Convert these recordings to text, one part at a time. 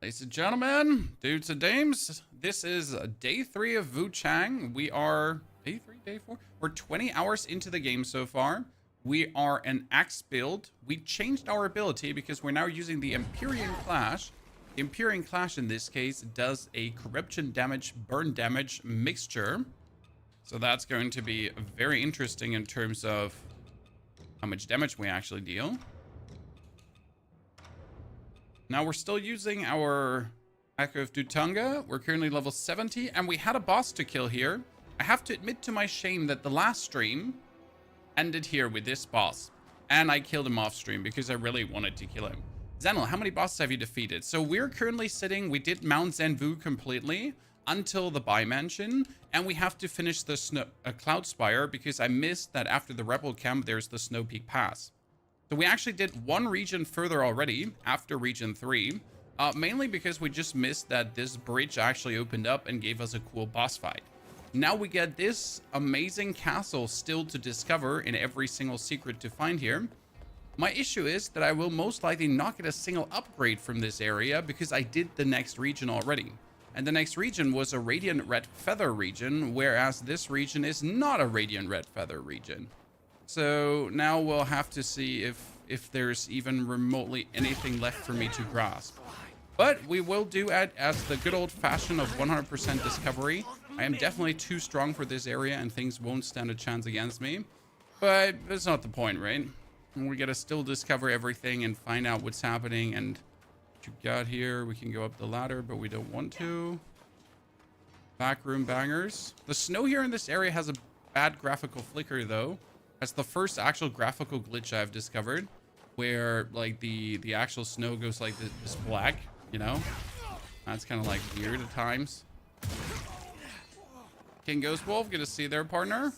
Ladies and gentlemen, dudes and dames, this is day 3 of WuChang. We are day 3, day 4. We're 20 hours into the game so far. We are an axe build. We changed our ability because we're now using the Empyrean Clash. The Empyrean Clash in this case does a corruption damage, burn damage mixture. So that's going to be very interesting in terms of how much damage we actually deal. Now we're still using our Echo of Dutanga. We're currently level 70 and we had a boss to kill here. I have to admit to my shame that the last stream ended here with this boss. And I killed him off stream because I really wanted to kill him. Zenil, how many bosses have you defeated? So we're currently sitting, we did Mount Zenvu completely until the Bai Mansion. And we have to finish the Cloud Spire because I missed that after the Rebel Camp there's the Snow Peak Pass. So we actually did one region further already after region 3, mainly because we just missed that this bridge actually opened up and gave us a cool boss fight. Now we get this amazing castle still to discover in every single secret to find here. My issue is that I will most likely not get a single upgrade from this area because I did the next region already. And the next region was a Radiant Red Feather region, whereas this region is not a Radiant Red Feather region. So now we'll have to see if there's even remotely anything left for me to grasp. But we will do it as the good old fashion of 100% discovery. I am definitely too strong for this area and things won't stand a chance against me. But that's not the point, right? We gotta still discover everything and find out what's happening. And what you got here, we can go up the ladder, but we don't want to. Backroom bangers. The snow here in this area has a bad graphical flicker though. That's the first actual graphical glitch I've discovered, where like the actual snow goes like this black, you know? That's kind of like weird at times. King Ghost Wolf, good to see there, partner.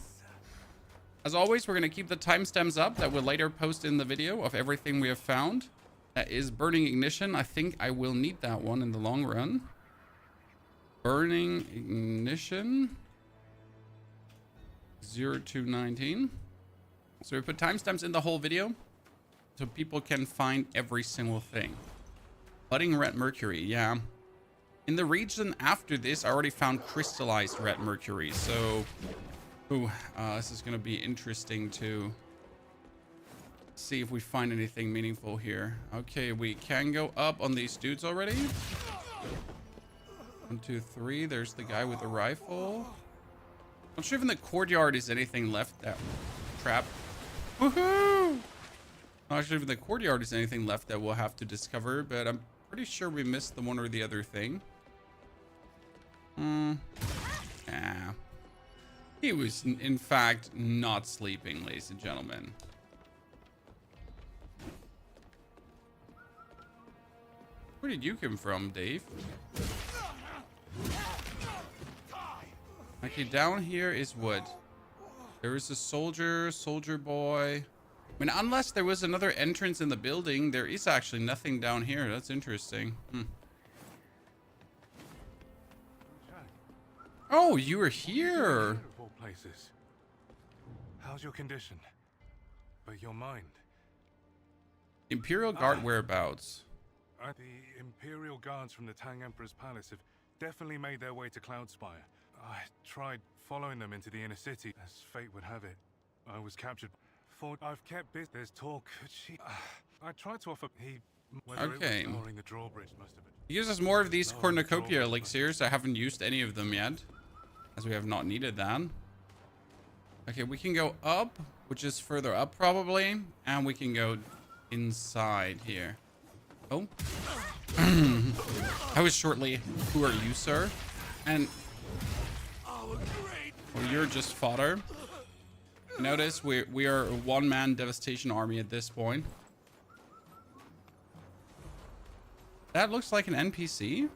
As always, we're going to keep the timestamps up that we'll later post in the video of everything we have found. That is Burning Ignition. I think I will need that one in the long run. Burning Ignition 0219. So we put timestamps in the whole video so people can find every single thing. Budding Red Mercury, yeah. In the region after this, I already found crystallized Red Mercury. So, this is going to be interesting to see if we find anything meaningful here. Okay, we can go up on these dudes already. 1, 2, 3. There's the guy with the rifle. I'm sure if in the courtyard is anything left that trap. Woohoo! Not sure if in the courtyard is anything left that we'll have to discover, but I'm pretty sure we missed the one or the other thing. Yeah. He was, in fact, not sleeping, ladies and gentlemen. Where did you come from, Dave? Okay, down here is what? There is a soldier boy. I mean, unless there was another entrance in the building, there is actually nothing down here. That's interesting. Oh, you were here. Places. How's your condition? But your mind? Imperial Guard whereabouts? The Imperial Guards from the Tang Emperor's Palace have definitely made their way to Cloudspire. I tried following them into the inner city, as fate would have it. I was captured. I've kept busy. There's talk. I tried to offer. Okay. The drawbridge must have been. He gives us more of these cornucopia elixirs. I haven't used any of them yet, as we have not needed that. Okay, we can go up, which is further up probably, and we can go inside here. Oh. I was shortly. Who are you, sir? And well, you're just fodder. Notice we are a one-man devastation army at this point. That looks like an NPC.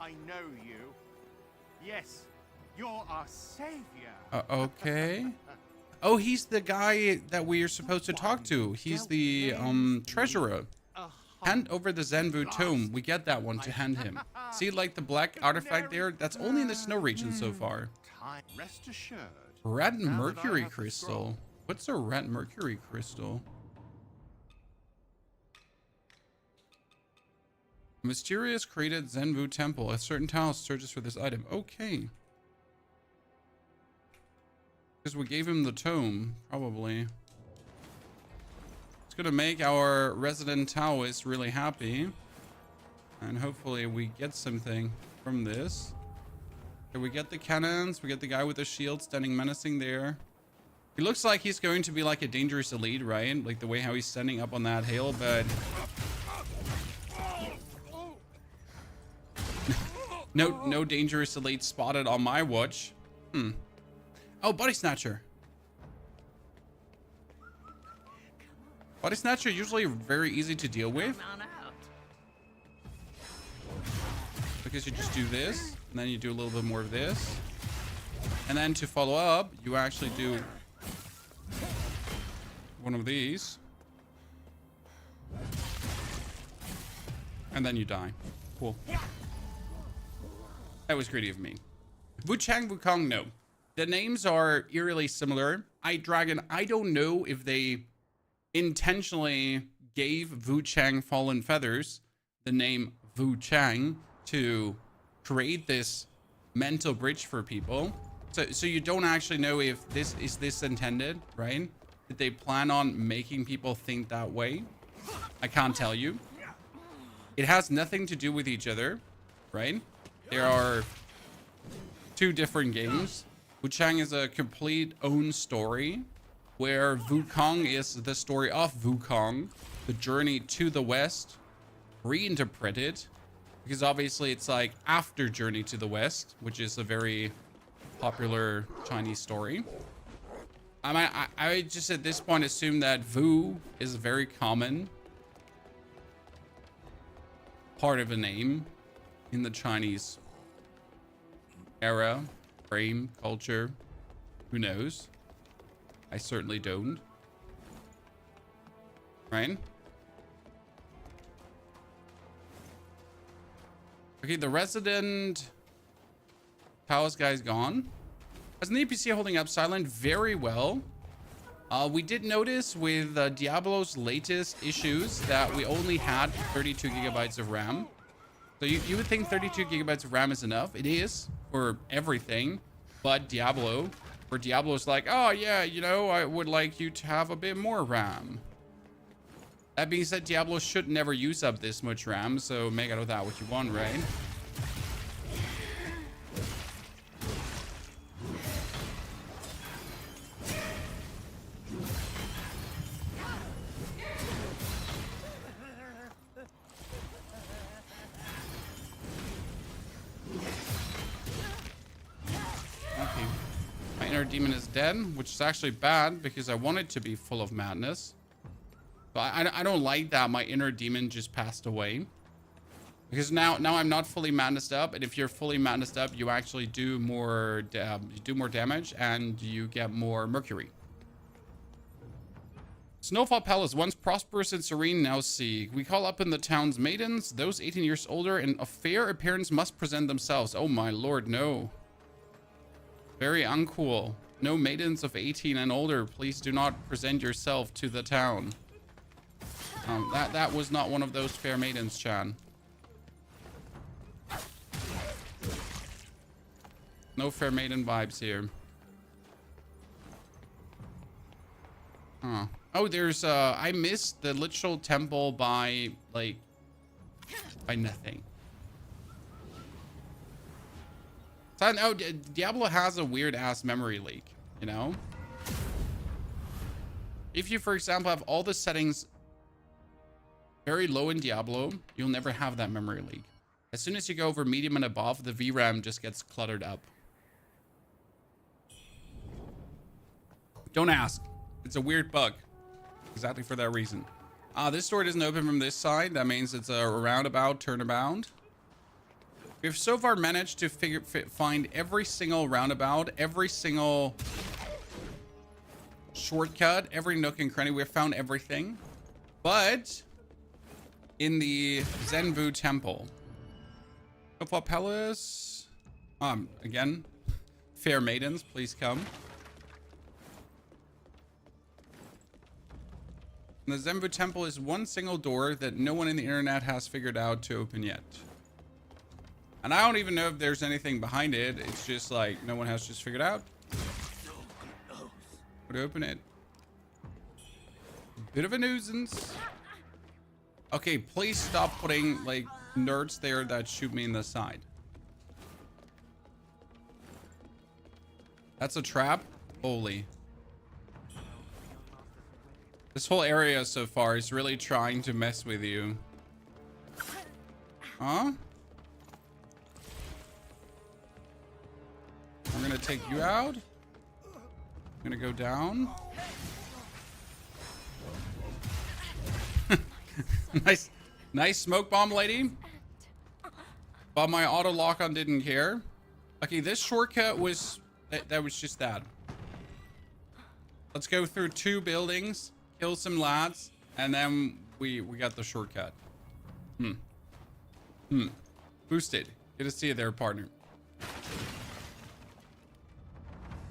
I know you. Yes, you're our savior. Okay. Oh, he's the guy that we are supposed to talk to. He's the treasurer. Hand over the Zenvu tome. We get that one to hand him. See, like the black artifact there? That's only in the snow region so far. Rest assured. Red Mercury Crystal. What's a Red Mercury Crystal? I'm Mysterious created Zenvu temple. A certain tile searches for this item. Okay. Because we gave him the tome, probably. It's gonna make our resident Taoist really happy. And hopefully we get something from this. Okay, we get the cannons. We get the guy with the shield standing menacing there. He looks like he's going to be like a dangerous elite, right? Like the way how he's standing up on that hill, but... No dangerous elite spotted on my watch. Oh, Body Snatcher. Body Snatcher usually very easy to deal with. Because you just do this, and then you do a little bit more of this. And then to follow up, you actually do one of these. And then you die. Cool. That was greedy of me. WuChang, WuChang, no. The names are eerily similar. Dragon, I don't know if they intentionally gave WuChang Fallen Feathers the name WuChang to create this mental bridge for people. So you don't actually know if this is intended, right? Did they plan on making people think that way? I can't tell you. It has nothing to do with each other, right? There are two different games. WuChang is a complete own story, where WuChang is the story of WuChang, the journey to the west, reinterpreted, because obviously it's like after Journey to the West, which is a very popular Chinese story. I just at this point assume that Wu is a very common part of a name in the Chinese era, frame, culture. Who knows? I certainly don't. Right? Okay, the resident Taoist guy's gone. As an APC holding up silent very well. We did notice with Diablo's latest issues that we only had 32 gigabytes of RAM. So you would think 32 gigabytes of RAM is enough. It is for everything, but Diablo's like, oh yeah, you know, I would like you to have a bit more RAM. That being said, Diablo should never use up this much RAM, so make out of that what you want, right? Okay. My inner demon is dead, which is actually bad because I want it to be full of madness. But I don't like that my inner demon just passed away. Because now I'm not fully madnessed up, and if you're fully madnessed up, you actually do more damage and you get more mercury. Snowfall Palace, once prosperous and serene, now see. We call up in the town's maidens. Those 18 years older and of fair appearance must present themselves. Oh my lord, no. Very uncool. No maidens of 18 and older, please do not present yourself to the town. That was not one of those fair maidens, Chan. No fair maiden vibes here. Huh. Oh, there's I missed the literal temple by nothing. So, oh, Diablo has a weird ass memory leak, you know? If you, for example, have all the settings very low in Diablo, you'll never have that memory leak. As soon as you go over medium and above, the VRAM just gets cluttered up. Don't ask. It's a weird bug. Exactly for that reason. This door isn't open from this side. That means it's a roundabout, turnabout. We've so far managed to find every single roundabout, every single shortcut, every nook and cranny. We've found everything. But in the Zenvu Temple. Snowfall Palace. Again, fair maidens, please come. And the Zenvu Temple is one single door that no one in the internet has figured out to open yet. And I don't even know if there's anything behind it. It's just like no one has just figured out how to open it. Bit of a nuisance. Okay, please stop putting like nerds there that shoot me in the side. That's a trap? Holy. This whole area so far is really trying to mess with you. Huh? I'm gonna take you out. I'm gonna go down. Nice smoke bomb, lady. But my auto lock on didn't care. Okay, this shortcut was that was just that. Let's go through 2 buildings, kill some lads, and then we got the shortcut. Boosted. Good to see you there, partner.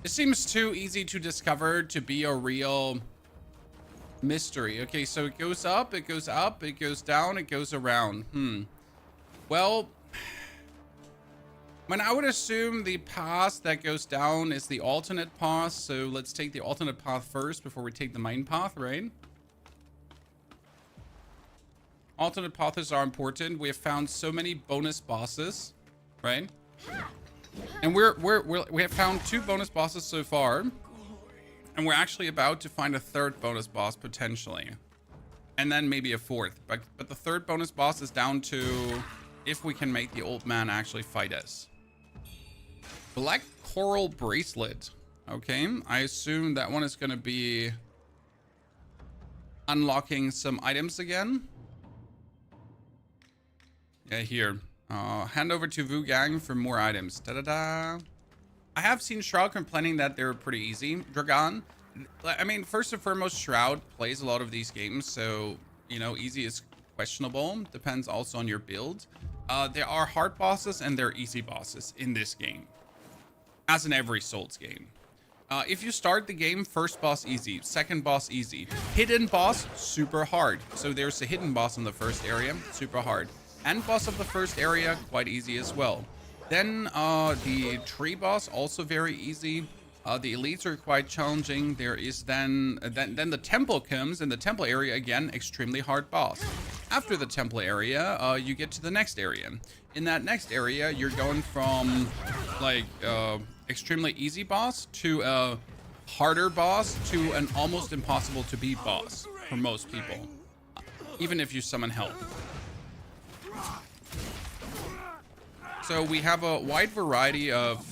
It seems too easy to discover to be a real mystery. Okay, so it goes up, it goes up, it goes down, it goes around. Well, I would assume the path that goes down is the alternate path, so let's take the alternate path first before we take the main path, right? Alternate paths are important. We have found so many bonus bosses, right? And we have found 2 bonus bosses so far, and we're actually about to find a 3rd bonus boss potentially, and then maybe a 4th. But the 3rd bonus boss is down to if we can make the old man actually fight us. Black coral bracelet. Okay, I assume that one is going to be unlocking some items again. Yeah, here. Hand over to WuChang for more items. Da-da-da. I have seen Shroud complaining that they're pretty easy. Dragon. I mean, first and foremost, Shroud plays a lot of these games, so, you know, easy is questionable. Depends also on your build. There are hard bosses and there are easy bosses in this game, as in every Souls game. If you start the game, first boss easy, second boss easy, hidden boss super hard. So there's a hidden boss in the first area, super hard. End boss of the first area, quite easy as well. Then the tree boss, also very easy. The elites are quite challenging. There is then the temple comes, and the temple area again, extremely hard boss. After the temple area, you get to the next area. In that next area, you're going from like extremely easy boss to a harder boss to an almost impossible to beat boss for most people, even if you summon help. So we have a wide variety of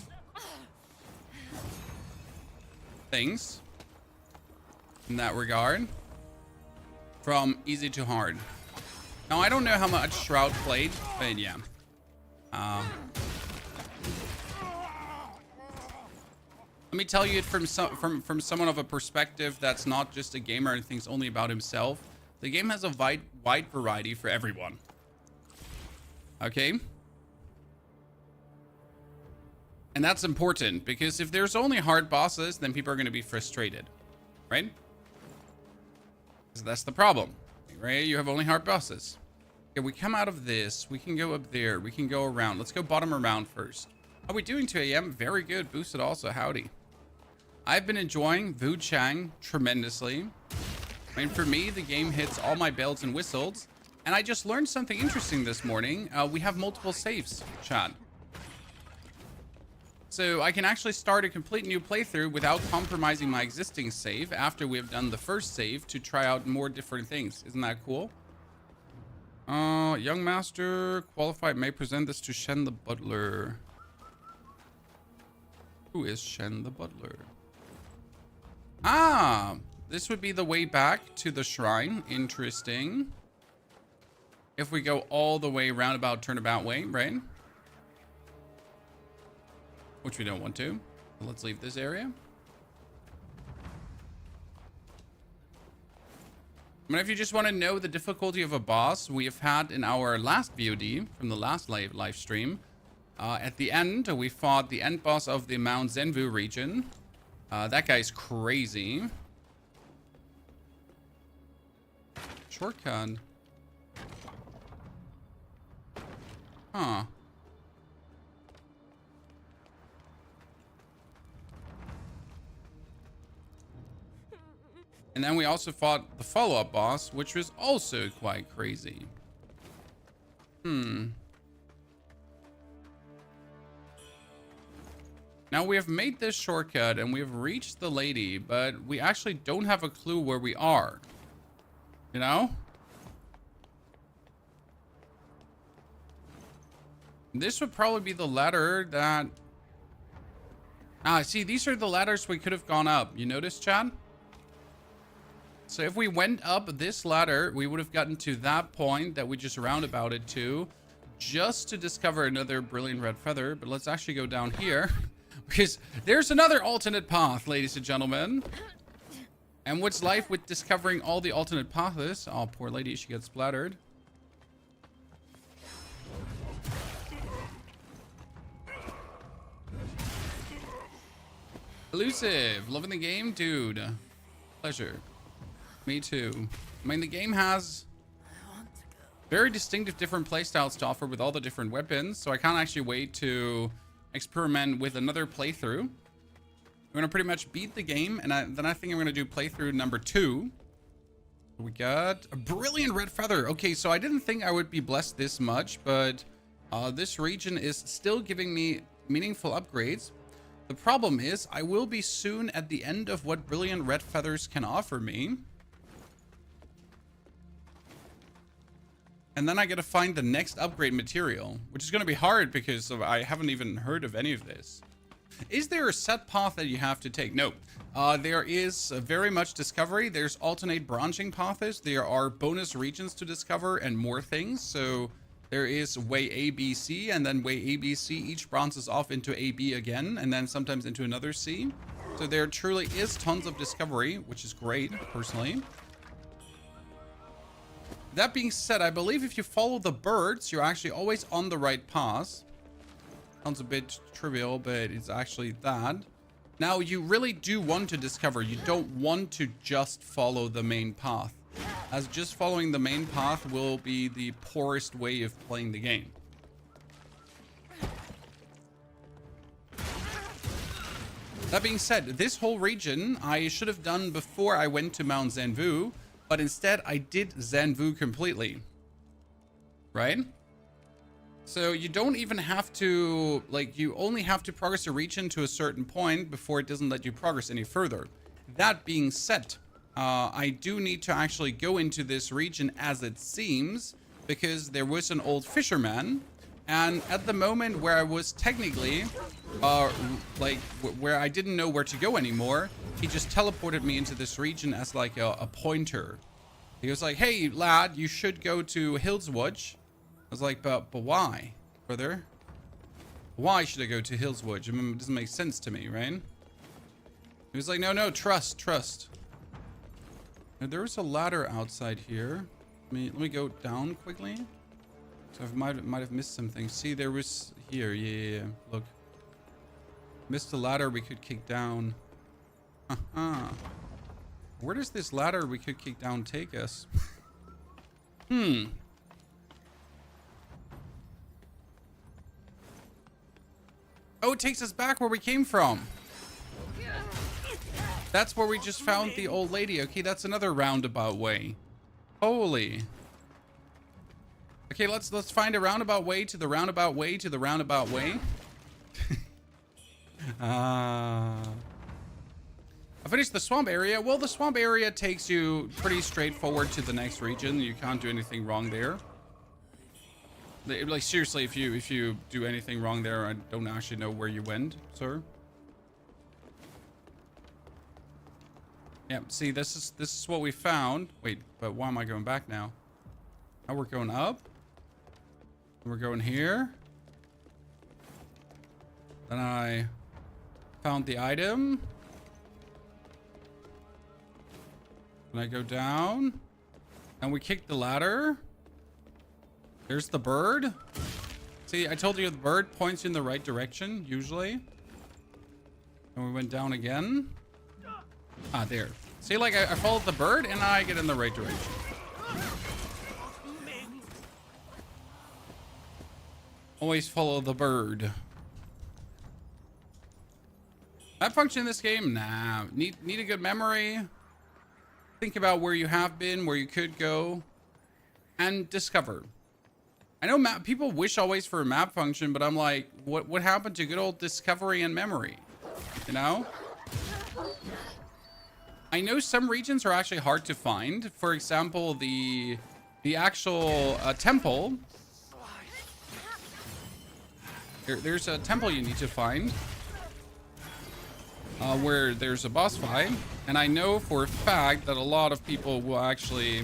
things in that regard, from easy to hard. Now I don't know how much Shroud played, but yeah. Let me tell you it from someone of a perspective that's not just a gamer and thinks only about himself. The game has a wide variety for everyone. Okay? And that's important, because if there's only hard bosses, then people are going to be frustrated, right? So that's the problem, right? You have only hard bosses. Okay, we come out of this. We can go up there. We can go around. Let's go bottom around first. How are we doing, 2 a.m.? Very good. Boosted also. Howdy. I've been enjoying WuChang tremendously. I mean, for me, the game hits all my bells and whistles. And I just learned something interesting this morning. We have multiple saves, chat. So I can actually start a complete new playthrough without compromising my existing save after we have done the first save to try out more different things. Isn't that cool? Young master qualified may present this to Shen the butler. Who is Shen the butler? Ah, this would be the way back to the shrine. Interesting. If we go all the way roundabout, turnabout way, right? Which we don't want to. Let's leave this area. I mean, if you just want to know the difficulty of a boss, we have had in our last VOD from the last live stream. At the end, we fought the end boss of the Mount Zenvu region. That guy's crazy. shortcut. Huh. And then we also fought the follow-up boss, which was also quite crazy. Now we have made this shortcut and we have reached the lady, but we actually don't have a clue where we are. You know? This would probably be the ladder that... Ah, see, these are the ladders we could have gone up. You notice, Chad? So if we went up this ladder, we would have gotten to that point that we just roundabouted to, just to discover another brilliant red feather. But let's actually go down here, because there's another alternate path, ladies and gentlemen. And what's life with discovering all the alternate paths? Oh, poor lady, she gets splattered. Elusive, loving the game, dude. Pleasure. Me too. I mean, the game has very distinctive different playstyles to offer with all the different weapons, so I can't actually wait to experiment with another playthrough. I'm gonna pretty much beat the game, and then I think I'm gonna do playthrough number 2. We got a brilliant red feather. Okay, so I didn't think I would be blessed this much, but this region is still giving me meaningful upgrades. The problem is I will be soon at the end of what brilliant red feathers can offer me. And then I gotta find the next upgrade material, which is gonna be hard because I haven't even heard of any of this. Is there a set path that you have to take? No. There is very much discovery. There's alternate branching paths. There are bonus regions to discover and more things. So there is way A, B, C, and then way A, B, C. Each branches off into A, B again, and then sometimes into another C. So there truly is tons of discovery, which is great, personally. That being said, I believe if you follow the birds, you're actually always on the right path. Sounds a bit trivial, but it's actually that. Now, you really do want to discover. You don't want to just follow the main path, as just following the main path will be the poorest way of playing the game. That being said, this whole region I should have done before I went to Mount Zanvu, but instead I did Zanvu completely. Right? So you don't even have to, like, you only have to progress a region to a certain point before it doesn't let you progress any further. That being said, I do need to actually go into this region as it seems, because there was an old fisherman, and at the moment where I was technically, where I didn't know where to go anymore, he just teleported me into this region as like a pointer. He was like, hey lad, you should go to Hillswatch. I was like, but why, brother? Why should I go to Hillswatch? I mean, it doesn't make sense to me, right? He was like, no, trust. Now, there was a ladder outside here. Let me go down quickly. So I might have missed something. See, there was here. Yeah. Look, missed a ladder we could kick down. Where does this ladder we could kick down take us? Oh, it takes us back where we came from. That's where we just found the old lady. Okay, that's another roundabout way. Holy. Okay, let's find a roundabout way to the roundabout way to the roundabout way. I finished the swamp area. Well, the swamp area takes you pretty straightforward to the next region. You can't do anything wrong there. Like, seriously, if you do anything wrong there, I don't actually know where you went, sir. Yeah, see, this is what we found. Wait, but why am I going back now? Now we're going up. We're going here. Then I found the item. Then I go down. And we kick the ladder. There's the bird. See, I told you the bird points in the right direction, usually. And we went down again. Ah, there. See, like, I followed the bird and I get in the right direction. Always follow the bird. Map function in this game? Nah. Need a good memory. Think about where you have been, where you could go, and discover. I know people wish always for a map function, but I'm like, what happened to good old discovery and memory? You know? I know some regions are actually hard to find. For example, the actual temple. There's a temple you need to find. Where there's a boss fight. And I know for a fact that a lot of people will actually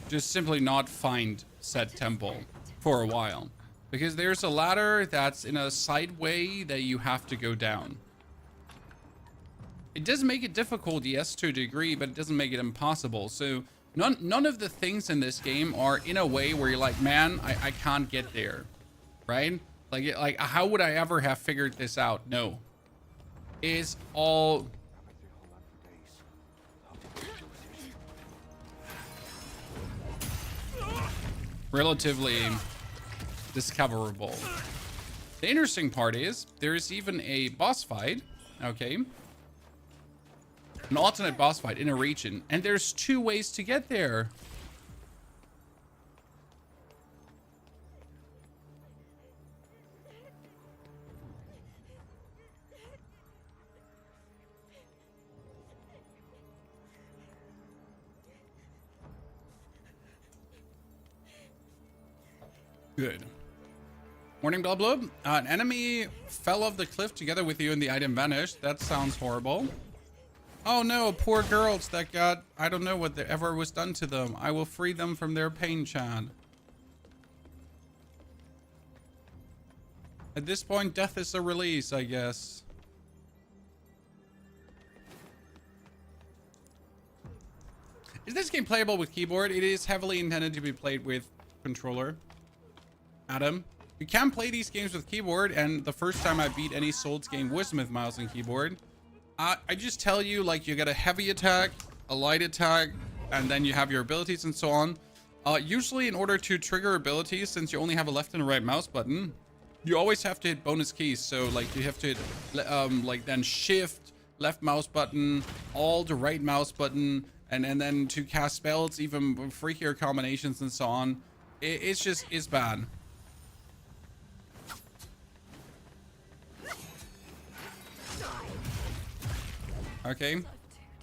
just simply not find said temple for a while. Because there's a ladder that's in a side way that you have to go down. It does make it difficult, yes, to a degree, but it doesn't make it impossible. So none of the things in this game are in a way where you're like, man, I can't get there, right? Like how would I ever have figured this out? No. It's all relatively discoverable. The interesting part is there's even a boss fight, okay? An alternate boss fight in a region, and there's 2 ways to get there. Good. Morning, blah, blah. An enemy fell off the cliff together with you and the item vanished. That sounds horrible. Oh no, poor girls that got, I don't know what ever was done to them. I will free them from their pain, Chad. At this point, death is a release, I guess. Is this game playable with keyboard? It is heavily intended to be played with controller. Adam, you can play these games with keyboard, and the first time I beat any Souls game was with mouse and keyboard. I just tell you, like, you get a heavy attack, a light attack, and then you have your abilities and so on. Usually in order to trigger abilities, since you only have a left and a right mouse button, you always have to hit bonus keys. So like you have to hit, like then shift, left mouse button, alt, right mouse button, and then to cast spells, even freakier combinations and so on. It's bad. Okay,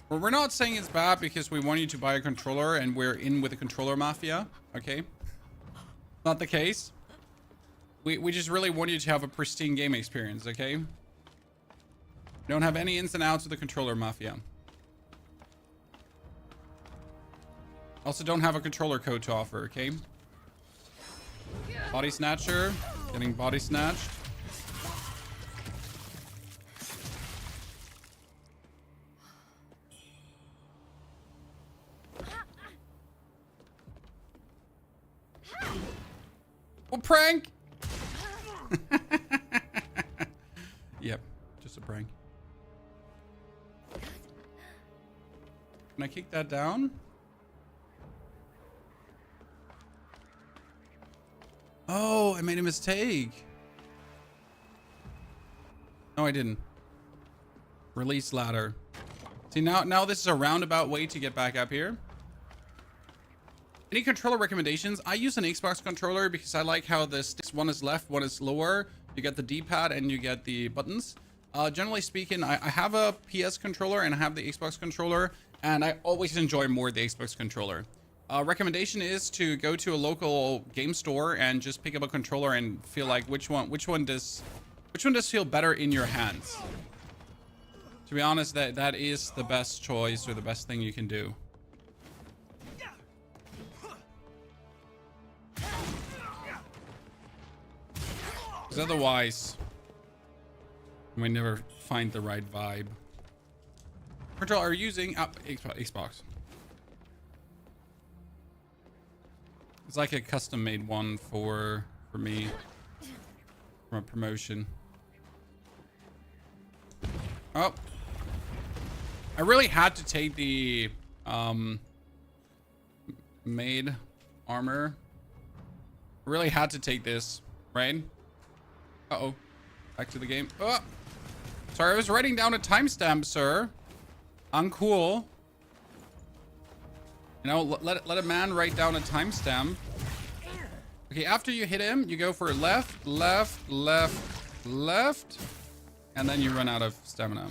well, we're not saying it's bad because we want you to buy a controller and we're in with the controller mafia. Okay, not the case. We just really want you to have a pristine game experience. Okay, don't have any ins and outs of the controller mafia. Also don't have a controller code to offer. Okay, body snatcher, getting body snatched. Well, prank. Yep, just a prank. Can I kick that down? Oh, I made a mistake. No, I didn't. Release ladder. See, now this is a roundabout way to get back up here. Any controller recommendations? I use an Xbox controller because I like how the sticks, one is left, one is lower. You get the D-pad and you get the buttons. Generally speaking, I have a PS controller and I have the Xbox controller, and I always enjoy more the Xbox controller. Recommendation is to go to a local game store and just pick up a controller and feel like which one does feel better in your hands. To be honest, that is the best choice or the best thing you can do. Because otherwise, we might never find the right vibe. Control are using Xbox. It's like a custom made one for me from a promotion. Oh, I really had to take the Maid armor. I really had to take this Right? Uh-oh. Back to the game. Oh! Sorry, I was writing down a timestamp, sir. Uncool. You know, let a man write down a timestamp. Okay, after you hit him, you go for left, left, left, left. And then you run out of stamina.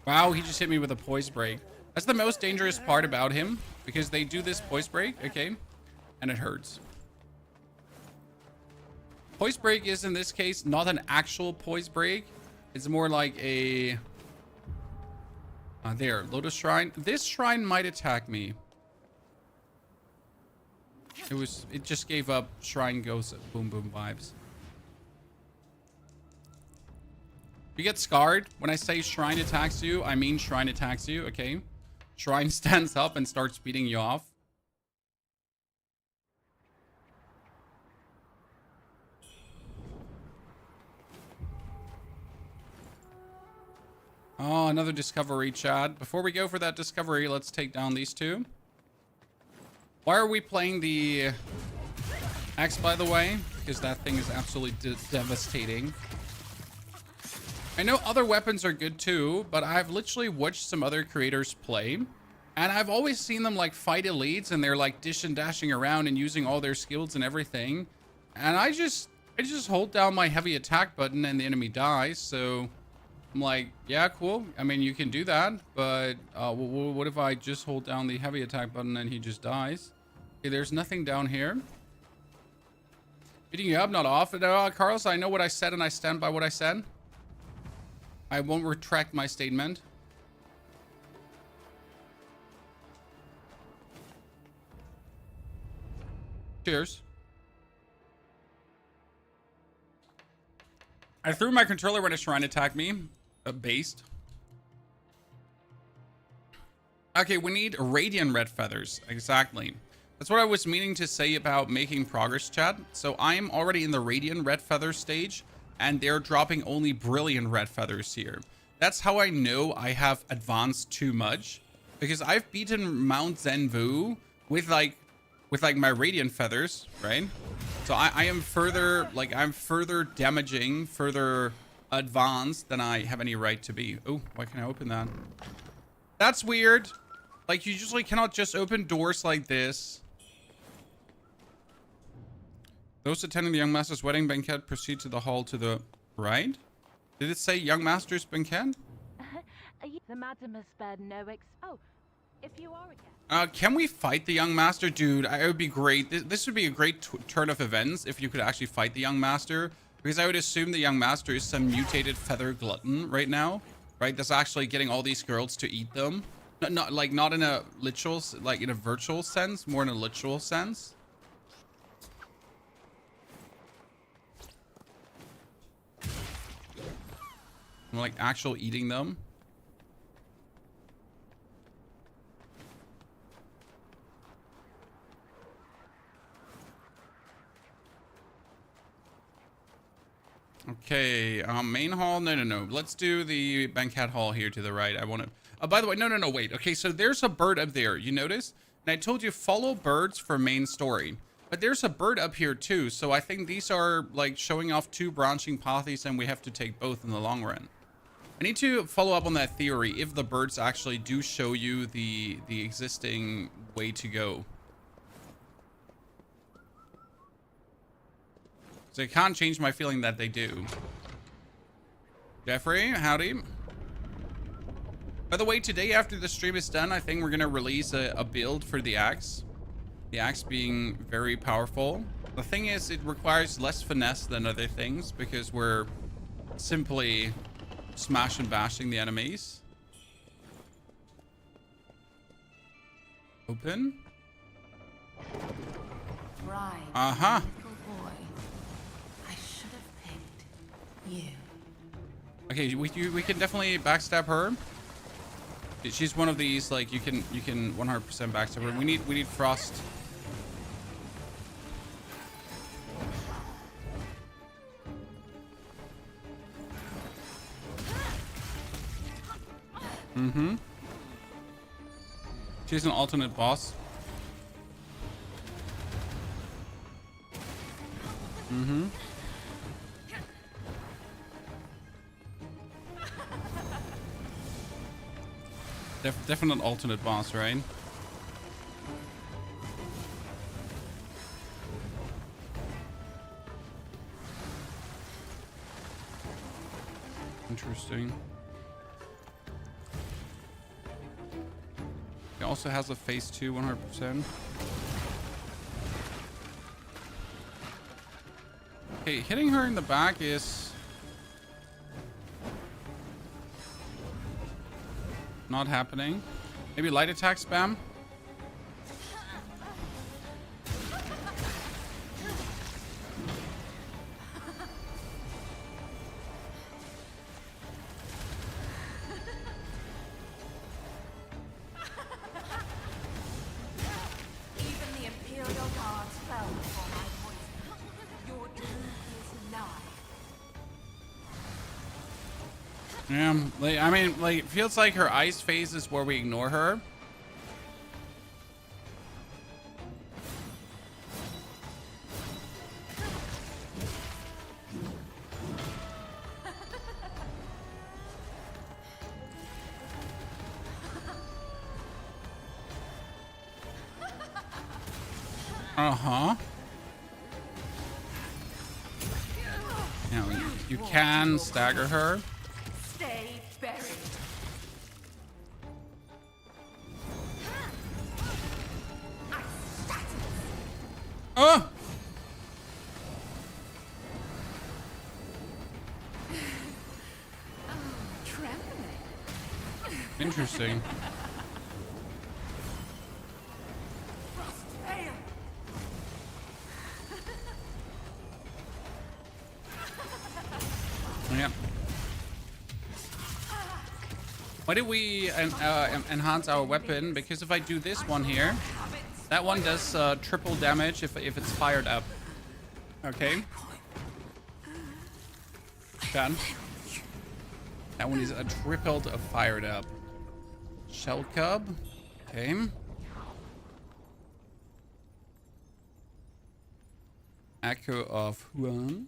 Wow, he just hit me with a poise break. That's the most dangerous part about him. Because they do this poise break, okay? And it hurts. Poise break is, in this case, not an actual poise break. It's more like a... there, Lotus Shrine. This shrine might attack me. It just gave up Shrine Goes Boom Boom vibes. You get scarred. When I say Shrine attacks you, I mean Shrine attacks you, okay? Shrine stands up and starts beating you off. Oh, another discovery, Chad. Before we go for that discovery, let's take down these two. Why are we playing the axe, by the way? Because that thing is absolutely devastating. I know other weapons are good too, but I've literally watched some other creators play. And I've always seen them like fight elites and they're like dashing around and using all their skills and everything. And I just hold down my heavy attack button and the enemy dies, so... I'm like, yeah, cool. I mean, you can do that, but what if I just hold down the heavy attack button and he just dies? Okay, there's nothing down here. Beating you up, not off. Carlos, I know what I said and I stand by what I said. I won't retract my statement. Cheers. I threw my controller when a shrine attacked me. Based. Okay, we need radiant red feathers. Exactly. That's what I was meaning to say about making progress, chat. So I'm already in the radiant red feather stage, and they're dropping only brilliant red feathers here. That's how I know I have advanced too much, because I've beaten Mount Zenvu with like my radiant feathers, right? So I am further, like, I'm further damaging, further advanced than I have any right to be. Oh, why can't I open that? That's weird. Like, you usually cannot just open doors like this. Those attending the young master's wedding banquet proceed to the hall to the right. Did it say young master's banquet? The madam has spared no oh, if you are again. Can we fight the young master? Dude, it would be great. This would be a great turn of events if you could actually fight the young master. Because I would assume the young master is some mutated feather glutton right now. Right? That's actually getting all these girls to eat them. Not in a literal, like in a virtual sense. More in a literal sense. Like actual eating them. Okay, main hall. No. Let's do the banquet hall here to the right. I want to... by the way, no, wait. Okay, so there's a bird up there. You notice? And I told you follow birds for main story. But there's a bird up here too. So I think these are like showing off two branching paths and we have to take both in the long run. I need to follow up on that theory if the birds actually do show you the existing way to go. So I can't change my feeling that they do. Jeffrey, howdy. By the way, today after the stream is done, I think we're going to release a build for the axe. The axe being very powerful. The thing is, it requires less finesse than other things because we're simply smash and bashing the enemies. Open. Right. Uh-huh. You. Okay, we can definitely backstab her. She's one of these, like, you can 100% backstab her. We need frost. Mm-hmm. She's an alternate boss. Mm-hmm. Definite alternate boss, right? Interesting. He also has a phase 2 100%. Okay, hitting her in the back is not happening. Maybe light attack spam. Yeah, like, I mean, like, it feels like her ice phase is where we ignore her. Uh-huh. Now, you can stagger her. Stay buried. Oh! Trembling. Interesting. Yep. Why did we enhance our weapon? Because if I do this one here, that one does triple damage if it's fired up. Okay. Done. That one is a tripled of fired up. Shell cub. Okay. Echo of Huang.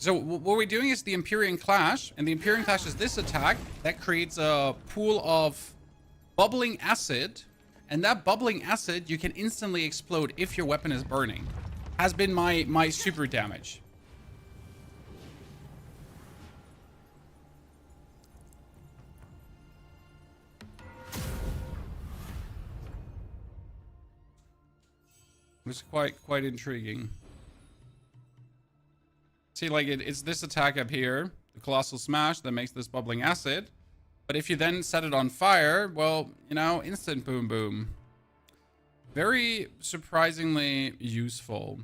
So what we're doing is the Empyrean Clash, and the Empyrean Clash is this attack that creates a pool of bubbling acid, and that bubbling acid you can instantly explode if your weapon is burning. Has been my super damage. It's quite intriguing. See, like it's this attack up here, the Colossal Smash, that makes this bubbling acid. But if you then set it on fire, well, you know, instant boom boom. Very surprisingly useful.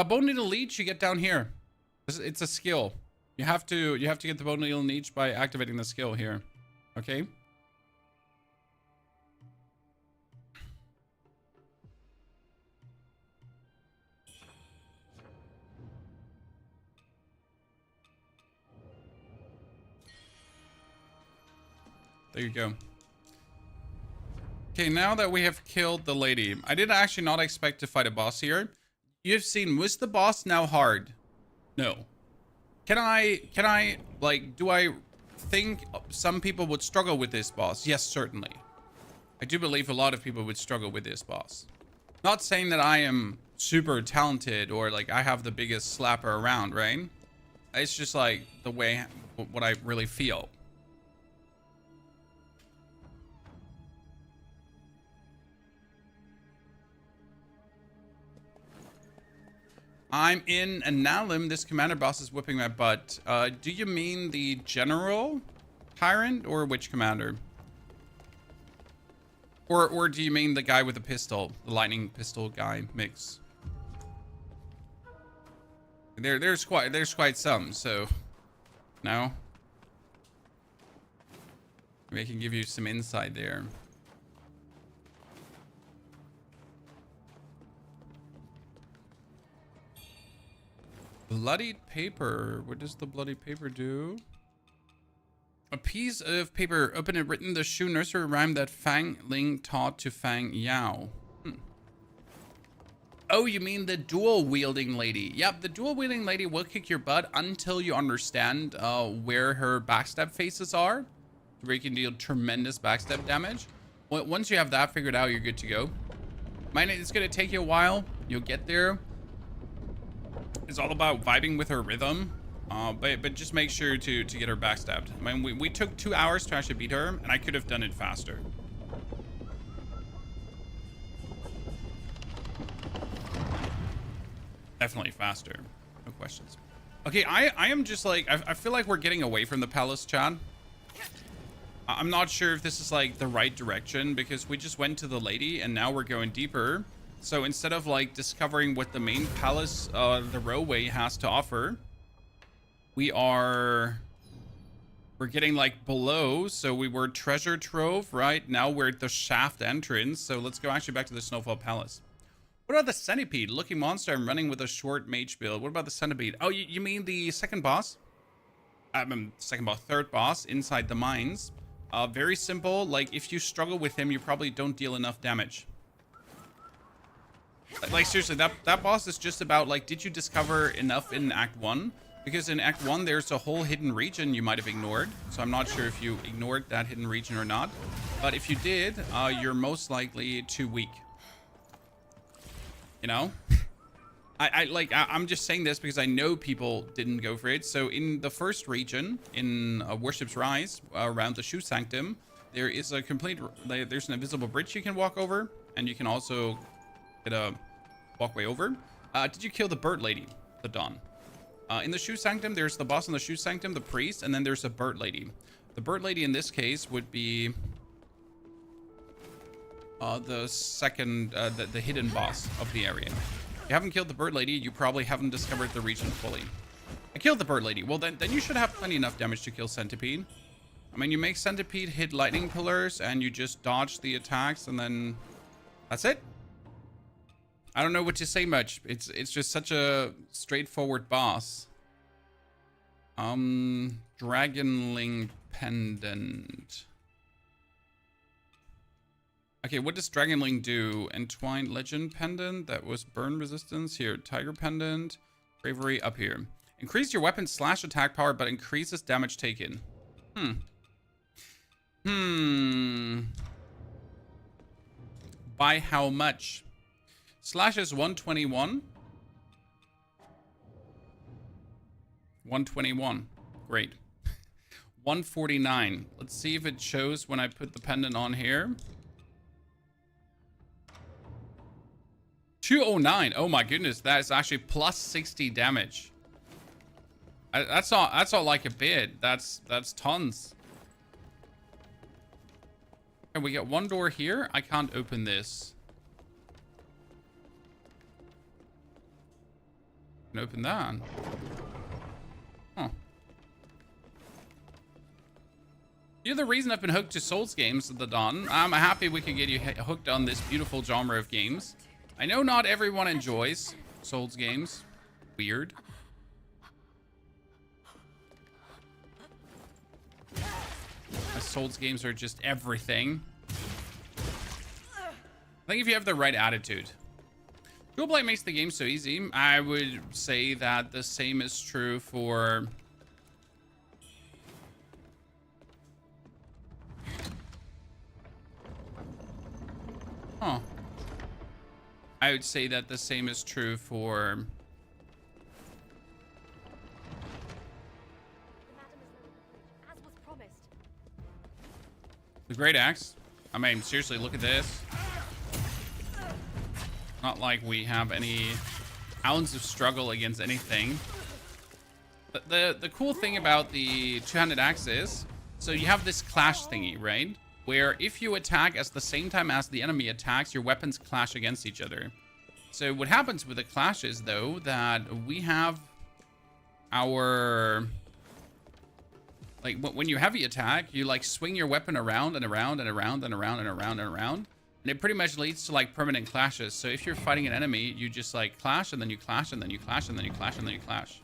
Bone Needle Leech you get down here. It's a skill. You have to get the Bone Needle Leech by activating the skill here. Okay? There you go. Okay, now that we have killed the lady, I did actually not expect to fight a boss here. You've seen, was the boss now hard? No. Can I, like, do I think some people would struggle with this boss? Yes, certainly. I do believe a lot of people would struggle with this boss. Not saying that I am super talented or, like, I have the biggest slapper around, right? It's just, like, the way, what I really feel. I'm in Analim. This commander boss is whipping my butt. Do you mean the general tyrant or which commander? Or do you mean the guy with the pistol, the lightning pistol guy mix? There's quite some, so no. Maybe I can give you some insight there. Bloodied paper. What does the bloodied paper do? A piece of paper open and written the Shu nursery rhyme that Fang Ling taught to Fang Yao. Oh, you mean the dual wielding lady? Yep, the dual wielding lady will kick your butt until you understand where her backstab faces are, where you can deal tremendous backstab damage. Once you have that figured out, you're good to go. It's gonna take you a while. You'll get there. It's all about vibing with her rhythm, but just make sure to get her backstabbed. I mean, we took 2 hours to actually beat her, and I could have done it faster. Definitely faster, no questions. Okay, I am just like, I feel like we're getting away from the palace, Chad. I'm not sure if this is like the right direction, because we just went to the lady and now we're going deeper. So instead of like discovering what the main palace, the railway has to offer, we're getting like below. So we were treasure trove, right? Now we're at the shaft entrance. So let's go actually back to the Snowfall Palace. What about the centipede? Looking monster, I'm running with a short mage build. What about the centipede? Oh, you mean the second boss? Third boss inside the mines. Very simple. Like if you struggle with him, you probably don't deal enough damage. Like seriously, that boss is just about like, did you discover enough in Act 1? Because in Act 1, there's a whole hidden region you might have ignored. So I'm not sure if you ignored that hidden region or not. But if you did, you're most likely too weak. You know? I'm just saying this because I know people didn't go for it. So in the first region, in Worship's Rise, around the Shu Sanctum, there is a there's an invisible bridge you can walk over. And you can also get a walkway over. Did you kill the bird lady, the Dawn? In the Shu Sanctum, there's the boss in the Shu Sanctum, the priest, and then there's a bird lady. The bird lady in this case would be the second, the hidden boss of the area. If you haven't killed the bird lady, you probably haven't discovered the region fully. I killed the bird lady. Well, then you should have plenty enough damage to kill Centipede. I mean, you make Centipede hit lightning pillars, and you just dodge the attacks, and then that's it. I don't know what to say much. It's just such a straightforward boss. Dragonling Pendant. Okay, what does Dragonling do? Entwined Legend Pendant. That was burn resistance. Here, Tiger Pendant. Bravery up here. Increase your weapon's slash attack power, but increases damage taken. By how much? Slash is 121. 121. Great. 149. Let's see if it shows when I put the pendant on here. 209. Oh my goodness, that is actually plus 60 damage. That's not like a bit. That's tons. And we get one door here. I can't open this. Can open that. Huh. You're the reason I've been hooked to Souls games, the Dawn. I'm happy we can get you hooked on this beautiful genre of games. I know not everyone enjoys Souls games. Weird. Souls games are just everything. I think if you have the right attitude. Dual Blade makes the game so easy. I would say that the same is true for... Huh. I would say that the same is true for... The Great Axe. I mean, seriously, look at this. Not like we have any ounce of struggle against anything. But the cool thing about the two-handed axe is, so you have this clash thingy, right? Where if you attack at the same time as the enemy attacks, your weapons clash against each other. So what happens with the clash is, though, that we have our... Like when you heavy attack, you like swing your weapon around and around and around and around and around and around. And it pretty much leads to like permanent clashes. So if you're fighting an enemy, you just like clash and then you clash and then you clash and then you clash and then you clash.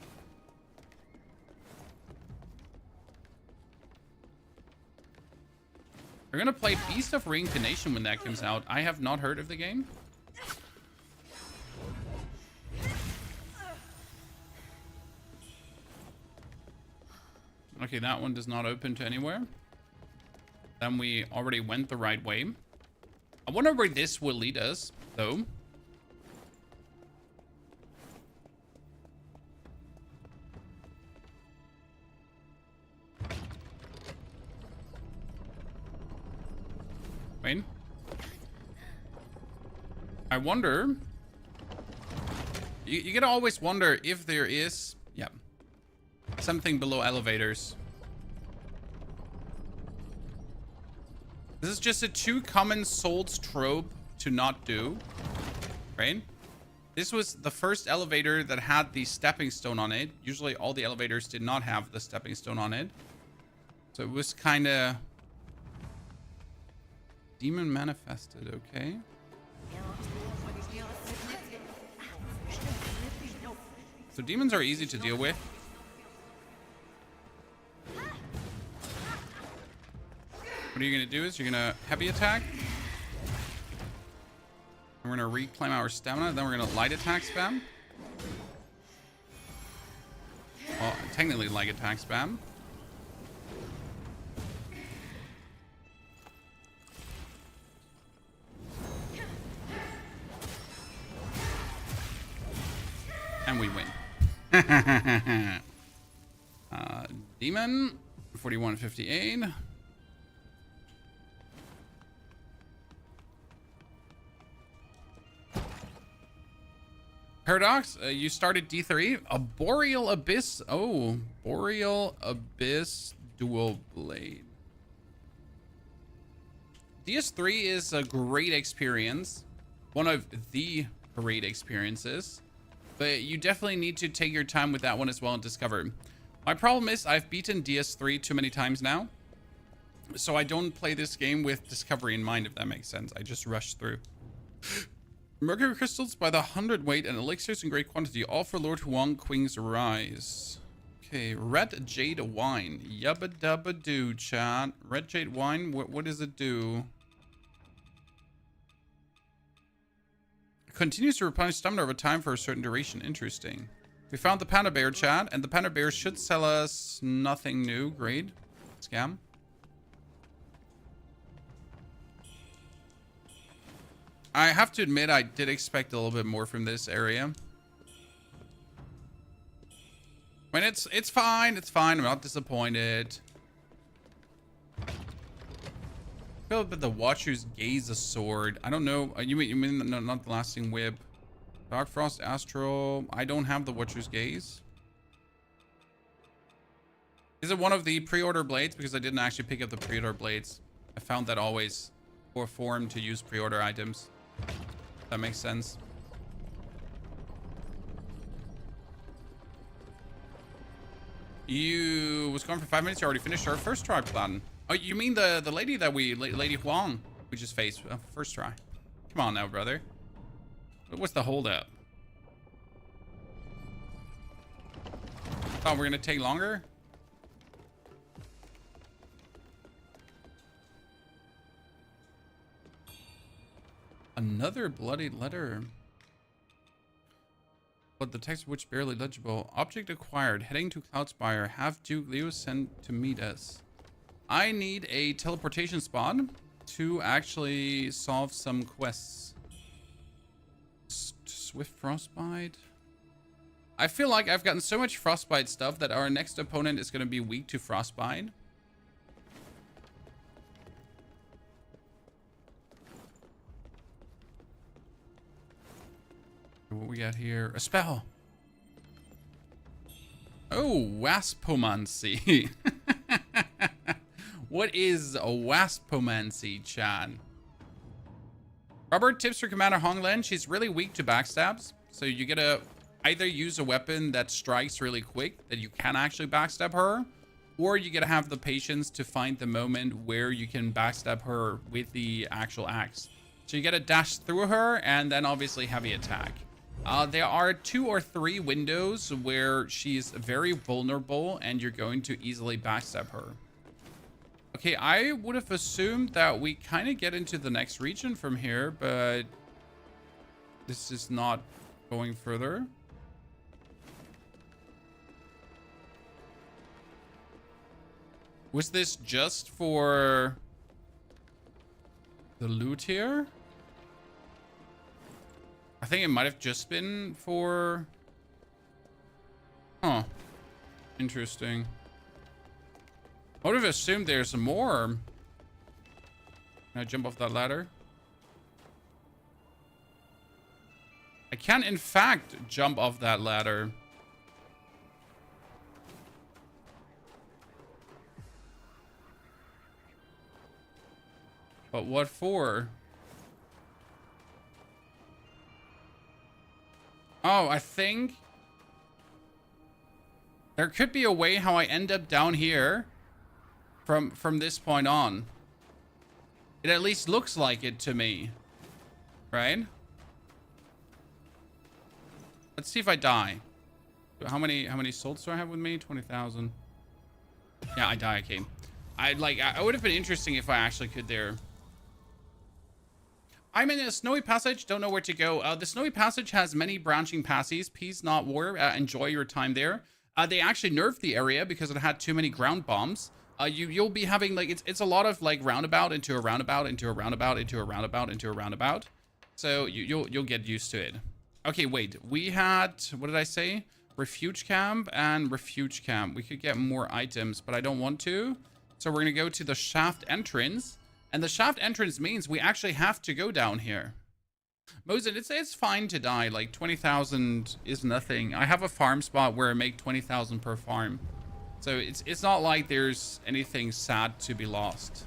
We're gonna play Beast of Reincarnation when that comes out. I have not heard of the game. Okay, that one does not open to anywhere. Then we already went the right way. I wonder where this will lead us, though. Wait. I wonder. You gotta always wonder if there is, yeah, something below elevators. This is just a too common Souls trope to not do, right? This was the first elevator that had the stepping stone on it. Usually all the elevators did not have the stepping stone on it. So it was kind of... Demon manifested, okay. So demons are easy to deal with. What you're gonna do is you're gonna heavy attack. We're gonna reclaim our stamina. Then we're gonna light attack spam. Well, technically light attack spam. And we win. Demon 4158. Paradox, you started D3. A Boreal Abyss. Oh, Boreal Abyss Dual Blade. DS3 is a great experience. One of the great experiences. But you definitely need to take your time with that one as well and discover. My problem is I've beaten DS3 too many times now. So I don't play this game with discovery in mind, if that makes sense. I just rush through. Mercury crystals by the 100 and elixirs in great quantity, all for Lord Huang Qing's rise. Okay, red jade wine. Yubba dubba doo, chat. Red jade wine, what does it do? Continues to replenish stamina over time for a certain duration. Interesting. We found the panda bear, chat, and the panda bear should sell us nothing new. Great. Scam. I have to admit, I did expect a little bit more from this area. I mean, it's fine. It's fine. I'm not disappointed. I feel that the Watcher's Gaze a sword. I don't know. You mean no, not the Lasting Whip. Dark Frost Astral. I don't have the Watcher's Gaze. Is it one of the pre-order blades? Because I didn't actually pick up the pre-order blades. I found that always for form to use pre-order items. That makes sense. You was gone for 5 minutes. You already finished our first try plan. Oh, you mean the lady that Lady Huang we just faced first try? Come on now, brother. What's the holdup? Oh, we're gonna take longer. Another bloody letter. But the text of which barely legible. Object acquired. Heading to Cloudspire. Have Duke Leo sent to meet us. I need a teleportation spot to actually solve some quests. Swift Frostbite. I feel like I've gotten so much Frostbite stuff that our next opponent is going to be weak to Frostbite. What we got here? A spell. Oh, Waspomancy. What is a Waspomancy, Chan? Robert, tips for Commander Hoinglang. She's really weak to backstabs. So you gotta either use a weapon that strikes really quick, that you can actually backstab her, or you gotta have the patience to find the moment where you can backstab her with the actual axe. So you gotta dash through her and then obviously heavy attack. There are 2 or 3 windows where she's very vulnerable and you're going to easily backstab her. Okay, I would have assumed that we kind of get into the next region from here, but this is not going further. Was this just for the loot here? I think it might have just been for... Huh. Interesting. I would have assumed there's more. Can I jump off that ladder? I can, in fact, jump off that ladder. But what for? Oh, I think there could be a way how I end up down here from this point on. It at least looks like it to me, right? Let's see if I die. How many souls do I have with me? 20,000. Yeah, I die. Okay. I would have been interesting if I actually could there. I'm in a snowy passage, don't know where to go. The snowy passage has many branching passes. Peace not war. Enjoy your time there. They actually nerfed the area because it had too many ground bombs. You'll be having like it's a lot of like roundabout into a roundabout into a roundabout into a roundabout into a roundabout. So you'll get used to it. Okay, wait. We had, what did I say? Refuge camp and refuge camp. We could get more items, but I don't want to. So we're gonna go to the shaft entrance. And the shaft entrance means we actually have to go down here. Moses, it's fine to die. Like 20,000 is nothing. I have a farm spot where I make 20,000 per farm. So it's not like there's anything sad to be lost.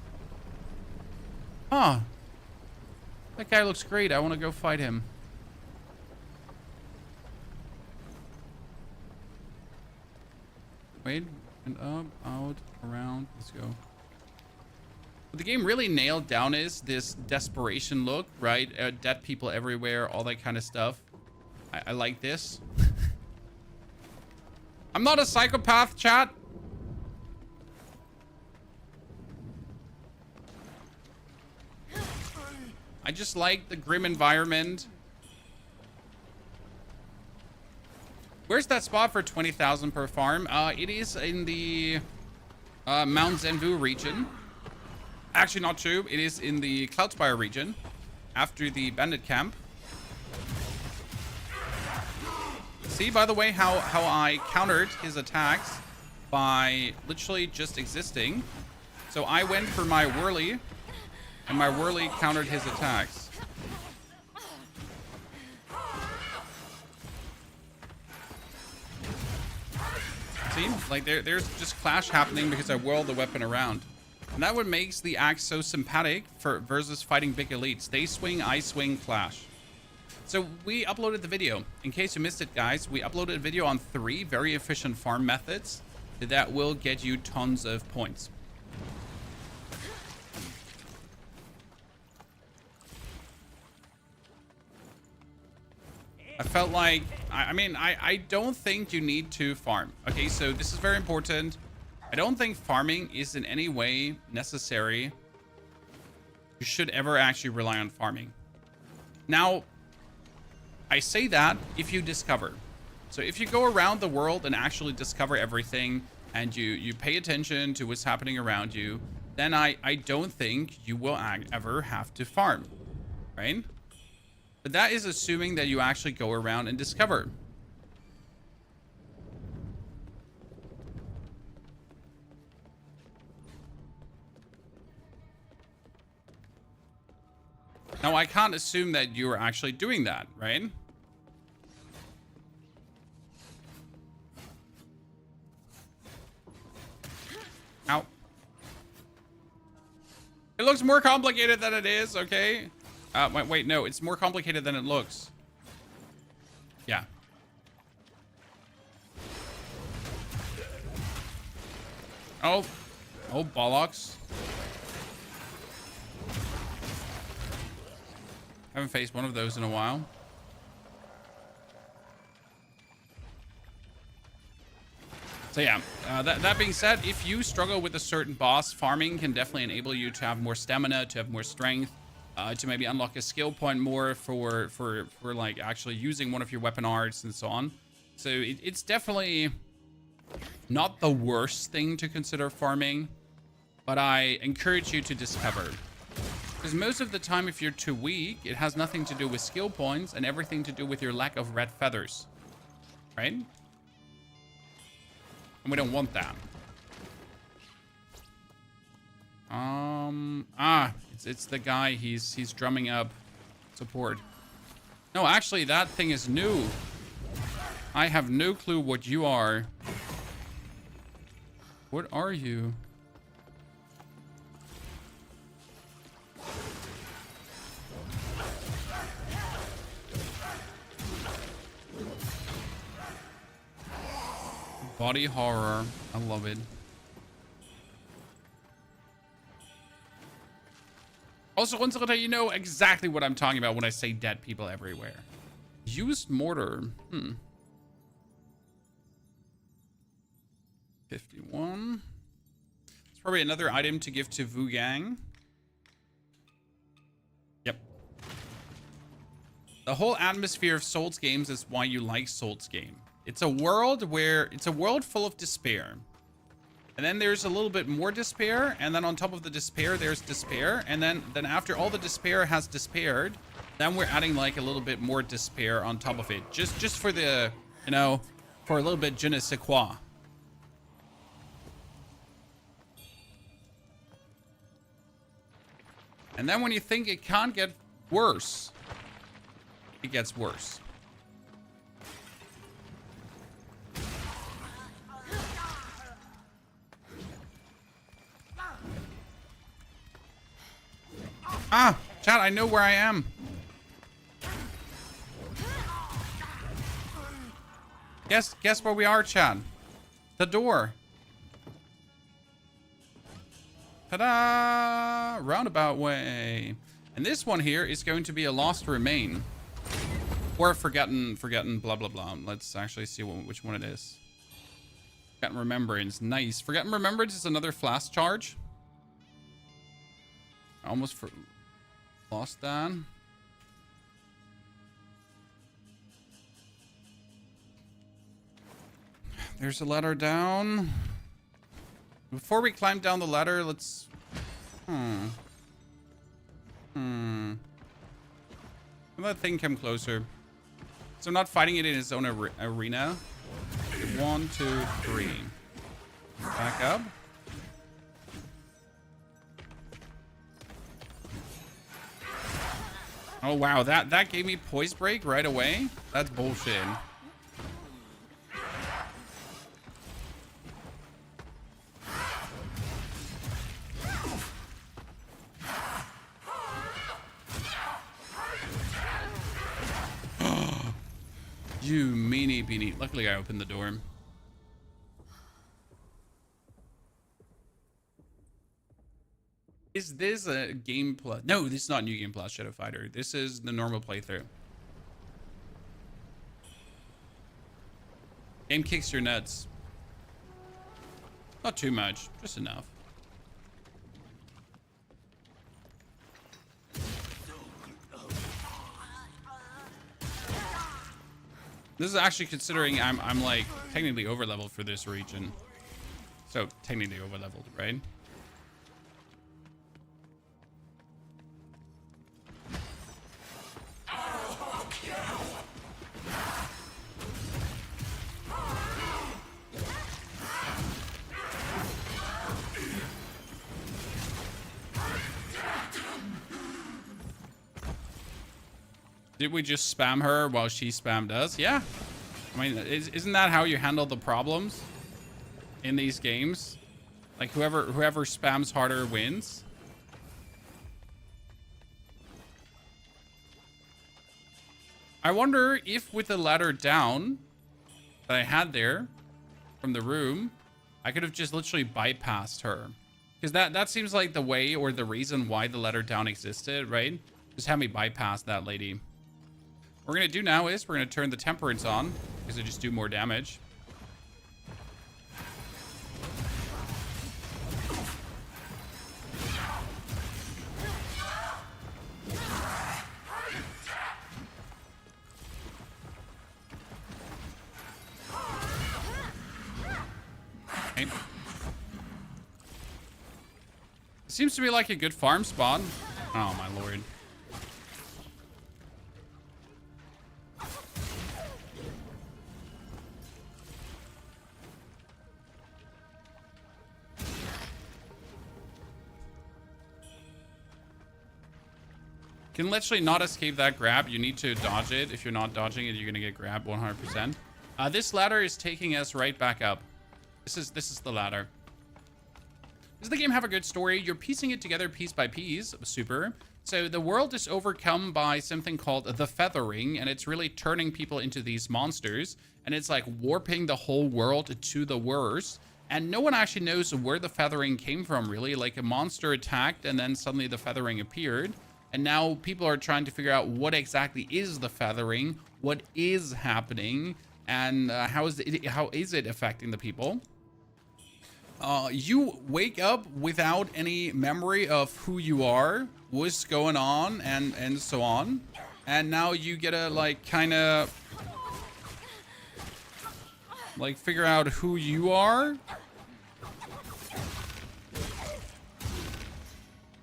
Huh. That guy looks great. I want to go fight him. Wait, and up, out, around. Let's go. What the game really nailed down is this desperation look, right? Dead people everywhere, all that kind of stuff. I like this. I'm not a psychopath, chat. I just like the grim environment. Where's that spot for 20,000 per farm? It is in the Mount Zenvu region. Actually, not true. It is in the Cloudspire region after the bandit camp. See, by the way, how I countered his attacks by literally just existing. So I went for my whirly, and my whirly countered his attacks. See, like there's just clash happening because I whirled the weapon around. And that what makes the axe so sympathetic for versus fighting big elites. They swing, I swing, clash. So we uploaded the video. In case you missed it, guys, we uploaded a video on 3 very efficient farm methods that will get you tons of points. I felt like, I mean, I don't think you need to farm. Okay, so this is very important. I don't think farming is in any way necessary. You should ever actually rely on farming. Now, I say that if you discover. So if you go around the world and actually discover everything and you pay attention to what's happening around you, then I don't think you will ever have to farm, right? But that is assuming that you actually go around and discover. Now, I can't assume that you're actually doing that, right? Ow. It looks more complicated than it is, okay? Wait, no, it's more complicated than it looks. Yeah. Oh. Oh, bollocks. Haven't faced one of those in a while. So yeah, that being said, if you struggle with a certain boss, farming can definitely enable you to have more stamina, to have more strength, to maybe unlock a skill point more for like actually using one of your weapon arts and so on. So it's definitely not the worst thing to consider farming, but I encourage you to discover. Because most of the time, if you're too weak, it has nothing to do with skill points and everything to do with your lack of red feathers, right? And we don't want that. It's the guy. He's drumming up support. No, actually, that thing is new. I have no clue what you are. What are you? Body horror. I love it. Also, Untitled, you know exactly what I'm talking about when I say dead people everywhere. Used mortar. 51. It's probably another item to give to WuChang. Yep. The whole atmosphere of Souls games is why you like Souls game. It's a world full of despair. And then there's a little bit more despair, and then on top of the despair, there's despair, and then after all the despair has despaired, then we're adding like a little bit more despair on top of it, just for the, you know, for a little bit je ne sais quoi. And then when you think it can't get worse, it gets worse. Ah, chat, I know where I am. Guess where we are, chat. The door. Ta-da! Roundabout way. And this one here is going to be a lost remain. Or forgotten, blah, blah, blah. Let's actually see which one it is. Forgotten remembrance. Nice. Forgotten remembrance is another flask charge. I almost lost that. There's a ladder down. Before we climb down the ladder, let's... Let that thing come closer. So I'm not fighting it in its own arena. 1, 2, 3. Back up. Oh, wow. That gave me poise break right away? That's bullshit. You meanie beanie. Luckily, I opened the door. Is this a game plus? No, this is not New Game Plus Shadow Fighter. This is the normal playthrough. Game kicks your nuts. Not too much, just enough. This is actually considering I'm like technically over leveled for this region. So technically over leveled, right? Did we just spam her while she spammed us? Yeah. I mean, isn't that how you handle the problems in these games? Like whoever spams harder wins. I wonder if with the ladder down that I had there from the room, I could have just literally bypassed her. Because that seems like the way or the reason why the letter down existed, right? Just have me bypass that lady. What we're going to do now is we're going to turn the Temperance on. Because it just do more damage. Okay. Seems to be like a good farm spot. Oh my lord. Can literally not escape that grab. You need to dodge it. If you're not dodging it, you're gonna get grabbed 100%. This ladder is taking us right back up. This is the ladder. Does the game have a good story? You're piecing it together piece by piece. Super. So the world is overcome by something called the feathering, and it's really turning people into these monsters, and it's like warping the whole world to the worst. And no one actually knows where the feathering came from, really. Like a monster attacked, and then suddenly the feathering appeared. And now people are trying to figure out what exactly is the feathering, what is happening, and how is it affecting the people. You wake up without any memory of who you are, what's going on, and so on. And now you gotta like kind of like figure out who you are.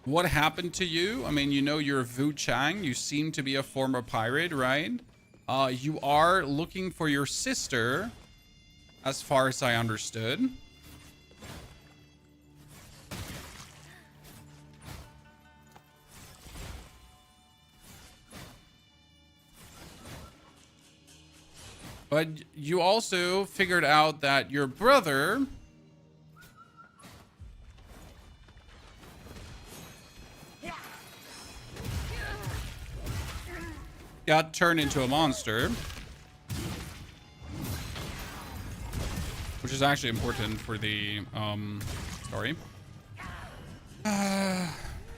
What happened to you? I mean, you know you're WuChang. You seem to be a former pirate, right? You are looking for your sister, as far as I understood. But you also figured out that your brother got turned into a monster, which is actually important for the story.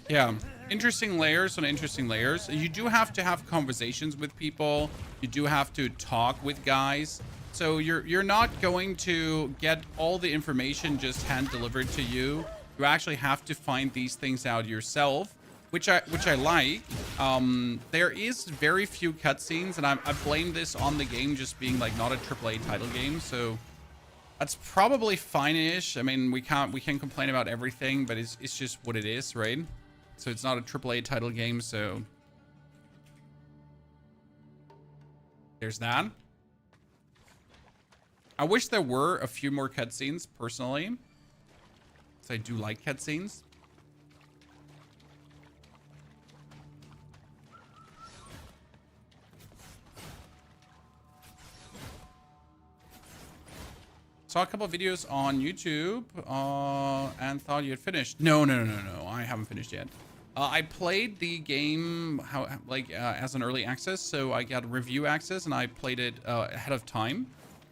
Yeah, interesting layers on interesting layers. You do have to have conversations with people. You do have to talk with guys. So you're not going to get all the information just hand delivered to you. You actually have to find these things out yourself. Which I like. There is very few cutscenes, and I blame this on the game just being like not a AAA title game, so that's probably fine-ish. I mean, we can't complain about everything, but it's just what it is, right? So it's not a AAA title game, so there's that. I wish there were a few more cutscenes, personally, because I do like cutscenes. Saw a couple of videos on YouTube and thought you had finished. No, I haven't finished yet. I played the game as an early access, so I got review access and I played it ahead of time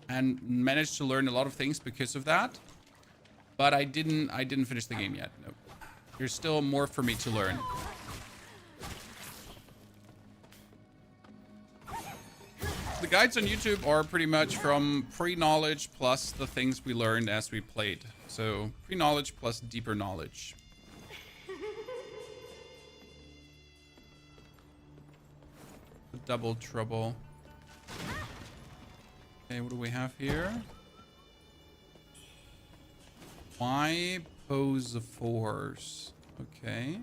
and managed to learn a lot of things because of that. But I didn't finish the game yet. No. There's still more for me to learn. The guides on YouTube are pretty much from pre-knowledge plus the things we learned as we played. So pre-knowledge plus deeper knowledge. Double trouble. Okay, what do we have here? Why pose the force? Okay.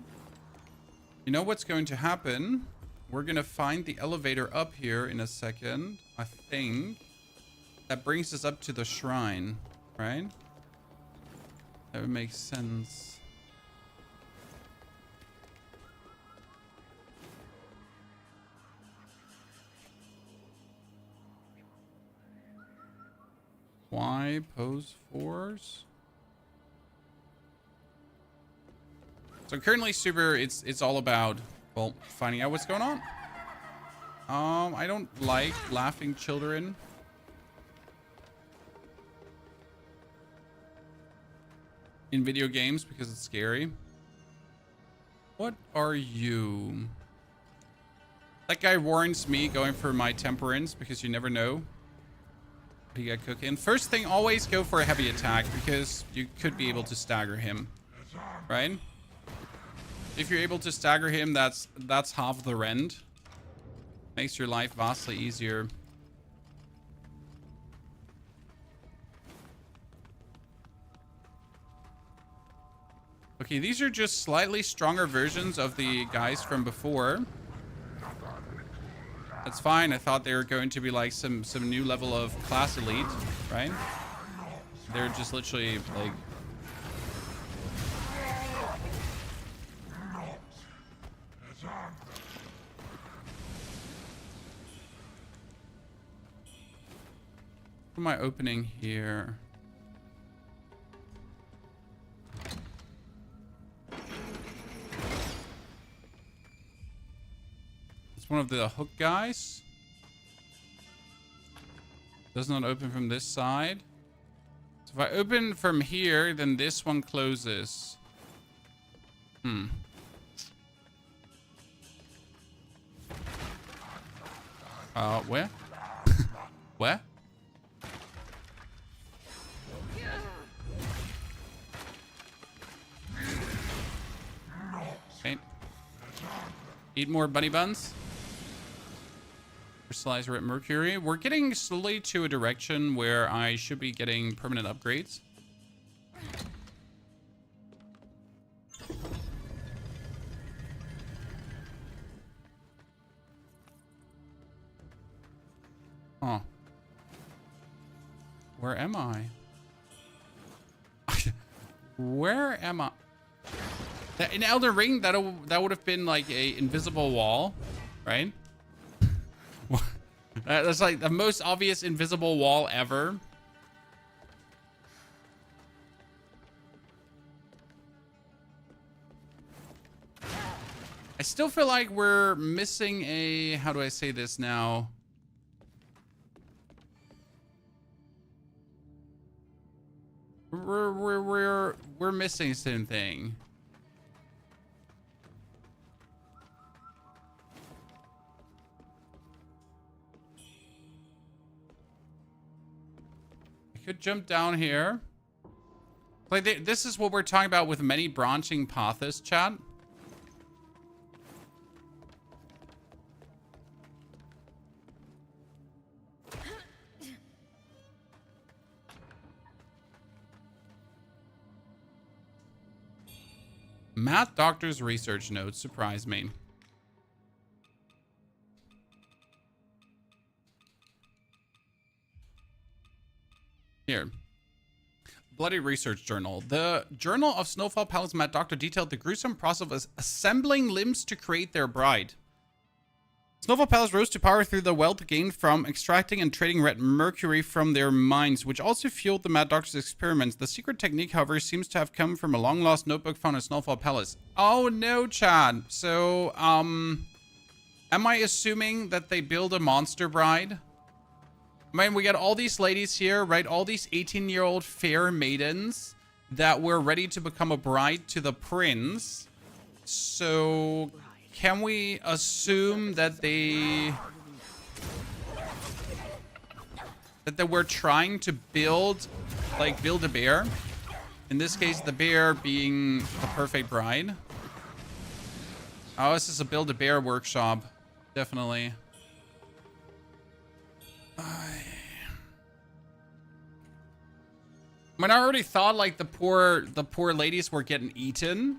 You know what's going to happen? We're going to find the elevator up here in a second, I think. That brings us up to the shrine, right? That would make sense. Why pose force? So currently, Super, it's all about, well, finding out what's going on. I don't like laughing children. in video games because it's scary. What are you? That guy warns me going for my temperance because you never know what you got cooking. First thing, always go for a heavy attack because you could be able to stagger him, right? If you're able to stagger him, that's half the rend. Makes your life vastly easier. Okay, these are just slightly stronger versions of the guys from before. That's fine. I thought they were going to be like some new level of class elite, right? They're just literally like... What am I opening here? One of the hook guys. Does not open from this side. So if I open from here, then this one closes. Where? Where? Okay. Eat more bunny buns. Crystallizer at Mercury. We're getting slowly to a direction where I should be getting permanent upgrades. Huh. Where am I? Where am I? In Elden Ring, that would have been like a invisible wall, right? That's like the most obvious invisible wall ever. I still feel like we're missing a... How do I say this now? We're missing something. Could jump down here. Like this is what we're talking about with many branching paths, chat. Matt Doctor's research notes surprise me. Here. Bloody Research Journal. The Journal of Snowfall Palace Mad Doctor detailed the gruesome process of assembling limbs to create their bride. Snowfall Palace rose to power through the wealth gained from extracting and trading red mercury from their mines, which also fueled the Mad Doctor's experiments. The secret technique, however, seems to have come from a long-lost notebook found in Snowfall Palace. Oh no, Chad. So, am I assuming that they build a monster bride? I mean, we got all these ladies here, right? All these 18-year-old fair maidens that were ready to become a bride to the prince. So, can we assume that they were trying to build a bear? In this case, the bear being the perfect bride. Oh, this is a Build-A-Bear workshop. Definitely. I mean, I already thought like the poor ladies were getting eaten.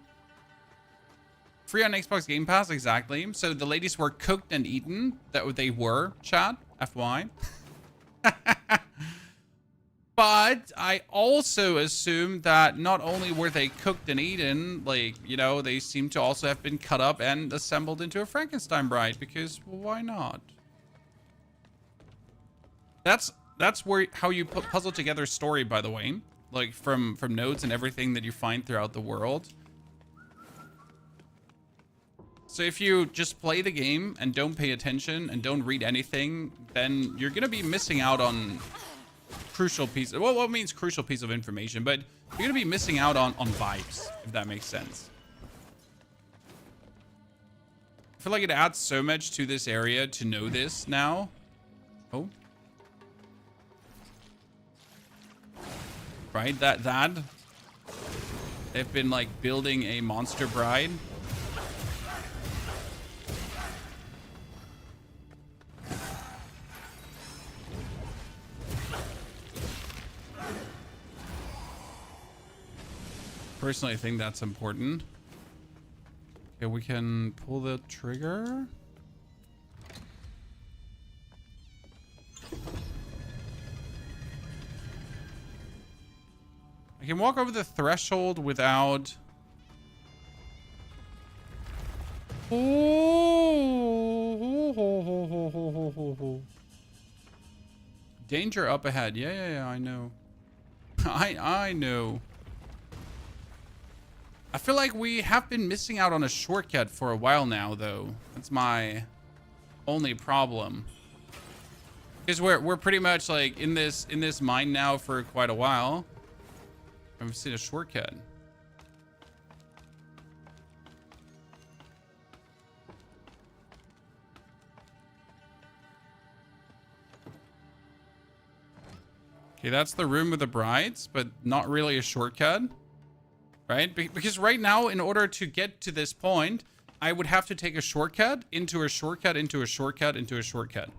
Free on Xbox Game Pass, exactly. So the ladies were cooked and eaten. That they were, chat, FY. But I also assume that not only were they cooked and eaten, like, you know, they seem to also have been cut up and assembled into a Frankenstein bride, because why not? That's where how you puzzle together story, by the way, like from notes and everything that you find throughout the world. So if you just play the game and don't pay attention and don't read anything, then you're gonna be missing out on crucial piece. Well, what means crucial piece of information? But You're gonna be missing out on vibes, if that makes sense. I feel like it adds so much to this area to know this now. Oh. Right, that they've been like building a monster bride. Personally, I think that's important. Okay, we can pull the trigger. I can walk over the threshold without... Oh. Danger up ahead. Yeah, I know. I know. I feel like we have been missing out on a shortcut for a while now, though. That's my only problem. Because we're pretty much like in this mine now for quite a while. I haven't seen a shortcut. Okay, that's the room with the brides, but not really a shortcut. Right? Because right now, in order to get to this point, I would have to take a shortcut into a shortcut into a shortcut into a shortcut.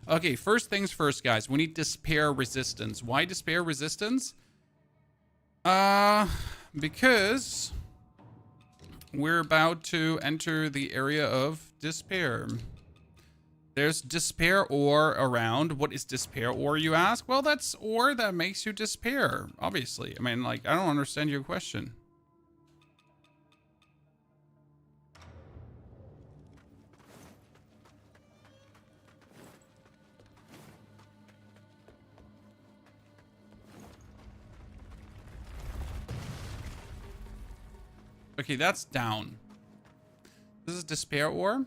Okay, first things first, guys. We need despair resistance. Why despair resistance? Because we're about to enter the area of despair. There's despair ore around. What is despair ore, you ask? Well, that's ore that makes you despair, obviously. I mean, like, I don't understand your question. Okay, that's down. This is despair ore.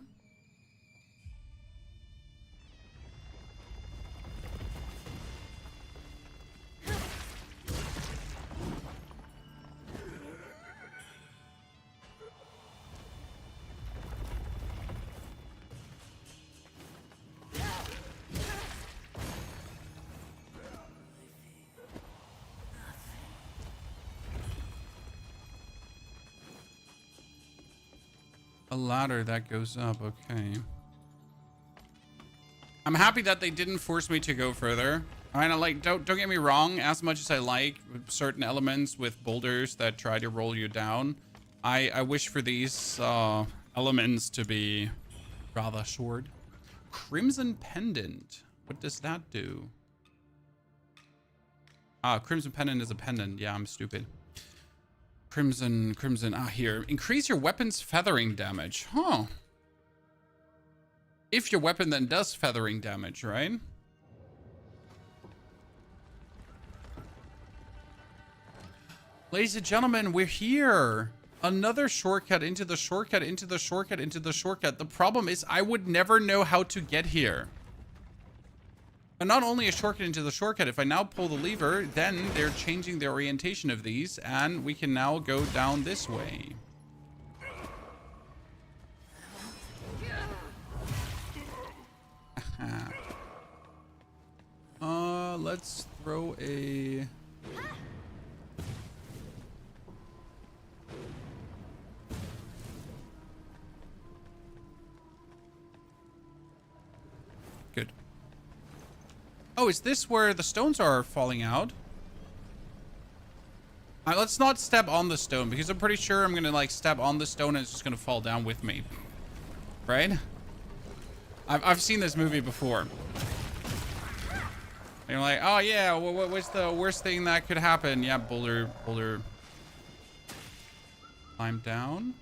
A ladder that goes up, okay. I'm happy that they didn't force me to go further. I mean, like, don't get me wrong, as much as I like certain elements with boulders that try to roll you down, I wish for these elements to be rather short. Crimson Pendant. What does that do? Ah, Crimson Pendant is a pendant. Yeah, I'm stupid. Crimson. Ah, here. Increase your weapon's feathering damage. Huh. If your weapon then does feathering damage, right? Ladies and gentlemen, we're here. Another shortcut into the shortcut, into the shortcut, into the shortcut. The problem is I would never know how to get here. And not only a shortcut into the shortcut, if I now pull the lever, then they're changing the orientation of these, and we can now go down this way. Let's throw a... Good. Oh, is this where the stones are falling out? Let's not step on the stone, because I'm pretty sure I'm gonna like step on the stone and it's just gonna fall down with me. Right? I've seen this movie before. And you're like, oh yeah, what's the worst thing that could happen? Yeah, boulder. Climb down.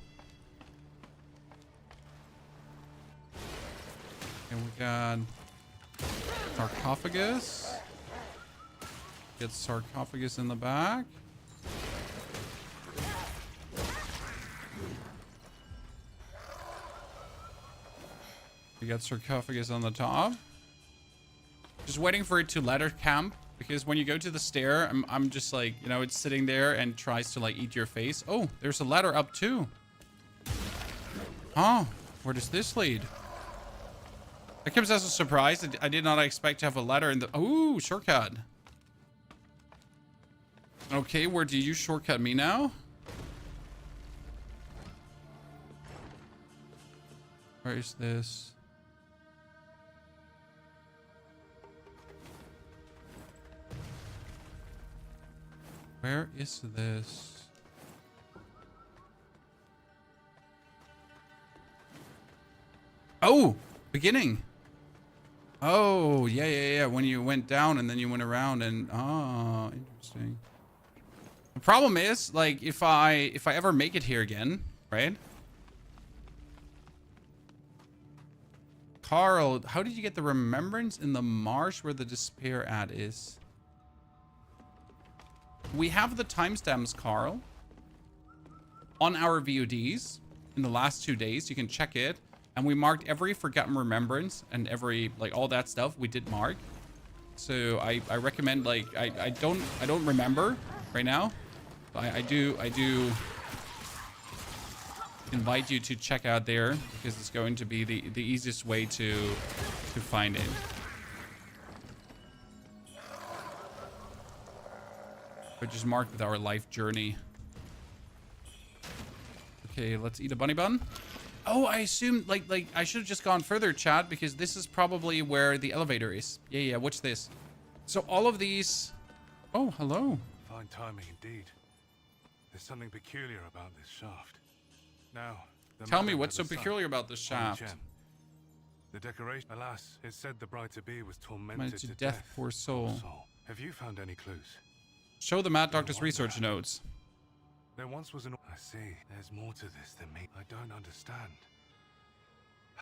And we got sarcophagus. Get sarcophagus in the back. We got sarcophagus on the top. Just waiting for it to ladder camp Because when you go to the stair, I'm just like, you know, it's sitting there and tries to like eat your face. Oh, there's a ladder up too. Oh, where does this lead? That comes as a surprise. I did not expect to have a ladder in the... Ooh, shortcut. Okay, where do you shortcut me now? Where is this? Where is this? Oh, beginning. Oh, yeah. When you went down and then you went around and oh, interesting. The problem is, like, if I ever make it here again, right? Carl, how did you get the remembrance in the marsh where the despair ad is? We have the timestamps, Carl, on our VODs in the last 2 days. You can check it. And we marked every forgotten remembrance and every, like, all that stuff we did mark. So I recommend, like, I don't remember right now. But I do invite you to check out there because it's going to be the easiest way to find it. Which is marked with our life journey. Okay, let's eat a bunny bun. Oh, I assumed like I should have just gone further, chat, because this is probably where the elevator is. Yeah. What's this? So all of these. Oh, hello. Fine timing indeed. There's something peculiar about this shaft. Now, tell me what's so peculiar about this shaft. The decoration. Alas, it said the bride to be was tormented to death. Poor soul. Have you found any clues? Show the Mad Doctor's research notes. There once was an... I see. There's more to this than me. I don't understand.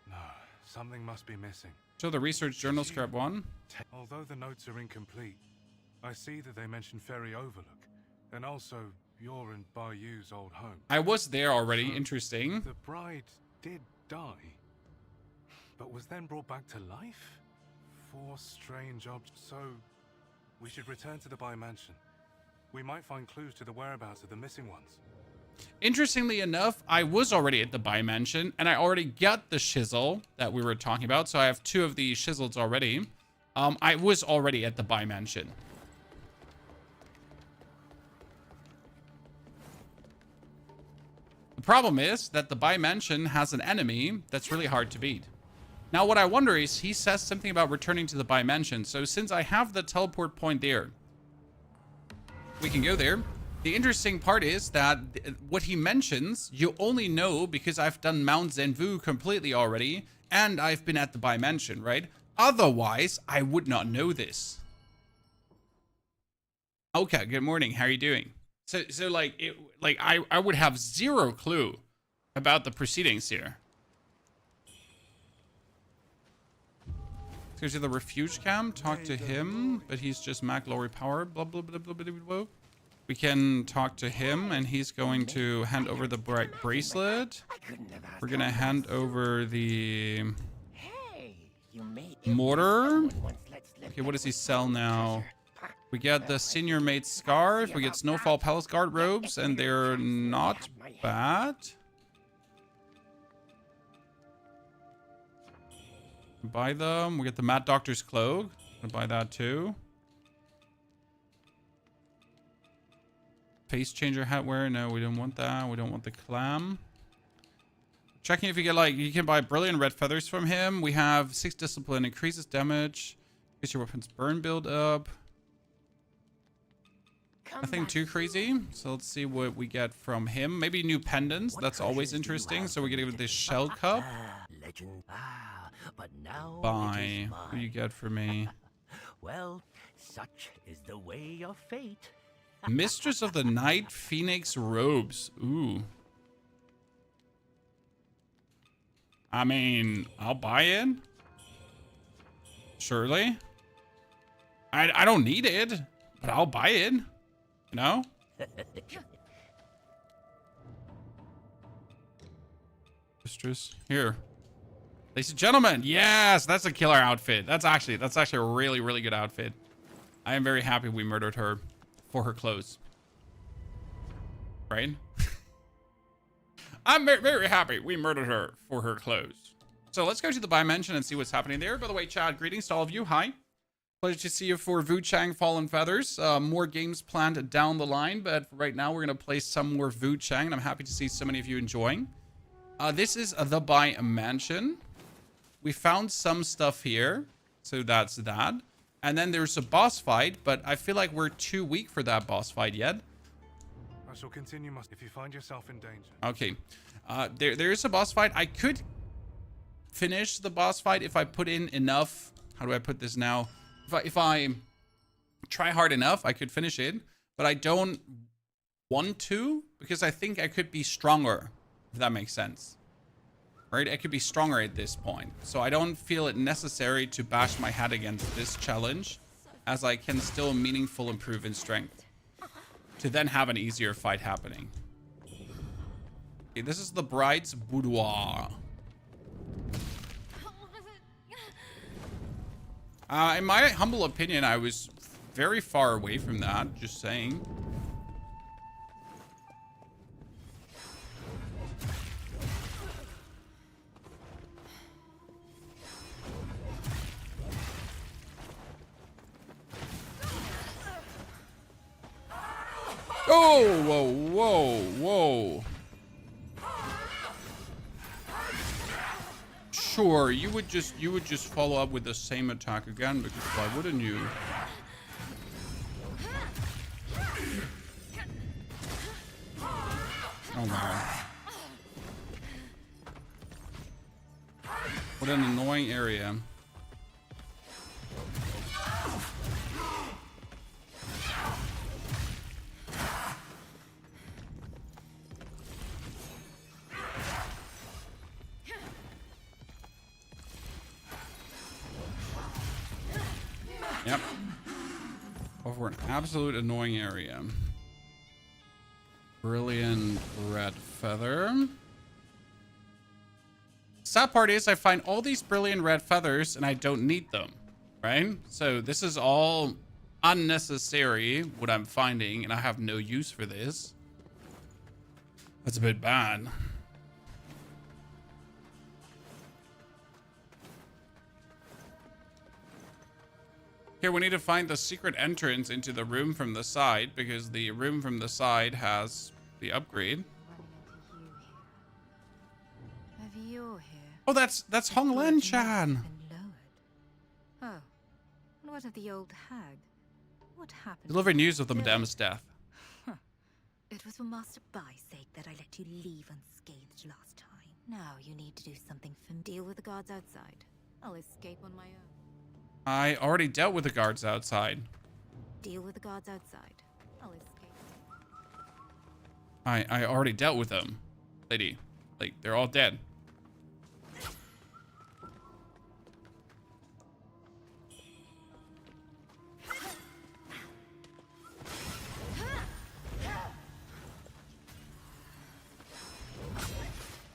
No, something must be missing. Show the research journal, scrap 1. Although the notes are incomplete, I see that they mention Ferry Overlook, and also your and Bayou's old home. I was there already. So interesting. The bride did die, but was then brought back to life? 4 strange objects. So, we should return to the Bai mansion. We might find clues to the whereabouts of the missing ones. Interestingly enough, I was already at the Bai mansion, and I already got the shizzle that we were talking about. So I have 2 of the shizzles already. I was already at the Bai mansion. The problem is that the Bai mansion has an enemy that's really hard to beat. Now, what I wonder is he says something about returning to the Bai mansion. So since I have the teleport point there, we can go there. The interesting part is that what he mentions, you only know because I've done Mount Zenvu completely already, and I've been at the Bai mansion, right? Otherwise, I would not know this. Okay, good morning. How are you doing? So like, I would have 0 clue about the proceedings here. Let's go to the refuge camp, talk to him, but he's just Mac lower power, blah, blah, blah, blah, blah, blah. We can talk to him, and he's going to hand over the bracelet. We're going to hand over the mortar. Okay, what does he sell now? We get the senior mate scarf. We get Snowfall Palace Guard robes, and they're not bad. Buy them. We get the Mad Doctor's cloak. Gonna buy that too. Face changer hat wear. No, we don't want that. We don't want the clam. Checking if you get, like, you can buy Brilliant Red Feathers from him. We have 6 discipline, increases damage, increase your weapons burn build up. Nothing too crazy. So let's see what we get from him. Maybe new pendants. That's always interesting. So we're gonna give it this shell cup. But now Bye. What do you get for me? Well, such is the way of fate. Mistress of the Night Phoenix robes. Ooh. I mean, I'll buy it. Surely. I don't need it, but I'll buy it. You know? Mistress. Here. Ladies and gentlemen, yes, that's a killer outfit. That's actually a really, really good outfit. I am very happy we murdered her for her clothes. Right? I'm very, very happy we murdered her for her clothes. So let's go to the Bai Mansion and see what's happening there. By the way, Chad, greetings to all of you. Hi. Pleasure to see you for WuChang Fallen Feathers. More games planned down the line, but right now we're going to play some more WuChang, and I'm happy to see so many of you enjoying. This is the Bai Mansion. We found some stuff here, so that's that. And then there's a boss fight, but I feel like we're too weak for that boss fight yet. I shall continue if you find yourself in danger. Okay. There is a boss fight. I could finish the boss fight if I put in enough. How do I put this now? If I try hard enough, I could finish it. But I don't want to, because I think I could be stronger, if that makes sense. Right? I could be stronger at this point. So I don't feel it necessary to bash my head against this challenge, as I can still meaningful improve in strength to then have an easier fight happening. Okay, this is the bride's boudoir. In my humble opinion, I was very far away from that, just saying. Oh, whoa, whoa, whoa. Sure, you would just follow up with the same attack again, because why wouldn't you? Oh man. What an annoying area. Yep. Over an absolute annoying area. Brilliant Red Feather. Sad part is I find all these brilliant red feathers and I don't need them, right? So this is all unnecessary, what I'm finding, and I have no use for this. That's a bit bad. Here, we need to find the secret entrance into the room from the side, because the room from the side has the upgrade. Oh, that's Hoinglang Chan. Oh, and what of the old hag? What happened? Deliver news of the Madame's death. Huh. It was for Master Bai's sake that I let you leave unscathed last time. Now you need to do something for me. Deal with the guards outside. I'll escape on my own. I already dealt with the guards outside. Deal with the guards outside. I'll escape. I already dealt with them, lady. Like, they're all dead.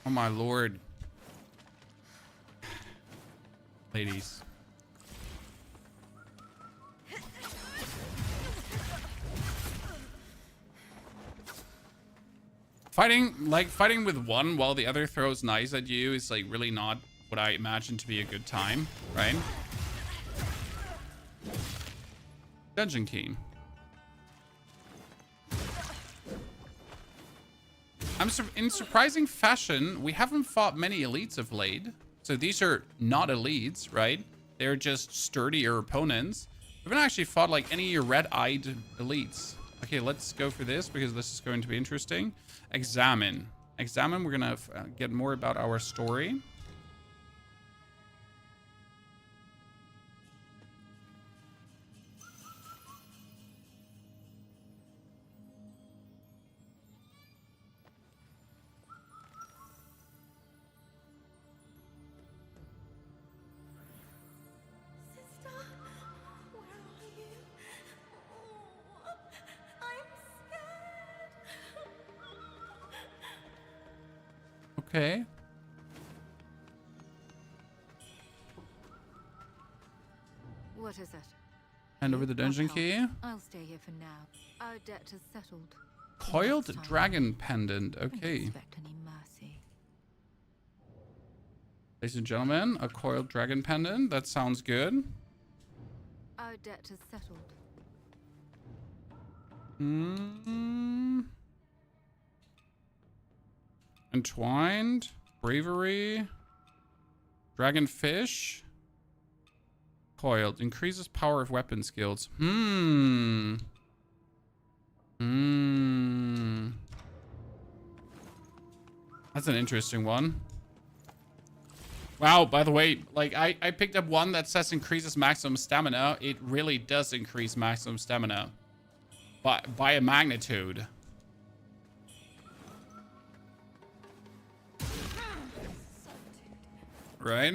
Oh my lord. Ladies. Fighting with one while the other throws knives at you is like really not what I imagine to be a good time, right? Dungeon key. In surprising fashion, we haven't fought many elites of late. So these are not elites, right? They're just sturdier opponents. We haven't actually fought like any red-eyed elites. Okay, let's go for this because this is going to be interesting. Examine. Examine, we're gonna get more about our story. Okay. What is it? Hand over the dungeon I'll key. help. I'll stay here for now. Our debt is settled. Coiled Next time, Dragon Pendant. don't Okay. expect any mercy. Ladies and gentlemen, a Coiled Dragon Pendant. That sounds good. Our debt is settled. Entwined. Bravery. Dragonfish. Coiled. Increases power of weapon skills. That's an interesting one. Wow, by the way, like I picked up one that says increases maximum stamina. It really does increase maximum stamina. By a magnitude. Right?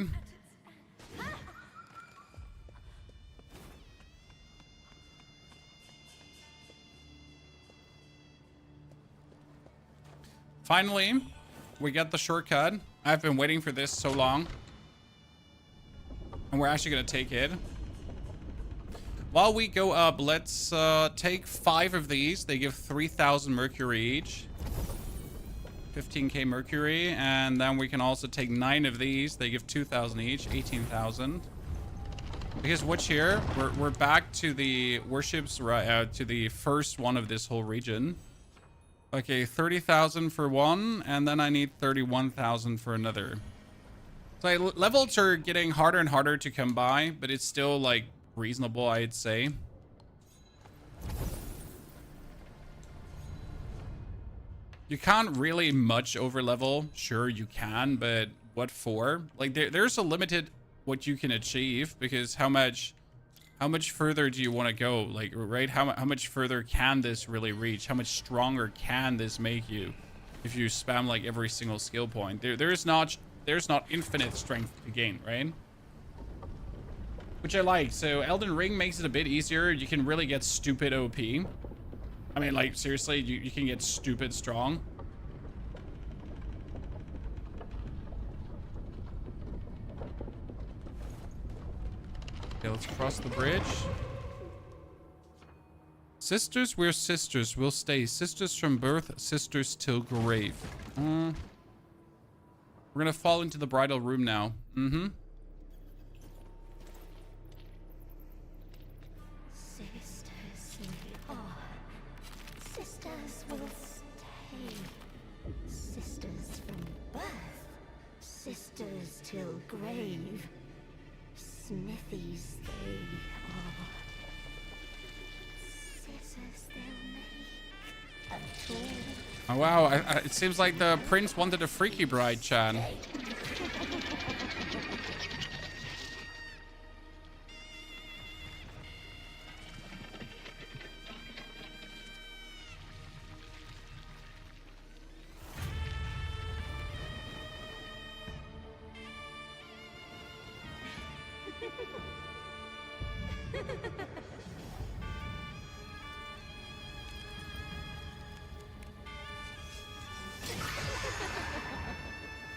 Finally, we got the shortcut. I've been waiting for this so long. And we're actually going to take it. While we go up, let's take 5 of these. They give 3,000 Mercury each. 15k Mercury. And then we can also take 9 of these. They give 2,000 each. 18,000. Because what's here? We're back to the worships, to the first one of this whole region. Okay, 30,000 for one, and then I need 31,000 for another. So levels are getting harder and harder to come by, but it's still like reasonable, I'd say. You can't really much over level. Sure, you can, but what for? Like there's a limited what you can achieve, because how much further do you want to go? Like, right? How much further can this really reach? How much stronger can this make you if you spam like every single skill point? There's not infinite strength to gain, right? Which I like. So Elden Ring makes it a bit easier. You can really get stupid OP. I mean, like, seriously, you can get stupid strong. Okay, let's cross the bridge. Sisters, we're sisters. We'll stay sisters from birth, sisters till grave. We're gonna fall into the bridal room now. Sisters will stay. Sisters from birth, sisters till grave. Smithies they are. Scissors they'll make a tool. Oh wow, it seems like the prince wanted a freaky bride, Chan.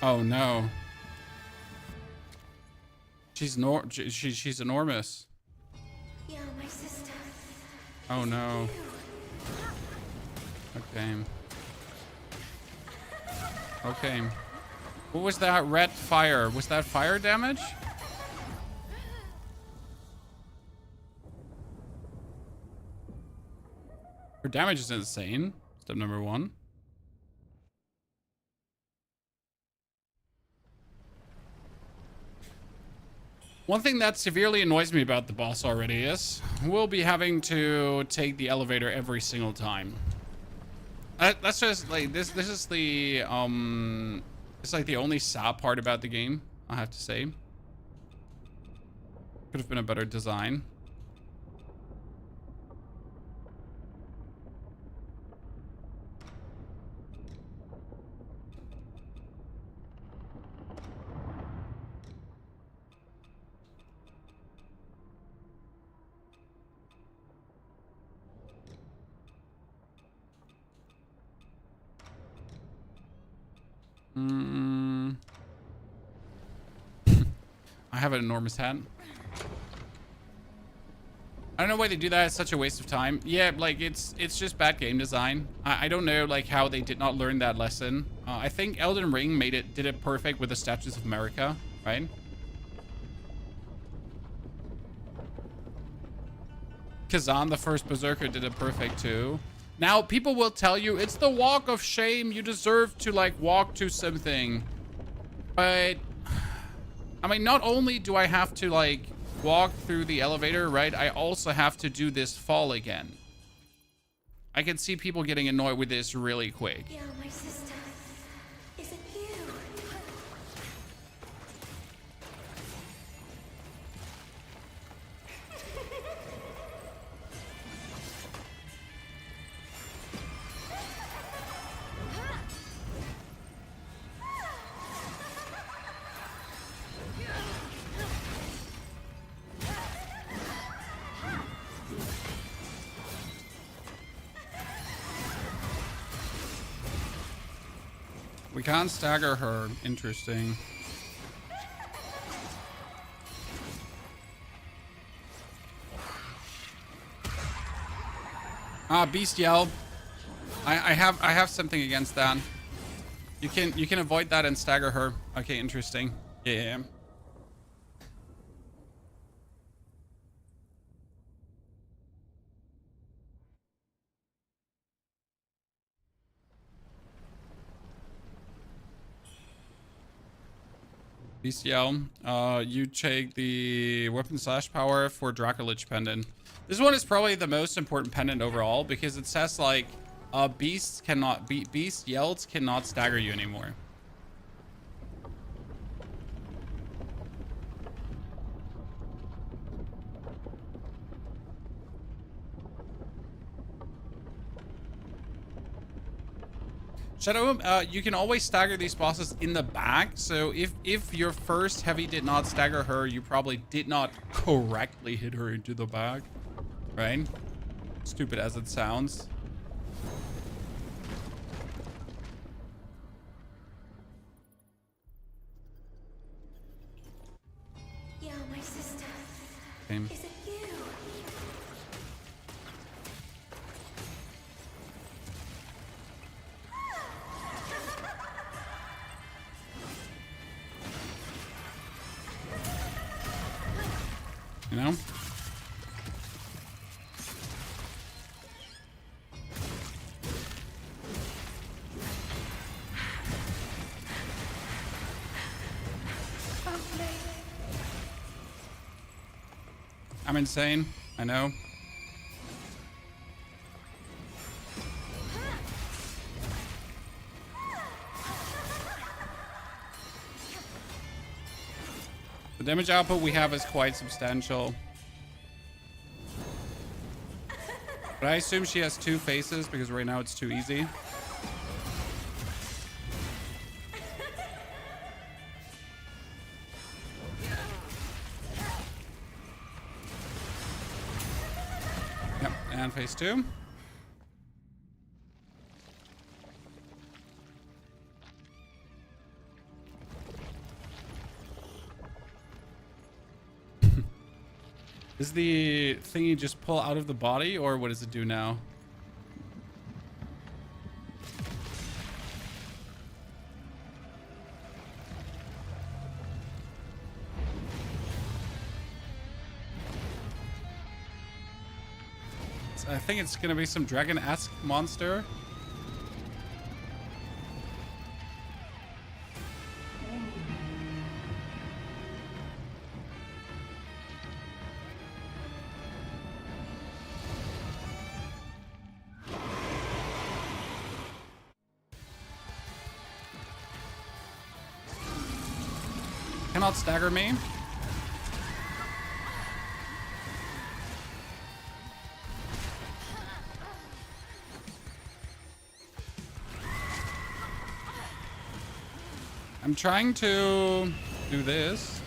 Oh no. She's enormous. You're my sister. Oh no. Okay. Okay. What was that red fire? Was that fire damage? Her damage is insane. Step number 1. One thing that severely annoys me about the boss already is we'll be having to take the elevator every single time. That's just like this is the it's like the only sad part about the game, I have to say. Could have been a better design. I have an enormous hat. don't know why they do that. It's such a waste of time. Yeah, like it's just bad game design. I don't know like how they did not learn that lesson. I think Elden Ring did it perfect with the Statues of America, right? Kazan, the first Berserker, did it perfect too. Now, people will tell you, it's the walk of shame. You deserve to, like, walk to something. But, I mean, not only do I have to, like, walk through the elevator, right? I also have to do this fall again. I can see people getting annoyed with this really quick. Yeah, my sister. Is it you? We can't stagger her. Interesting. Bestial. I have something against that. You can avoid that and stagger her. Okay, interesting. Yeah. Bestial, you take the weapon slash power for Dragonling Pendant. This one is probably the most important pendant overall because it says like beast yelds cannot stagger you anymore. Shadow, you can always stagger these bosses in the back. So if your first heavy did not stagger her, you probably did not correctly hit her into the back, right? Stupid as it sounds. Yeah, my sister. Same. Is it you? You know? I'm insane. I know. The damage output we have is quite substantial. But I assume she has two faces because right now it's too easy. Yep, and phase two. Is the thingy just pull out of the body, or what does it do now? I think it's gonna be some dragon-esque monster. Cannot stagger me. I'm trying to do this.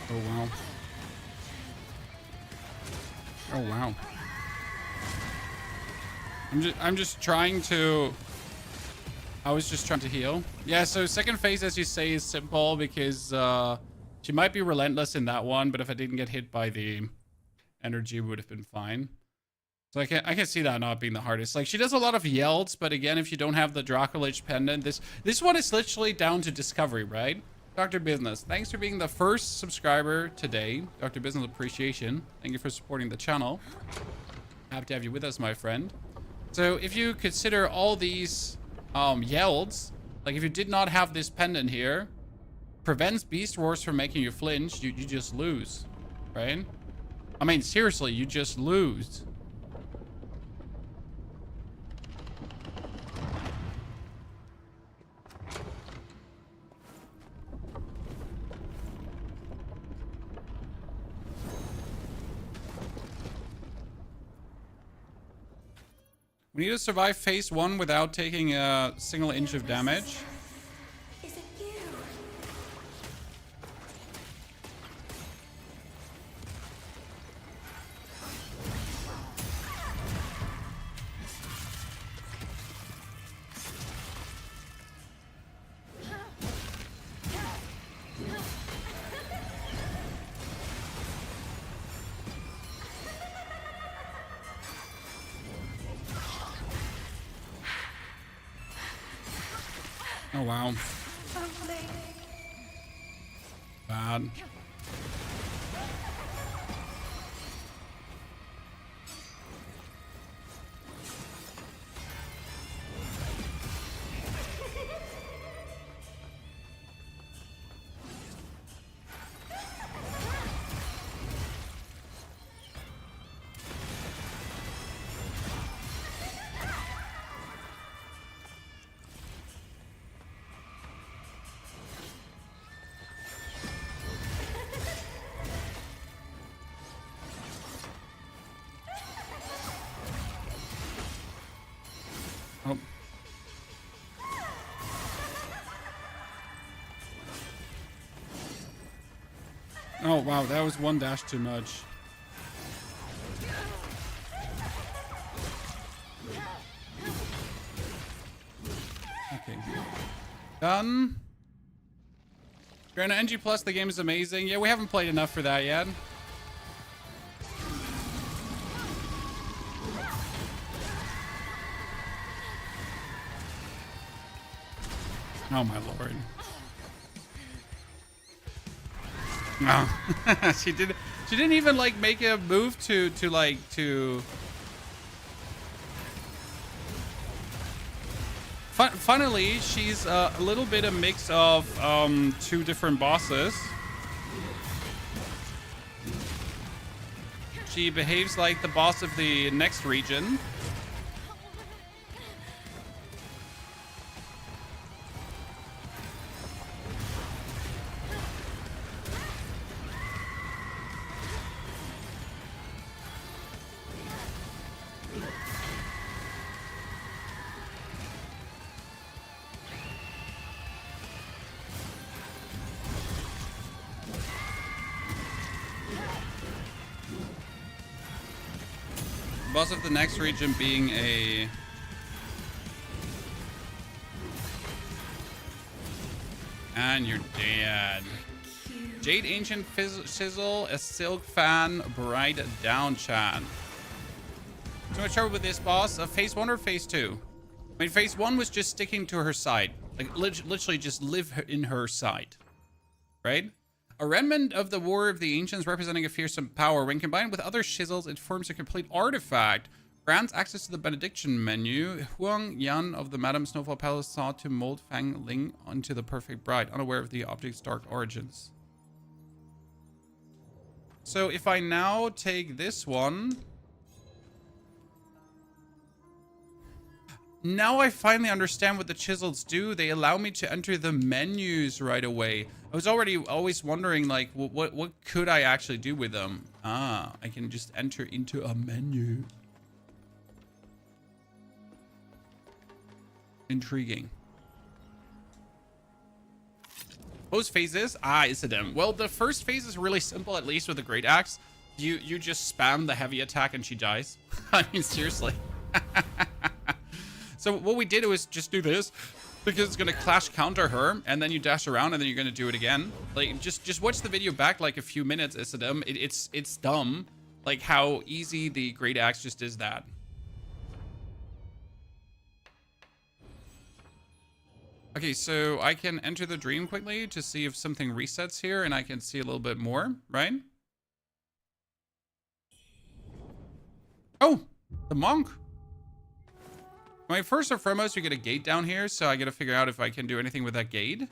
Oh, wow. Oh, wow. I'm just trying to... I was just trying to heal. Yeah, so second phase, as you say, is simple because she might be relentless in that one, but if I didn't get hit by the energy, it would have been fine. So I can see that not being the hardest. Like, she does a lot of yelds, but again, if you don't have the Dragonling Pendant, this one is literally down to discovery, right? Dr. Business, thanks for being the first subscriber today. Dr. Business Appreciation. Thank you for supporting the channel. Happy to have you with us, my friend. So if you consider all these yelds, like if you did not have this pendant here, prevents beast wars from making you flinch, you just lose, right? I mean, seriously, you just lose. We need to survive phase 1 without taking a single inch of damage. Is it you? Oh, wow. Bad. Oh. Oh, wow, that was one dash too much. Okay. Done. Granted, NG Plus, the game is amazing. Yeah, we haven't played enough for that yet. Oh my lord. No. She didn't even like make a move to funnily, she's a little bit a mix of two different bosses. She behaves like the boss of the next region. Boss of the next region being a... And you're dead. Jade Ancient Sizzle, a Silk Fan, Bright Down Chat. Too much trouble with this boss. Phase 1 or phase 2? I mean, phase 1 was just sticking to her side. Like, literally just live in her side. Right? A remnant of the War of the Ancients representing a fearsome power. When combined with other shizzles, it forms a complete artifact. Grants access to the benediction menu. Huang Yan of the Madame Snowfall Palace sought to mold Fang Ling onto the perfect bride, unaware of the object's dark origins. So if I now take this one... Now I finally understand what the chisels do. They allow me to enter the menus right away. I was always wondering, like, what could I actually do with them? Ah, I can just enter into a menu. Intriguing. Post phases? Ah, Isidem. Well, the first phase is really simple, at least with the Great Axe. You just spam the heavy attack and she dies. I mean, seriously. So what we did was just do this because it's gonna clash counter her, and then you dash around, and then you're gonna do it again. Like, just watch the video back like a few minutes. It's dumb. It's dumb. Like how easy the Great Axe just is that. Okay, so I can enter the dream quickly to see if something resets here, and I can see a little bit more, right? Oh, the monk. I mean, first and foremost, we get a gate down here, so I gotta figure out if I can do anything with that gate.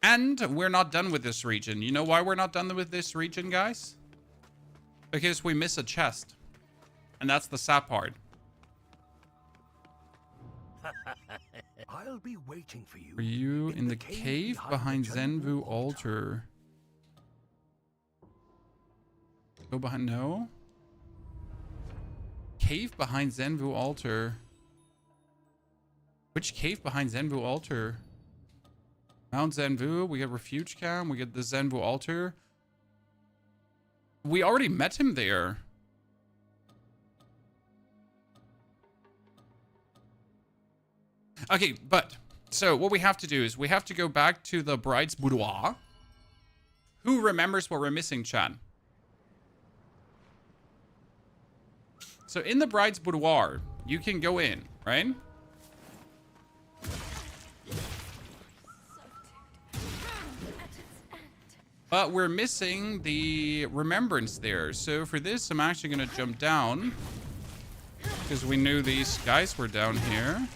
And we're not done with this region. You know why we're not done with this region, guys? Because we miss a chest. And that's the sad part. I'll be waiting for you. Are you in the cave behind Zenvu altar? Go behind, no. Cave behind Zenvu altar. Which cave behind Zenvu altar? Mount Zenvu, we get Refuge Cam, we get the Zenvu altar. We already met him there. Okay, but so what we have to do is we have to go back to the bride's boudoir. Who remembers what we're missing, Chan? So in the bride's boudoir, you can go in, right? But we're missing the remembrance there. So for this, I'm actually going to jump down. Because we knew these guys were down here.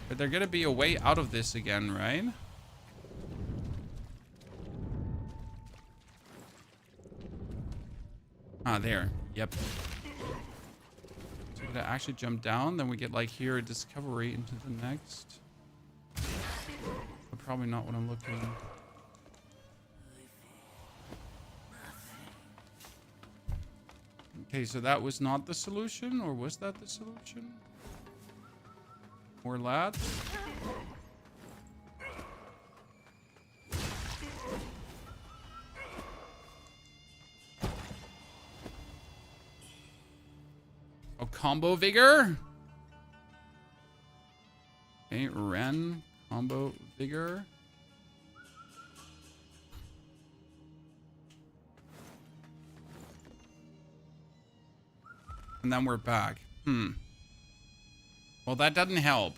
But there's going to be a way out of this again, right? Ah, there. Yep. So we're going to actually jump down. Then we get like here a discovery into the next. But probably not what I'm looking. Okay, so that was not the solution, or was that the solution? More lads. Oh, Combo Vigor. Okay, Ren Combo Vigor. And then we're back. Well, that doesn't help.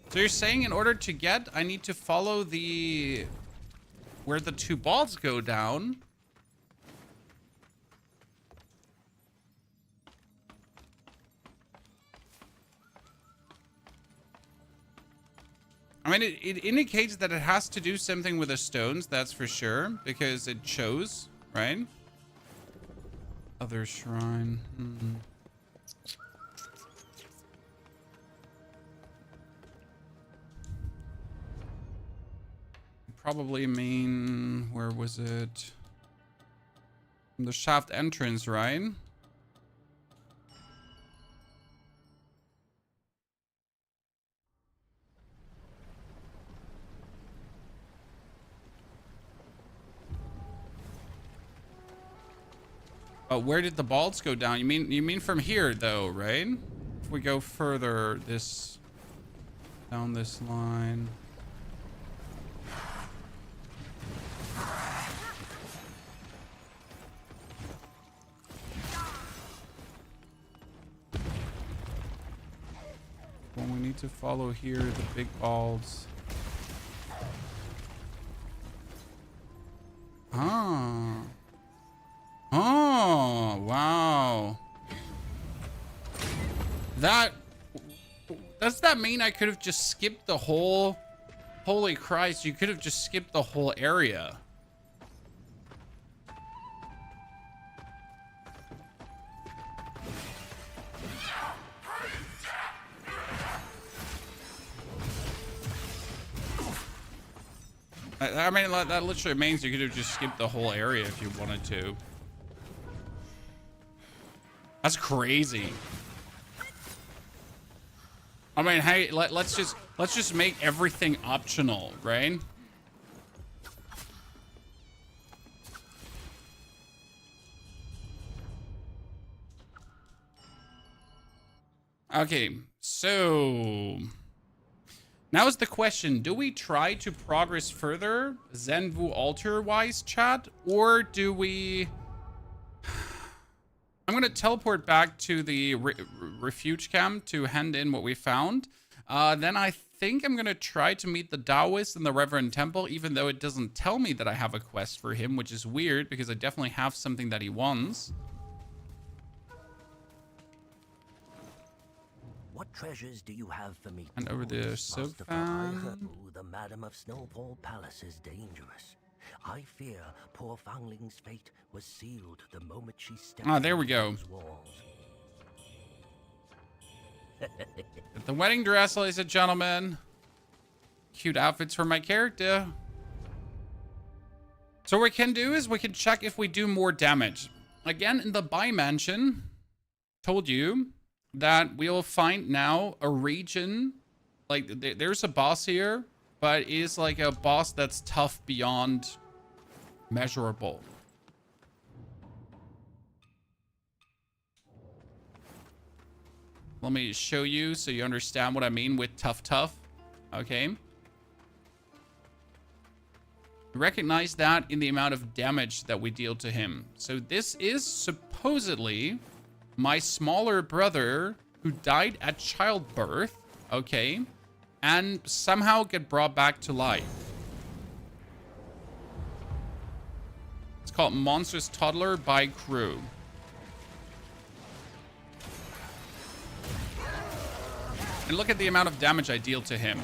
So you're saying in order to get, I need to follow the... where the two balls go down. I mean, it indicates that it has to do something with the stones, that's for sure, because it shows, right? Other shrine. Probably mean, where was it? The shaft entrance, right? But where did the balls go down? You mean from here though, right? If we go further this down this line. Well, we need to follow here the big balls. Ah. Oh, wow. Does that mean I could have just skipped the whole... Holy Christ, you could have just skipped the whole area. I mean, that literally means you could have just skipped the whole area if you wanted to. That's crazy. I mean, hey, let's just make everything optional, right? Okay, so now is the question, do we try to progress further Zenvu altar wise, chat, or do we... I'm going to teleport back to the refuge camp to hand in what we found. Then I think I'm going to try to meet the Taoist in the Reverend Temple, even though it doesn't tell me that I have a quest for him, which is weird because I definitely have something that he wants. What treasures do you have for me? And over the sofa. The Madam of Snowfall Palace is dangerous. I fear poor Fangling's fate was sealed the moment she stepped. Ah, there we go. The wedding dress, ladies and gentlemen. Cute outfits for my character. So what we can do is we can check if we do more damage. Again, in the Bai Mansion, told you that we'll find now a region. Like, there's a boss here, but it is like a boss that's tough beyond measurable. Let me show you so you understand what I mean with tough. Okay. Recognize that in the amount of damage that we deal to him. So this is supposedly my smaller brother who died at childbirth. Okay. And somehow get brought back to life. It's called Monstrous Toddler Bai Kru. And look at the amount of damage I deal to him.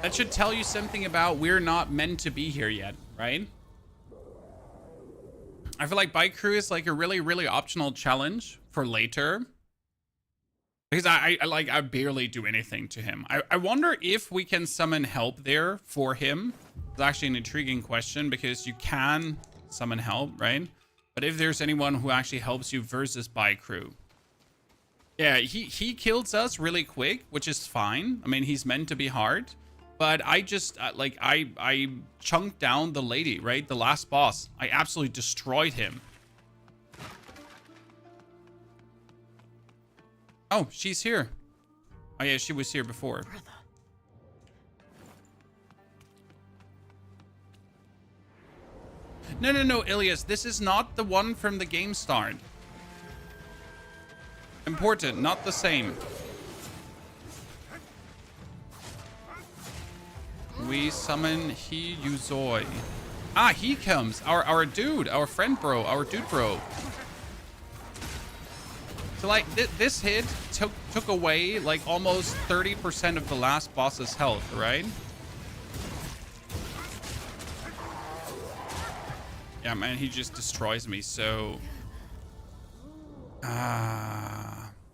That should tell you something about we're not meant to be here yet, right? I feel like Bai Kru is like a really optional challenge for later. Because I barely do anything to him. I wonder if we can summon help there for him. It's actually an intriguing question because you can summon help, right? But if there's anyone who actually helps you versus Bai Kru. Yeah, he kills us really quick, which is fine. I mean, he's meant to be hard. But I just, I chunked down the lady, right? The last boss. I absolutely destroyed him. Oh, she's here. Oh, yeah, she was here before. Brother. No, Ilias. This is not the one from the game start. Important, not the same. We summon He Yuzoi. Ah, he comes. Our dude, our friend bro, our dude bro. So like this hit took away like almost 30% of the last boss's health, right? Yeah, man, he just destroys me. So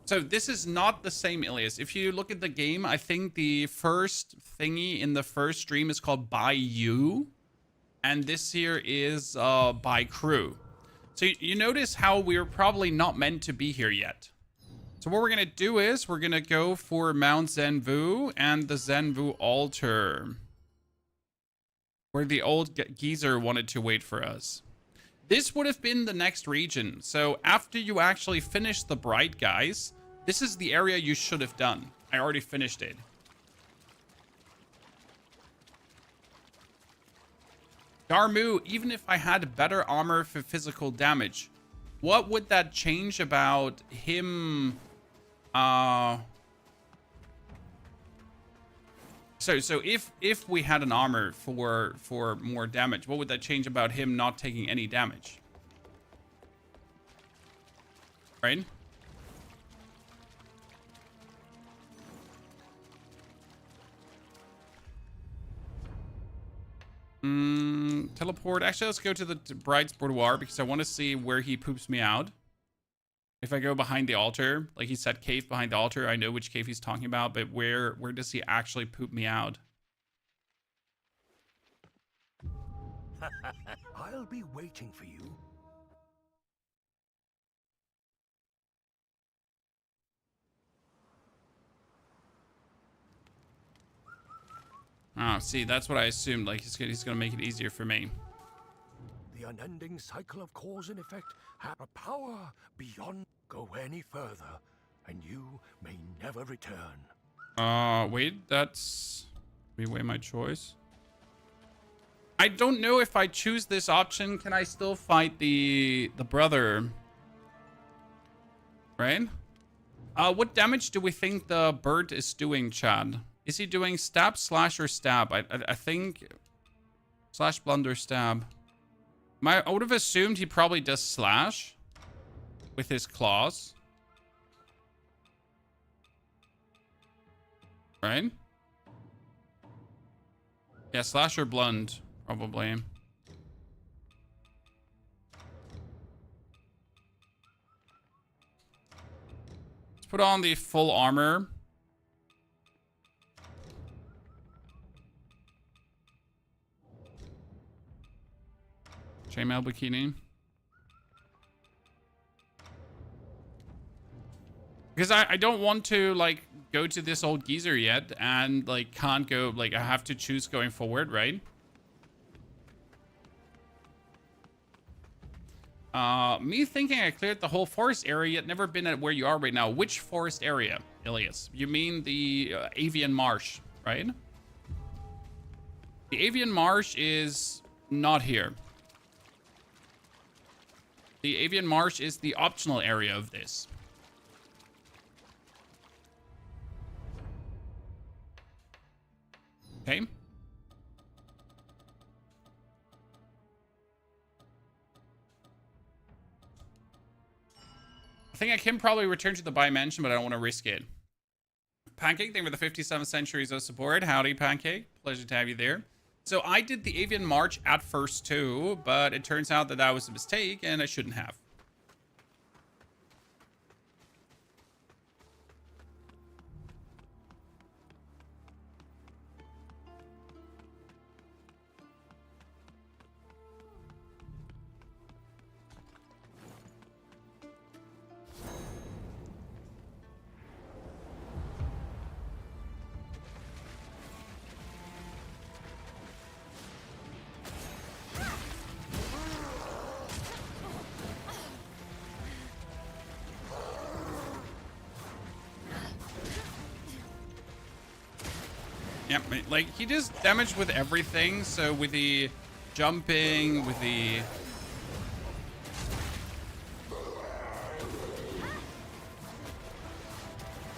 so this is not the same Ilias. If you look at the game, I think the first thingy in the first stream is called Bai Yu. And this here is Bai Kru. So you notice how we're probably not meant to be here yet. So what we're going to do is we're going to go for Mount Zenvu and the Zenvu altar. Where the old geezer wanted to wait for us. This would have been the next region. So after you actually finish the Bright, guys, this is the area you should have done. I already finished it. Darmu, even if I had better armor for physical damage, what would that change about him? So if we had an armor for more damage, what would that change about him not taking any damage? Right? Teleport. Actually, let's go to the bride's boudoir because I want to see where he poops me out. If I go behind the altar, like he said, cave behind the altar, I know which cave he's talking about, but where does he actually poop me out? I'll be waiting for you. Oh, see, that's what I assumed. Like he's gonna make it easier for me. The The unending cycle of cause and effect have a power beyond. Go any further, and you may never return. Wait, that's... Let me weigh my choice. I don't know if I choose this option, can I still fight the brother? Right? What damage do we think the bird is doing, Chad? Is he doing stab, slash, or stab? I think... Slash, blunder, stab. I would have assumed he probably does slash. With his claws. Right? Yeah, slash or blunt, probably. Let's put on the full armor. Chainmail bikini. Because I don't want to, like, go to this old geezer yet and, like, can't go, like, I have to choose going forward, right? Me thinking I cleared the whole forest area yet never been at where you are right now. Which forest area, Ilias? You mean the Avian Marsh, right? The Avian Marsh is not here. The Avian Marsh is the optional area of this. Okay. I think I can probably return to the Bai Mansion, but I don't want to risk it. Pancake, thank you for the 57 centuries of support. Howdy, Pancake. Pleasure to have you there. So I did the Avian March at first too, but it turns out that that was a mistake and I shouldn't have. Yeah, like, he does damage with everything, so with the jumping, with the...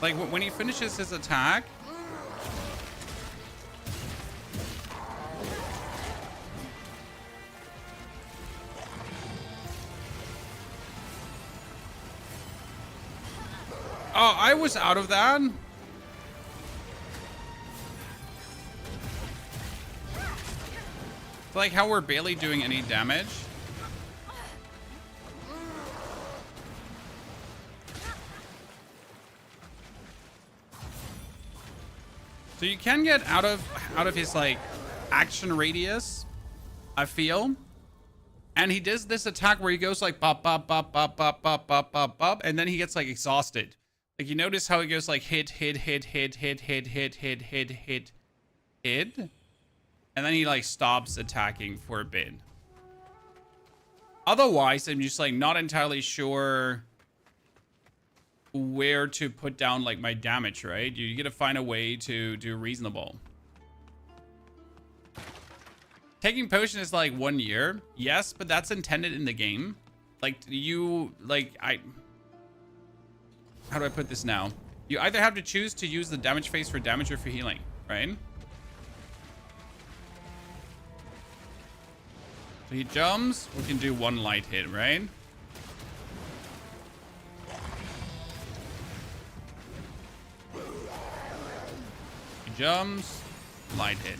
Like, when he finishes his attack... Oh, I was out of that. Like how we're barely doing any damage. So you can get out of his like action radius, I feel. And he does this attack where he goes like bop bop bop bop bop bop bop bop bop, and then he gets like exhausted. Like you notice how he goes like hit hit hit hit hit hit hit hit hit hit hit. And then he like stops attacking for a bit. Otherwise, I'm just like not entirely sure where to put down like my damage, right? You gotta find a way to do reasonable. Taking potion is like 1 year. Yes, but that's intended in the game. Like you, like how do I put this now? You either have to choose to use the damage phase for damage or for healing, right? So he jumps, we can do one light hit, right? He jumps, light hit.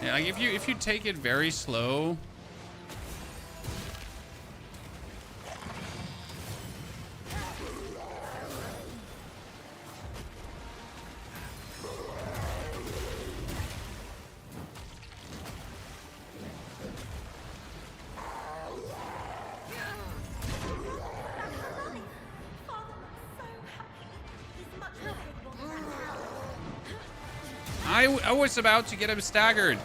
Yeah, like if you take it very slow. I was about to get him staggered.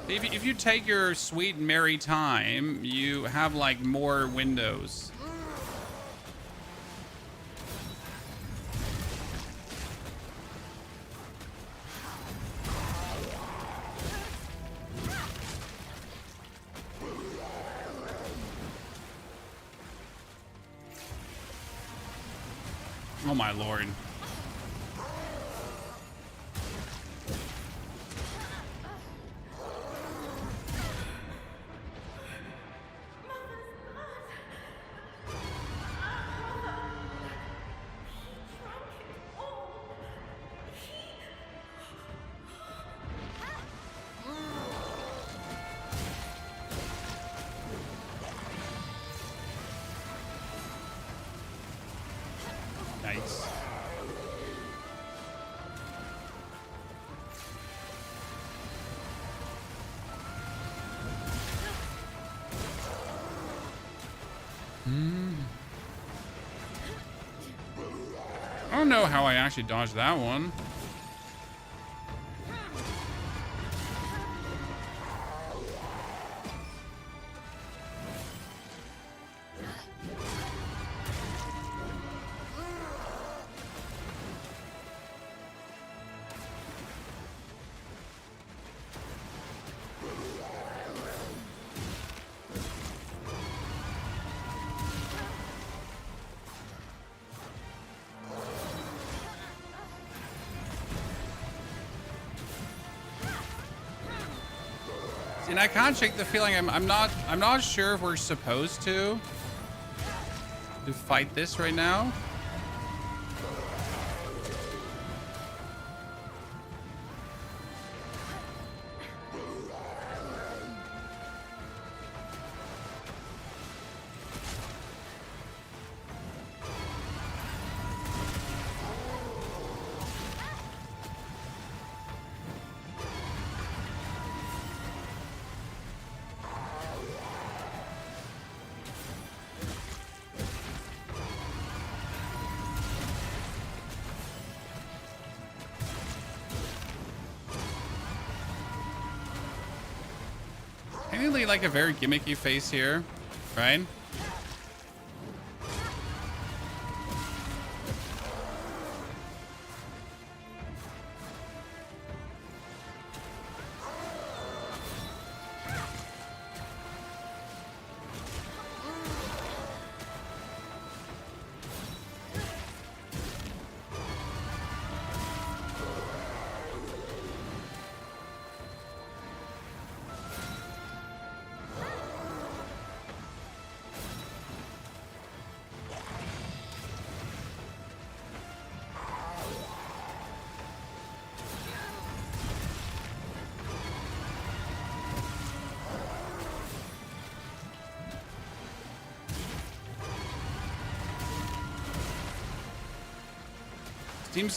If you take your sweet and merry time, you have like more windows. Oh my lord. Nice. I don't know how I actually dodged that one. And I can't shake the feeling I'm not sure if we're supposed to fight this right now. Technically like a very gimmicky face here, right?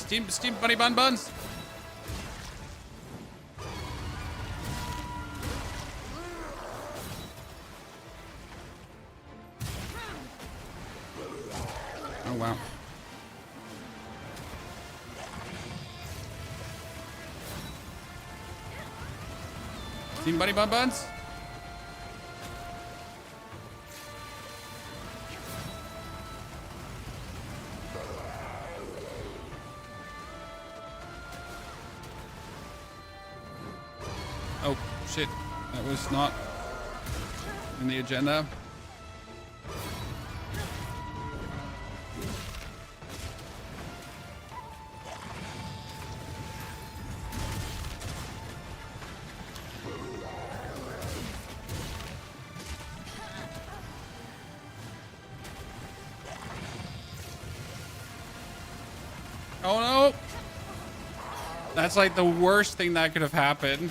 Steam, bunny bun buns. Oh wow. Steam bunny bun buns. Oh, shit. That was not in the agenda. That's like the worst thing that could have happened.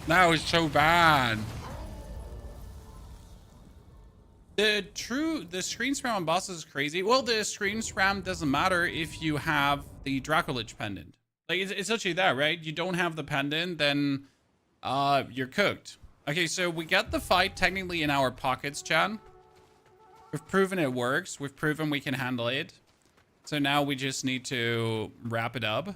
That was so bad. The screen spam on bosses is crazy. Well, the screen spam doesn't matter if you have the Dragonling Pendant. Like, it's essentially that, right? You don't have the pendant, then you're cooked. Okay, so we got the fight technically in our pockets, Chan. We've proven it works. We've proven we can handle it. So now we just need to wrap it up.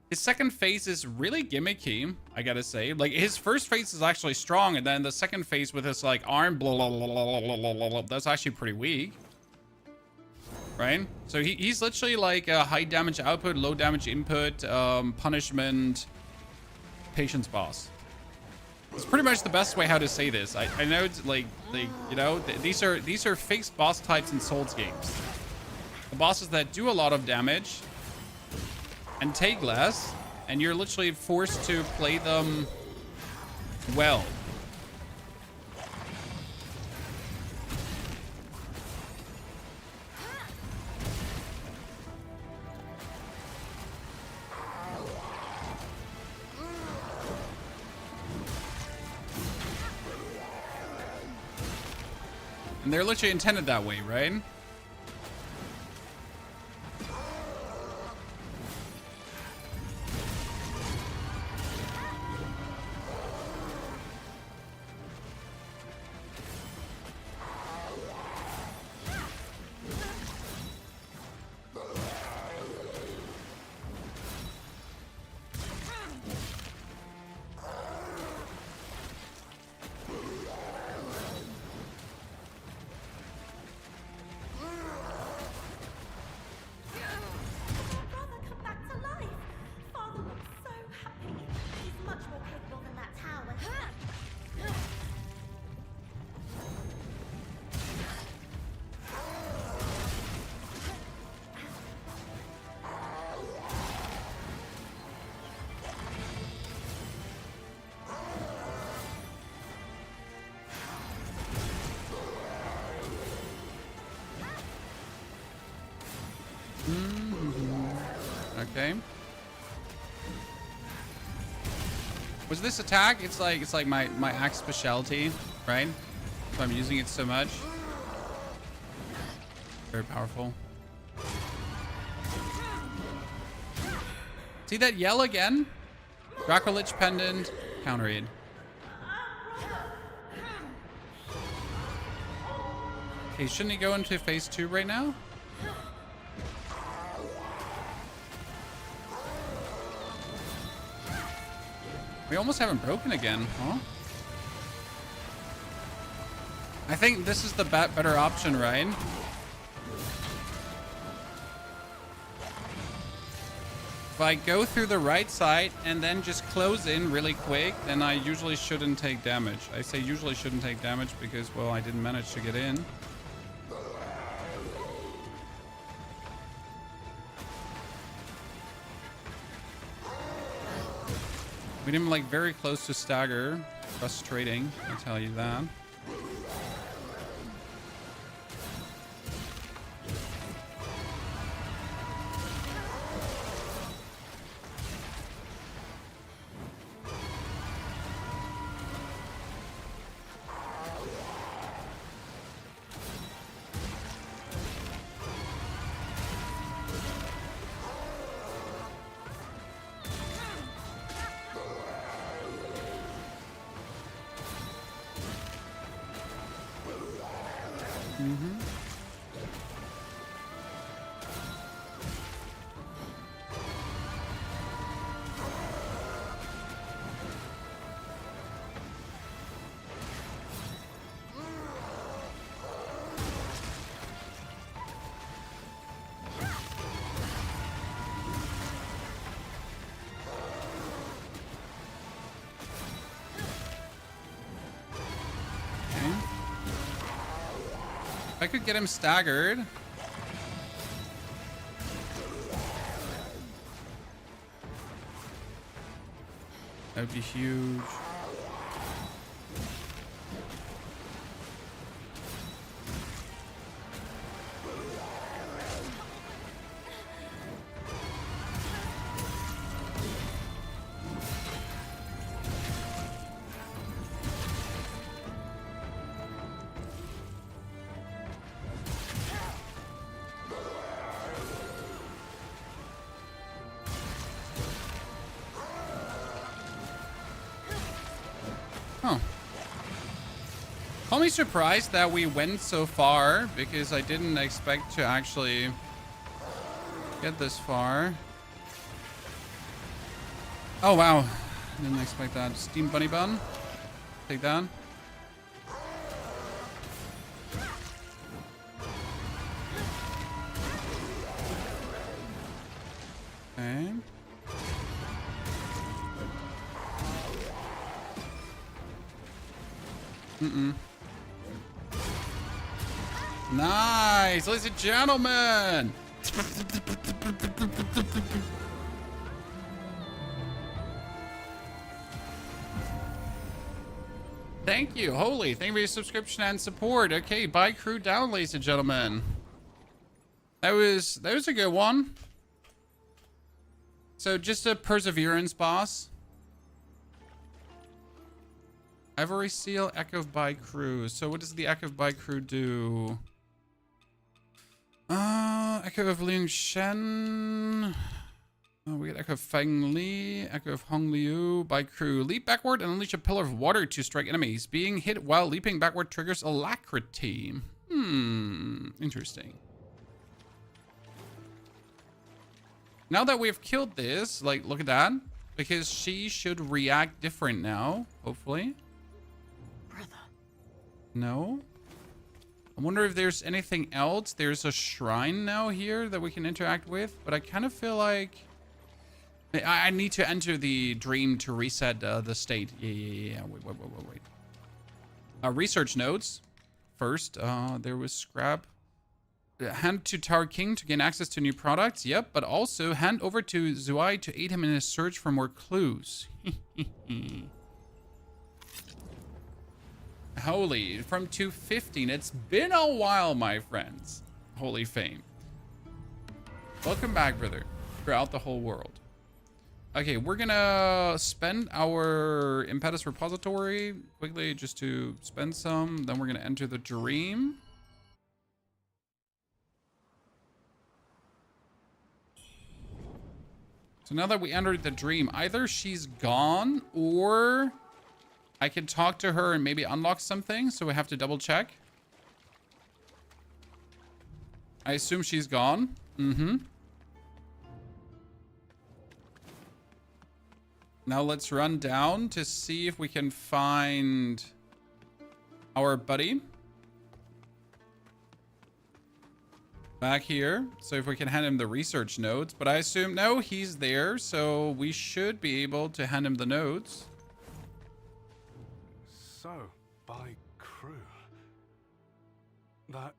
His second phase is really gimmicky, I gotta say. Like, his first phase is actually strong, and then the second phase with his, like, arm, blah, blah, blah, blah, blah, blah, blah, blah, that's actually pretty weak. Right? So he's literally like a high damage output, low damage input, punishment, patience boss. It's pretty much the best way how to say this. I know it's like you know, these are fixed boss types in Souls games. The bosses that do a lot of damage and take less, and you're literally forced to play them well. And they're literally intended that way, right? Okay. Was this attack? It's like my axe specialty, right? So I'm using it so much. Very powerful. See that yell again? Dragonling Pendant, counter aid. Okay, shouldn't he go into phase 2 right now? We almost haven't broken again, huh? I think this is the better option, right? If I go through the right side and then just close in really quick, then I usually shouldn't take damage. I say usually shouldn't take damage because, well, I didn't manage to get in. We didn't like very close to stagger. Frustrating, I'll tell you that. If I could get him staggered. That would be huge. Call me surprised that we went so far, because I didn't expect to actually get this far. Oh, wow. Didn't expect that. Steam Bunny Bun. Take that. Okay. Nice, ladies and gentlemen. Thank you, Holy. Thank you for your subscription and support. Okay, Bai Kru Down, ladies and gentlemen. That was a good one. So just a perseverance boss. Ivory Seal, Echo of Bai Kru. So what does the Echo of Bai Kru do? Echo of Liang Shen. Oh, we got Echo of Fang Li, Echo of Hong Liu, Bai Kru. Leap backward and unleash a pillar of water to strike enemies. Being hit while leaping backward triggers alacrity. Interesting. Now that we've killed this, like, look at that. Because she should react different now, hopefully. Brother. No? I wonder if there's anything else. There's a shrine now here that we can interact with, but I kind of feel like I need to enter the dream to reset the state. Yeah. Wait. Research notes. First, there was scrap. Hand to Tower King to gain access to new products. Yep, but also hand over to Zuai to aid him in his search for more clues. Holy, from 215. It's been a while, my friends. Holy fame. Welcome back, brother. Throughout the whole world. Okay, we're gonna spend our Impetus repository quickly just to spend some. Then we're gonna enter the dream. So now that we entered the dream, either she's gone or I can talk to her and maybe unlock something. So we have to double check. I assume she's gone. Now let's run down to see if we can find our buddy. Back here. So if we can hand him the research notes. But I assume, no, he's there. So we should be able to hand him the notes. So, Bai Kru. That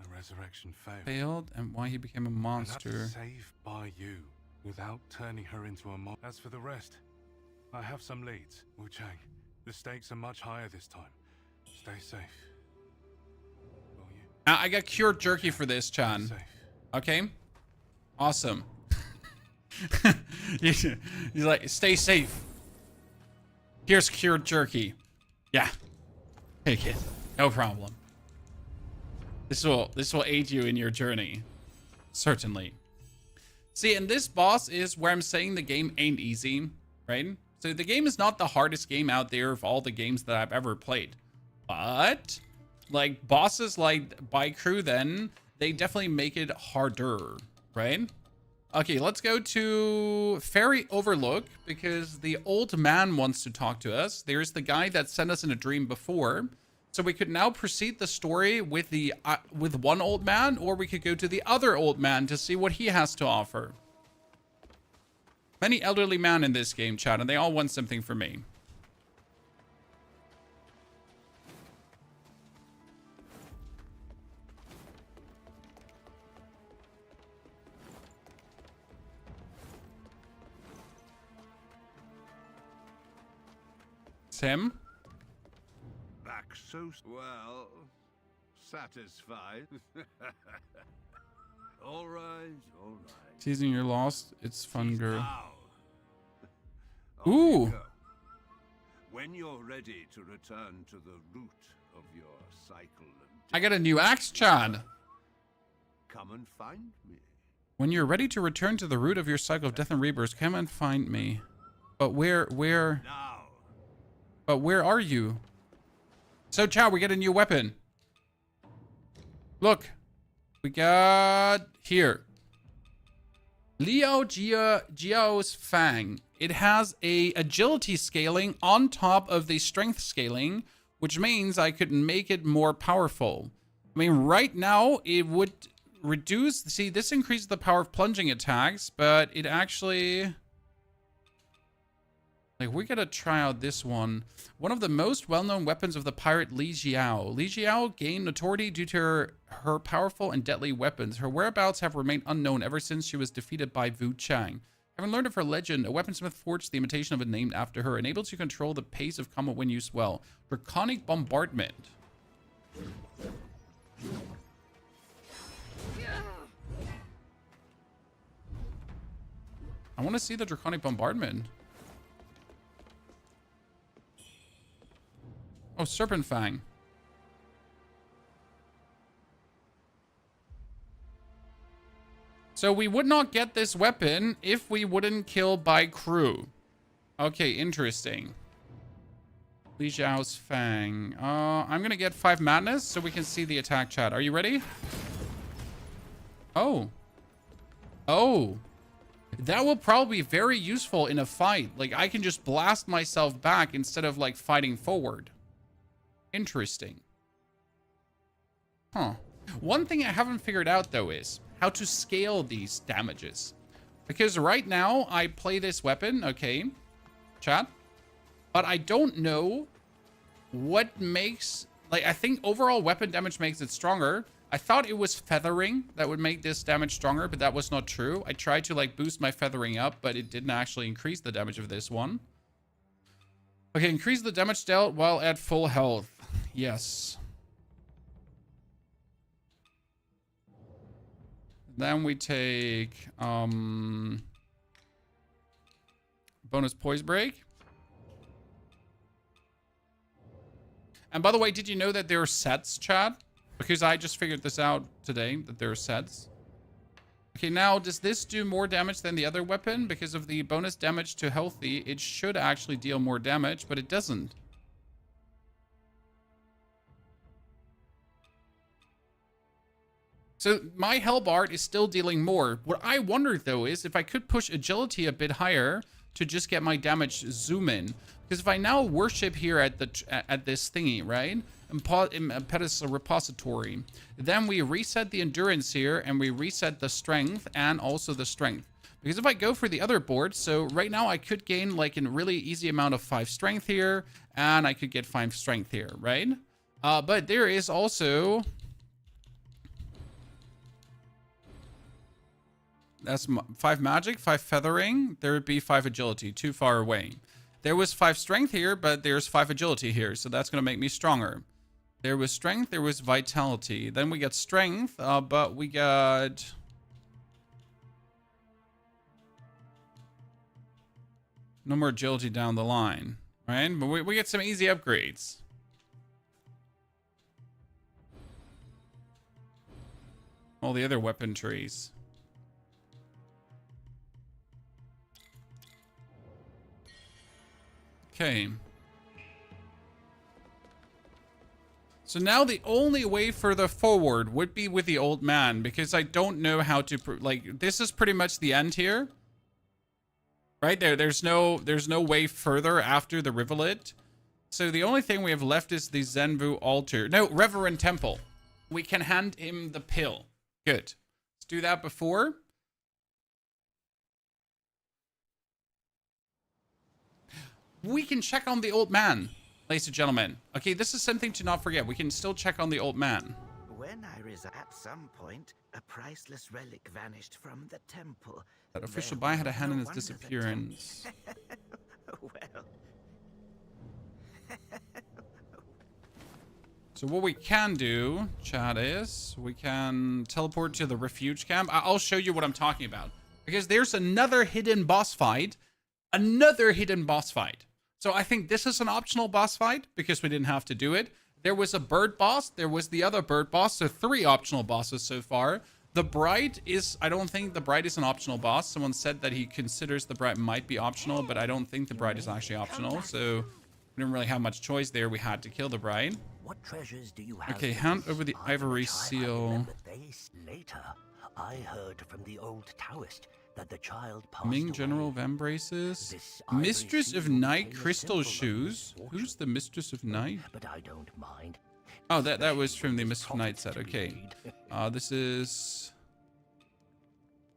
a resurrection failed. And why he became a monster. And that's saved by you without turning her into a monster. As for the rest, I have some leads. WuChang, the stakes are much higher this time. Stay safe. I got cured jerky for this, Chan. Safe. Okay? Awesome. He's like, stay safe. Here's cured jerky. Yeah. Take it. No problem. This will aid you in your journey. Certainly. See, and this boss is where I'm saying the game ain't easy, right? So the game is not the hardest game out there of all the games that I've ever played. But like bosses like Bai Kru, then they definitely make it harder, right? Okay, let's go to Fairy Overlook because the old man wants to talk to us. There's the guy that sent us in a dream before. So we could now proceed the story with the with one old man, or we could go to the other old man to see what he has to offer. Many elderly men in this game, chat, and they all want something from me. Him. Back so well. Satisfied. all right. Teasing your lost. It's fun, girl. Now. Ooh. Go. When you're ready to return to the root of your cycle and I got a new axe, Chan. come and find me. When you're ready to return to the root of your cycle of death and rebirth, come and find me. But where Now. But where are you? So, chat, we get a new weapon. Look. We got here. Li Jiaos Fang. It has a agility scaling on top of the strength scaling, which means I could make it more powerful. I mean, right now, it would reduce... See, this increases the power of plunging attacks, but it actually... Like, we gotta try out this one. One of the most well-known weapons of the pirate Li Jiao. Li Jiao gained notoriety due to her powerful and deadly weapons. Her whereabouts have remained unknown ever since she was defeated by WuChang. Having learned of her legend, a weaponsmith forged the imitation of it named after her, enabled to control the pace of combat when used well. Draconic Bombardment. I want to see the Draconic Bombardment. Oh, Serpent Fang. So we would not get this weapon if we wouldn't kill Bai Kru. Okay, interesting. Li Jiaos Fang. I'm gonna get 5 madness so we can see the attack, chat. Are you ready? Oh. Oh. That will probably be very useful in a fight. Like, I can just blast myself back instead of, like, fighting forward. Interesting. Huh. One thing I haven't figured out, though, is how to scale these damages. Because right now, I play this weapon, okay, chat, but I don't know what makes... Like, I think overall weapon damage makes it stronger. I thought it was feathering that would make this damage stronger, but that was not true. I tried to, like, boost my feathering up, but it didn't actually increase the damage of this one. Okay, increase the damage dealt while at full health. Yes. Then we take bonus poise break. And by the way, did you know that there are sets, chat? Because I just figured this out today, that there are sets. Okay, now, does this do more damage than the other weapon? Because of the bonus damage to healthy, it should actually deal more damage, but it doesn't. So my Hellbart is still dealing more. What I wonder, though, is if I could push agility a bit higher to just get my damage zoom in. Because if I now worship here at this thingy, right? Impetus repository. Then we reset the endurance here, and we reset the strength and also the strength. Because if I go for the other board, so right now I could gain like a really easy amount of 5 strength here, and I could get 5 strength here, right? But there is also... That's 5 magic, 5 feathering. There would be 5 agility, too far away. There was 5 strength here, but there's 5 agility here, so that's going to make me stronger. There was strength, there was vitality. Then we got strength, but we got... No more agility down the line, right? But we get some easy upgrades. All the other weapon trees. Okay. So now the only way further forward would be with the old man, because I don't know how to, like, this is pretty much the end here. Right there, there's no way further after the rivulet. So the only thing we have left is the Zenvu altar. No, Reverend Temple. We can hand him the pill. Good. Let's do that before. We can check on the old man, ladies and gentlemen. Okay, this is something to not forget. We can still check on the old man. When I at some point, a priceless relic vanished from the temple. That official Bai had a hand in his disappearance. Well. So what we can do, chat, is we can teleport to the refuge camp. I'll show you what I'm talking about. Because there's another hidden boss fight. Another hidden boss fight. So I think this is an optional boss fight because we didn't have to do it. There was a bird boss. There was the other bird boss. So 3 optional bosses so far. The Bride is... I don't think the Bride is an optional boss. Someone said that he considers the Bride might be optional, but I don't think the Bride is actually optional. So we didn't really have much choice there. We had to kill the Bride. What treasures do you have? Okay, hand over the I ivory wish I had seal. remembered this. Later, I heard from the old Taoist that the child passed Ming General away. Vambraces. This ivory Mistress of seal Night became a Crystal symbol of Shoes. misfortune. Who's the Mistress of Night? But I don't mind. Oh, that was especially from when the there's Mistress of Night profit set. to be Okay. made. This is...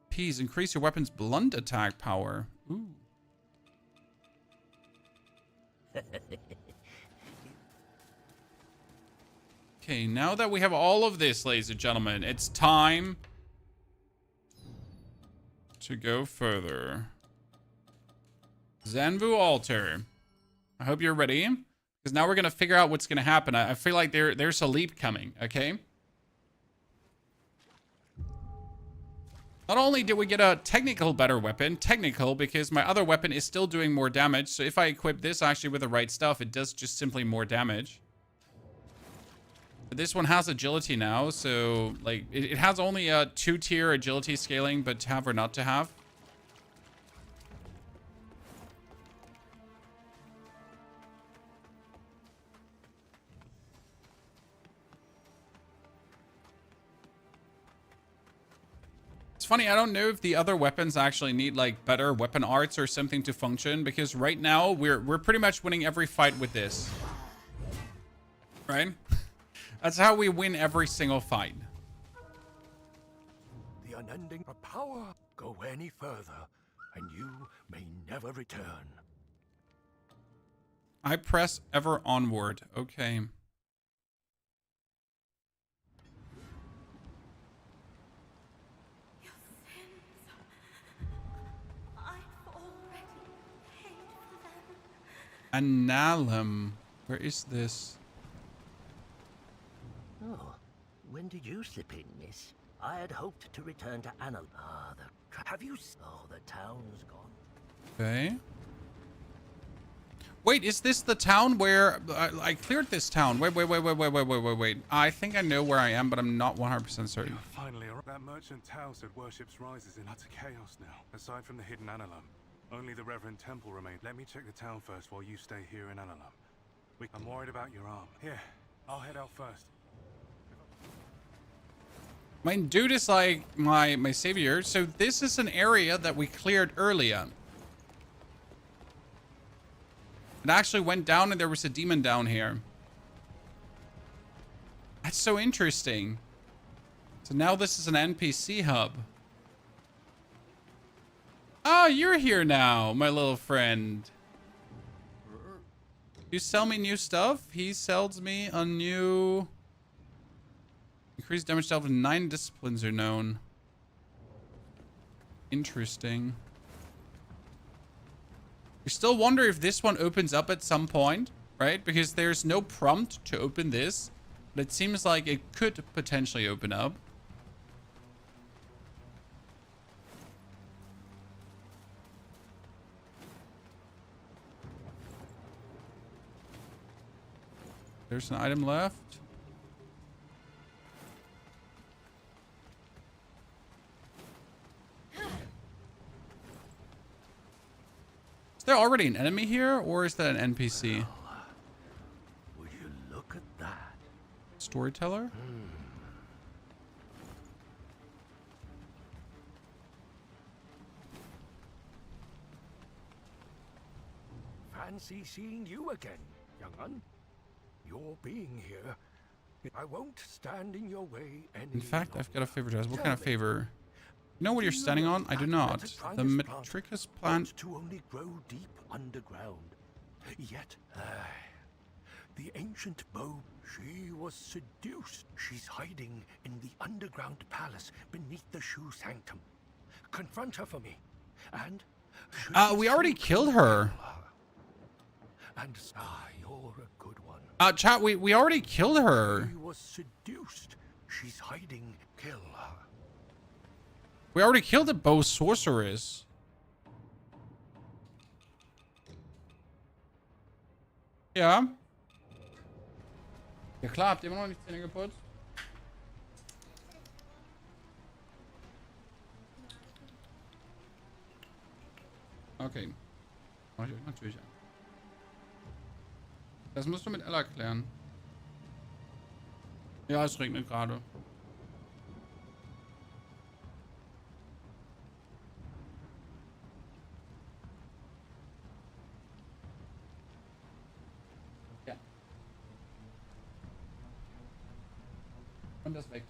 P's. Increase your weapon's blunt attack power. Ooh. Okay, now that we have all of this, ladies and gentlemen, it's time to go further. Zanvu Altar. I hope you're ready, because now we're going to figure out what's going to happen. I feel like there's a leap coming, okay? Not only did we get a technical better weapon, technical because my other weapon is still doing more damage. So if I equip this actually with the right stuff, it does just simply more damage. But this one has agility now, so like it has only a 2-tier agility scaling, but to have or not to have. It's funny, I don't know if the other weapons actually need like better weapon arts or something to function, because right now we're pretty much winning every fight with this. Right? That's how we win every single fight. The unending power. Go any further, and you may never return. I press ever onward. Okay. Your sins. I've already paid for them. Annalum. Where is this? Oh, when did you slip in, miss? I had hoped to return to Anal. Have you? Oh, the town's gone. Okay. Wait, is this the town where I cleared this town? Wait. I think I know where I am, but I'm not 100% certain. Finally, that merchant Tao said worships rises in utter chaos now. Aside from the hidden Analum, only the Reverend Temple remains. Let me check the town first while you stay here in Analum. I'm worried about your arm. Here, I'll head out first. My dude is like my savior. So this is an area that we cleared earlier. It actually went down and there was a demon down here. That's so interesting. So now this is an NPC hub. Oh, you're here now, my little friend. You sell me new stuff? He sells me a new... Increased damage dealt with 9 disciplines are known. Interesting. We still wonder if this one opens up at some point, right? Because there's no prompt to open this, but it seems like it could potentially open up. There's an item left. Is there already an enemy here, or is that an NPC? Would you look at that? Storyteller? Fancy seeing you again, young un. Your being here, I won't stand in your way any In fact, I've got a favor to ask. What Tell kind of me, favor? You know what you're standing on? I do not. The Metricus plant. to only grow deep underground. Yet, the ancient bow, she was seduced. She's hiding in the underground palace beneath the shoe sanctum. Confront her for me. And We already killed her. And you're a good one. Chat, we already killed her. She was seduced. She's hiding. Kill her. We already killed the bow sorceress. Ja. Ja klar, habt ihr immer noch nicht Zähne geputzt? Okay. Mach ich euch natürlich an. Das musst du mit Ella klären. Ja, es regnet gerade. Ja. Und das weg.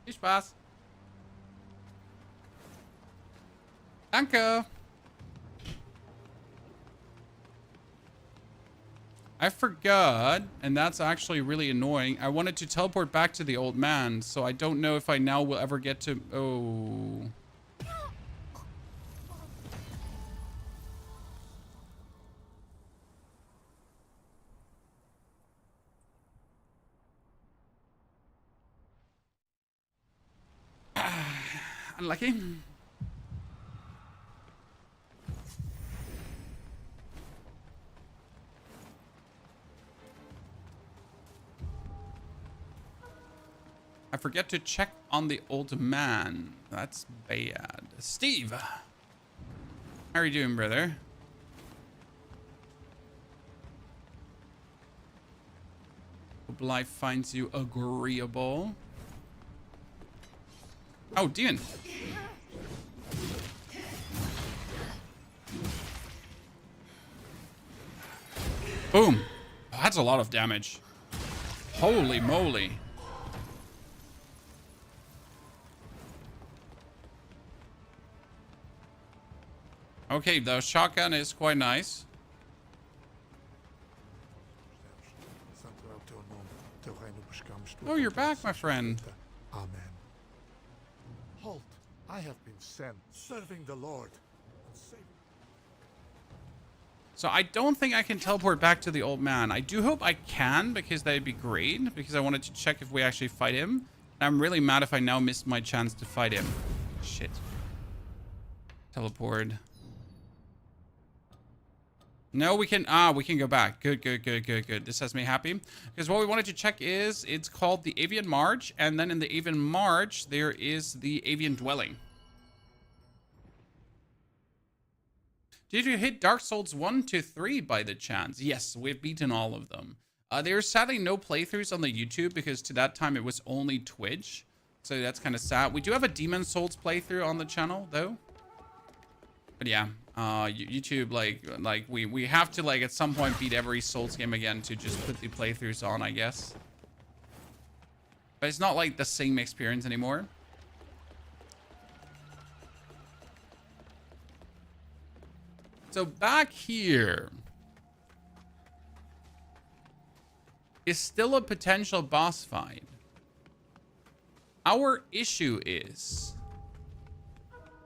Viel Spaß. Danke. I forgot, and that's actually really annoying. I wanted to teleport back to the old man, so I don't know if I now will ever get to... Oh. Unlucky. I forget to check on the old man. That's bad. Steve! How are you doing, brother? Hope life finds you agreeable. Oh, demon! Boom! Oh, that's a lot of damage. Holy moly. Okay, the shotgun is quite nice. Oh, you're back, my friend. Amen. Halt! I have been sent, serving the Lord. So I don't think I can teleport back to the old man. I do hope I can, because that'd be great, because I wanted to check if we actually fight him. I'm really mad if I now missed my chance to fight him. Shit. Teleport. No, we can go back. Good. This has me happy. Because what we wanted to check is, it's called the Avian March, and then in the Avian March, there is the Avian Dwelling. Did you hit Dark Souls 1 to 3 by the chance? Yes, we've beaten all of them. There's sadly no playthroughs on the YouTube, because to that time it was only Twitch. So that's kind of sad. We do have a Demon Souls playthrough on the channel, though. But yeah. YouTube, like we have to, like, at some point beat every Souls game again to just put the playthroughs on, I guess. But it's not like the same experience anymore. So back here is still a potential boss fight. Our issue is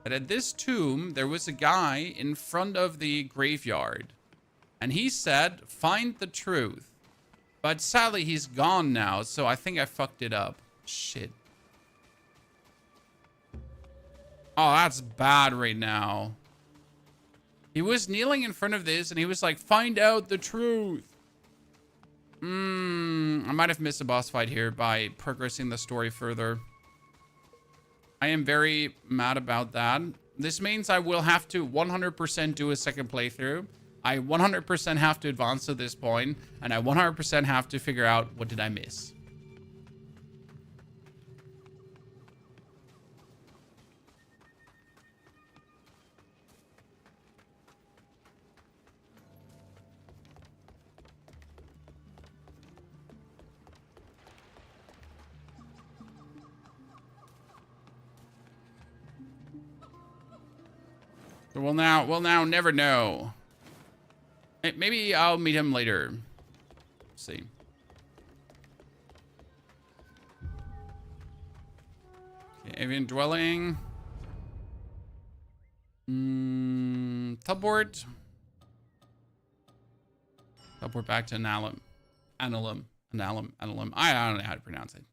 that at this tomb, there was a guy in front of the graveyard. And he said, find the truth. But sadly, he's gone now, so I think I fucked it up. Shit. Oh, that's bad right now. He was kneeling in front of this, and he was like, find out the truth. I might have missed a boss fight here by progressing the story further. I am very mad about that. This means I will have to 100% do a second playthrough. I 100% have to advance to this point, and I 100% have to figure out what did I miss. So we'll now never know. Maybe I'll meet him later. Let's see. Okay, Avian Dwelling. Teleport. Teleport back to Analum. I don't know how to pronounce it.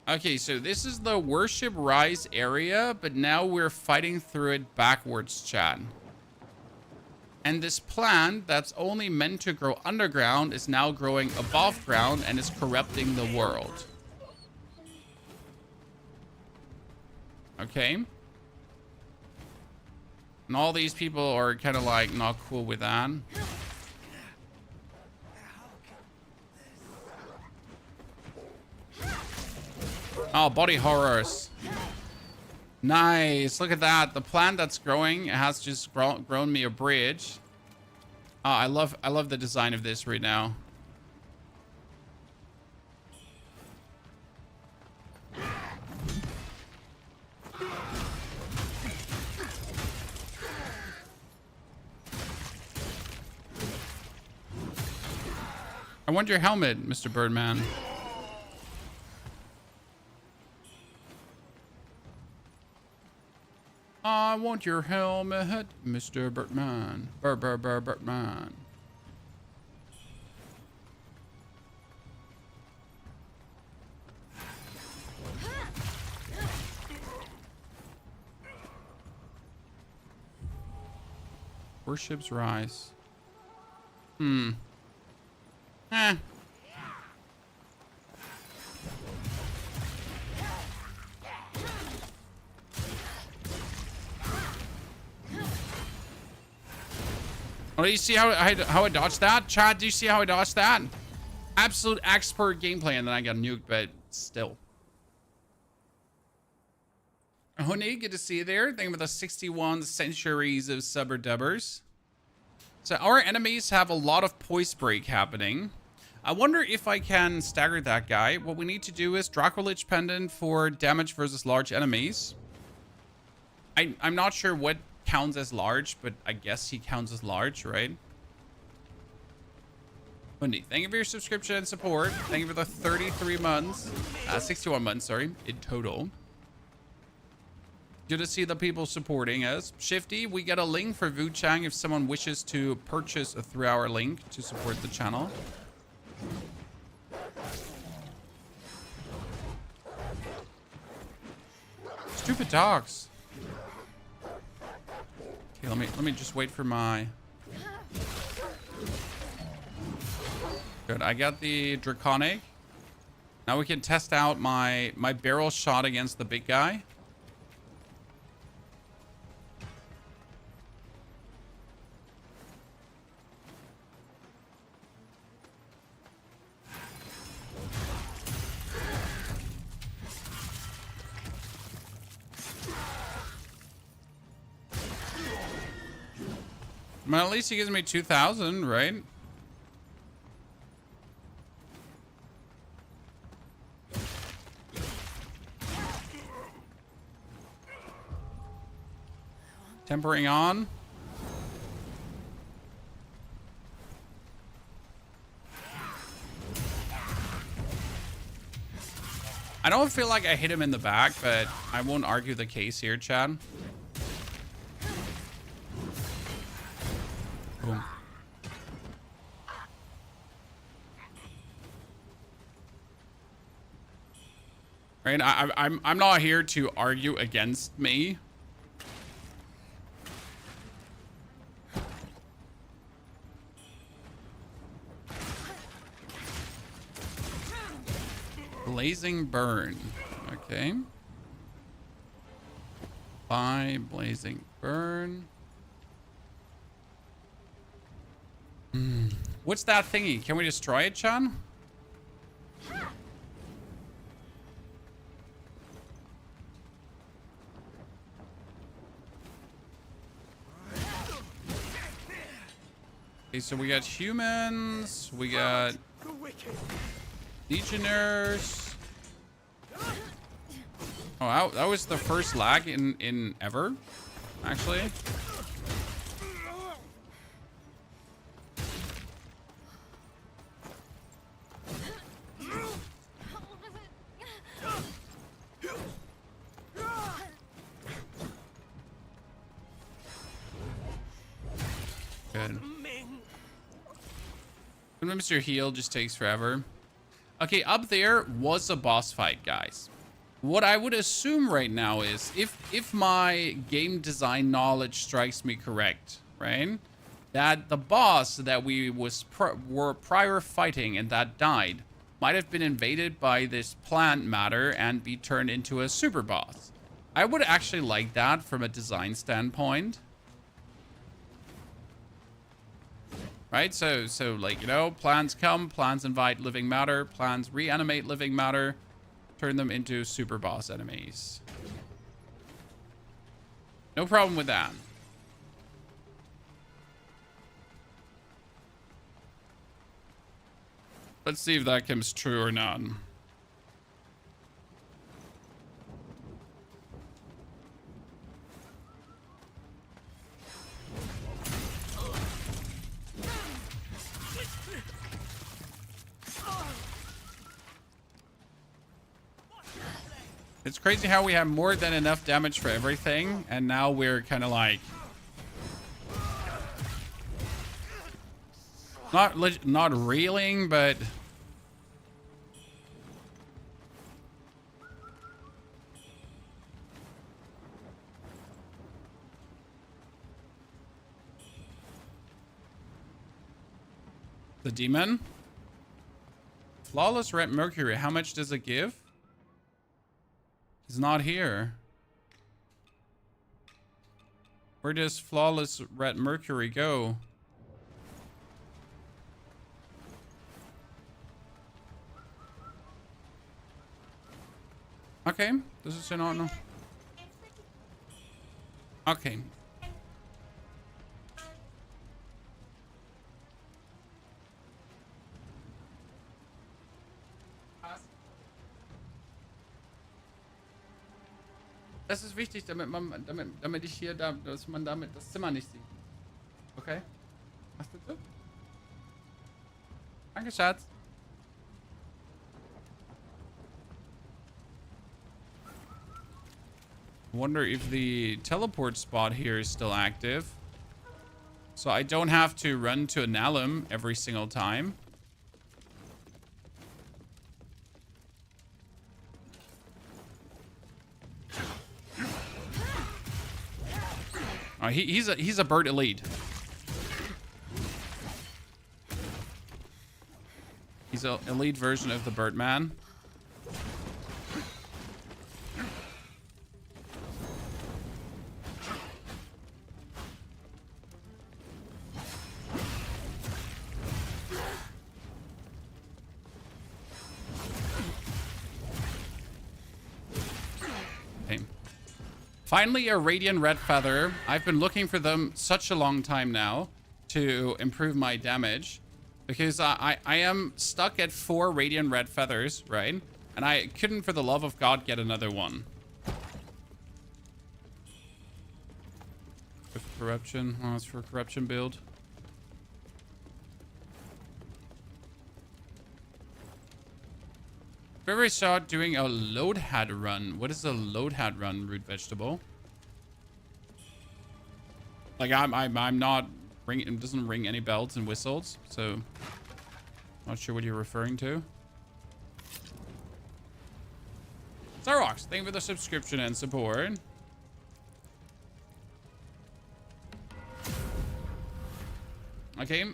Okay, so this is the Worship Rise area, but now we're fighting through it backwards, chat. And this plant that's only meant to grow underground is now growing above ground and is corrupting the world. Okay. And all these people are kind of like not cool with that. Oh, body horrors. Nice. Look at that. The plant that's growing has just grown me a bridge. Oh, I love the design of this right now. I want your helmet, Mr. Birdman. I want your helmet, Mr. Birdman. Birdman. Warships rise. Eh. Oh, do you see how I dodged that? Chad, do you see how I dodged that? Absolute expert gameplay, and then I got nuked, but still. Honey, good to see you there. Thank you for the 61 centuries of subber dubbers. So our enemies have a lot of poise break happening. I wonder if I can stagger that guy. What we need to do is Dragonling Pendant for damage versus large enemies. I'm not sure what counts as large, but I guess he counts as large, right? Wendy, thank you for your subscription and support. Thank you for the 33 months. 61 months, sorry, in total. Good to see the people supporting us. Shifty, we get a link for WuChang if someone wishes to purchase a 3-hour link to support the channel. Stupid dogs. Okay, let me just wait for my... Good, I got the Draconic. Now we can test out my barrel shot against the big guy. Well, at least he gives me 2,000, right? Tempering on. I don't feel like I hit him in the back, but I won't argue the case here, Chad. Boom. Right, I'm not here to argue against me. Blazing Burn. Okay. Bei Blazing Burn. What's that thingy? Can we destroy it, Sean? Okay, so we got humans, we got legionnaires. Oh, that was the first lag in ever, actually. Good. Sometimes your heal just takes forever. Okay, up there was a boss fight, guys. What I would assume right now is if my game design knowledge strikes me correct, right? That the boss that we were prior fighting and that died might have been invaded by this plant matter and be turned into a super boss. I would actually like that from a design standpoint. right? So like, you know, plants come, plants invite living matter, plants reanimate living matter, turn them into super boss enemies. No problem with that. Let's see if that comes true or not. It's crazy how we have more than enough damage for everything, and now we're kind of like not reeling, but the demon. Flawless Red Mercury. How much does it give? He's not here. Where does Flawless Red Mercury go? Okay, this is an honor. Okay. Das ist wichtig, damit ich hier dass man damit das Zimmer nicht sieht. Okay? Was bitte? Danke, Schatz. Wonder if the teleport spot here is still active. So I don't have to run to an alum every single time. He's a bird elite. He's an elite version of the Birdman. Finally, a Radiant Red Feather. I've been looking for them such a long time now to improve my damage because I am stuck at 4 Radiant Red Feathers, right? And I couldn't for the love of God get another one. With corruption. Oh, it's for a corruption build. Ever saw doing a load hat run? What is a load hat run, Root Vegetable? Like I'm not ring. It doesn't ring any bells and whistles, so not sure what you're referring to. Starrox, thank you for the subscription and support. Okay.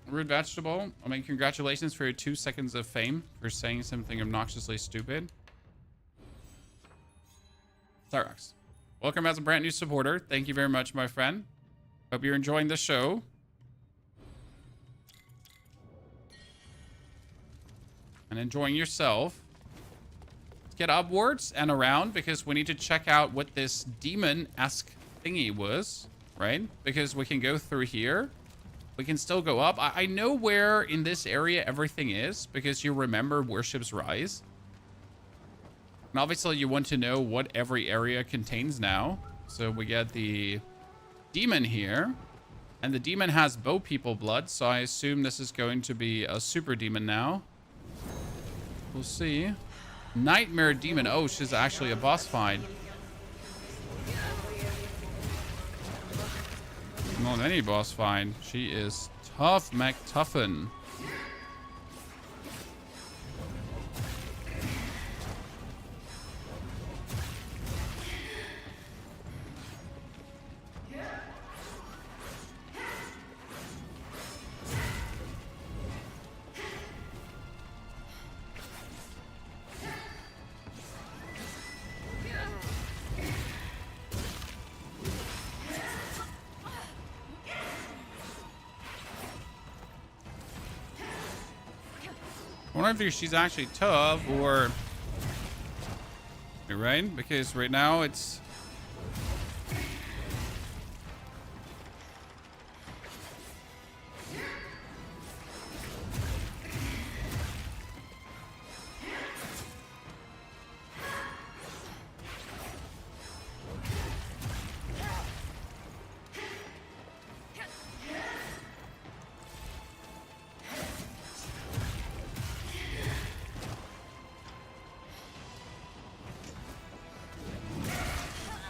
Rude Vegetable, I mean, congratulations for your 2 seconds of fame for saying something obnoxiously stupid. Starrox, welcome as a brand new supporter. Thank you very much, my friend. Hope you're enjoying the show. And enjoying yourself. Let's get upwards and around because we need to check out what this demon-esque thingy was, right? Because we can go through here. We can still go up. I know where in this area everything is because you remember Worship's Rise. And obviously you want to know what every area contains now. So we get the demon here. And the demon has bow people blood. So I assume this is going to be a super demon now. We'll see. Nightmare demon. Oh, she's actually a boss fight. Not any boss fight. She is tough McTuffin. I wonder if she's actually tough or... Right? Because right now it's...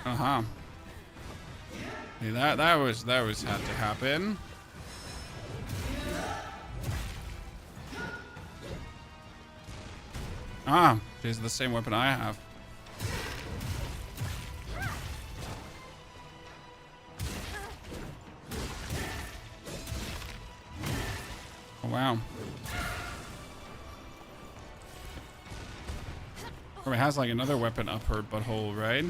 Uh-huh. See, that was had to happen. Ah, she's the same weapon I have. Oh wow. Probably has like another weapon up her butthole, right?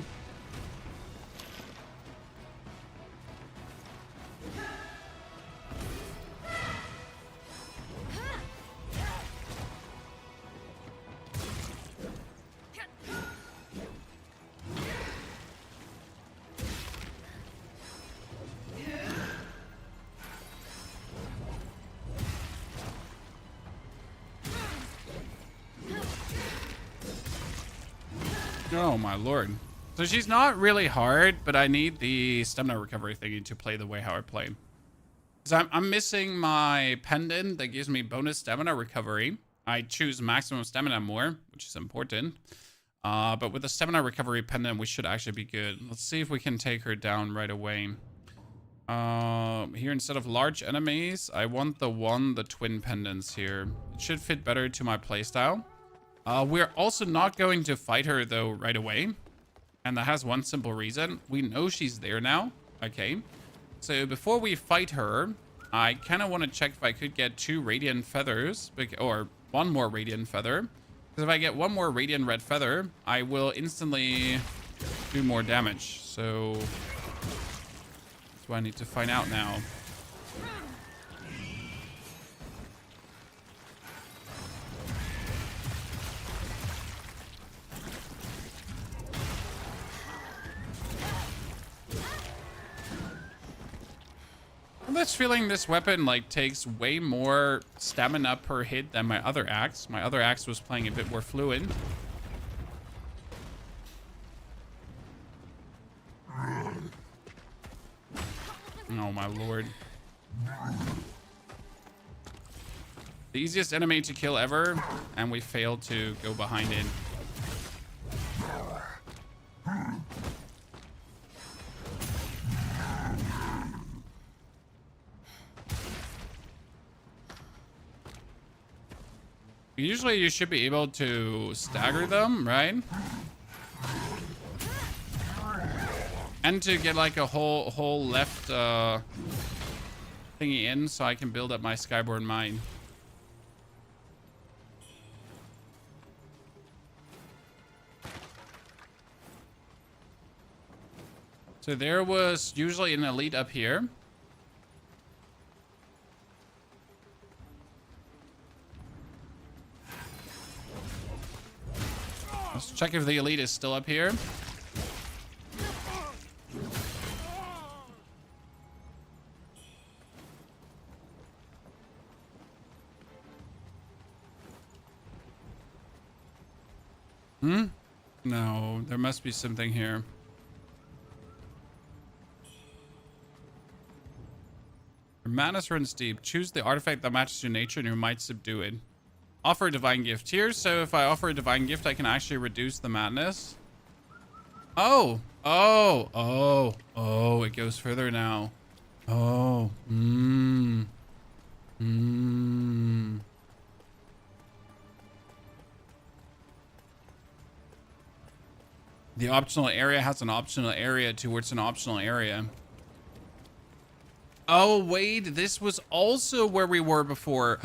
Oh my lord. So she's not really hard, but I need the stamina recovery thingy to play the way how I play. Because I'm missing my pendant that gives me bonus stamina recovery. I choose maximum stamina more, which is important. But with the stamina recovery pendant, we should actually be good. Let's see if we can take her down right away. Here, instead of large enemies, I want the twin pendants here. It should fit better to my playstyle. We're also not going to fight her, though, right away. And that has one simple reason. We know she's there now. Okay. So before we fight her, I kind of want to check if I could get 2 Radiant Feathers. Or 1 more Radiant Feather. Because if I get 1 more Radiant Red Feather, I will instantly do more damage. So that's what I need to find out now. I'm just feeling this weapon like takes way more stamina per hit than my other axe. My other axe was playing a bit more fluid. Oh my lord. The easiest enemy to kill ever, and we failed to go behind it. Usually you should be able to stagger them, right? And to get like a whole left thingy in so I can build up my Skyborn Mine. So there was usually an elite up here. Let's check if the elite is still up here. No, there must be something here. Your madness runs deep. Choose the artifact that matches your nature and you might subdue it. Offer a divine gift here. So if I offer a divine gift, I can actually reduce the madness. Oh, it goes further now. Oh, The optional area has an optional area towards an optional area. Oh, wait, this was also where we were before.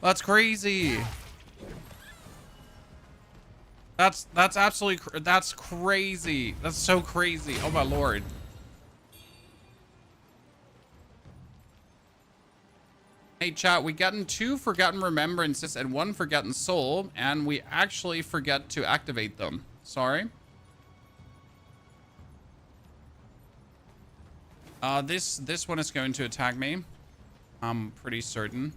That's crazy. That's absolutely, that's crazy. That's so crazy. Oh my lord. Hey chat, we gotten 2 Forgotten Remembrances and 1 Forgotten Soul, and we actually forgot to activate them. Sorry. This one is going to attack me. I'm pretty certain.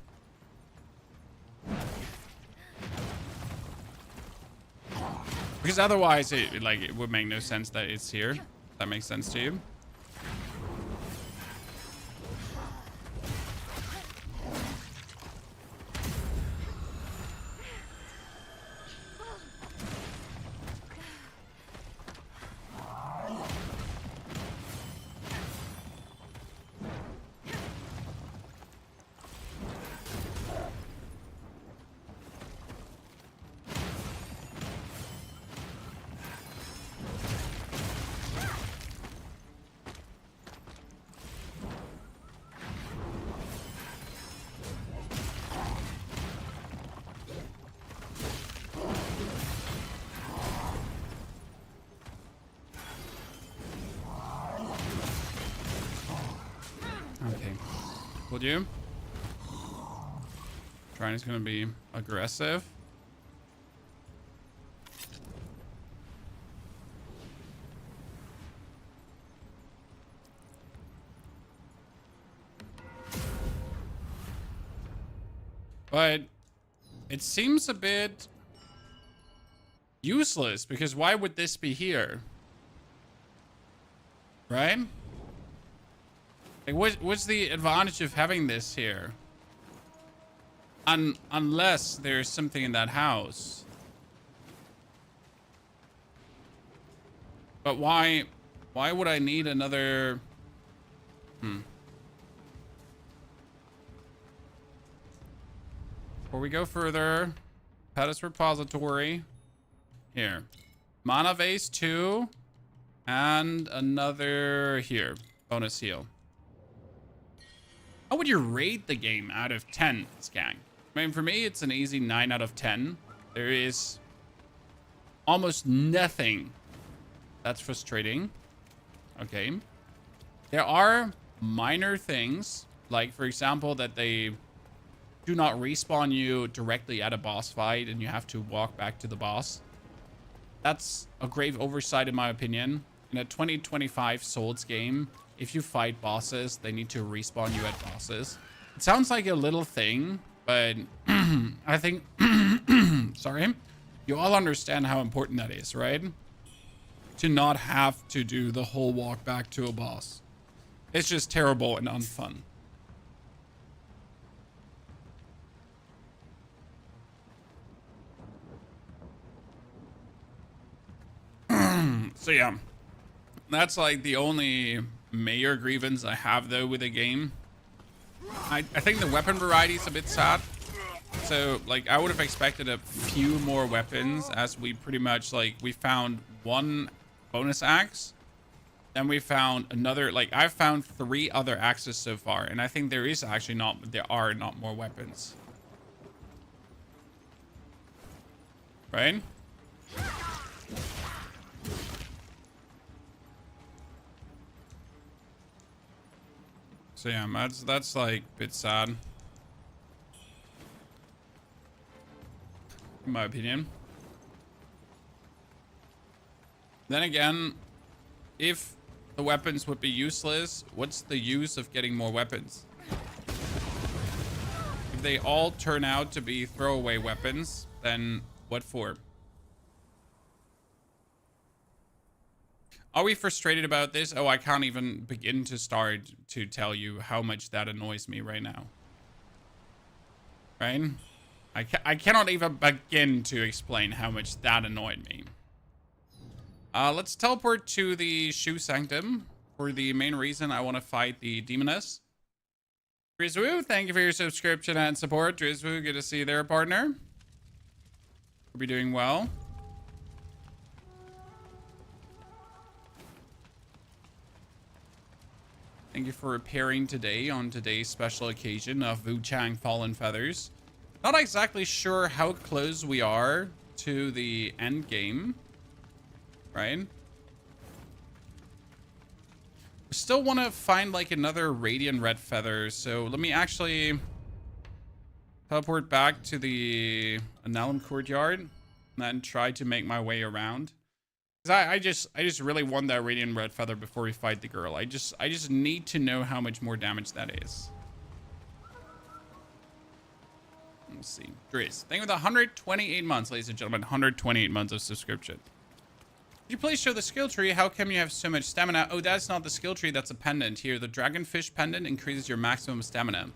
Because otherwise, it would make no sense that it's here. That makes sense to you? Okay. Would you? Trying is gonna be aggressive. But it seems a bit useless, because why would this be here? Right? Like, what's the advantage of having this here? Unless there's something in that house. But why would I need another... Before we go further, Pettis Repository. Here. Mana Vase 2. And another here. Bonus heal. How would you rate the game out of 10, Skang? I mean, for me, it's an easy 9 out of 10. There is almost nothing that's frustrating. Okay. There are minor things, like, for example, that they do not respawn you directly at a boss fight and you have to walk back to the boss. That's a grave oversight, in my opinion. In a 2025 Souls game, if you fight bosses, they need to respawn you at bosses. It sounds like a little thing, but I think, sorry, you all understand how important that is, right? To not have to do the whole walk back to a boss. It's just terrible and unfun. So yeah, that's like the only major grievance I have though with the game. I think the weapon variety is a bit sad. So like I would have expected a few more weapons, as we pretty much like we found 1 bonus axe. Then we found another, like I've found 3 other axes so far, and I think there are not more weapons. Right? So yeah, that's like a bit sad, in my opinion. Then again, if the weapons would be useless, what's the use of getting more weapons? If they all turn out to be throwaway weapons, then what for? Are we frustrated about this? Oh, I can't even begin to start to tell you how much that annoys me right now. Right? I cannot even begin to explain how much that annoyed me. Let's teleport to the Shoe Sanctum for the main reason I want to fight the Demoness. Drizwu, thank you for your subscription and support. Drizwu, good to see you there, partner. Hope you're doing well. Thank you for appearing today on today's special occasion of WuChang Fallen Feathers. Not exactly sure how close we are to the end game, right? We still want to find like another Radiant Red Feather, so let me actually Teleport back to the Annalum Courtyard and then try to make my way around. Cause I just really want that Radiant Red Feather before we fight the girl. I just need to know how much more damage that is. Let's see. Driz, thank you for the 128 months, ladies and gentlemen. 128 months of subscription. Could you please show the skill tree? How come you have so much stamina? Oh, that's not the skill tree. That's a pendant here. The Dragonfish Pendant increases your maximum stamina.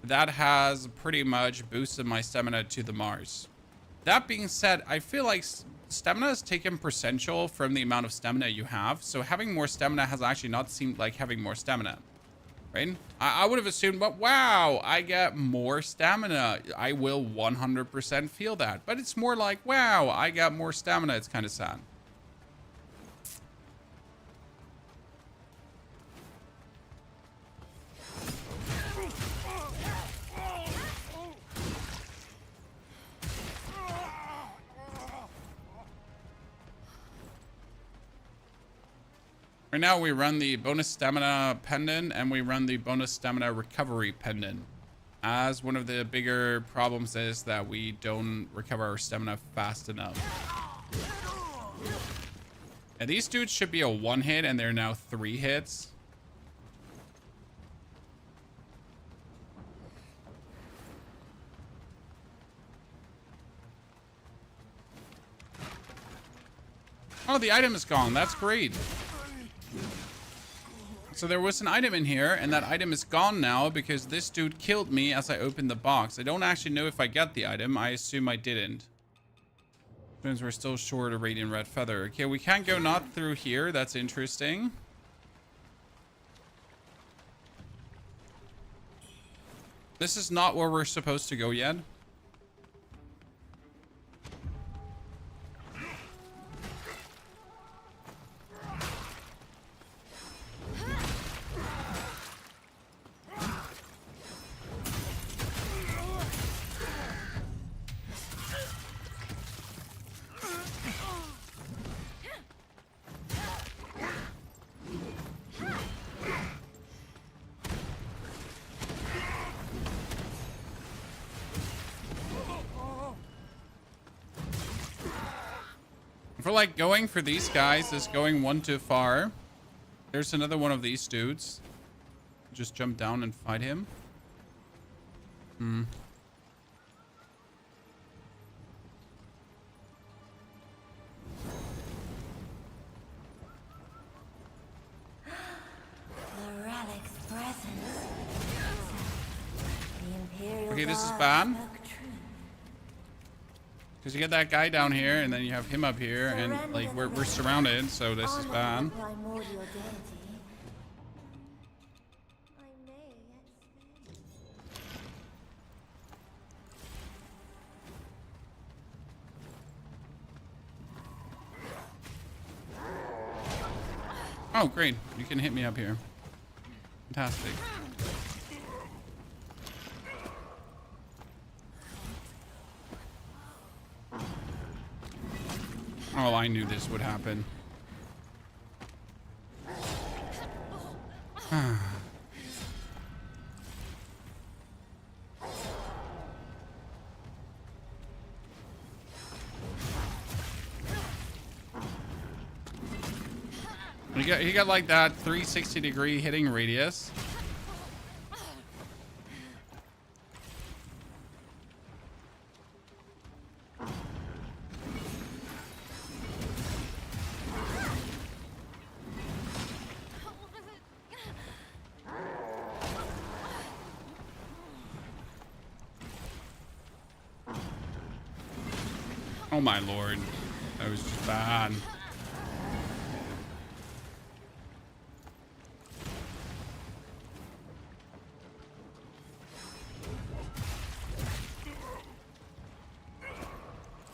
That has pretty much boosted my stamina to the Mars. That being said, I feel like stamina is taken percentile from the amount of stamina you have. So having more stamina has actually not seemed like having more stamina. Right? I would have assumed, but wow, I get more stamina. I will 100% feel that. But it's more like, wow, I got more stamina. It's kind of sad. Right now we run the bonus stamina pendant and we run the bonus stamina recovery pendant. As one of the bigger problems is that we don't recover our stamina fast enough. And these dudes should be a 1 hit and they're now 3 hits. Oh, the item is gone. That's great. So there was an item in here, and that item is gone now because this dude killed me as I opened the box. I don't actually know if I got the item. I assume I didn't. Means we're still short a Radiant Red Feather. Okay, we can't go not through here. That's interesting. This is not where we're supposed to go yet. I feel like going for these guys is going one too far. There's another one of these dudes. Just jump down and fight him. Okay, this is bad. Because you get that guy down here, and then you have him up here, and like we're surrounded, so this is bad. Oh, great. You can hit me up here. Fantastic. Oh, I knew this would happen. He got like that 360-degree hitting radius. Oh my lord. That was just bad.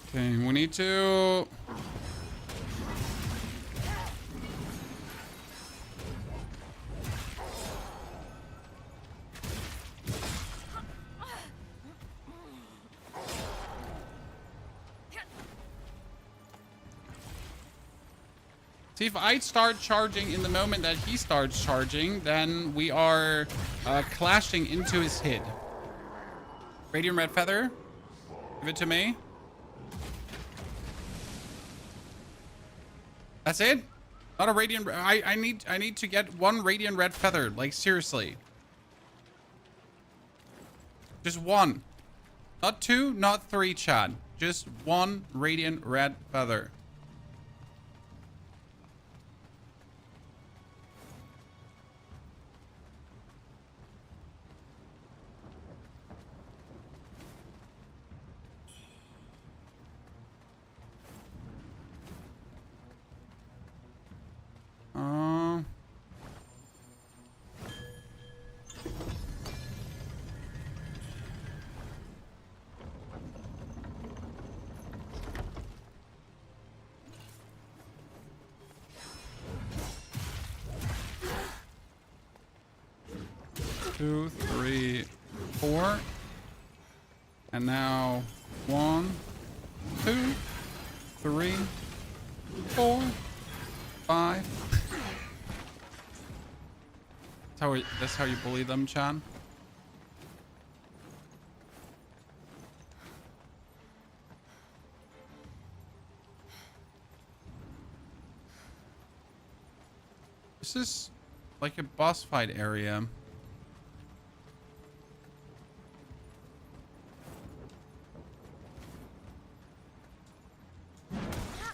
Okay, we need to... See, if I start charging in the moment that he starts charging, then we are clashing into his hit. Radiant Red Feather. Give it to me. That's it? Not a Radiant... I need to get one Radiant Red Feather. Like, seriously. Just one. Not two, not three, Chad. Just one Radiant Red Feather. Two, three, four. And now 1, 2, 3, 4, 5. That's how you bully them, Chan. This is like a boss fight area.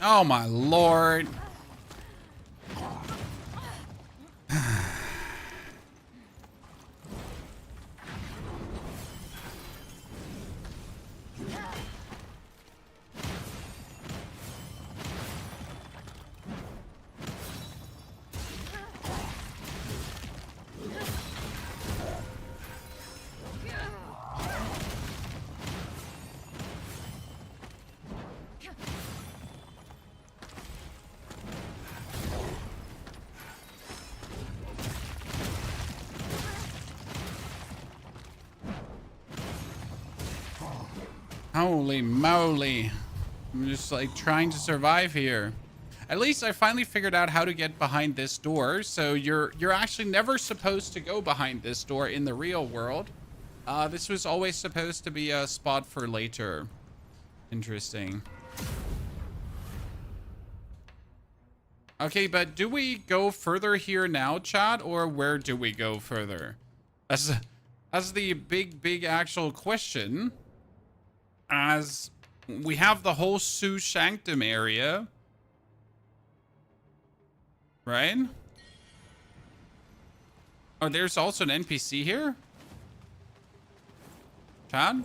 Oh my lord. Holy moly. I'm just like trying to survive here. At least I finally figured out how to get behind this door. So you're actually never supposed to go behind this door in the real world. This was always supposed to be a spot for later. Interesting. Okay, but do we go further here now, chat, or where do we go further? That's the big actual question. As we have the whole Su Sanctum area, right? Oh, there's also an NPC here? Chad?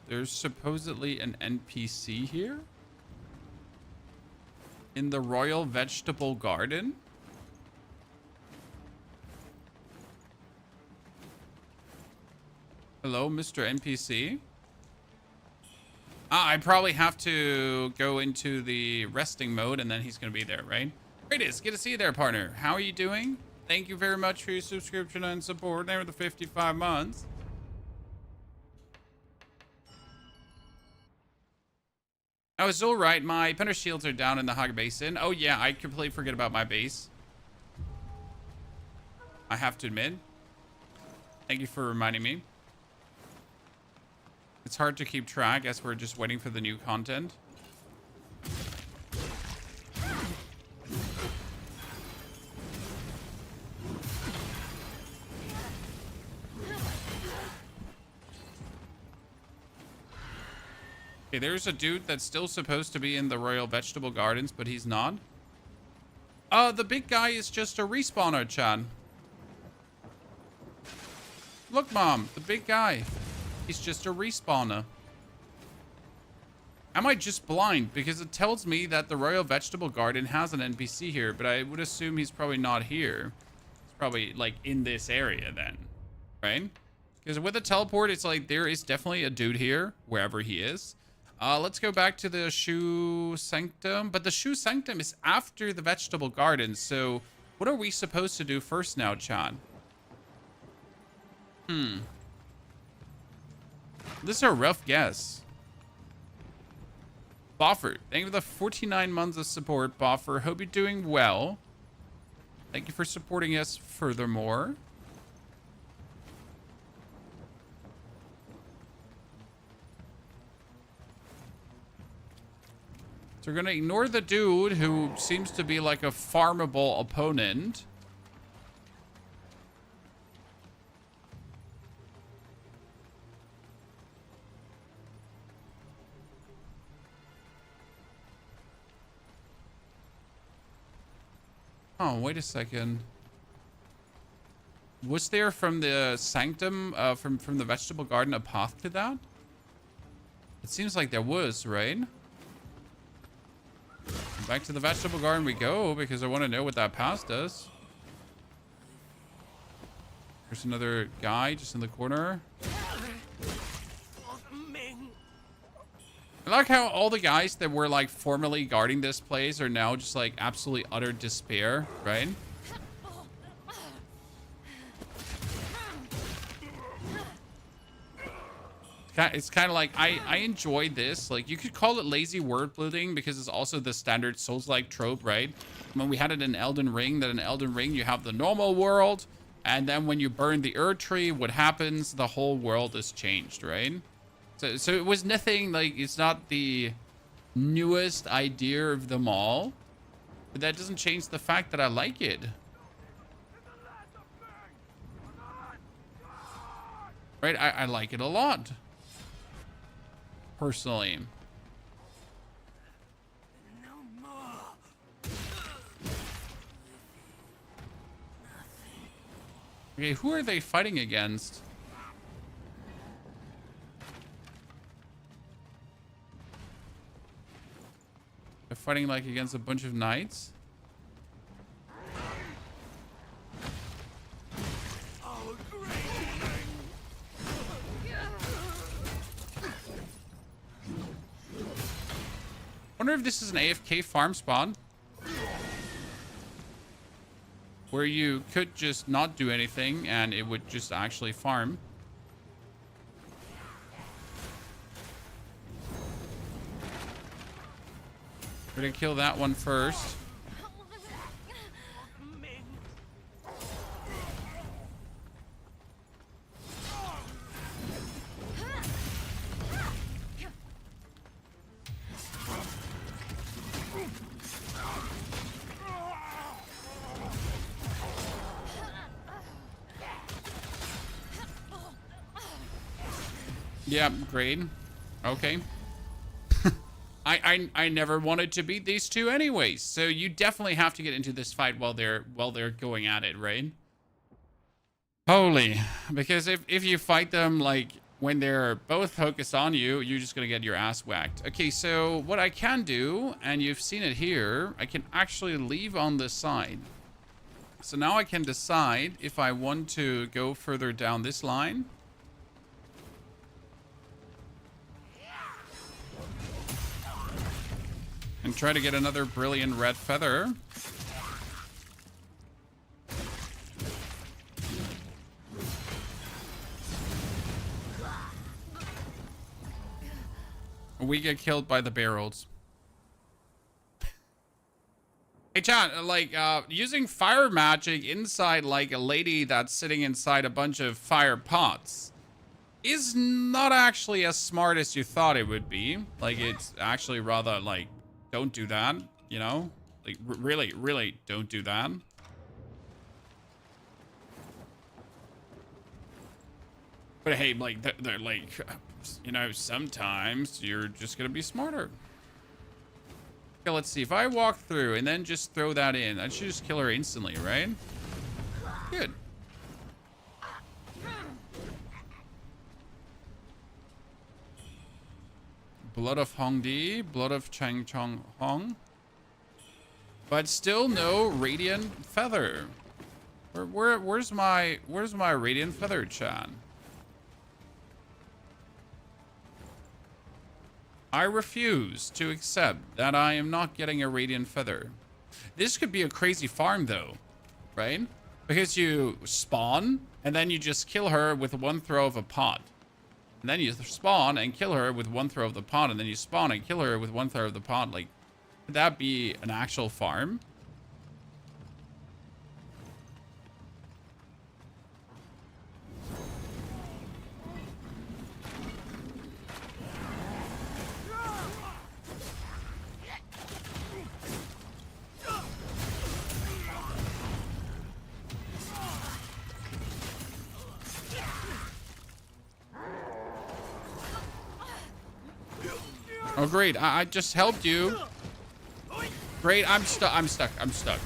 There's supposedly an NPC here? In the Royal Vegetable Garden? Hello, Mr. NPC. I probably have to go into the resting mode and then he's going to be there, right? Greatest, good to see you there, partner. How are you doing? Thank you very much for your subscription and support over the 55 months. Oh, it's all right. My Pender shields are down in the Hog Basin. Oh, yeah, I completely forget about my base. I have to admit. Thank you for reminding me. It's hard to keep track as we're just waiting for the new content. Okay, there's a dude that's still supposed to be in the Royal Vegetable Gardens, but he's not. The big guy is just a respawner, Chan. Look, Mom, the big guy. He's just a respawner. Am I just blind? Because it tells me that the Royal Vegetable Garden has an NPC here, but I would assume he's probably not here. He's probably, like, in this area then, right? Because with a teleport, it's like there is definitely a dude here, wherever he is. Let's go back to the Shoe Sanctum. But the Shoe Sanctum is after the Vegetable Garden, so what are we supposed to do first now, Chan? This is a rough guess. Boffer, thank you for the 49 months of support, Boffer. Hope you're doing well. Thank you for supporting us furthermore. So we're gonna ignore the dude who seems to be like a farmable opponent. Oh, wait a second. Was there from the sanctum, from the vegetable garden, a path to that? It seems like there was, right? Back to the vegetable garden we go, because I want to know what that path does. There's another guy just in the corner. I like how all the guys that were like formerly guarding this place are now just like absolutely utter despair, right? It's kind of like, I enjoyed this. Like, you could call it lazy word building because it's also the standard Souls-like trope, right? When we had it in Elden Ring, that in Elden Ring you have the normal world, and then when you burn the Erd Tree, what happens? The whole world is changed, right? So it was nothing, like, it's not the newest idea of them all, but that doesn't change the fact that I like it. Right? I like it a lot. Personally. Okay, who are they fighting against? They're fighting like against a bunch of knights. I wonder if this is an AFK farm spawn where you could just not do anything and it would just actually farm. We're gonna kill that one first. Yeah, great. Okay. I never wanted to beat these two anyways, so you definitely have to get into this fight while they're going at it, right? Holy, because if you fight them like when they're both focused on you, you're just gonna get your ass whacked. Okay, so what I can do, and you've seen it here, I can actually leave on this side. So now I can decide if I want to go further down this line. And try to get another brilliant red feather. We get killed by the barrels. Hey chat, like using fire magic inside like a lady that's sitting inside a bunch of fire pots is not actually as smart as you thought it would be. Like, it's actually rather like, don't do that, you know? Like, really don't do that. But hey, like, they're like, you know, sometimes you're just gonna be smarter. Okay, let's see. If I walk through and then just throw that in, I should just kill her instantly, right? Good. Blood of Hongdi, blood of Chang Chong Hong. But still no radiant feather. Where's my radiant feather, chat? I refuse to accept that I am not getting a radiant feather. This could be a crazy farm though, right? Because you spawn and then you just kill her with one throw of a pot. And then you spawn and kill her with one throw of the pot, and then you spawn and kill her with one throw of the pot. Like, could that be an actual farm? Oh, great. I just helped you. Great. I'm stuck. I'm stuck. I'm stuck.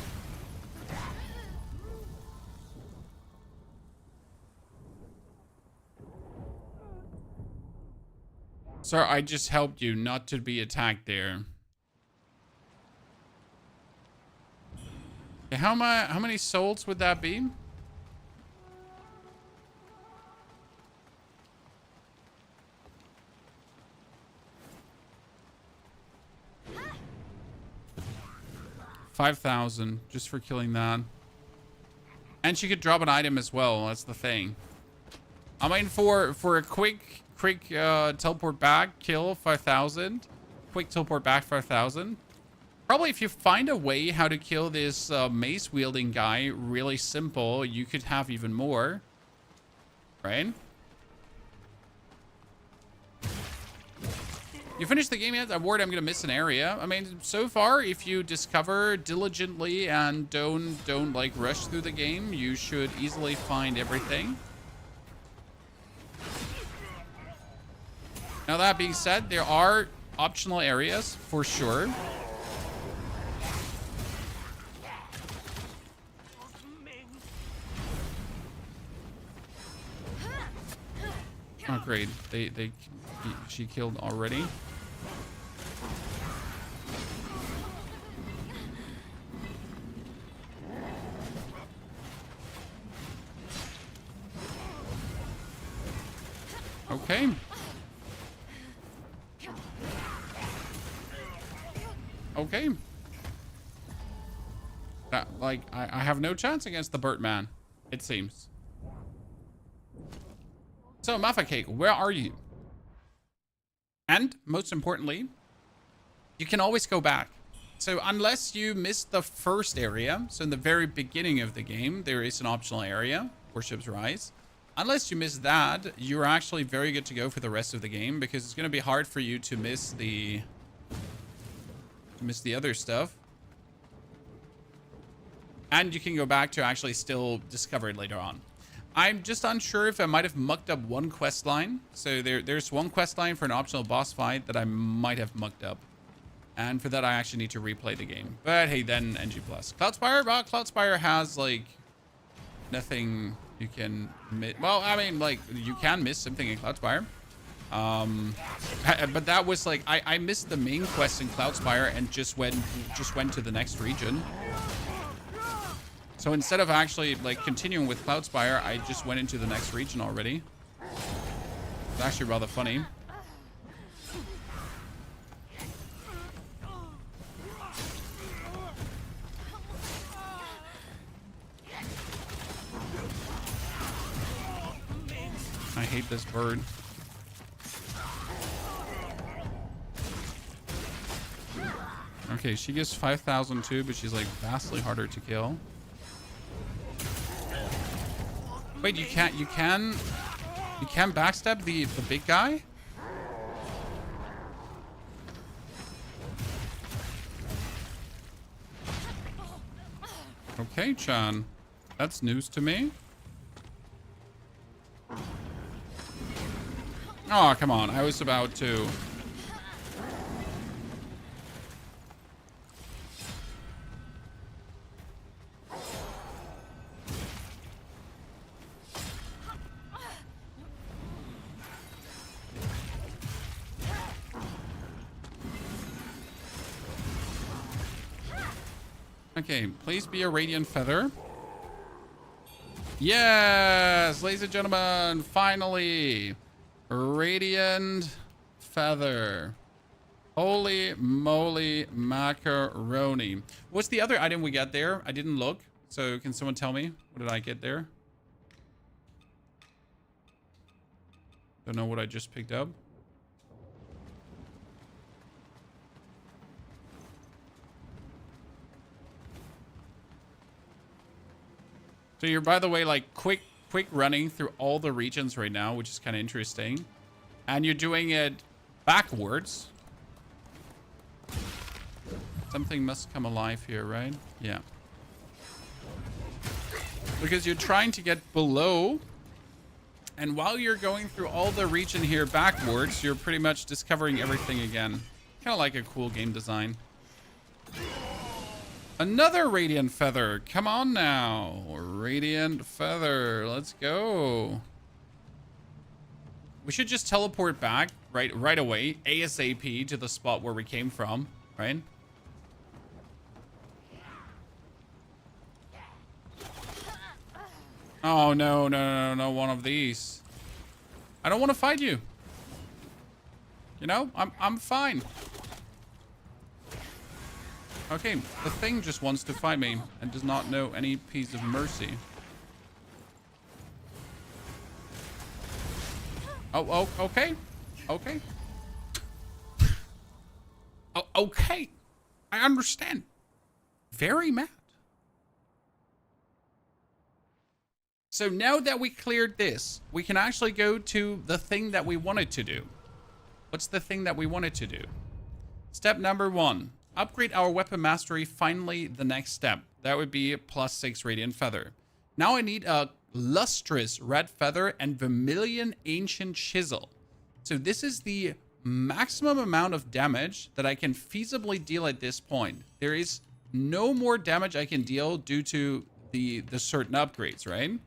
Sir, I just helped you not to be attacked there. Okay, how many souls would that be? $5,000 just for killing that. And she could drop an item as well. That's the thing. I mean, for a quick teleport back kill, 5,000. Quick teleport back, 5,000. Probably if you find a way how to kill this mace wielding guy really simple, you could have even more. Right? You finished the game yet? I'm worried I'm gonna miss an area. I mean, so far, if you discover diligently and don't like rush through the game, you should easily find everything. Now that being said, there are optional areas for sure. Oh great, she killed already. Okay. Okay. Like, I have no chance against the Birdman, it seems. So, Maffa Cake, where are you? And, most importantly, you can always go back. So, unless you missed the first area, so in the very beginning of the game, there is an optional area, Worship's Rise. Unless you miss that, you're actually very good to go for the rest of the game, because it's going to be hard for you to miss the other stuff. And you can go back to actually still discover it later on. I'm just unsure if I might have mucked up one quest line. So there's one quest line for an optional boss fight that I might have mucked up. And for that, I actually need to replay the game. But hey, then NG+. Cloudspire? Well, Cloudspire has, like, nothing you can miss. Well, I mean, like, you can miss something in Cloudspire. But that was, like, I missed the main quest in Cloudspire and just went to the next region. So instead of actually, like, continuing with Cloudspire, I just went into the next region already. It's actually rather funny. I hate this bird. Okay, she gets 5,000 too, but she's, like, vastly harder to kill. Wait, you can backstab the big guy? Okay, Chan. That's news to me. Oh, come on. I was about to. Okay, please be a Radiant Feather. Yes, ladies and gentlemen, finally. Radiant Feather. Holy moly macaroni. What's the other item we got there? I didn't look. So can someone tell me? What did I get there? Don't know what I just picked up. So you're, by the way, like quick running through all the regions right now, which is kind of interesting. And you're doing it backwards. Something must come alive here, right? Yeah. Because you're trying to get below. And while you're going through all the region here backwards, you're pretty much discovering everything again. Kind of like a cool game design. Another Radiant Feather. Come on now. Radiant Feather. Let's go. We should just teleport back right away. ASAP to the spot where we came from. Right? Oh, no, no, no, no, one of these. I don't want to fight you. You know, I'm fine. Okay, the thing just wants to fight me and does not know any piece of mercy. Oh, okay. Okay. Oh, okay. I understand. Very mad. So now that we cleared this, we can actually go to the thing that we wanted to do. What's the thing that we wanted to do? Step number 1. Upgrade our weapon mastery. Finally, the next step. That would be +6 Radiant Feather. Now I need a Lustrous Red Feather and Vermillion Ancient Chisel. So this is the maximum amount of damage that I can feasibly deal at this point. There is no more damage I can deal due to the certain upgrades, right?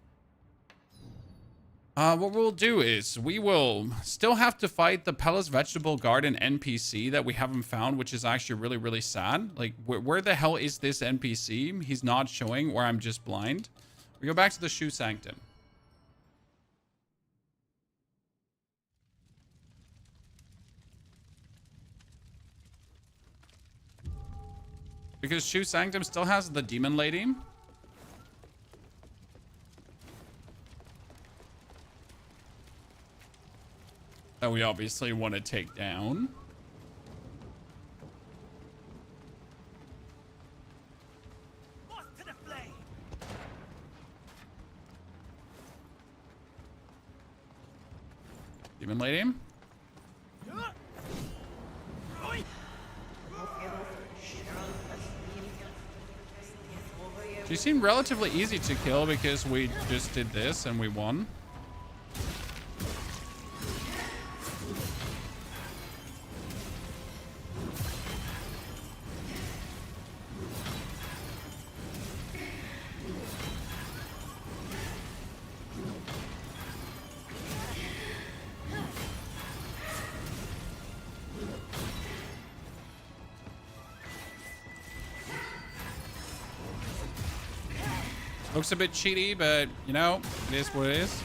What we'll do is we will still have to fight the Palace Vegetable Garden NPC that we haven't found, which is actually really, really sad. Like, where the hell is this NPC? He's not showing, or I'm just blind. We go back to the Shoe Sanctum. Because Shoe Sanctum still has the Demon Lady. That we obviously want to take down. Demon Lady. She seemed relatively easy to kill because we just did this and we won. Looks a bit cheaty, but, you know, it is what it is.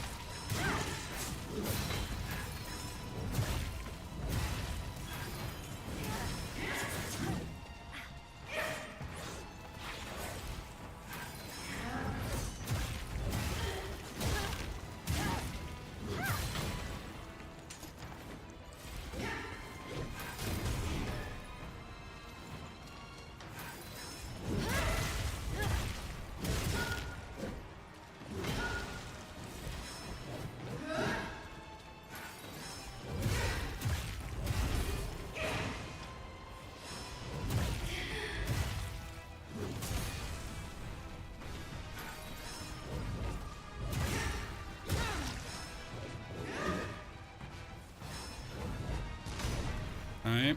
Alright.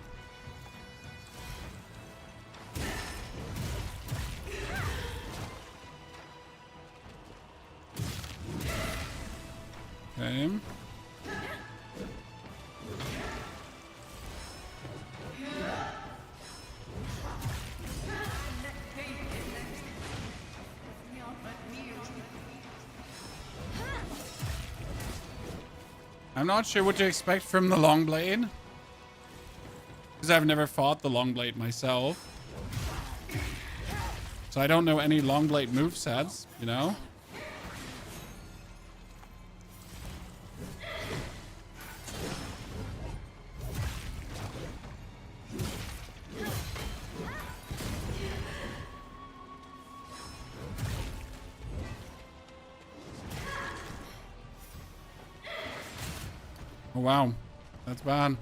Okay. I'm not sure what to expect from the long blade, because I've never fought the long blade myself. So I don't know any long blade movesets, you know? Oh, wow. That's bad.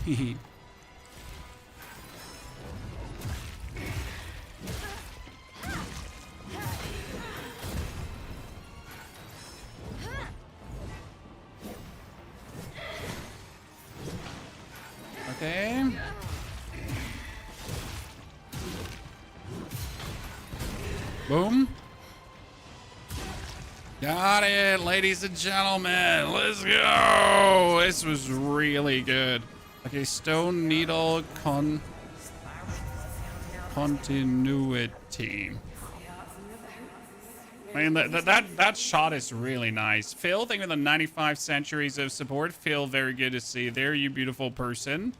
Okay. Boom. Got it, ladies and gentlemen. Let's go. This was really good. Okay, Stone Needle continuity. I mean, that shot is really nice. Phil, thank you for the 95 centuries of support. Phil, very good to see there, you beautiful person.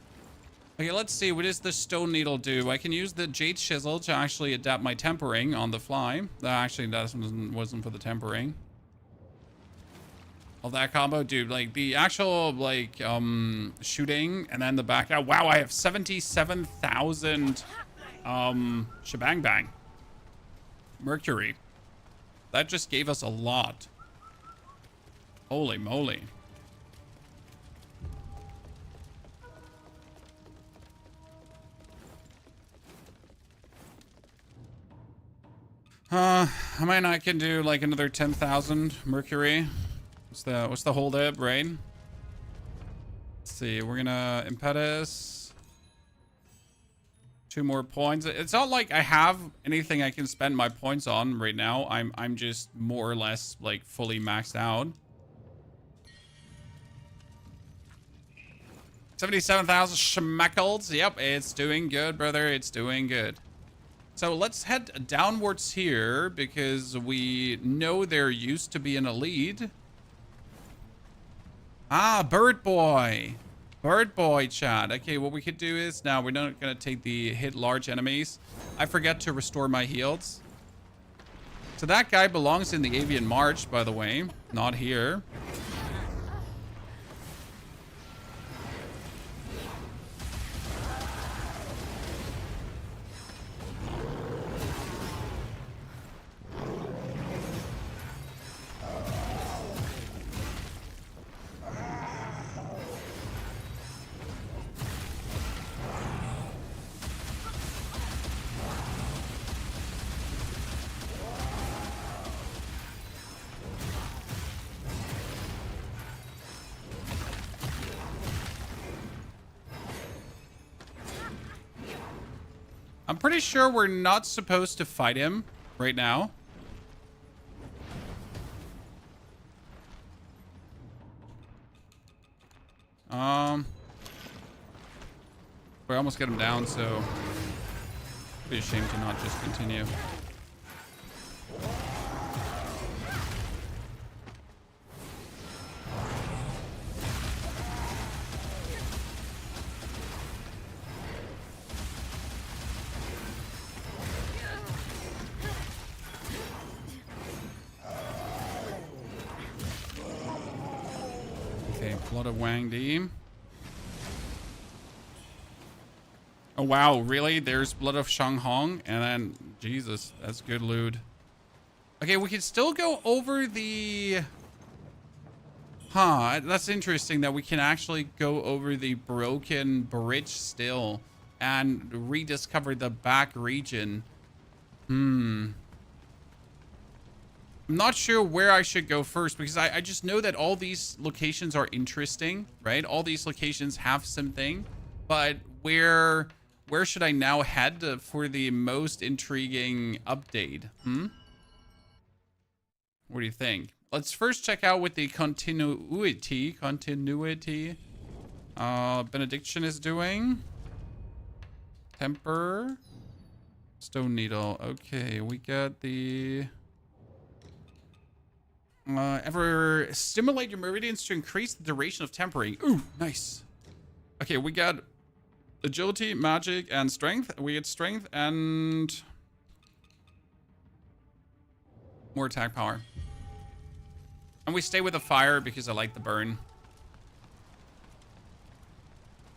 Okay, let's see. What does the Stone Needle do? I can use the Jade Chisel to actually adapt my tempering on the fly. Actually, that wasn't for the tempering. Oh, that combo, dude. Like, the actual, like, shooting and then the back out. Wow, I have 77,000, shebang bang. Mercury. That just gave us a lot. Holy moly. I mean, I can do like another 10,000 Mercury. What's the hold up, right? Let's see. We're gonna impetus. 2 more points. It's not like I have anything I can spend my points on right now. I'm just more or less like fully maxed out. 77,000 schmeckles. Yep, it's doing good, brother. It's doing good. So let's head downwards here because we know there used to be an elite. Ah, Bird Boy. Bird Boy, chat. Okay, what we could do is now we're not going to take the hit large enemies. I forget to restore my heals. So that guy belongs in the Avian March, by the way. Not here. I'm pretty sure we're not supposed to fight him right now. We almost get him down, so it'd be a shame to not just continue. Blood of Wang Di. Oh wow, really? There's Blood of Shang Hong, and then Jesus, that's good loot. Okay, we can still go over the. That's interesting that we can actually go over the broken bridge still and rediscover the back region. I'm not sure where I should go first because I just know that all these locations are interesting, right? All these locations have something, but where should I now head for the most intriguing update? What do you think? Let's first check out what the continuity benediction is doing. Temper, Stone Needle. Okay, we got the ever stimulate your meridians to increase the duration of tempering. Ooh, nice. Okay, we got agility, magic, and strength. We get strength and more attack power. And we stay with the fire because I like the burn.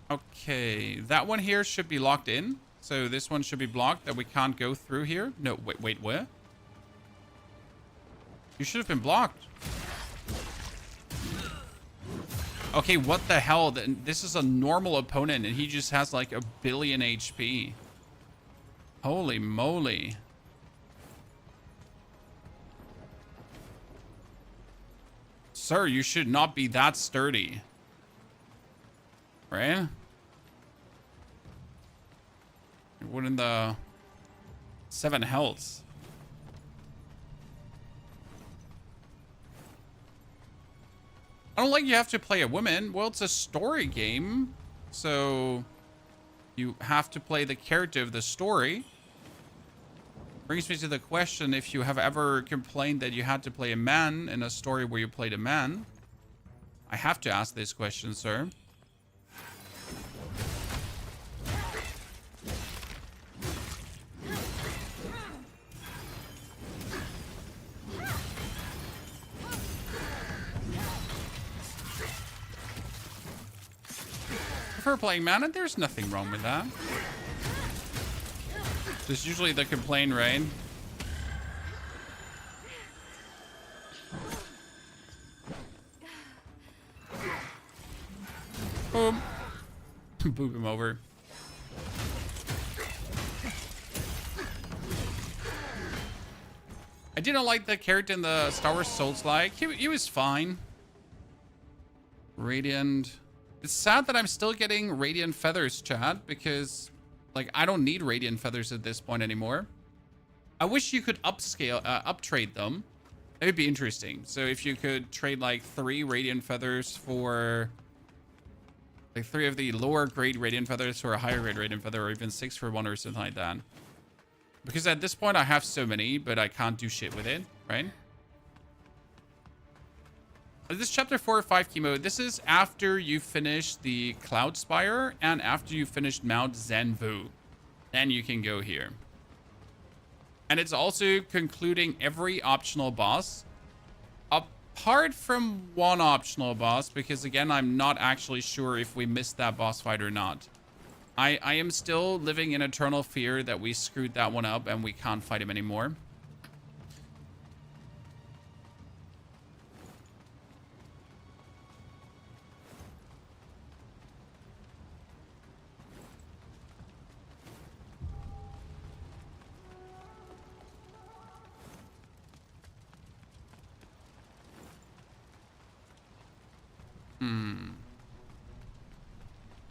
Okay, that one here should be locked in. So this one should be blocked that we can't go through here. No, wait, where? You should have been blocked. Okay, what the hell? This is a normal opponent and he just has like 1 billion HP. Holy moly. Sir, you should not be that sturdy. Right? You're winning the 7 healths. I don't like you have to play a woman. Well, it's a story game. So you have to play the character of the story. Brings me to the question if you have ever complained that you had to play a man in a story where you played a man. I have to ask this question, sir. For playing man, and there's nothing wrong with that. There's usually the complaint, right? Boom. Boop him over. I didn't like the character in the Star Wars Souls-like. He was fine. Radiant. It's sad that I'm still getting Radiant Feathers, chat, because, like, I don't need Radiant Feathers at this point anymore. I wish you could uptrade them. It would be interesting. So if you could trade, like, 3 Radiant Feathers for, like, 3 of the lower grade Radiant Feathers for a higher grade Radiant Feather, or even 6 for 1 or something like that. Because at this point, I have so many, but I can't do shit with it, right? This chapter 4 or 5 chemo. This is after you finish the Cloud Spire and after you finish Mount Zanvu. Then you can go here. And it's also concluding every optional boss. Apart from one optional boss, because again, I'm not actually sure if we missed that boss fight or not. I am still living in eternal fear that we screwed that one up and we can't fight him anymore.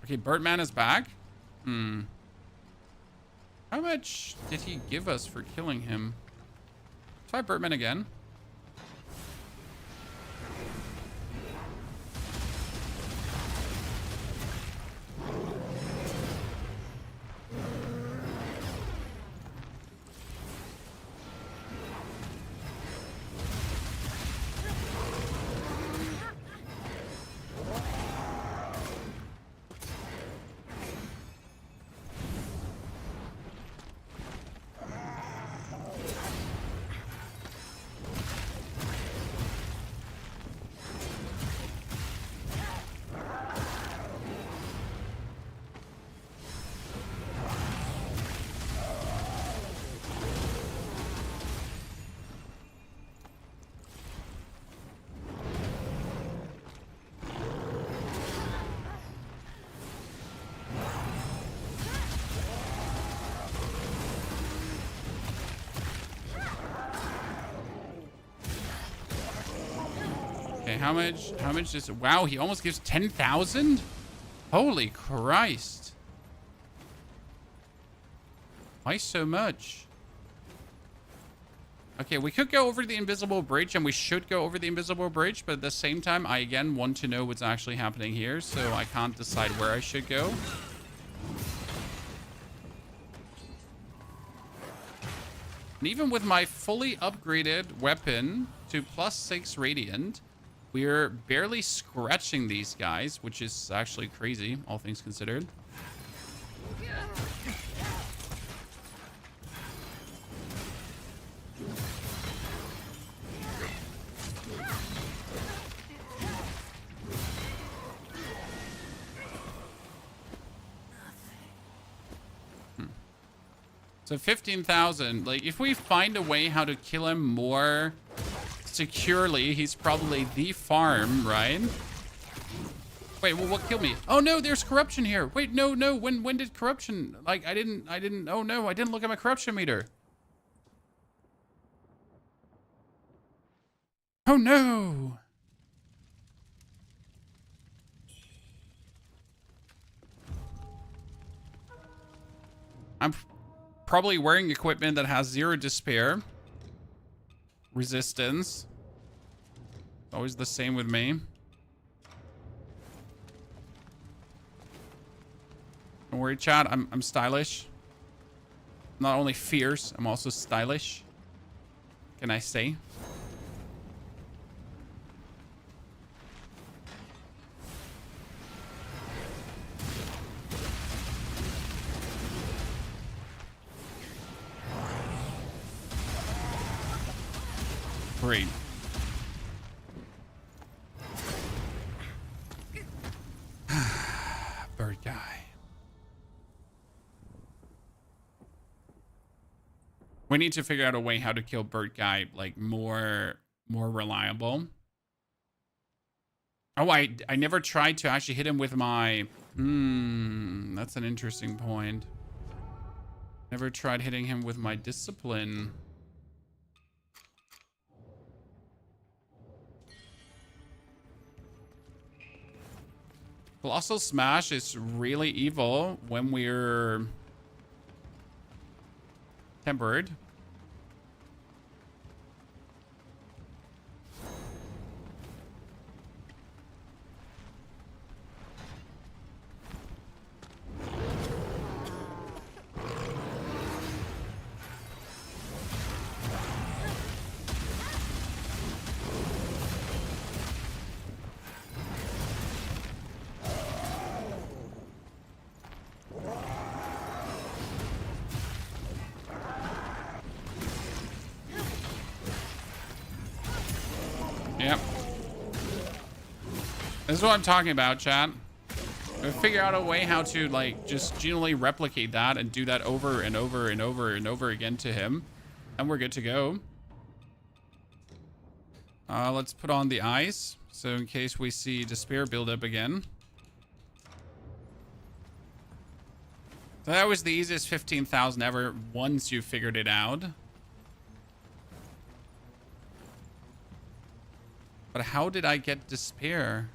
Okay, Birdman is back. How much did he give us for killing him? Try Birdman again. Okay, how much is it? Wow, he almost gives 10,000? Holy Christ. Why so much? Okay, we could go over the invisible bridge, and we should go over the invisible bridge, but at the same time, I again want to know what's actually happening here, so I can't decide where I should go. And even with my fully upgraded weapon to +6 Radiant, we're barely scratching these guys, which is actually crazy, all things considered. So 15,000. Like, if we find a way how to kill him more securely, he's probably the farm, right? Wait, well, what killed me? Oh no, there's corruption here. Wait, no. When did corruption? Like, I didn't. Oh no, I didn't look at my corruption meter. Oh no. I'm probably wearing equipment that has 0 despair. Resistance. Always the same with me. Don't worry, chat. I'm stylish. I'm not only fierce, I'm also stylish. Can I say? Great. Bird guy. We need to figure out a way how to kill bird guy like more reliable. Oh, I never tried to actually hit him with my that's an interesting point. Never tried hitting him with my discipline. Colossal Smash is really evil when we're tempered. Yep. This is what I'm talking about, chat. We'll figure out a way how to like just generally replicate that and do that over and over and over and over again to him. And we're good to go. Let's put on the ice. So in case we see despair build up again. So that was the easiest 15,000 ever once you figured it out. But how did I get despair?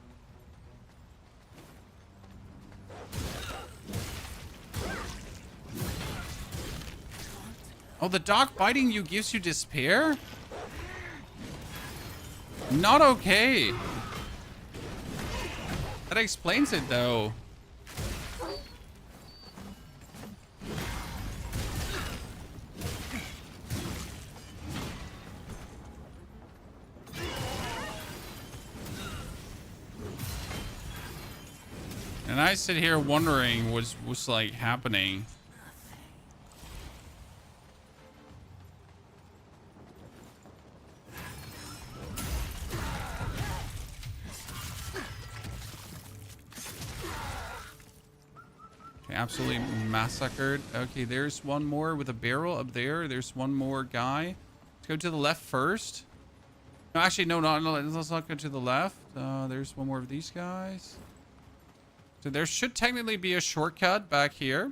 Oh, the dog biting you gives you despair? Not okay. That explains it, though. And I sit here wondering what's like happening. Okay, absolutely massacred. Okay, there's one more with a barrel up there. There's one more guy. Let's go to the left first. No, actually, no, let's not go to the left. There's one more of these guys. So there should technically be a shortcut back here.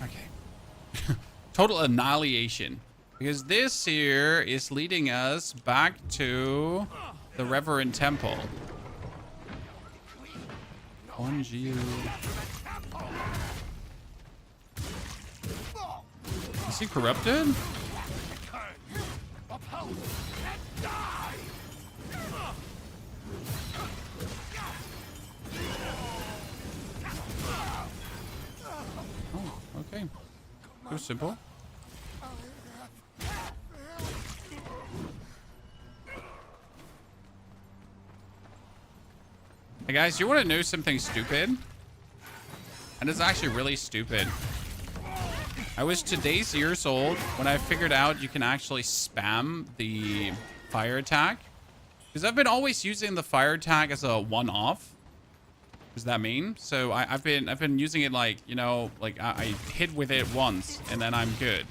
Okay. Total annihilation. Because this here is leading us back to the Reverend Temple. Honju. Is he corrupted? Oh, okay. So simple. Hey guys, you want to know something stupid? And it's actually really stupid. I was today's years old when I figured out you can actually spam the fire attack. Because I've been always using the fire attack as a one-off. What does that mean? So I've been using it like, you know, like I hit with it once and then I'm good.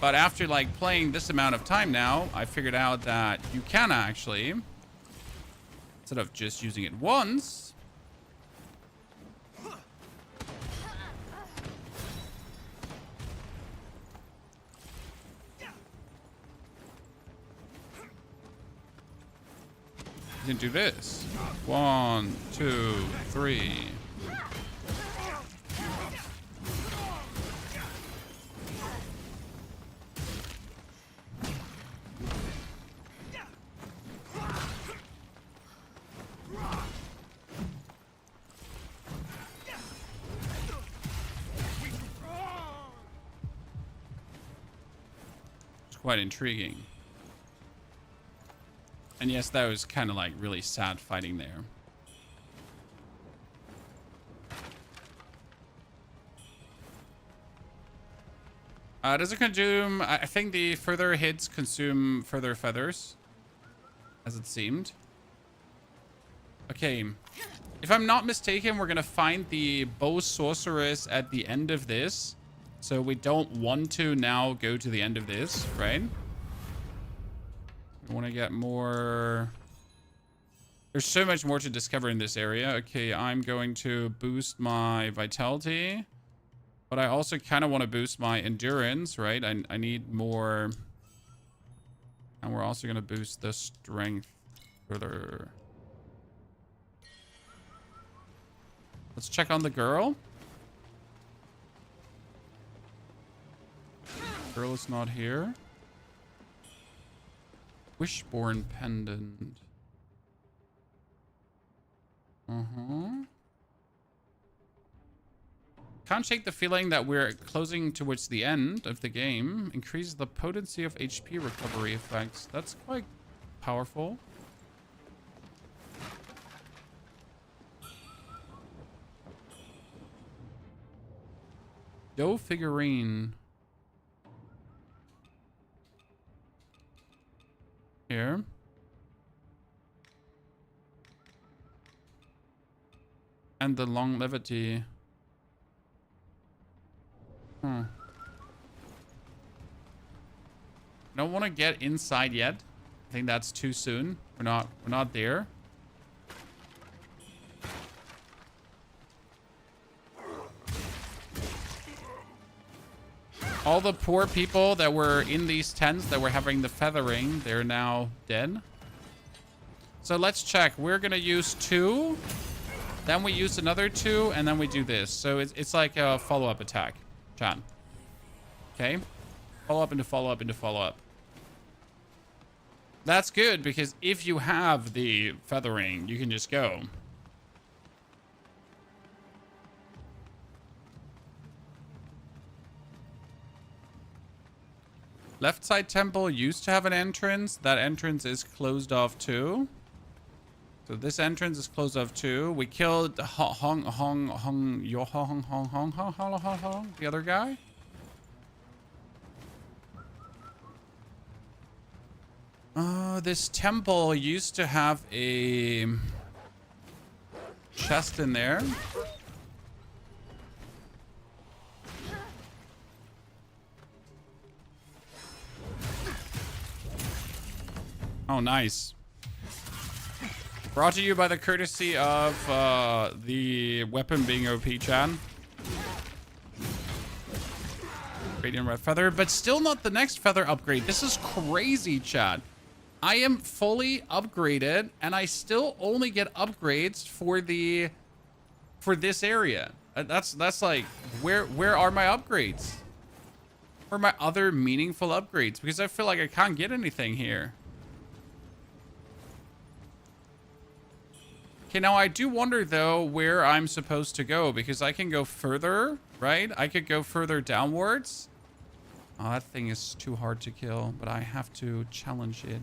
But after like playing this amount of time now, I figured out that you can actually, instead of just using it once, you can do this. 1, 2, 3. It's quite intriguing. And yes, that was kind of like really sad fighting there. Does it consume... I think the further hits consume further feathers, as it seemed. Okay. If I'm not mistaken, we're going to find the bow sorceress at the end of this. So we don't want to now go to the end of this, right? I want to get more... There's so much more to discover in this area. Okay, I'm going to boost my vitality. But I also kind of want to boost my endurance, right? I need more... And we're also going to boost the strength further. Let's check on the girl. Girl is not here. Wisborn Pendant. Can't shake the feeling that we're closing towards the end of the game. Increases the potency of HP recovery effects. That's quite powerful. Doe figurine. Here. And the longevity. Don't want to get inside yet. I think that's too soon. We're not there. All the poor people that were in these tents that were having the feathering, they're now dead. So let's check. We're going to use 2. Then we use another 2. And then we do this. So it's like a follow-up attack. Chan. Okay. Follow-up into follow-up into follow-up. That's good because if you have the feathering, you can just go. Left side temple used to have an entrance. That entrance is closed off too. So this entrance is closed off too. We killed the other guy. This temple used to have a chest in there. Oh, nice. Brought to you by the courtesy of the weapon being OP, Chan. Radiant Red Feather, but still not the next feather upgrade. This is crazy, Chad. I am fully upgraded, and I still only get upgrades for this area. That's like, where are my upgrades? Where are my other meaningful upgrades? Because I feel like I can't get anything here. Okay, now I do wonder, though, where I'm supposed to go, because I can go further, right? I could go further downwards. Oh, that thing is too hard to kill, but I have to challenge it.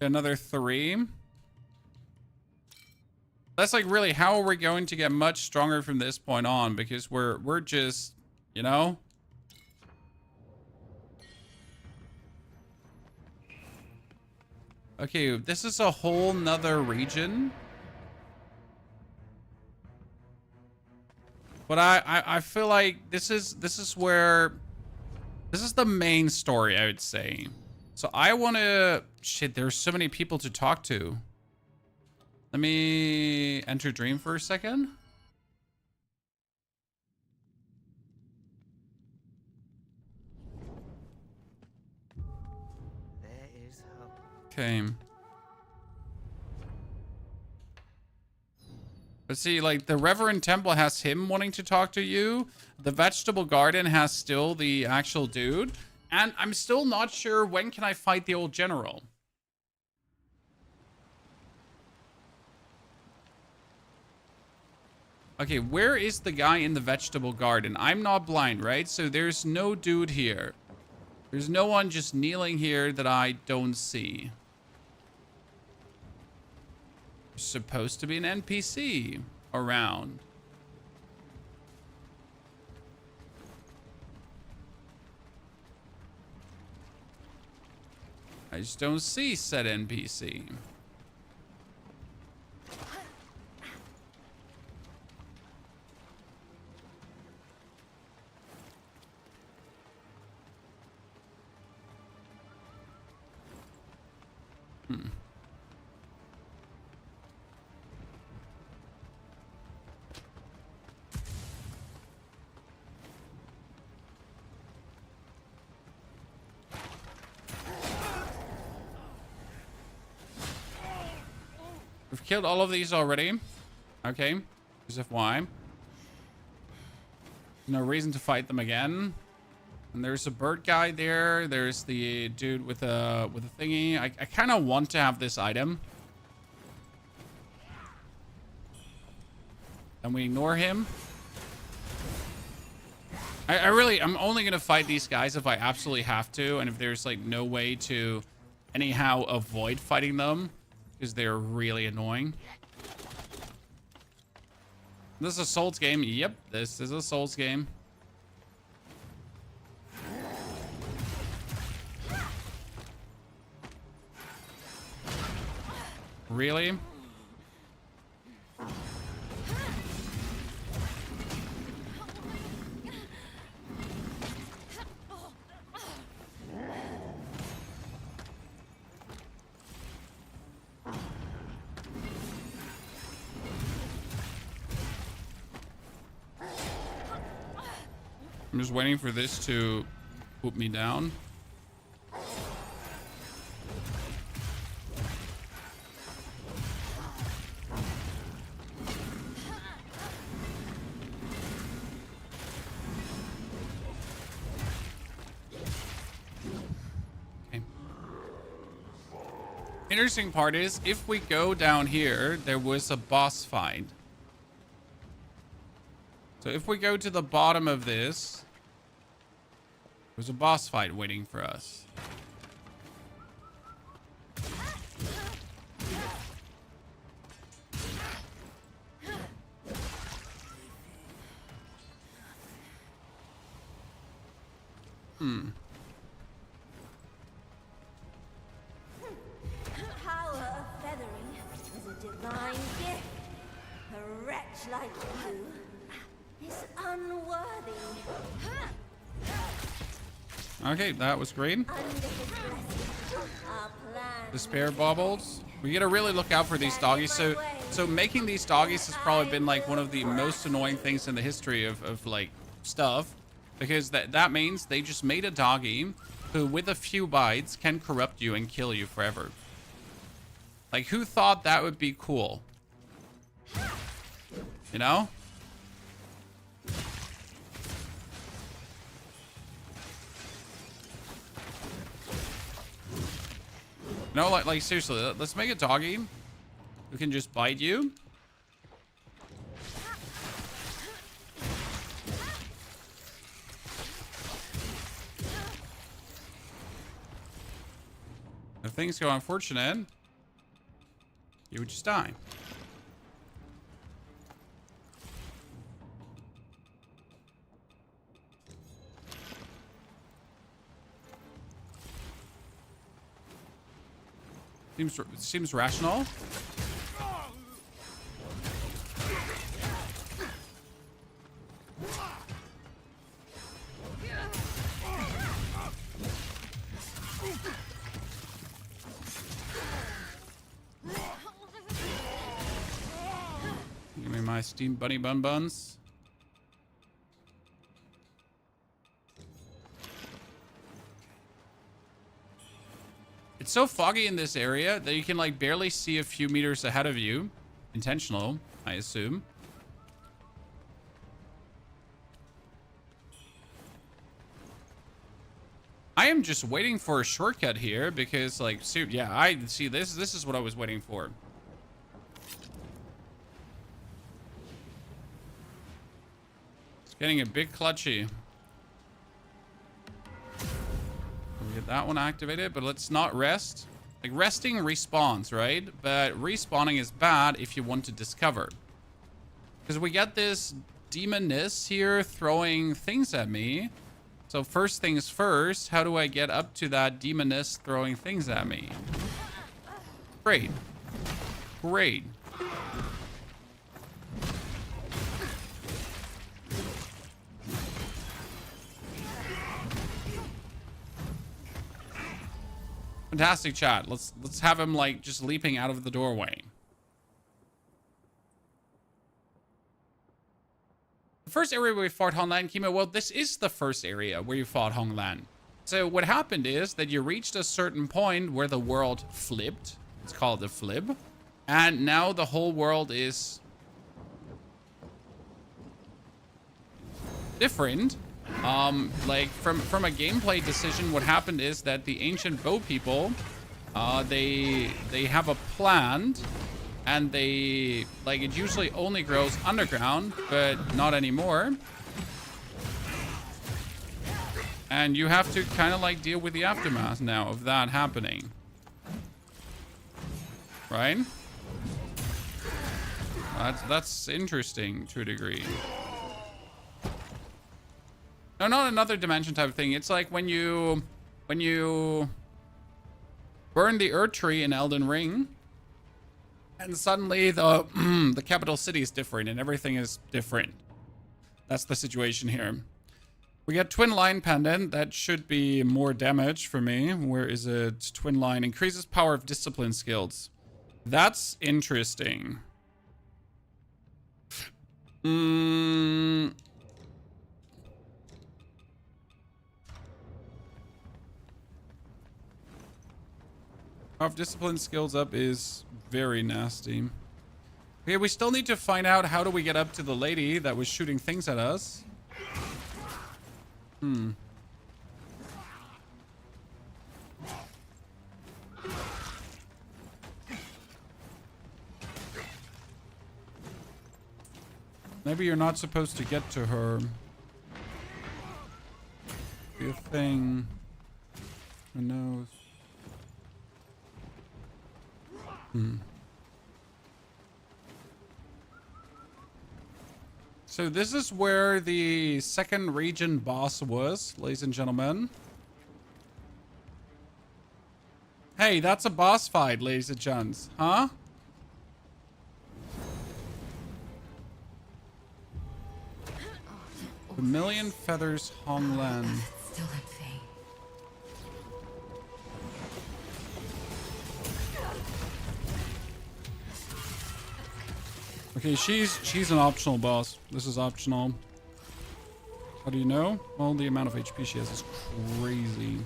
Another 3. That's like, really, how are we going to get much stronger from this point on? Because we're just, you know? Okay, this is a whole nother region. But I feel like this is where, this is the main story, I would say. So I want to, shit, there's so many people to talk to. Let me enter Dream for a second. There is hope. Okay. But see, like, the Reverend Temple has him wanting to talk to you. The Vegetable Garden has still the actual dude. And I'm still not sure when can I fight the old general. Okay, where is the guy in the Vegetable Garden? I'm not blind, right? So there's no dude here. There's no one just kneeling here that I don't see. There's supposed to be an NPC around. I just don't see said NPC. We've killed all of these already. Okay. Because of why. No reason to fight them again. And there's a bird guy there. There's the dude with a thingy. I kind of want to have this item. And we ignore him. I'm only going to fight these guys if I absolutely have to. And if there's like no way to anyhow avoid fighting them. Because they're really annoying. This is a Souls game. Yep, this is a Souls game. Really? I'm just waiting for this to put me down. Okay. Interesting part is, if we go down here, there was a boss fight. So if we go to the bottom of this, there's a boss fight waiting for us. Power of feathering is a divine gift. A wretch like you is unworthy. Okay, that was great. Despair baubles. We gotta really look out for these doggies. So making these doggies has probably been like one of the most annoying things in the history of like stuff, because that means they just made a doggy who with a few bites can corrupt you and kill you forever. Like, who thought that would be cool? You know? No, like seriously, let's make a doggy who can just bite you. If things go unfortunate, you would just die. Seems rational. Give me my steam bunny bun buns. It's so foggy in this area that you can like barely see a few meters ahead of you. Intentional, I assume. I am just waiting for a shortcut here because like, yeah, I see this. This is what I was waiting for. It's getting a bit clutchy. Get that one activated, but let's not rest. Like resting respawns, right? But respawning is bad if you want to discover. Because we get this demoness here throwing things at me. So first things first, how do I get up to that demoness throwing things at me? Great. Great. Fantastic chat. Let's have him like just leaping out of the doorway. The first area where we fought Hoinglang, Kimo, well, this is the first area where you fought Hoinglang. So what happened is that you reached a certain point where the world flipped. It's called the flip. And now the whole world is different. Like from a gameplay decision, what happened is that the ancient bow people, they have a plant, and they like it usually only grows underground, but not anymore. And you have to kind of like deal with the aftermath now of that happening, right? That's interesting to a degree. No, not another dimension type of thing. It's like when you burn the Earth Tree in Elden Ring, and suddenly the the capital city is different and everything is different. That's the situation here. We get Twin Line Pendant. That should be more damage for me. Where is it? Twin Line increases power of discipline skills. That's interesting. Power of discipline skills up is very nasty. Okay, we still need to find out how do we get up to the lady that was shooting things at us. Maybe you're not supposed to get to her. Be a thing. Who knows? So this is where the second region boss was, ladies and gentlemen. Hey, that's a boss fight, ladies and gents. Huh? Vermillion feathers Hoinglang. Still at bay. Okay, she's an optional boss. This is optional. How do you know? Well, the amount of HP she has is crazy.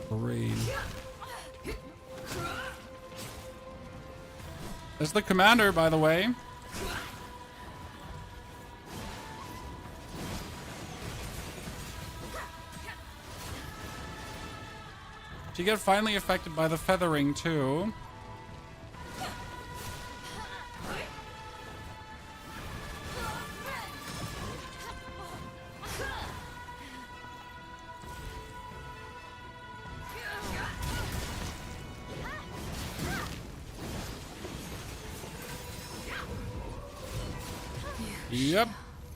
Great. That's the commander, by the way. She got finally affected by the feathering too. Yep,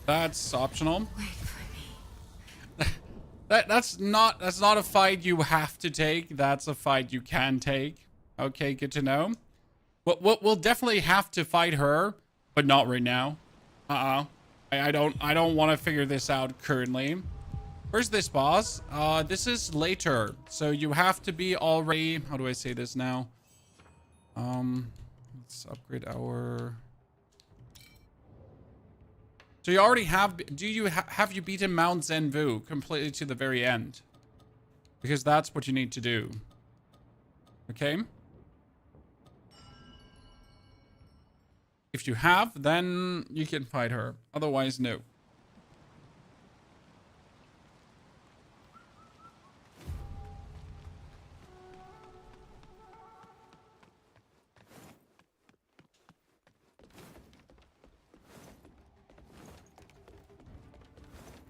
that's optional. Wait for me. That's not a fight you have to take. That's a fight you can take. Okay, good to know. We'll definitely have to fight her, but not right now. I don't want to figure this out currently. Where's this boss? This is later, so you have to be already. How do I say this now? Let's upgrade our. So you already have. Do you have you beaten Mount Zenvu completely to the very end? Because that's what you need to do. Okay. If you have, then you can fight her. Otherwise, no.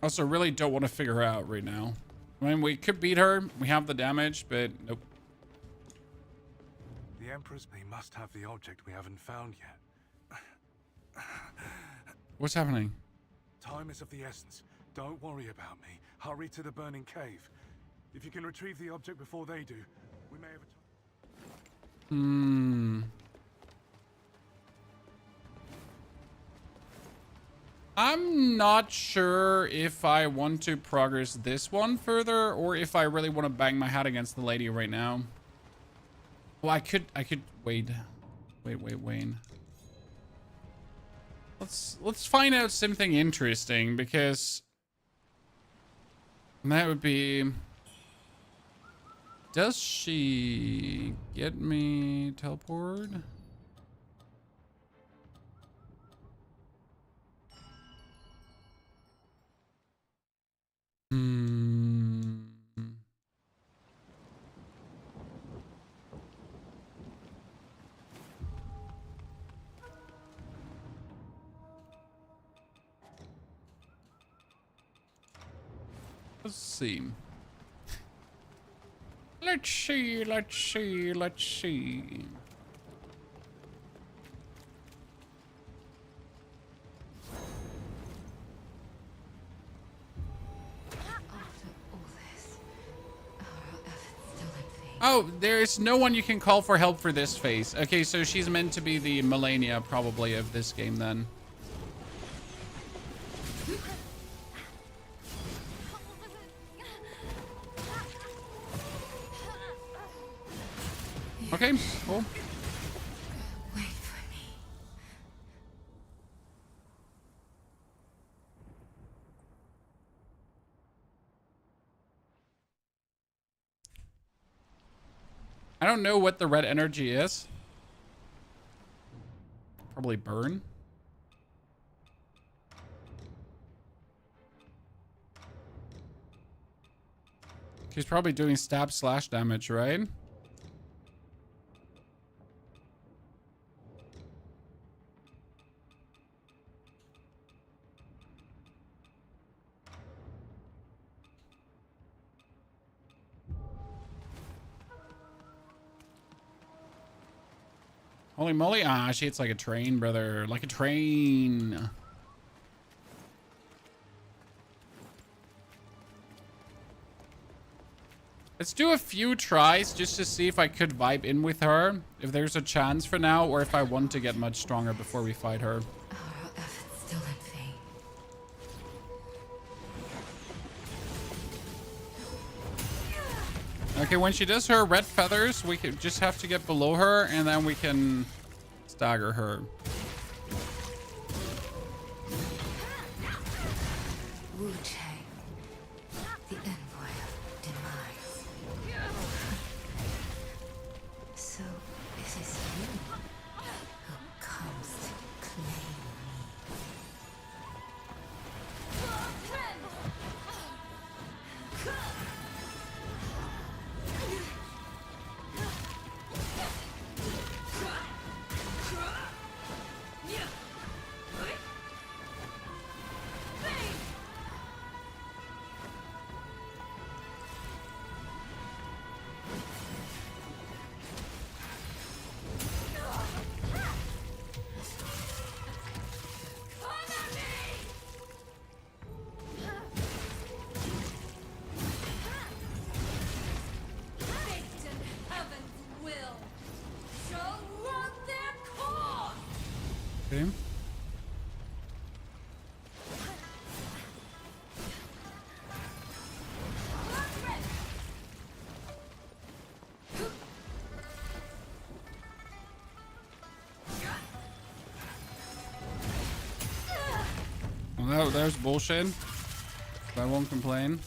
Also, really don't want to figure her out right now. I mean, we could beat her. We have the damage, but nope. The Emperors, they must have the object we haven't found yet. What's happening? Time is of the essence. Don't worry about me. Hurry to the burning cave. If you can retrieve the object before they do, we may have a... I'm not sure if I want to progress this one further or if I really want to bang my head against the lady right now. Well, I could wait. Wayne. Let's find out something interesting, because that would be, does she get me teleport? Let's see. Let's see. Oh, there's no one you can call for help for this phase. Okay, so she's meant to be the Melania probably of this game then. Okay, cool. Wait for me. I don't know what the red energy is. Probably burn. She's probably doing stab slash damage, right? Holy moly. Ah, she hits like a train, brother. Like a train. Let's do a few tries just to see if I could vibe in with her. If there's a chance for now, or if I want to get much stronger before we fight her. Our efforts still in vain. Okay, when she does her red feathers, we could just have to get below her, and then we can stagger her. WuChang, the envoy of demise. So it is you who comes to claim me. Okay. Well, there's bullshit. I won't complain.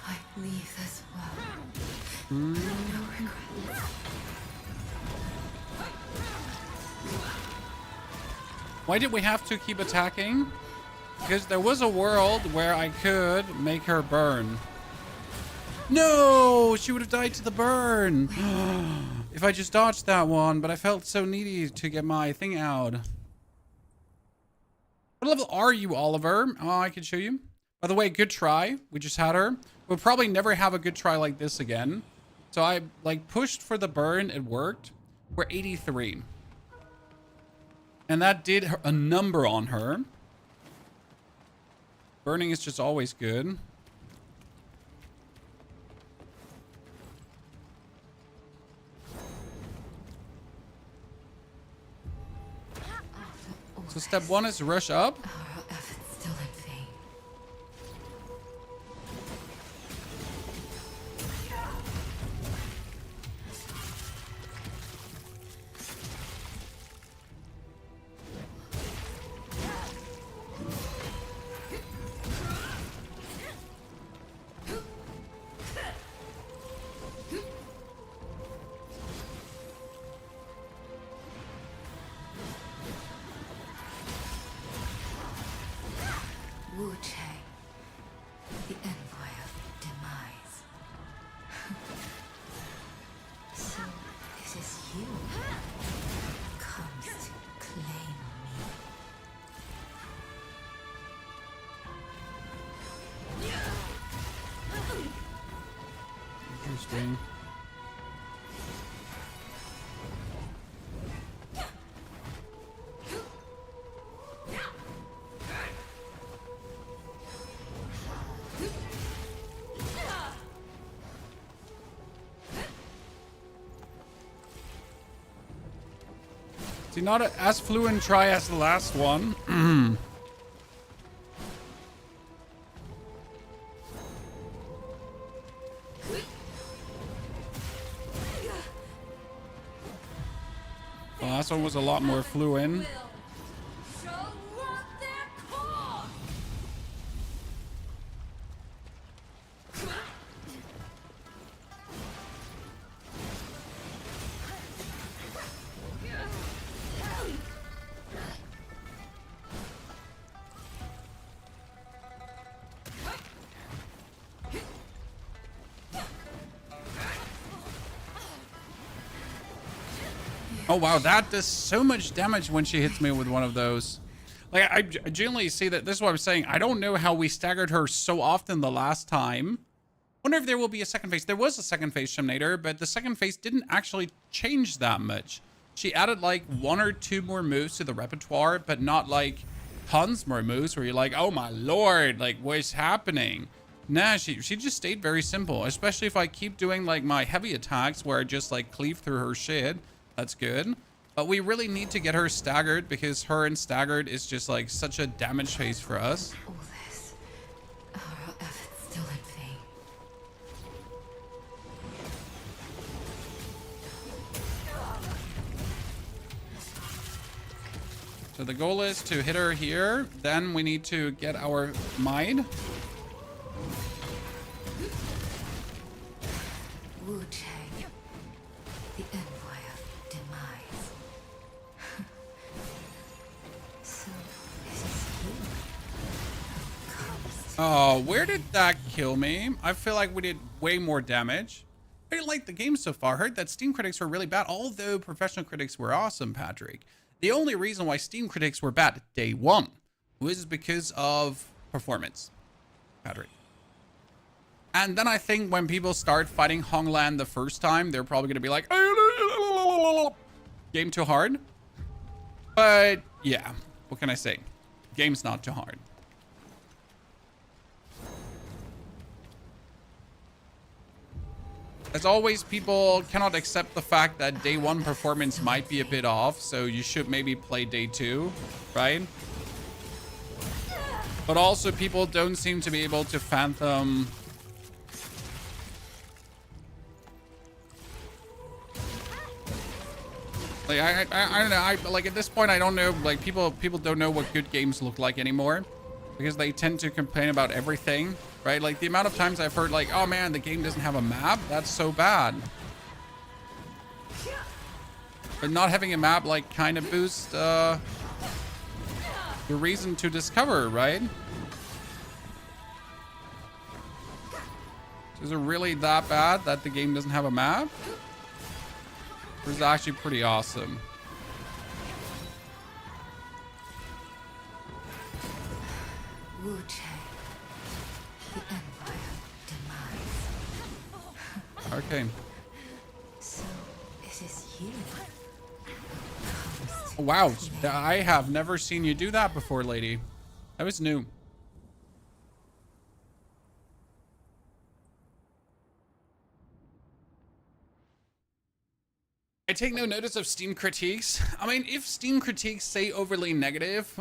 I leave this world. No regrets. Why did we have to keep attacking? Because there was a world where I could make her burn. No, she would have died to the burn. If I just dodged that one, but I felt so needy to get my thing out. What level are you, Oliver? Oh, I can show you. By the way, good try. We just had her. We'll probably never have a good try like this again. So I like pushed for the burn. It worked. We're 83. And that did a number on her. Burning is just always good. So step 1 is rush up. Our efforts still in vain. WuChang, the envoy of demise. So it is you who comes to claim me. Interesting. See, not as fluent try as the last one. The last one was a lot more fluent. Oh wow, that does so much damage when she hits me with one of those. Like, I genuinely see that. This is what I'm saying. I don't know how we staggered her so often the last time. Wonder if there will be a second phase. There was a second phase Shimnator, but the second phase didn't actually change that much. She added like 1 or 2 more moves to the repertoire, but not like tons more moves where you're like, oh my lord, like what's happening? Nah, she just stayed very simple, especially if I keep doing like my heavy attacks where I just like cleave through her shit. That's good. But we really need to get her staggered because her and staggered is just like such a damage phase for us. All this, our efforts still in vain. So the goal is to hit her here. Then we need to get our Maid. WuChang, the envoy of demise. So it is you who comes to Oh, where did that kill me? I feel like we did way more damage. I didn't like the game so far. Heard that Steam critics were really bad, although professional critics were awesome, Patrick. The only reason why Steam critics were bad day 1 was because of performance, Patrick. And then I think when people start fighting hoinglang the first time, they're probably going to be like, game too hard. But yeah, what can I say? Game's not too hard. As always, people cannot accept the fact that day 1 performance might be a bit off, so you should maybe play day 2, right? But also, people don't seem to be able to fathom like I don't know. Like at this point, I don't know. Like people don't know what good games look like anymore, because they tend to complain about everything, right? Like the amount of times I've heard like, oh man, the game doesn't have a map. That's so bad. But not having a map like kind of boosts the reason to discover, right? Is it really that bad that the game doesn't have a map? Or is it actually pretty awesome? WuChang, the Empire demise. Okay. So, it is you. Wow, I have never seen you do that before, lady. That was new. I take no notice of Steam critiques. I mean, if Steam critiques say overly negative,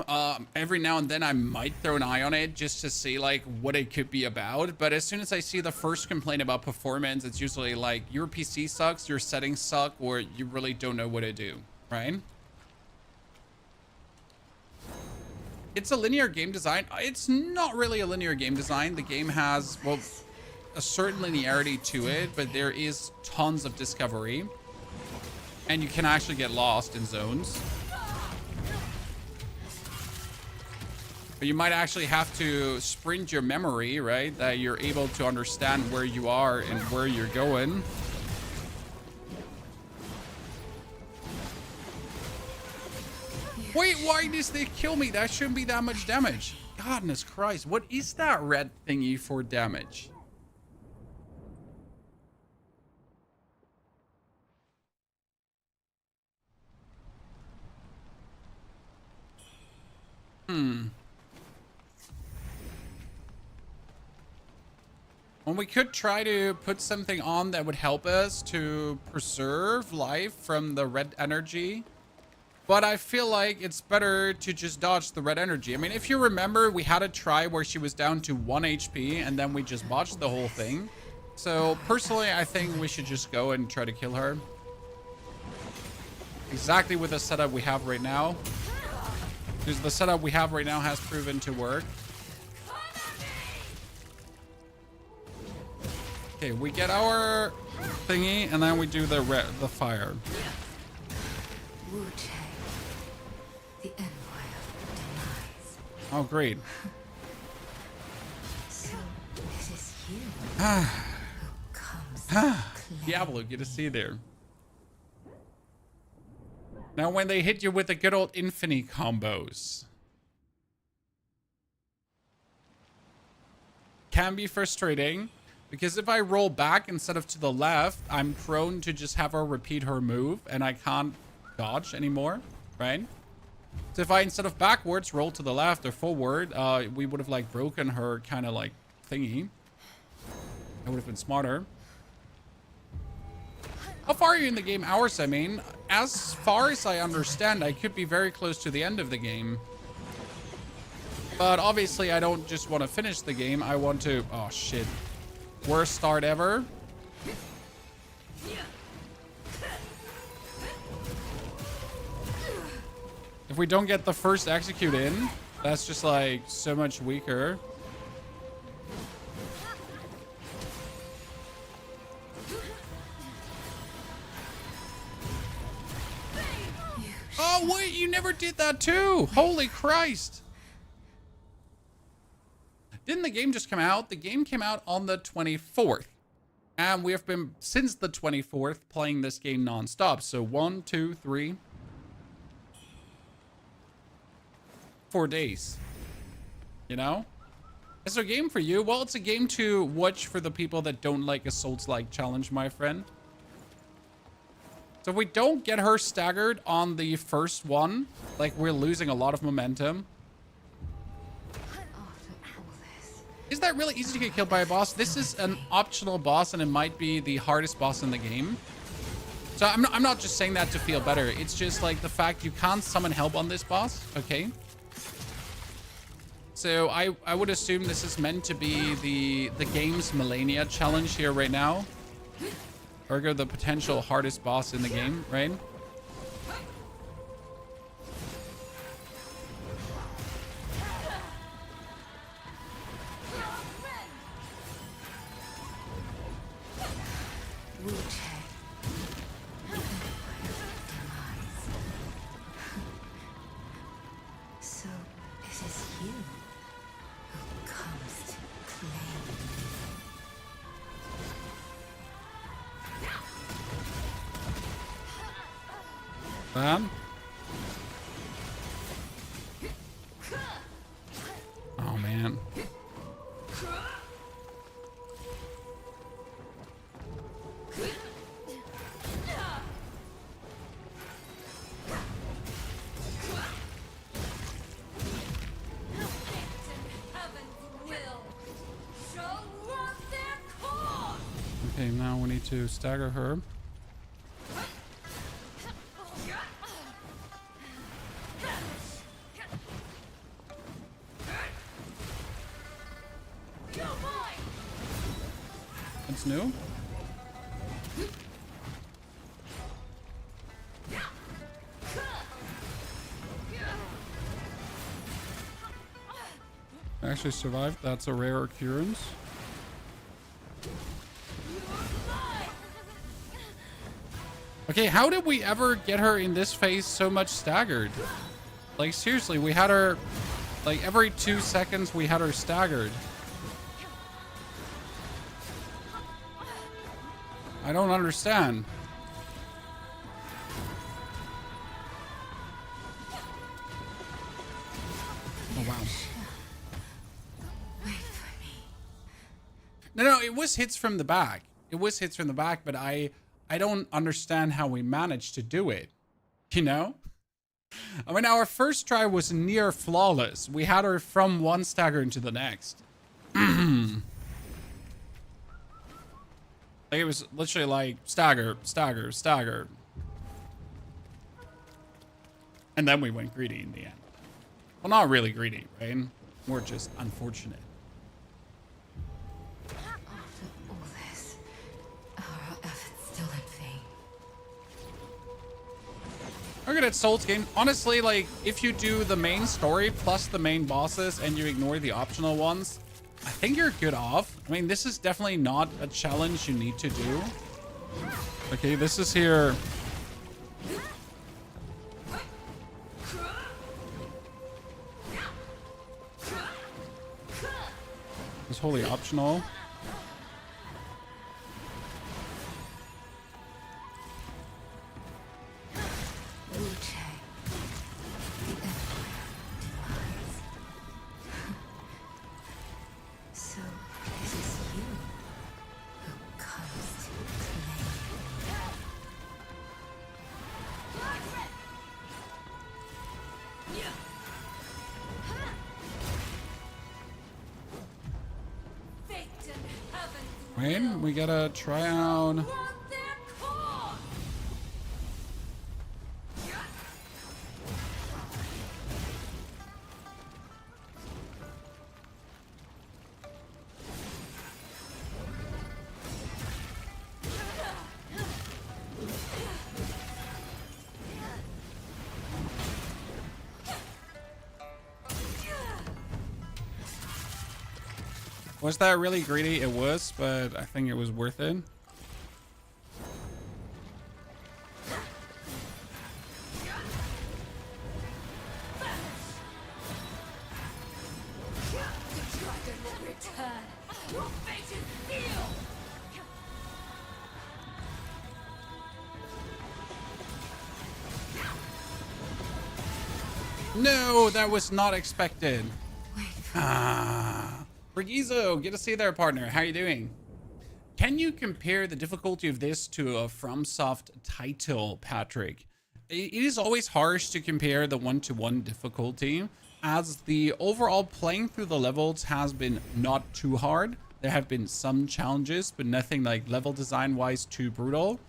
every now and then I might throw an eye on it just to see like what it could be about. But as soon as I see the first complaint about performance, it's usually like your PC sucks, your settings suck, or you really don't know what to do, right? It's a linear game design. It's not really a linear game design. The game has, well, a certain linearity to it, but there is tons of discovery. And you can actually get lost in zones. But you might actually have to sprint your memory, right? That you're able to understand where you are and where you're going. Wait, why does they kill me? That shouldn't be that much damage. Goodness Christ, what is that red thingy for damage? Well, we could try to put something on that would help us to preserve life from the red energy. But I feel like it's better to just dodge the red energy. I mean, if you remember, we had a try where she was down to 1 HP and then we just botched the whole thing. So personally, I think we should just go and try to kill her. Exactly with the setup we have right now. Because the setup we have right now has proven to work. Okay, we get our thingy and then we do the fire. WuChang, the Empire demise. Oh, great. So it is you who comes to claim. Diablo, good to see you there. Now, when they hit you with the good old infinity combos, can be frustrating, because if I roll back instead of to the left, I'm prone to just have her repeat her move and I can't dodge anymore, right? So if I, instead of backwards, roll to the left or forward, we would have like broken her kind of like thingy. That would have been smarter. How far are you in the game? Hours, I mean. As far as I understand, I could be very close to the end of the game. But obviously, I don't just want to finish the game. I want to... Oh, shit. Worst start ever. If we don't get the first execute in, that's just like so much weaker. Oh, wait, you never did that too. Holy Christ. Didn't the game just come out? The game came out on the 24th. And we have been, since the 24th, playing this game non-stop. So 1, 2, 3, 4 days. You know? It's a game for you. Well, it's a game to watch for the people that don't like a Souls-like challenge, my friend. So if we don't get her staggered on the first one, like, we're losing a lot of momentum. Is that really easy to get killed by a boss? This is an optional boss, and it might be the hardest boss in the game. So I'm not just saying that to feel better. It's just like the fact you can't summon help on this boss, okay? So I would assume this is meant to be the game's Millennia challenge here right now. Ergo, the potential hardest boss in the game, right? So this is you who comes to claim Bam. Oh, man. Okay, now we need to stagger her. That's new. Actually survived. That's a rare occurrence. Okay, how did we ever get her in this phase so much staggered? Like, seriously, we had her, like, every 2 seconds we had her staggered. I don't understand. Oh, wow. No, it was hits from the back. It was hits from the back, but I don't understand how we managed to do it. You know? I mean, our first try was near flawless. We had her from one stagger into the next. Like, it was literally like stagger, stagger, stagger. And then we went greedy in the end. Well, not really greedy, right? More just unfortunate. after all this, our efforts still in vain. Look at that Souls game. Honestly, like, if you do the main story plus the main bosses and you ignore the optional ones, I think you're good off. I mean, this is definitely not a challenge you need to do. Okay, this is here. It's wholly optional. WuChang, the Empire divides. So this is you who comes to claim. Wait, we gotta try out. Was that really greedy? It was, but I think it was worth it. No, that was not expected. Ah. Brigizo, good to see you there, partner. How you doing? Can you compare the difficulty of this to a FromSoft title, Patrick? It is always harsh to compare the one-to-one difficulty, as the overall playing through the levels has been not too hard. There have been some challenges, but nothing like level design-wise too brutal.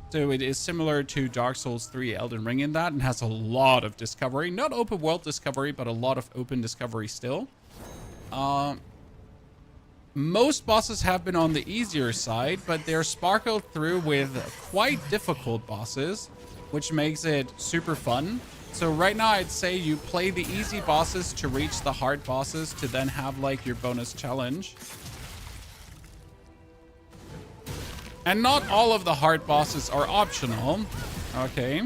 So it is similar to Dark Souls 3 Elden Ring in that, and has a lot of discovery. Not open world discovery, but a lot of open discovery still. Most bosses have been on the easier side, but they're sparkled through with quite difficult bosses, which makes it super fun. So right now I'd say you play the easy bosses to reach the hard bosses to then have like your bonus challenge. And not all of the hard bosses are optional. Okay.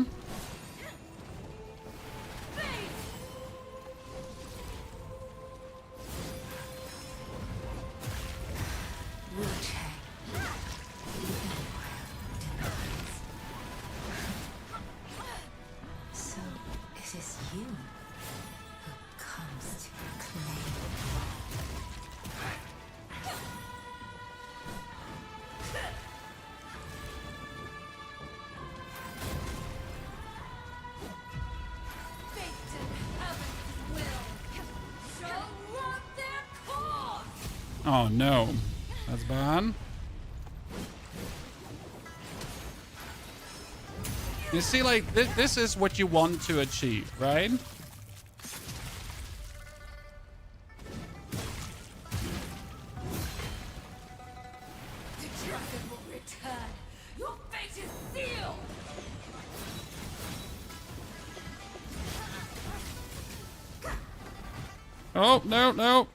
So, it is you who comes to claim. Oh no, that's bad. You see, like, this is what you want to achieve, right? The dragon will return. Your fate is sealed. Oh, no, no.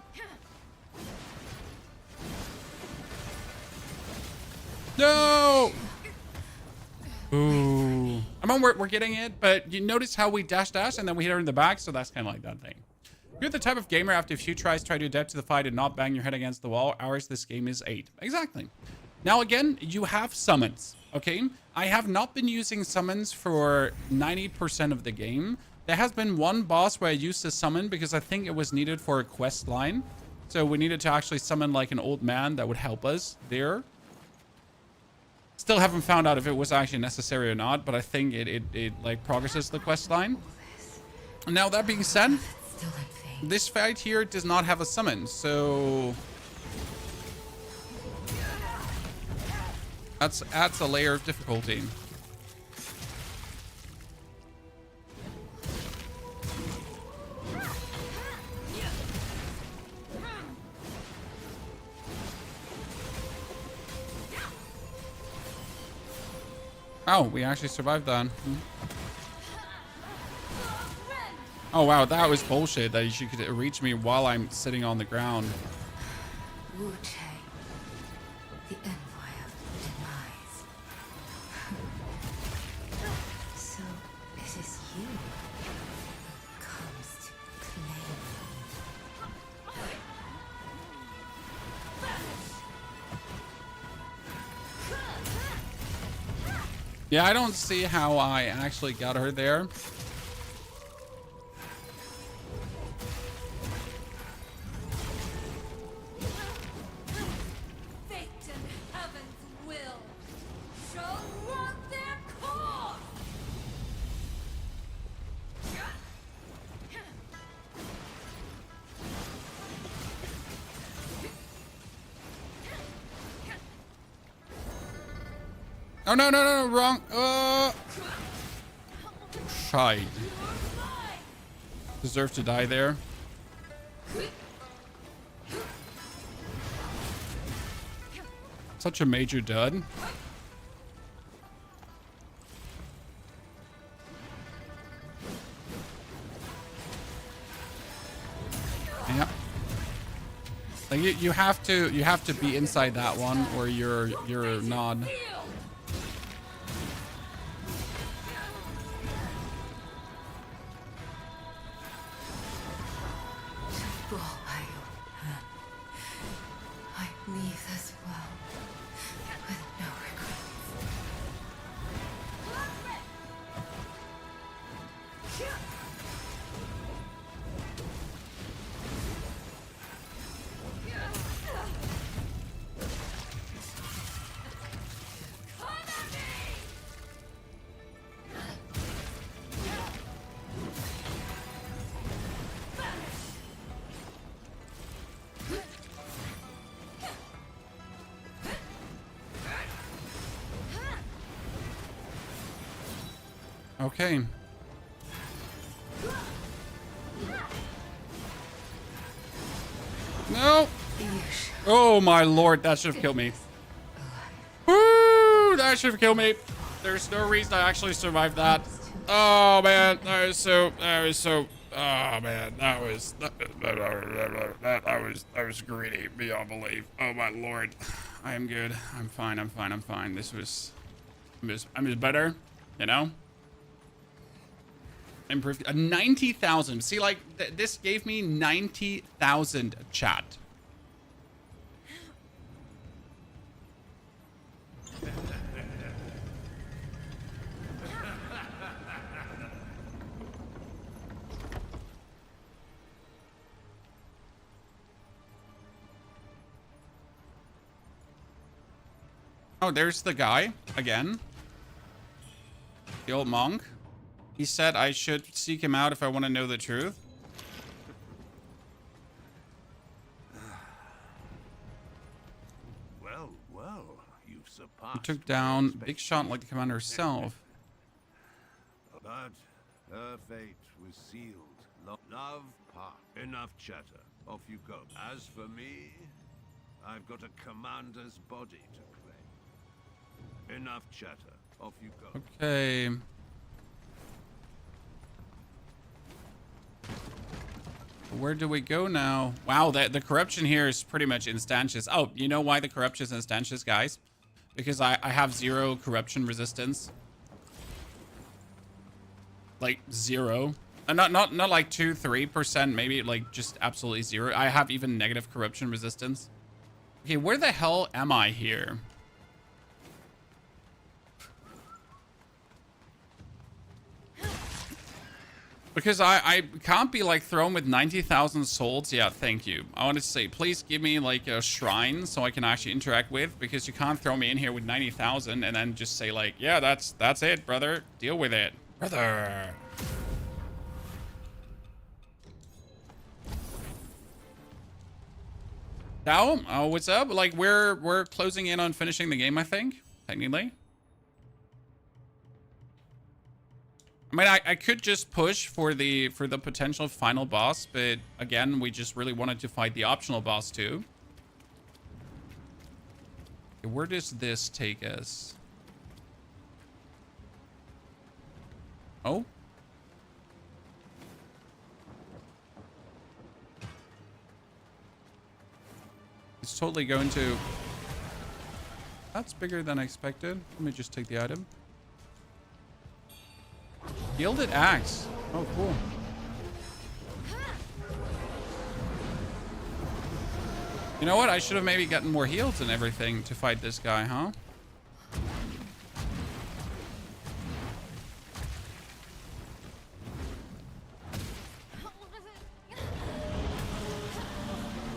No! Ooh. I mean, we're getting it, but you notice how we dash and then we hit her in the back, so that's kind of like that thing. You're the type of gamer after a few tries try to adapt to the fight and not bang your head against the wall. Ours, this game is 8. Exactly. Now again, you have summons, okay? I have not been using summons for 90% of the game. There has been one boss where I used a summon because I think it was needed for a quest line. So we needed to actually summon like an old man that would help us there. Still haven't found out if it was actually necessary or not, but I think it like progresses the quest line. Now that being said, this fight here does not have a summon, so that adds a layer of difficulty. Oh, we actually survived that. Oh wow, that was bullshit that you could reach me while I'm sitting on the ground. WuChang, the envoy of demise. So it is you who comes to claim. Yeah, I don't see how I actually got her there. Fate and heaven's will shall run their course. Oh no, no, no, wrong. Shite. Deserve to die there. Such a major dud. Yeah. Like you have to be inside that one or you're not. I leave this world with no regrets. Okay. No. Oh my lord, that should have killed me. Woo! That should have killed me. There's no reason I actually survived that. Oh man, that was so. Oh man, that was greedy beyond belief. Oh my lord, I am good. I'm fine. This was. I'm just better, you know. Improved 90,000. See, like this gave me 90,000 chat. Oh, there's the guy again. The old monk. He said I should seek him out if I want to know the truth. Well, you've surpassed. He took down Big Shot like the commander herself. But her fate was sealed. Love part. Enough chatter. Off you go. As for me, I've got a commander's body to claim. Enough chatter. Off you go. Okay. Where do we go now? Wow, the corruption here is pretty much instantious. Oh, you know why the corruption is instantious, guys? Because I have 0 corruption resistance. Like 0. Not like 2-3%, maybe like just absolutely 0. I have even negative corruption resistance. Okay, where the hell am I here? Because I can't be like thrown with 90,000 souls. Yeah, thank you. I want to say, please give me like a shrine so I can actually interact with, because you can't throw me in here with 90,000 and then just say like, yeah, that's it, brother. Deal with it, brother. Now, oh, what's up? Like we're closing in on finishing the game, I think, technically. I mean, I could just push for the potential final boss, but again, we just really wanted to fight the optional boss too. Okay, where does this take us? Oh. It's totally going to... That's bigger than I expected. Let me just take the item. Gilded Axe. Oh, cool. You know what? I should have maybe gotten more heals and everything to fight this guy, huh?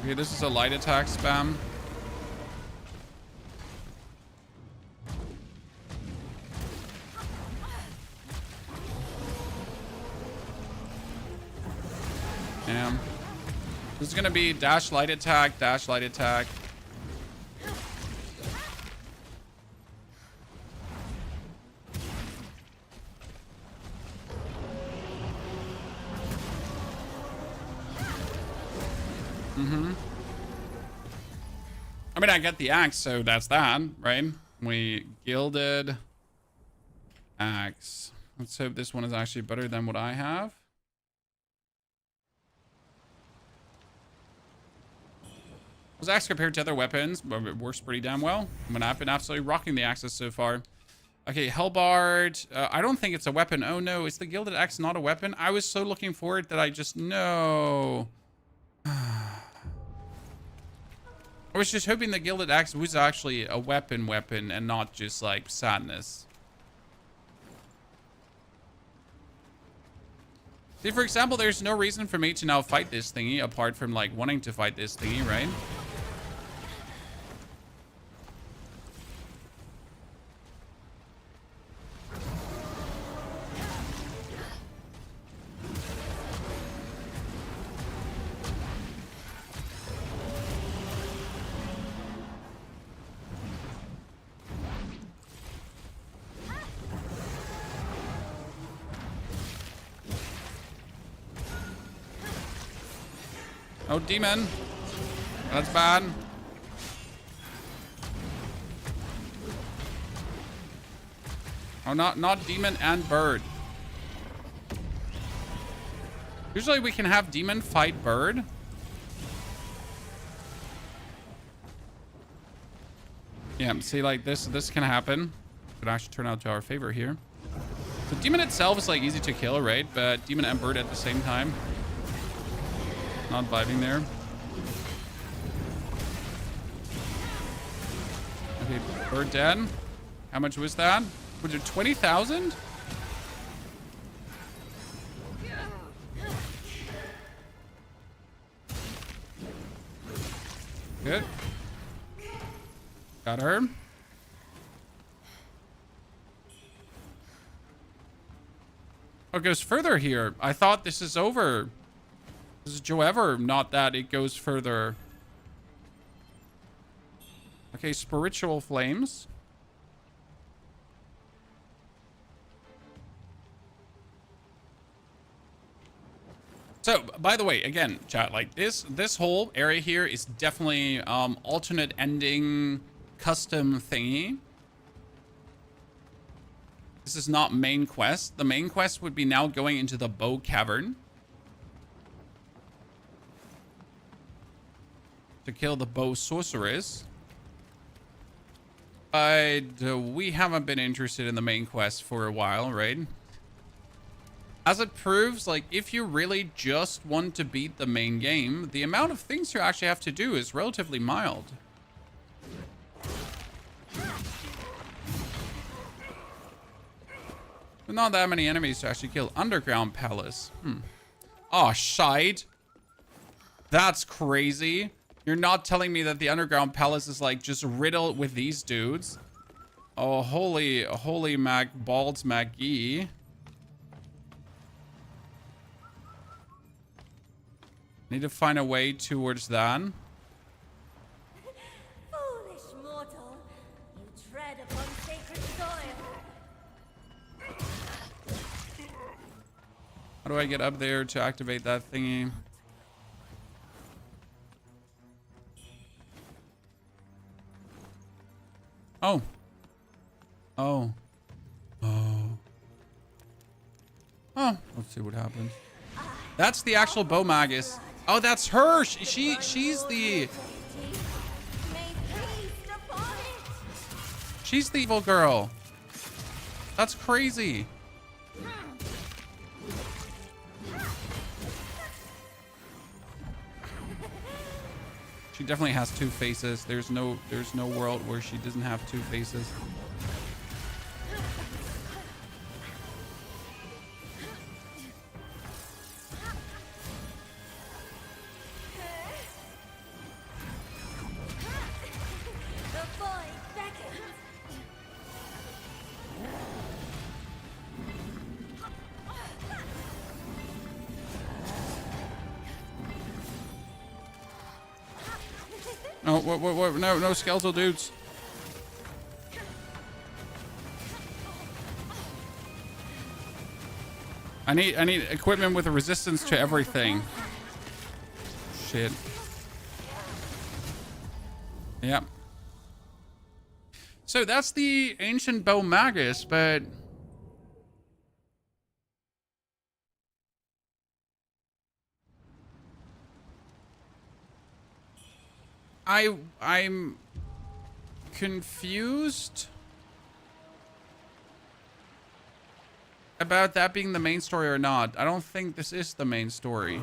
Okay, this is a light attack spam. Damn. This is gonna be dash light attack, dash light attack. I mean, I get the axe, so that's that, right? We Gilded Axe. Let's hope this one is actually better than what I have. This axe compared to other weapons, but it works pretty damn well. I mean, I've been absolutely rocking the axes so far. Okay, Hellbard. I don't think it's a weapon. Oh no, is the Gilded Axe not a weapon? I was so looking for it that I just... No. I was just hoping the Gilded Axe was actually a weapon and not just like sadness. See, for example, there's no reason for me to now fight this thingy apart from like wanting to fight this thingy, right? Oh, demon. That's bad. Oh, not demon and bird. Usually we can have demon fight bird. Yeah, see, like this can happen. Could actually turn out to our favor here. So demon itself is like easy to kill, right? But demon and bird at the same time. Not vibing there. Okay, bird dead. How much was that? Was it 20,000? Good. Got her. Oh, it goes further here. I thought this is over. This is Joever, not that it goes further. Okay, spiritual flames. So, by the way, again, chat, like this whole area here is definitely alternate ending custom thingy. This is not main quest. The main quest would be now going into the bow cavern to kill the bow sorceress. But we haven't been interested in the main quest for a while, right? As it proves, like, if you really just want to beat the main game, the amount of things you actually have to do is relatively mild. But not that many enemies to actually kill. Underground Palace. Oh, shite. That's crazy. You're not telling me that the Underground Palace is, like, just riddled with these dudes. Oh, holy balls McGee. Need to find a way towards that. Foolish mortal, you tread upon sacred soil. How do I get up there to activate that thingy? Oh. Oh. Oh. Oh. Let's see what happens. That's the actual bow magus. Oh, that's her. She's the... She's the evil girl. That's crazy. She definitely has two faces. There's no world where she doesn't have two faces. Oh, what, no skeletal dudes. I need equipment with a resistance to everything. Shit. Yep. So that's the ancient bow magus, but I'm confused about that being the main story or not. I don't think this is the main story.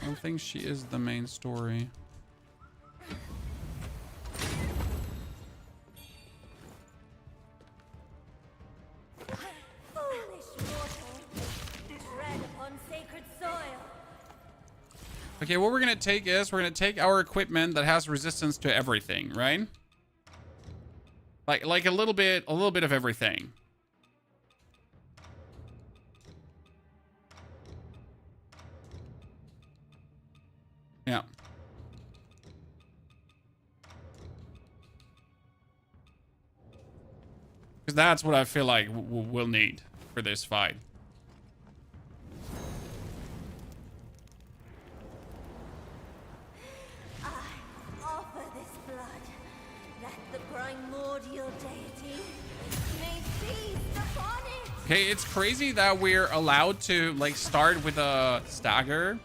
I don't think she is the main story. Okay, what we're gonna take is we're gonna take our equipment that has resistance to everything, right? Like a little bit of everything. Yeah. Because that's what I feel like we'll need for this fight. I offer this blood, that the primordial deity may feast upon it. Okay, it's crazy that we're allowed to like start with a stagger.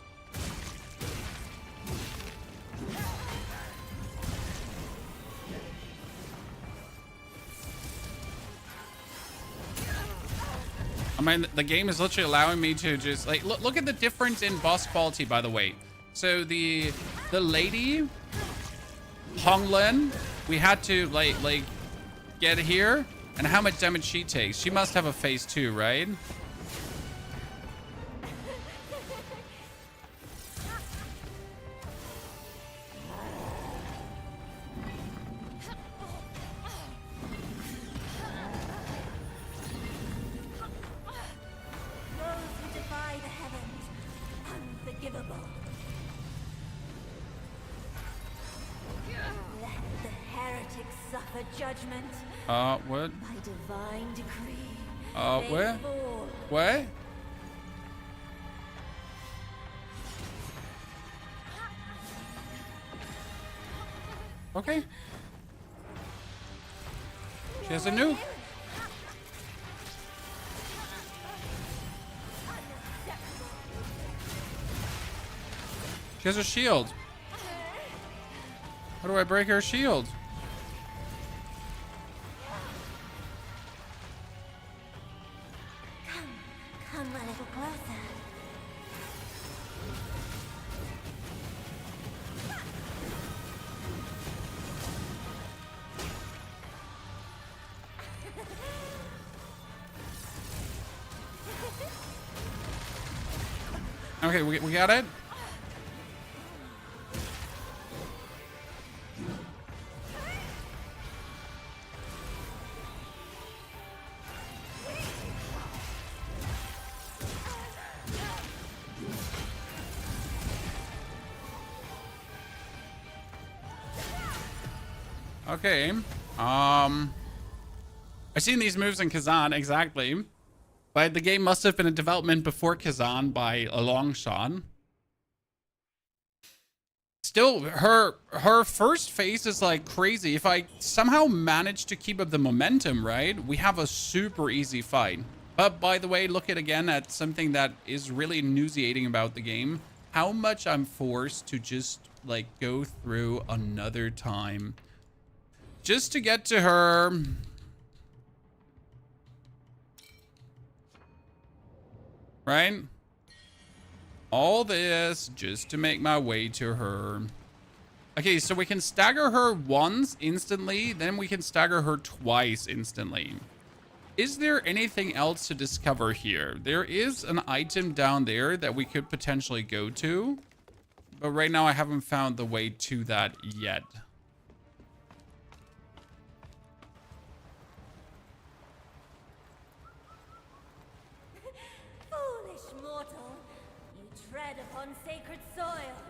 I mean, the game is literally allowing me to just like look at the difference in boss quality, by the way. So the lady Honglen, we had to like get here, and how much damage she takes. She must have a phase 2, right? Judgment. What? By divine decree. Where? Where? Okay. She has a nuke. She has a shield. How do I break her shield? Come a little closer. Okay, we got it. Okay. I've seen these moves in Kazan, exactly. But the game must have been in development before Kazan by a long shot. Still, her first phase is like crazy. If I somehow manage to keep up the momentum, right, we have a super easy fight. But by the way, look again at something that is really nauseating about the game. How much I'm forced to just like go through another time just to get to her. Right? All this just to make my way to her. Okay, so we can stagger her once instantly, then we can stagger her twice instantly. Is there anything else to discover here? There is an item down there that we could potentially go to, but right now I haven't found the way to that yet.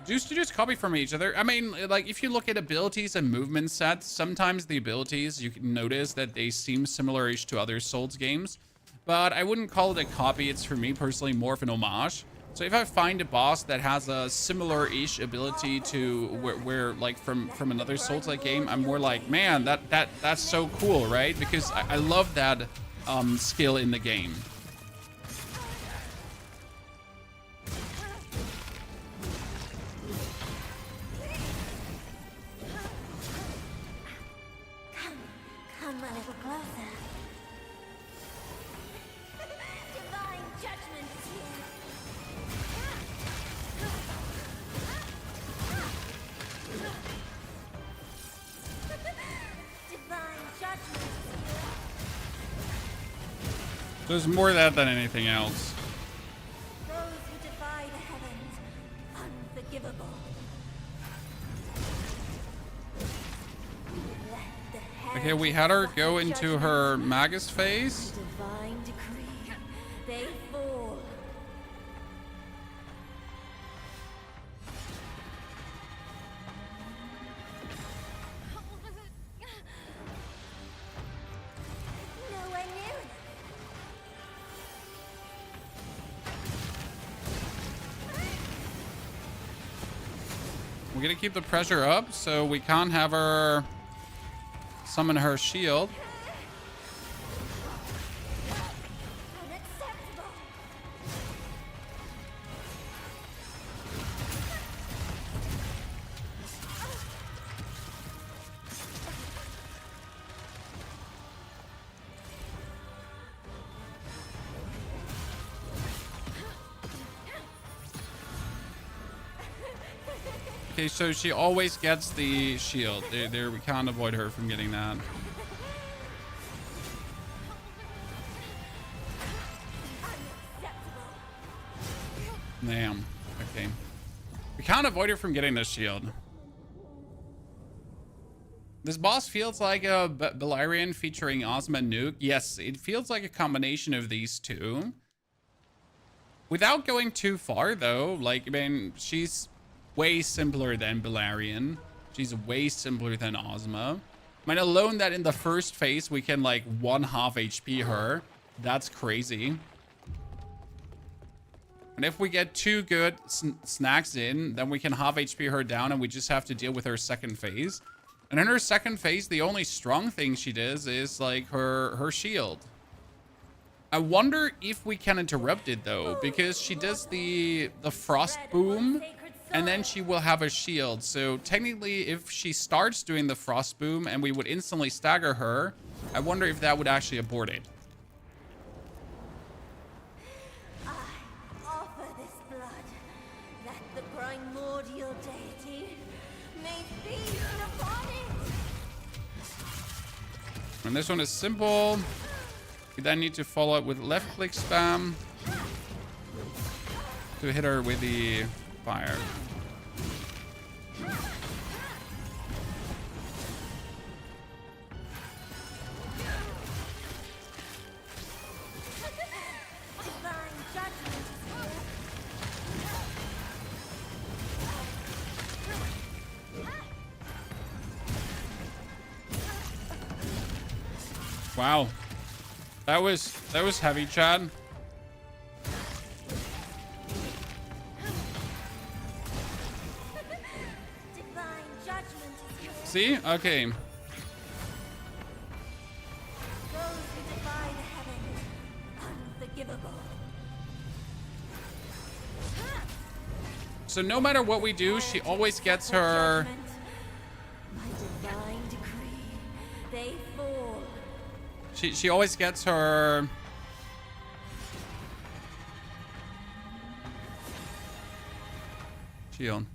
Just to just copy from each other. I mean, like, if you look at abilities and movement sets, sometimes the abilities, you can notice that they seem similar-ish to other Souls games. But I wouldn't call it a copy. It's, for me personally, more of an homage. So if I find a boss that has a similar-ish ability to where like, from another Souls-like game, I'm more like, man, that's so cool, right? Because I love that skill in the game. There's more of that than anything else. Those who defy the heavens, unforgivable. Let the Okay, we had her go into her Magus phase. Divine decree, they fall. Nowhere near enough. We're gonna keep the pressure up, so we can't have her summon her shield. Unacceptable. Okay, so she always gets the shield. There, we can't avoid her from getting that. Damn. Okay. We can't avoid her from getting this shield. This boss feels like a Balerion featuring Ozma and Nuke. Yes, it feels like a combination of these two. Without going too far, though, like, I mean, she's way simpler than Balerion. She's way simpler than Ozma. I mean, alone that in the first phase, we can, like, 1/2 HP her. That's crazy. And if we get 2 good snacks in, then we can 1/2 HP her down and we just have to deal with her second phase. And in her second phase, the only strong thing she does is, like, her shield. I wonder if we can interrupt it, though, because she does the frost boom, and then she will have a shield. So technically, if she starts doing the frost boom and we would instantly stagger her, I wonder if that would actually abort it. I offer this blood, that the primordial deity may feast upon it. And this one is simple. We then need to follow up with left click spam to hit her with the fire. Divine judgment is here. Wow. That was heavy, Chad. Divine judgment is here. See? Okay. Those who defy the heavens, unforgivable. So no matter what we do, she always gets her... Judgment. By divine decree, they fall. She always gets her... shield.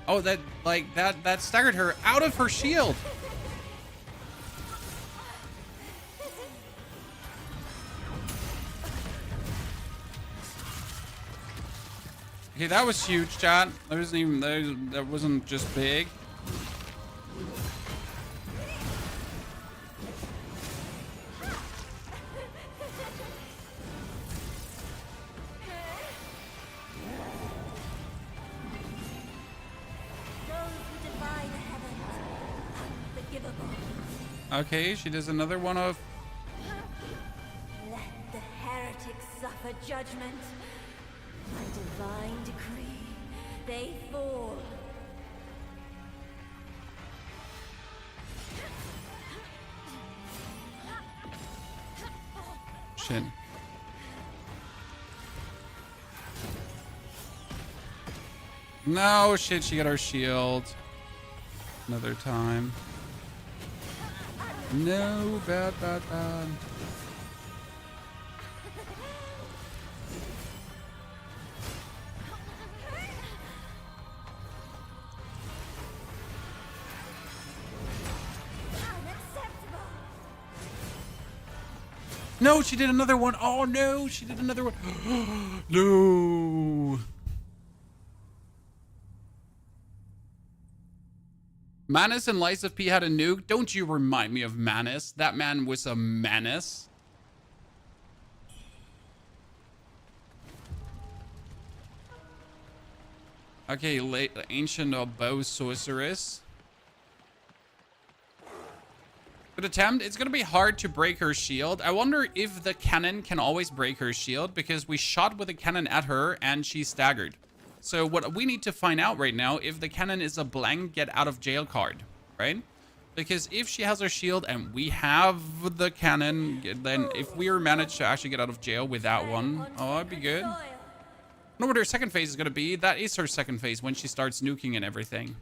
Oh, that staggered her out of her shield. Okay, that was huge, chat. That wasn't even that wasn't just big. Okay, she does another one of... Let the heretics suffer judgment. By divine decree, they fall. Shit. No, shit, she got her shield. Another time. No, bad. No, she did another one. Oh no, she did another one. No. Manus and Lies of P had a nuke. Don't you remind me of Manus. That man was a menace. Okay, ancient bow sorceress. Good attempt. It's going to be hard to break her shield. I wonder if the cannon can always break her shield, because we shot with a cannon at her and she staggered. So what we need to find out right now, if the cannon is a blank get out of jail card, right? Because if she has her shield and we have the cannon, then if we managed to actually get out of jail with that one, oh, that'd be good. I don't know what her second phase is going to be. That is her second phase when she starts nuking and everything.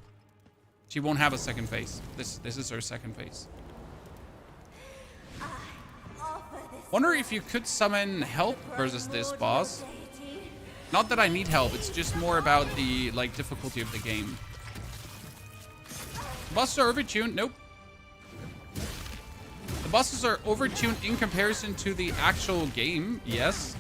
She won't have a second phase. This is her second phase. Wonder if you could summon help versus this boss. Not that I need help. It's just more about the difficulty of the game. Bosses are overtuned. Nope. The bosses are overtuned in comparison to the actual game. Yes.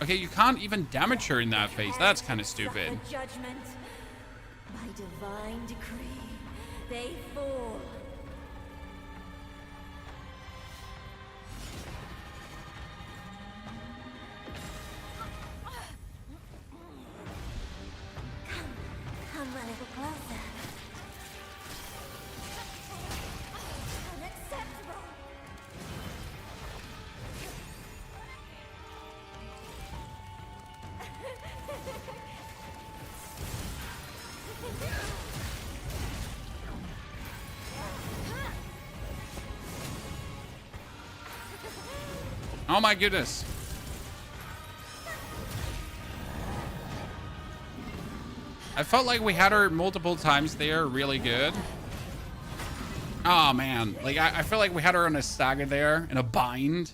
Okay, you can't even damage her in that phase. That's kind of stupid. Judgment. By divine decree, they fall. Come a little closer. Unacceptable. Oh my goodness. I felt like we had her multiple times there really good. Oh man, I feel like we had her in a stagger there, in a bind.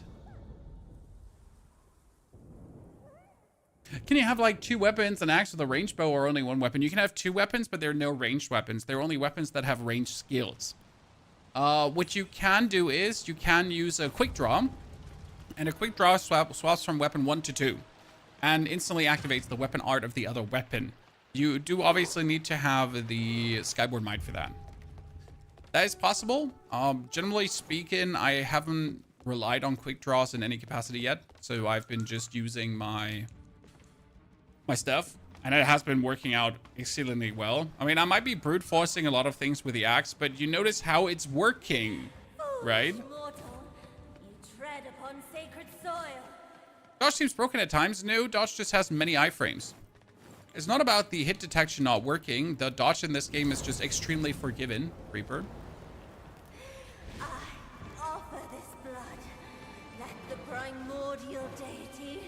Can you have two weapons, an axe with a ranged bow, or only one weapon? You can have two weapons, but there are no ranged weapons. They're only weapons that have ranged skills. What you can do is you can use a quick draw. And a quick draw swaps from weapon 1 to 2 and instantly activates the weapon art of the other weapon. You do obviously need to have the Skyboard Might for that. That is possible. Generally speaking, I haven't relied on quick draws in any capacity yet. So I've been just using my stuff. And it has been working out exceedingly well. I mean, I might be brute forcing a lot of things with the axe, but you notice how it's working, right? Dodge seems broken at times. No, dodge just has many iframes. It's not about the hit detection not working. The dodge in this game is just extremely forgiving, Reaper. I offer this blood. Let the primordial deity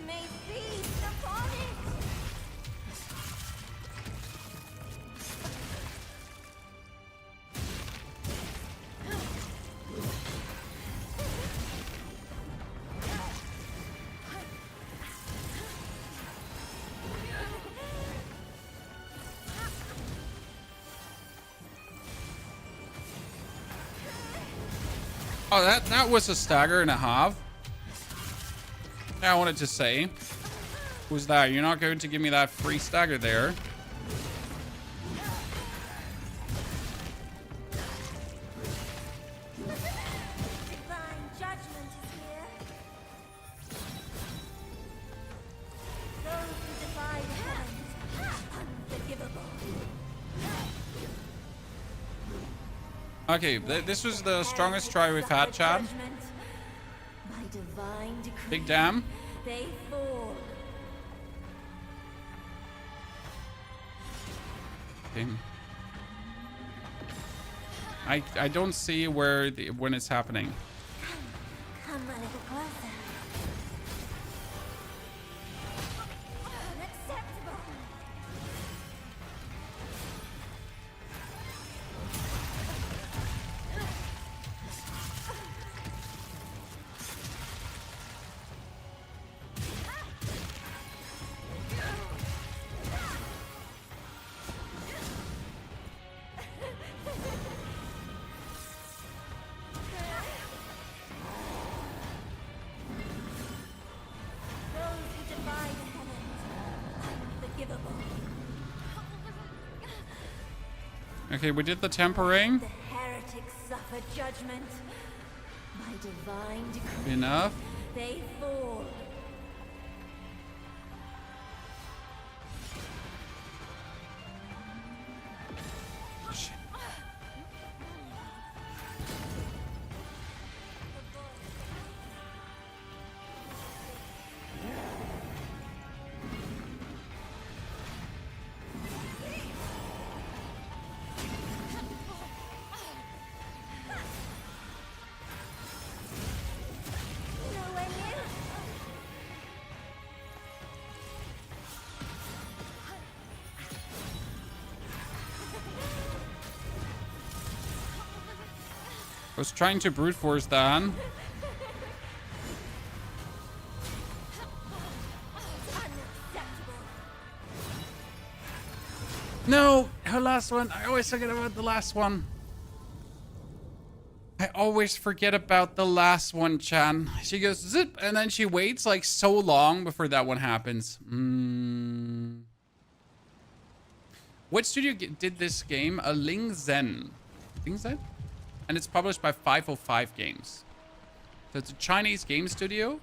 may feast upon it. Oh, that was a stagger and a half. I wanted to say. Who's that? You're not going to give me that free stagger there. Divine judgment is here. Those who defy the heavens, unforgivable. Okay, this was the strongest try we've had, Chad. Big damn. They fall. Okay. I don't see when it's happening. Come a little closer. Unacceptable. Okay, we did the tempering. The heretics suffer judgment. By divine decree, Enough. they fall. I was trying to brute force that. No, her last one. I always forget about the last one. I always forget about the last one, Chan. She goes zip, and then she waits like so long before that one happens. What studio did this game? A Ling Zen. Ling Zen? And it's published by 505 Games. So it's a Chinese game studio.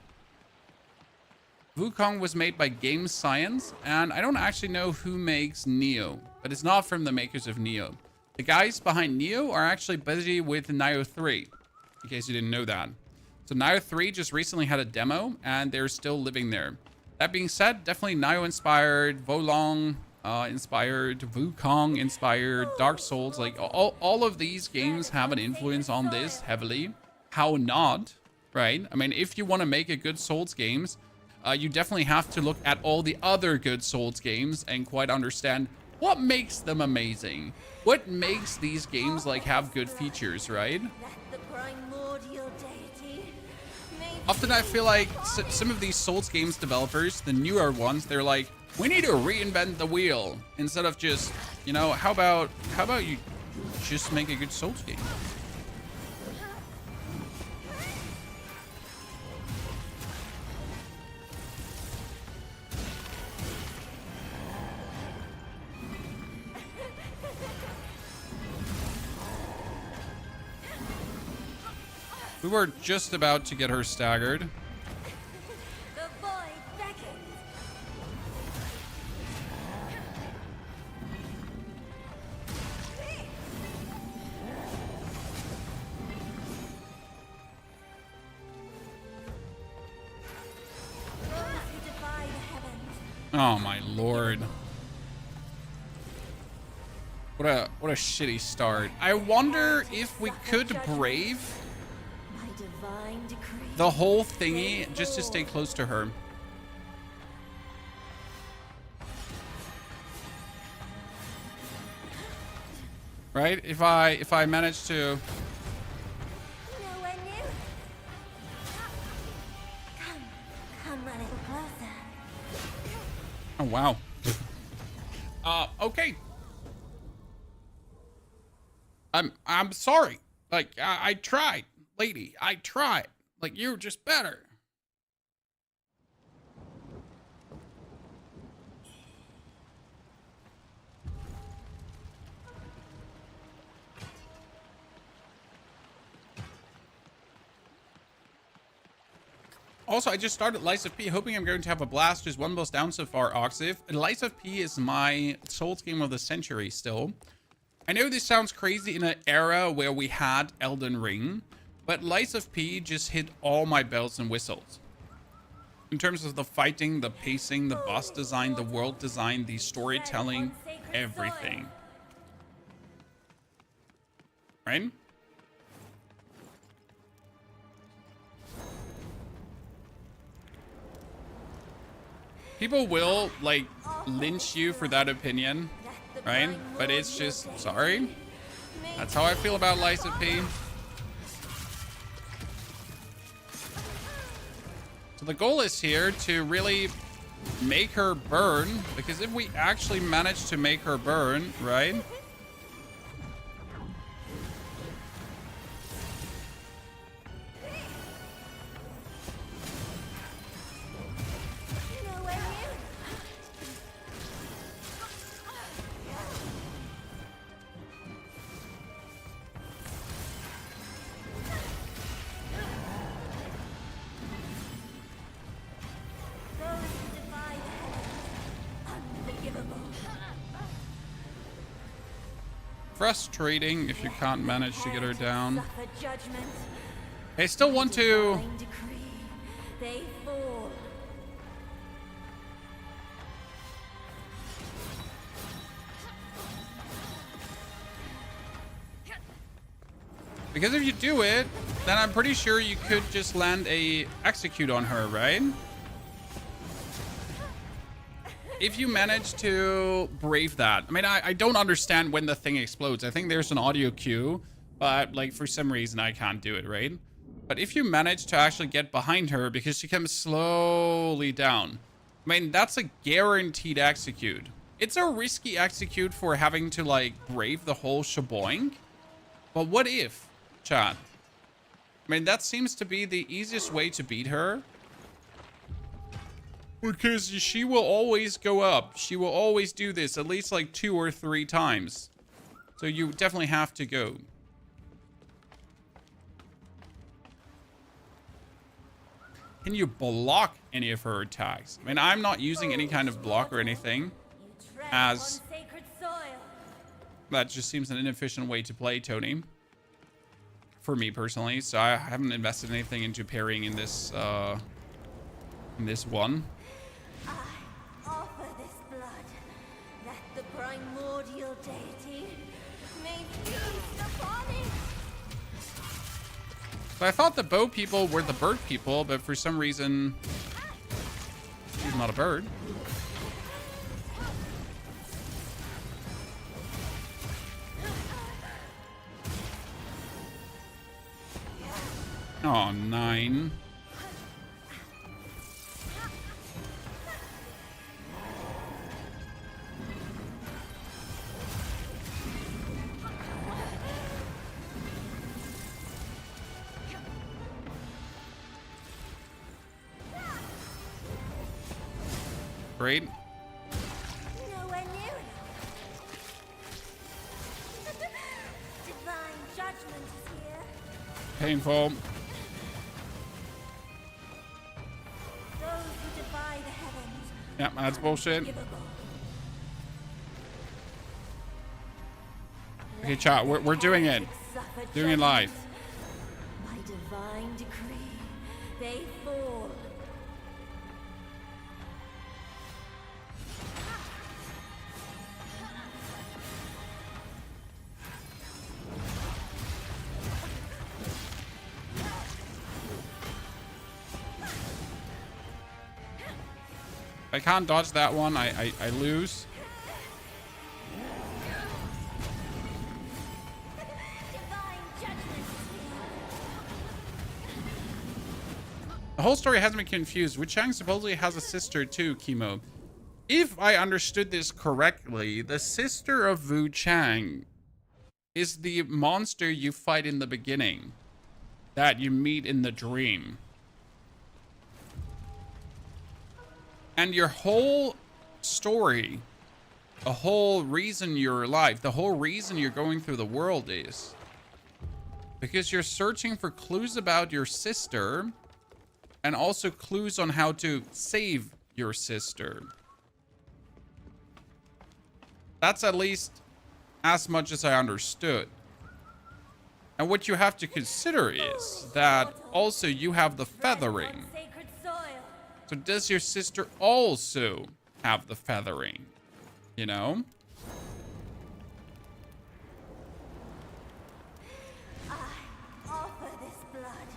WuChang was made by Game Science, and I don't actually know who makes Neo, but it's not from the makers of Neo. The guys behind Neo are actually busy with Nioh 3, in case you didn't know that. So Nioh 3 just recently had a demo, and they're still living there. That being said, definitely Nioh inspired, Volong inspired, WuChang inspired, Dark Souls, like all of these games have an influence on this heavily. How not, right? I mean, if you want to make a good Souls games, you definitely have to look at all the other good Souls games and quite understand what makes them amazing. What makes these games like have good features, right? Often I feel like some of these Souls games developers, the newer ones, they're like, we need to reinvent the wheel instead of just, you know, how about you just make a good Souls game? We were just about to get her staggered. Oh my lord. What a shitty start. I wonder if we could brave the whole thingy just to stay close to her. Right? If I manage to Oh wow. Okay. I'm sorry. Like I tried, lady. I tried. Like you're just better. Also, I just started Lies of P, hoping I'm going to have a blast. Just one boss down so far, Oxiv. Lies of P is my Souls game of the century still. I know this sounds crazy in an era where we had Elden Ring, but Lies of P just hit all my bells and whistles. In terms of the fighting, the pacing, the boss design, the world design, the storytelling, everything. Right? People will, like, lynch you for that opinion, right? But it's just, sorry. That's how I feel about Lies of P. So the goal is here to really make her burn, because if we actually manage to make her burn, right? frustrating if you can't manage to get her down. Suffer judgment. I still want to... Divine decree. They fall. Because if you do it, then I'm pretty sure you could just land a execute on her, right? If you manage to brave that. I mean, I don't understand when the thing explodes. I think there's an audio cue, but like for some reason I can't do it, right? But if you manage to actually get behind her because she comes slowly down, I mean, that's a guaranteed execute. It's a risky execute for having to like brave the whole sheboing. But what if, chat? I mean, that seems to be the easiest way to beat her. Because she will always go up. She will always do this at least like 2 or 3 times. So you definitely have to go. Can you block any of her attacks? I mean, I'm not using any kind of block or anything, as that just seems an inefficient way to play Tony. For me personally, so I haven't invested anything into parrying in this one. I offer this blood, that the primordial deity may feast upon it. So I thought the bow people were the bird people, but for some reason, she's not a bird. Oh, 9. Great. Nowhere near enough. Divine judgment is here. Painful. Those who defy the heavens. Yeah, that's bullshit. Unforgivable. Okay, chat, we're doing it. Suffer Doing it live. judgment. By divine decree, they fall. If I can't dodge that one, I lose. Divine judgment is here. The whole story has me confused. WuChang supposedly has a sister too, Chemo. If I understood this correctly, the sister of WuChang is the monster you fight in the beginning, that you meet in the dream. And your whole story, the whole reason you're alive, the whole reason you're going through the world is because you're searching for clues about your sister and also clues on how to save your sister. That's at least as much as I understood. And what you have to consider is that also you have the feathering. Sacred soil. So does your sister also have the feathering? You know? I offer this blood,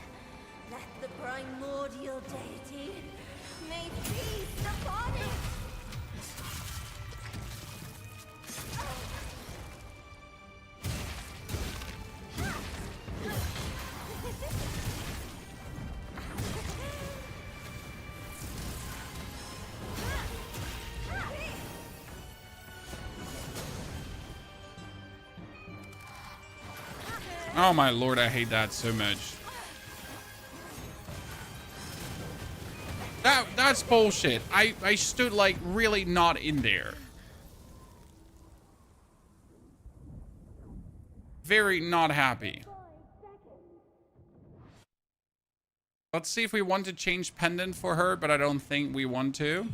that the primordial deity may feast upon it. Oh my lord, I hate that so much. That's bullshit. I stood like really not in there. Very not happy. Let's see if we want to change pendant for her, but I don't think we want to.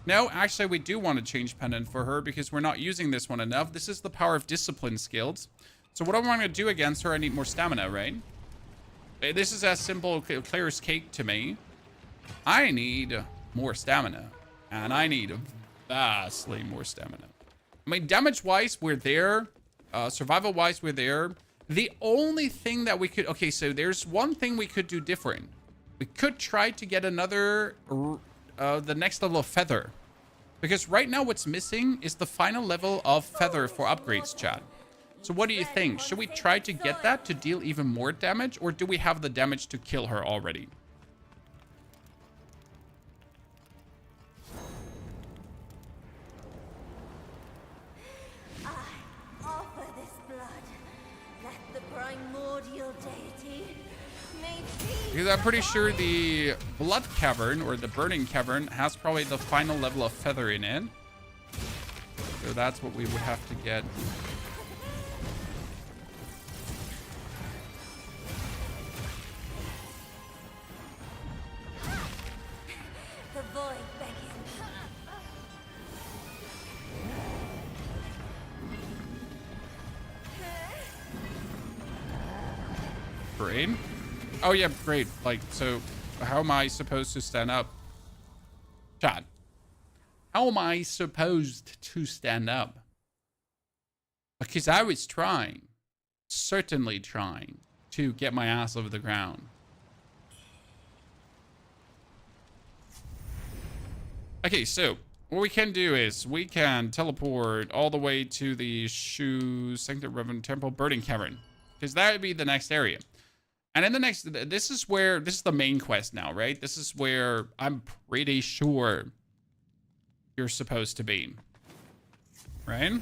No, actually, we do want to change pendant for her because we're not using this one enough. This is the power of discipline skills. So what I want to do against her, I need more stamina, right? This is as simple, clear as cake to me. I need more stamina. And I need vastly more stamina. I mean, damage-wise, we're there. Survival-wise, we're there. The only thing that we could... Okay, so there's one thing we could do different. We could try to get another... the next level of feather. Because right now what's missing is the final level of feather for upgrades, chat. So what do you think? Should we try to get that to deal even more damage? Or do we have the damage to kill her already? I offer this blood. Let the primordial deity may be. Because I'm pretty sure the blood cavern or the burning cavern has probably the final level of feather in it. So that's what we would have to get. The void beckons. Great. Oh yeah, great. Like, so how am I supposed to stand up? Chat. How am I supposed to stand up? Because I was trying, certainly trying, to get my ass over the ground. Okay, so what we can do is we can teleport all the way to the Sanctum Reverend Temple Burning Cavern, because that would be the next area. And in the next, this is the main quest now, right? This is where I'm pretty sure you're supposed to be, right?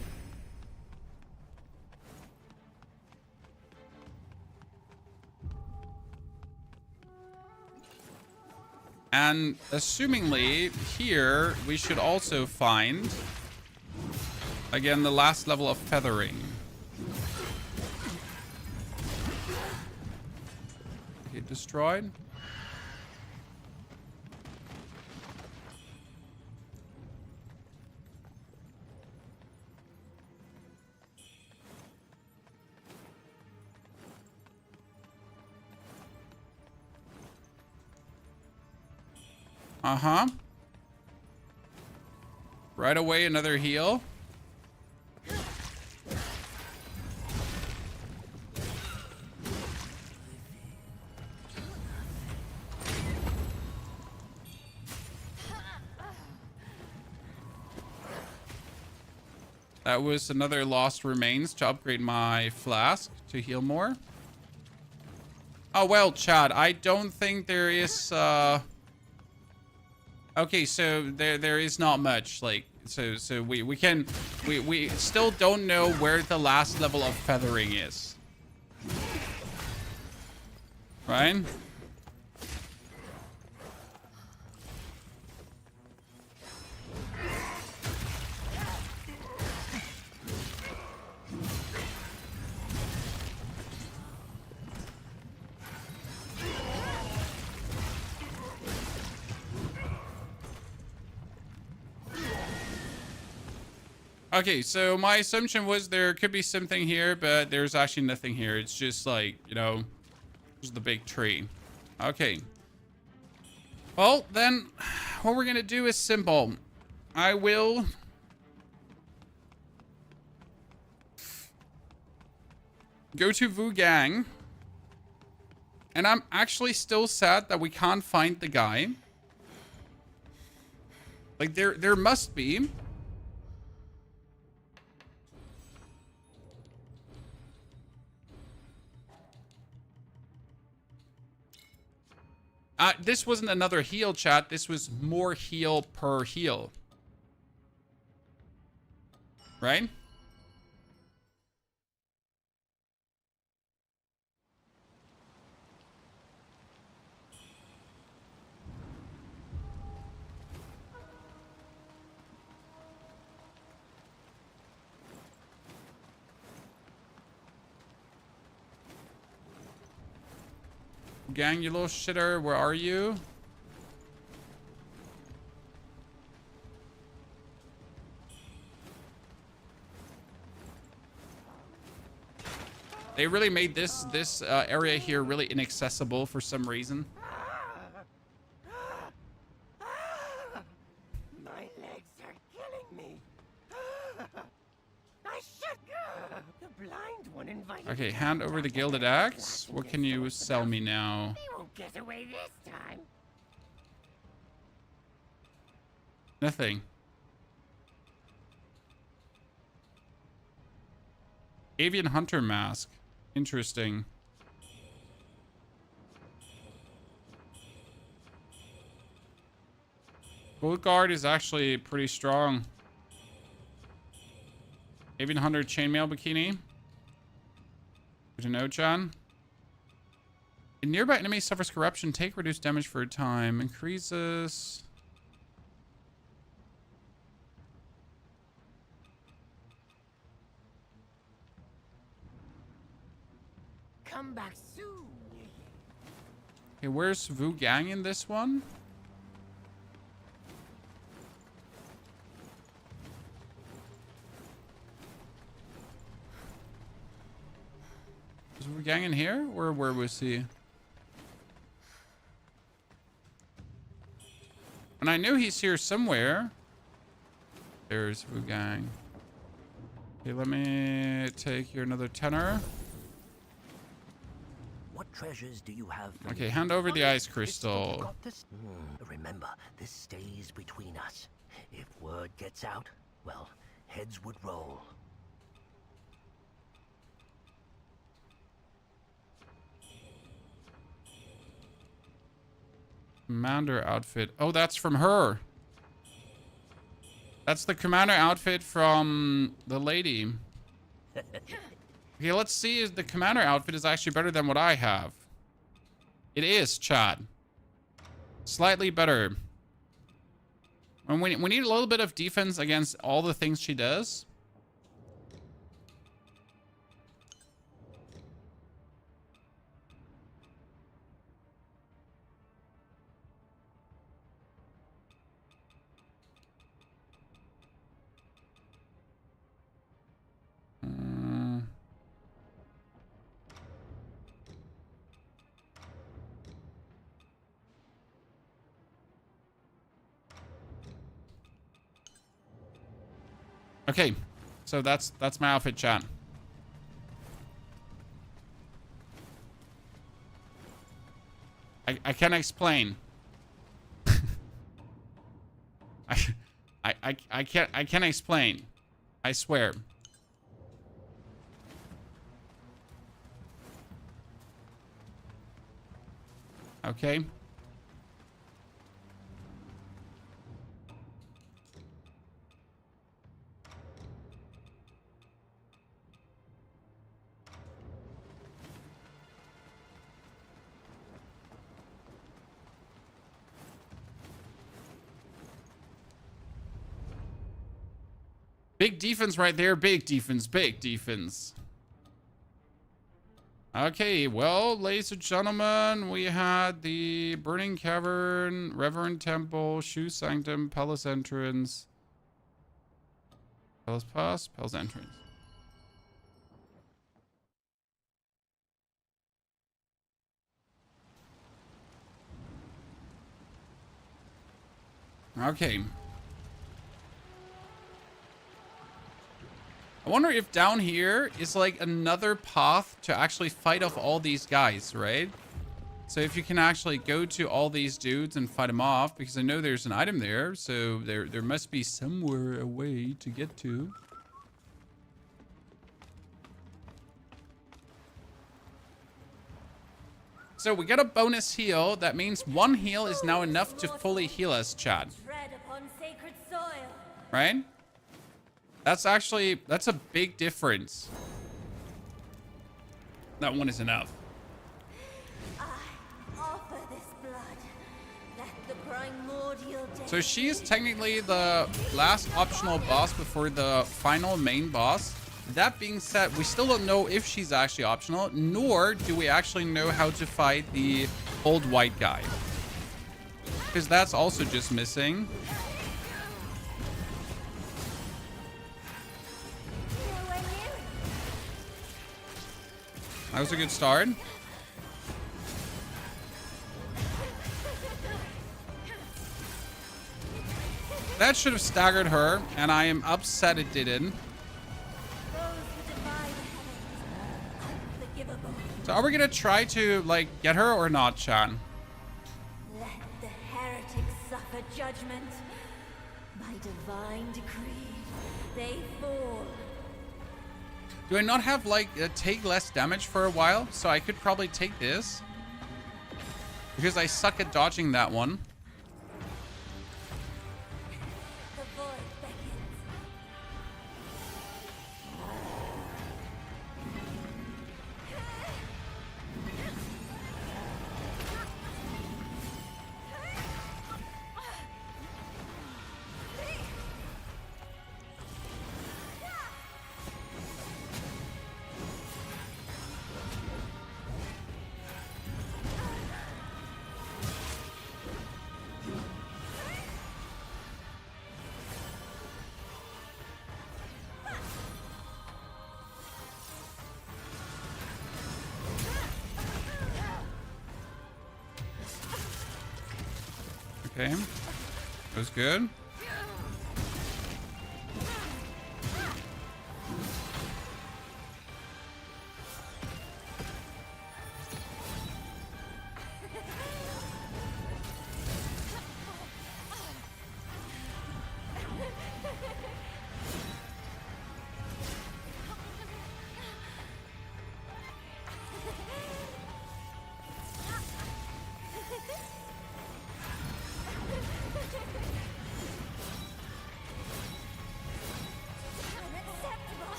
And assumingly here, we should also find, again, the last level of feathering. Okay, destroyed. Uh-huh. Right away, another heal. That was another lost remains to upgrade my flask to heal more. Oh, well, Chad, I don't think there is, okay, so there is not much, like, so we still don't know where the last level of feathering is. Right? Okay, so my assumption was there could be something here, but there's actually nothing here. It's just like, you know, there's the big tree. Okay. Well, then what we're going to do is simple. I will go to WuChang. And I'm actually still sad that we can't find the guy. Like, there must be. This wasn't another heal, chat. This was more heal per heal. Right? Gang, you little shitter, where are you? They really made this area here really inaccessible for some reason. My legs are killing me. I should go. The blind one invited. Okay, hand over the Gilded Axe. What can you sell me now? He won't get away this time. Nothing. Avian Hunter Mask. Interesting. Gold Guard is actually pretty strong. Avian Hunter Chainmail Bikini. Good to know, John. A nearby enemy suffers corruption. Take reduced damage for a time. Increases... Come back soon. Okay, where's WuChang in this one? Is WuChang in here? Or where was he? And I knew he's here somewhere. There's WuChang. Okay, let me take here another tenor. What treasures do you have? Okay, hand over the ice crystal. Remember, this stays between us. If word gets out, well, heads would roll. Commander outfit. Oh, that's from her. That's the commander outfit from the lady. Okay, let's see if the commander outfit is actually better than what I have. It is, chat. Slightly better. And we need a little bit of defense against all the things she does. Okay, so that's my outfit, chat. I can't explain. I can't explain. I swear. Okay. Big defense right there. Big defense. Big defense. Okay, well, ladies and gentlemen, we had the Burning Cavern, Reverend Temple, Shoe Sanctum, Palace Entrance. Palace Pass, Palace Entrance. Okay. I wonder if down here is like another path to actually fight off all these guys, right? So if you can actually go to all these dudes and fight them off, because I know there's an item there, so there must be somewhere a way to get to. So we got a bonus heal. That means one heal is now enough to fully heal us, Chad. Tread upon sacred soil. Right? That's a big difference. That one is enough. I offer this blood. Let the primordial day. So she is technically the last optional boss before the final main boss. That being said, we still don't know if she's actually optional, nor do we actually know how to fight the old white guy. Because that's also just missing. That was a good start. That should have staggered her, and I am upset it didn't. So are we gonna try to, like, get her or not, Shan? Let the heretics suffer judgment. By divine decree, they fall. Do I not have, like, take less damage for a while? So I could probably take this. Because I suck at dodging that one. The void beckons. Okay. That was good.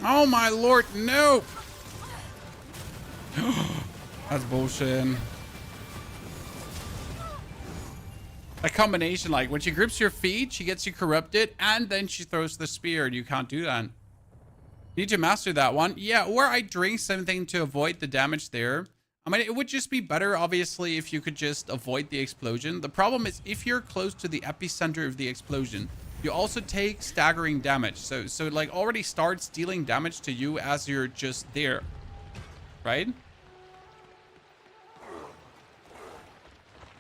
Oh my lord, no! That's bullshit. A combination, like when she grips your feet, she gets you corrupted, and then she throws the spear, and you can't do that. You need to master that one. Yeah, or I drink something to avoid the damage there. I mean, it would just be better, obviously, if you could just avoid the explosion. The problem is, if you're close to the epicenter of the explosion, you also take staggering damage. So it like already starts dealing damage to you as you're just there, right?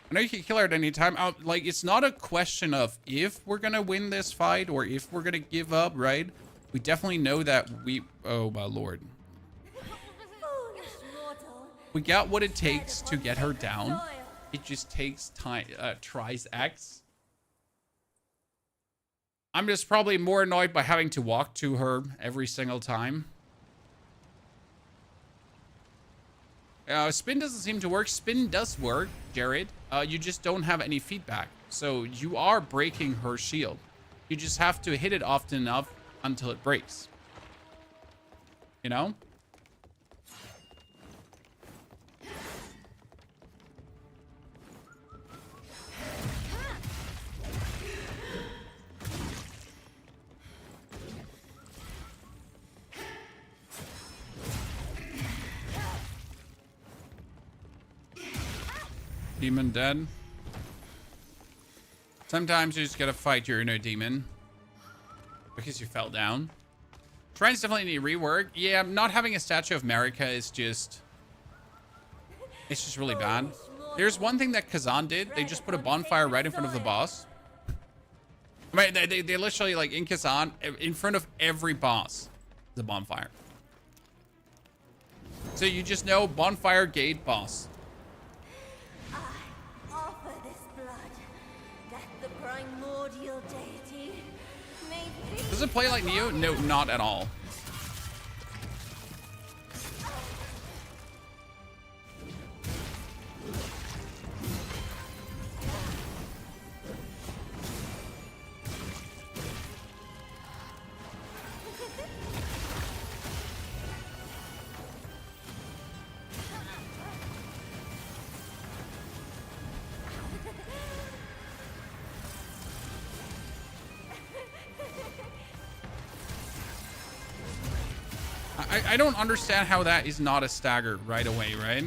I know you can kill her at any time. Like, it's not a question of if we're gonna win this fight or if we're gonna give up, right? We definitely know that we... Oh, my lord. We got what it takes to get her down. It just takes time. Tries X. I'm just probably more annoyed by having to walk to her every single time. Spin doesn't seem to work. Spin does work, Jared. You just don't have any feedback. So you are breaking her shield. You just have to hit it often enough until it breaks. You know? Demon dead. Sometimes you just gotta fight your inner demon because you fell down. Shrines definitely need rework. Yeah, not having a statue of Marika is just... It's just really bad. There's one thing that Kazan did. They just put a bonfire right in front of the boss. I mean, they literally, like, in Kazan, in front of every boss, the bonfire. So you just know bonfire gate boss. Does it play like Neo? No, not at all. I don't understand how that is not a stagger right away, right?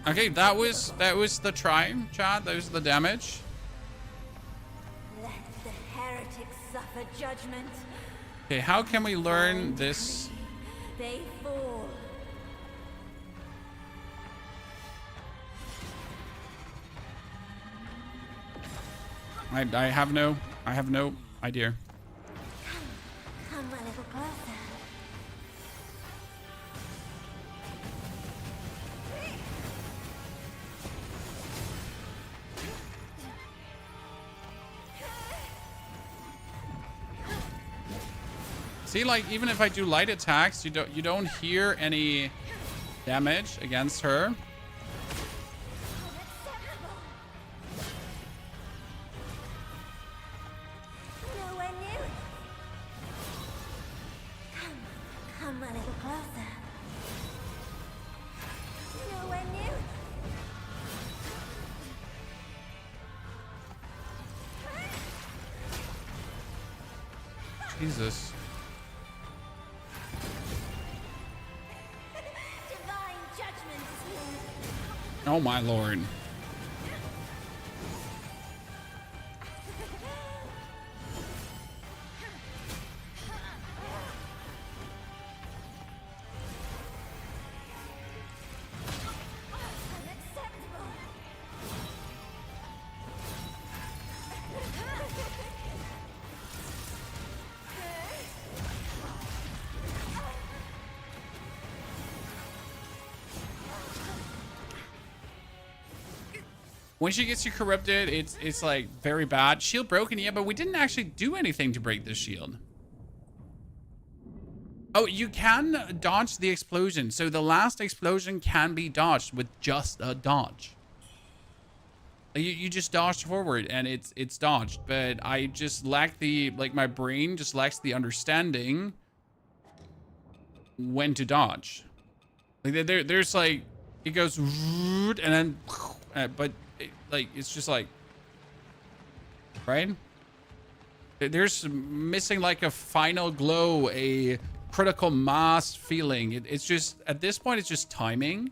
Okay, that was the try, chat. That was the damage. Let the heretics suffer judgment. Okay, how can we learn this? They fall. I have no idea. Come a little closer. See, like, even if I do light attacks, you don't hear any damage against her. Nowhere near it. Come a little closer. Nowhere near it. Jesus. Divine judgment is here. Oh my lord. Unacceptable. When she gets you corrupted, it's like very bad. Shield broken, yeah, but we didn't actually do anything to break this shield. Oh, you can dodge the explosion. So the last explosion can be dodged with just a dodge. You just dodge forward and it's dodged. But I just lack the, like, my brain just lacks the understanding when to dodge. Like there's like, it goes and then, but like, it's just like, right? There's missing like a final glow, a critical mass feeling. It's just, at this point, it's just timing.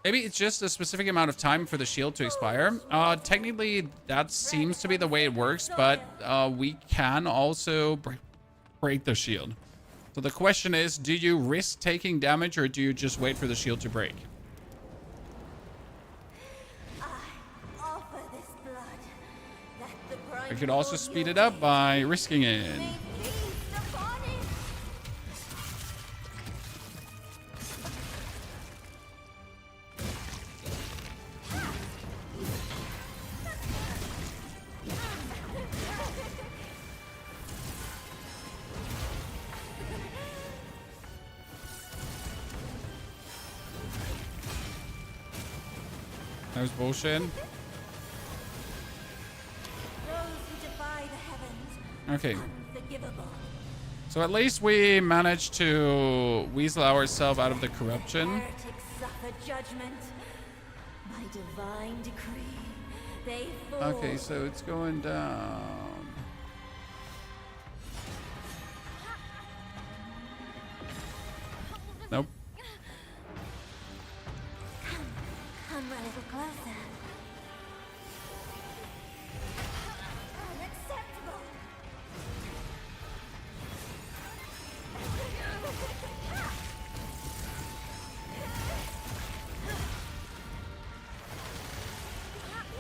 Maybe it's just a specific amount of time for the shield to expire. Technically, that seems to be the way it works, but we can also break the shield. So the question is, do you risk taking damage or do you just wait for the shield to break? Offer this blood. Let the I could also speed it up by risking it. That was bullshit. Okay. So at least we managed to weasel ourselves out of the corruption. Heretics suffer judgment. By divine decree, they fall. Okay, so it's going down. Nope. Come a little closer. Unacceptable.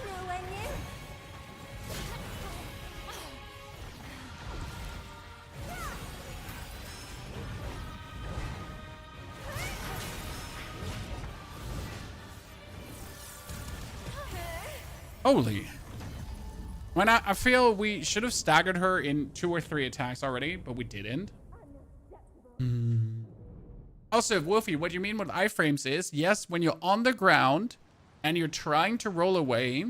Nowhere near. Holy. When I feel we should have staggered her in 2 or 3 attacks already, but we didn't. Also, Wolfie, what you mean with iframes is, yes, when you're on the ground and you're trying to roll away,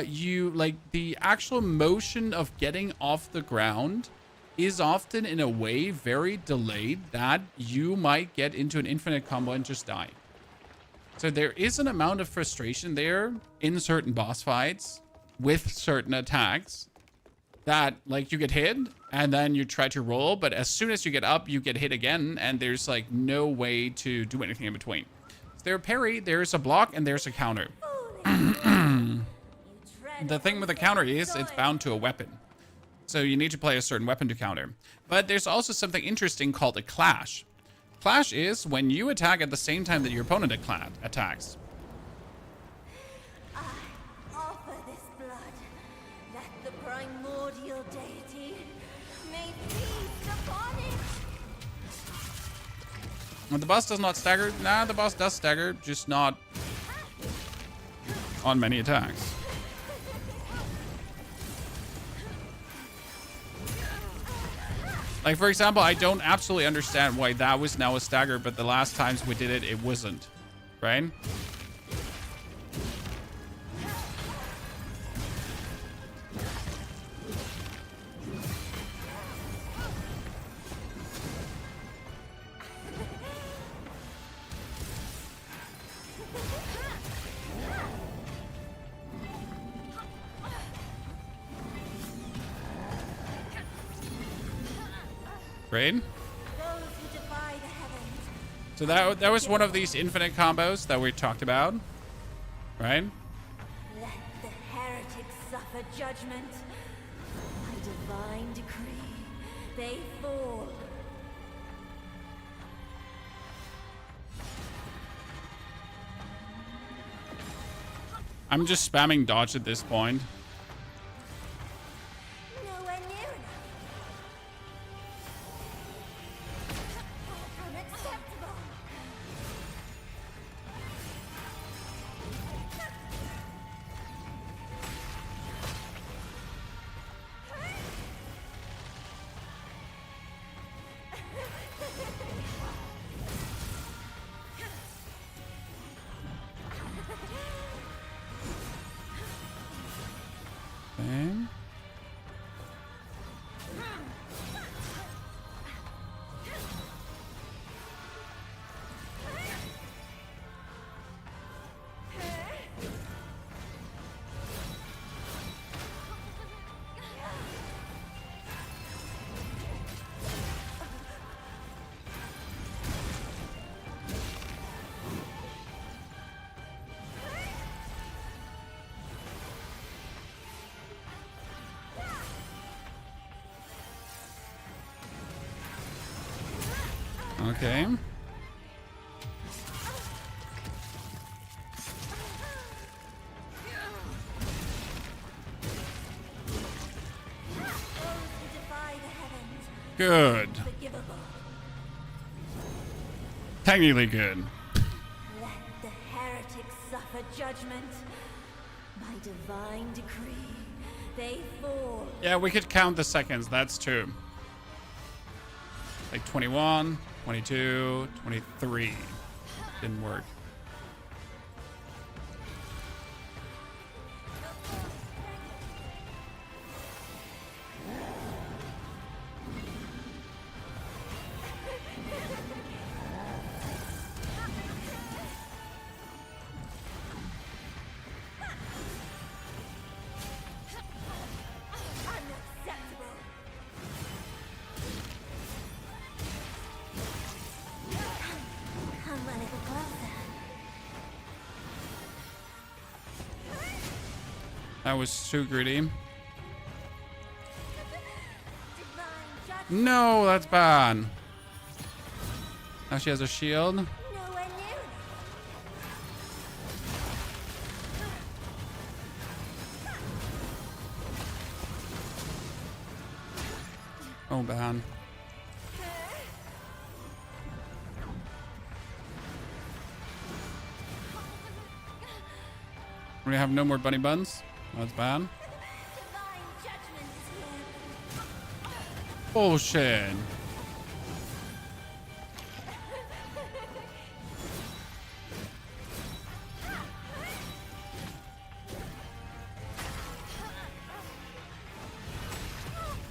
you like the actual motion of getting off the ground is often in a way very delayed that you might get into an infinite combo and just die. So there is an amount of frustration there in certain boss fights with certain attacks that like you get hit and then you try to roll, but as soon as you get up, you get hit again and there's like no way to do anything in between. So there's a parry, there's a block, and there's a counter. The thing with the counter is it's bound to a weapon. So you need to play a certain weapon to counter. But there's also something interesting called a clash. Clash is when you attack at the same time that your opponent attacks. I offer this blood, that the primordial deity may feast upon it. When the boss does not stagger, nah, the boss does stagger, just not on many attacks. Like, for example, I don't absolutely understand why that was now a stagger, but the last times we did it, it wasn't. Right? Right? So that was one of these infinite combos that we talked about, right? Let the heretics suffer judgment. By divine decree, they fall. I'm just spamming dodge at this point. Nowhere near enough. Unacceptable. Okay. Okay. Good. Technically good. Let the heretics suffer judgment. By divine decree, they fall. Yeah, we could count the seconds. That's true. Like 21, 22, 23. Didn't work. That was too greedy. No, that's bad. Now she has a shield. Oh, bad. We have no more bunny buns. That's bad. Bullshit.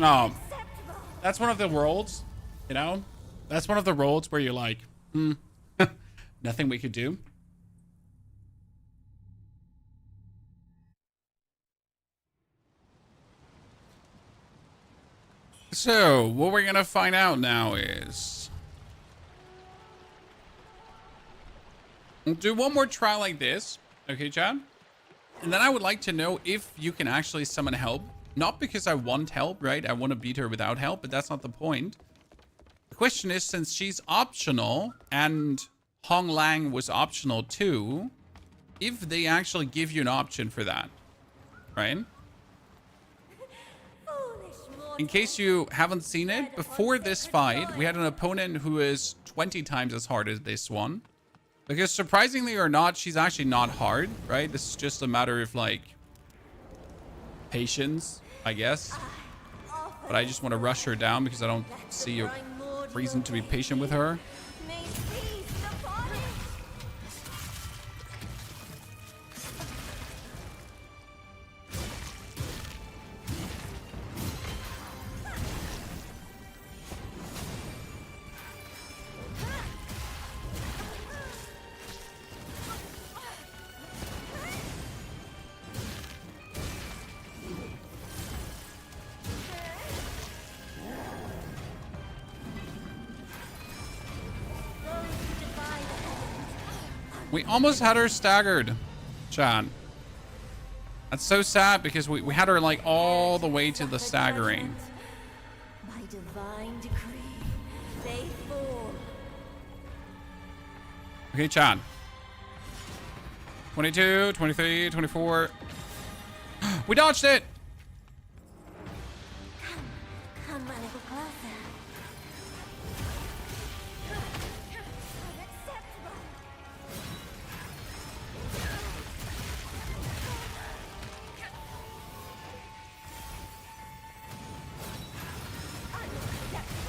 Oh, that's one of the worlds, you know? That's one of the worlds where you're like, nothing we could do. So, what we're gonna find out now is... we'll do one more try like this. Okay, Chad? And then I would like to know if you can actually summon help. Not because I want help, right? I want to beat her without help, but that's not the point. The question is, since she's optional, and hoinglang was optional too, if they actually give you an option for that, right? In case you haven't seen it, before this fight, we had an opponent who is 20 times as hard as this one. Because surprisingly or not, she's actually not hard, right? This is just a matter of, like, patience, I guess. But I just want to rush her down because I don't see a reason to be patient with her. We almost had her staggered, Chan. That's so sad because we had her like all the way to the staggering. By divine decree, they fall. Okay, Chan. 22, 23, 24. We dodged it! Come a little closer.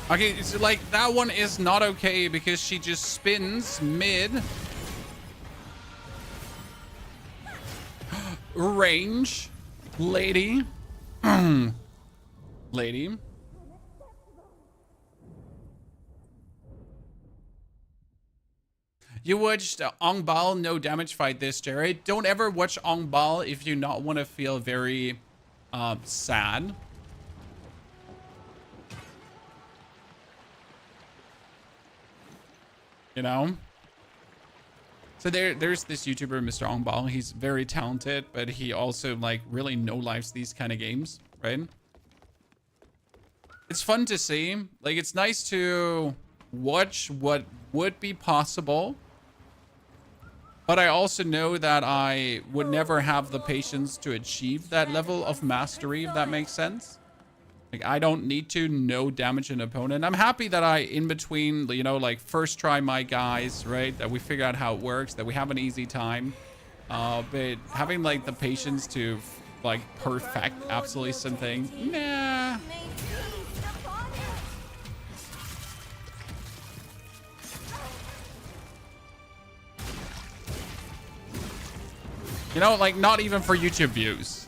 Okay, it's like that one is not okay because she just spins mid. Range. Lady. Lady. You watched Ong Bal no damage fight this, Jared. Don't ever watch Ong Bal if you not want to feel very sad. You know? So there's this YouTuber, Mr. Ong Bal. He's very talented, but he also like really no-lives these kind of games, right? It's fun to see. Like, it's nice to watch what would be possible. But I also know that I would never have the patience to achieve that level of mastery, if that makes sense. Like, I don't need to no damage an opponent. I'm happy that I, in between, you know, like, first try my guys, right? That we figure out how it works, that we have an easy time. But having, like, the patience to, like, perfect absolutely something, nah. You know, like, not even for YouTube views.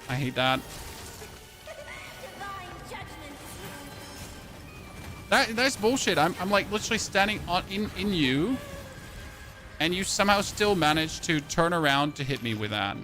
I hate that. That's bullshit. I'm like literally standing on in you, and you somehow still manage to turn around to hit me with that.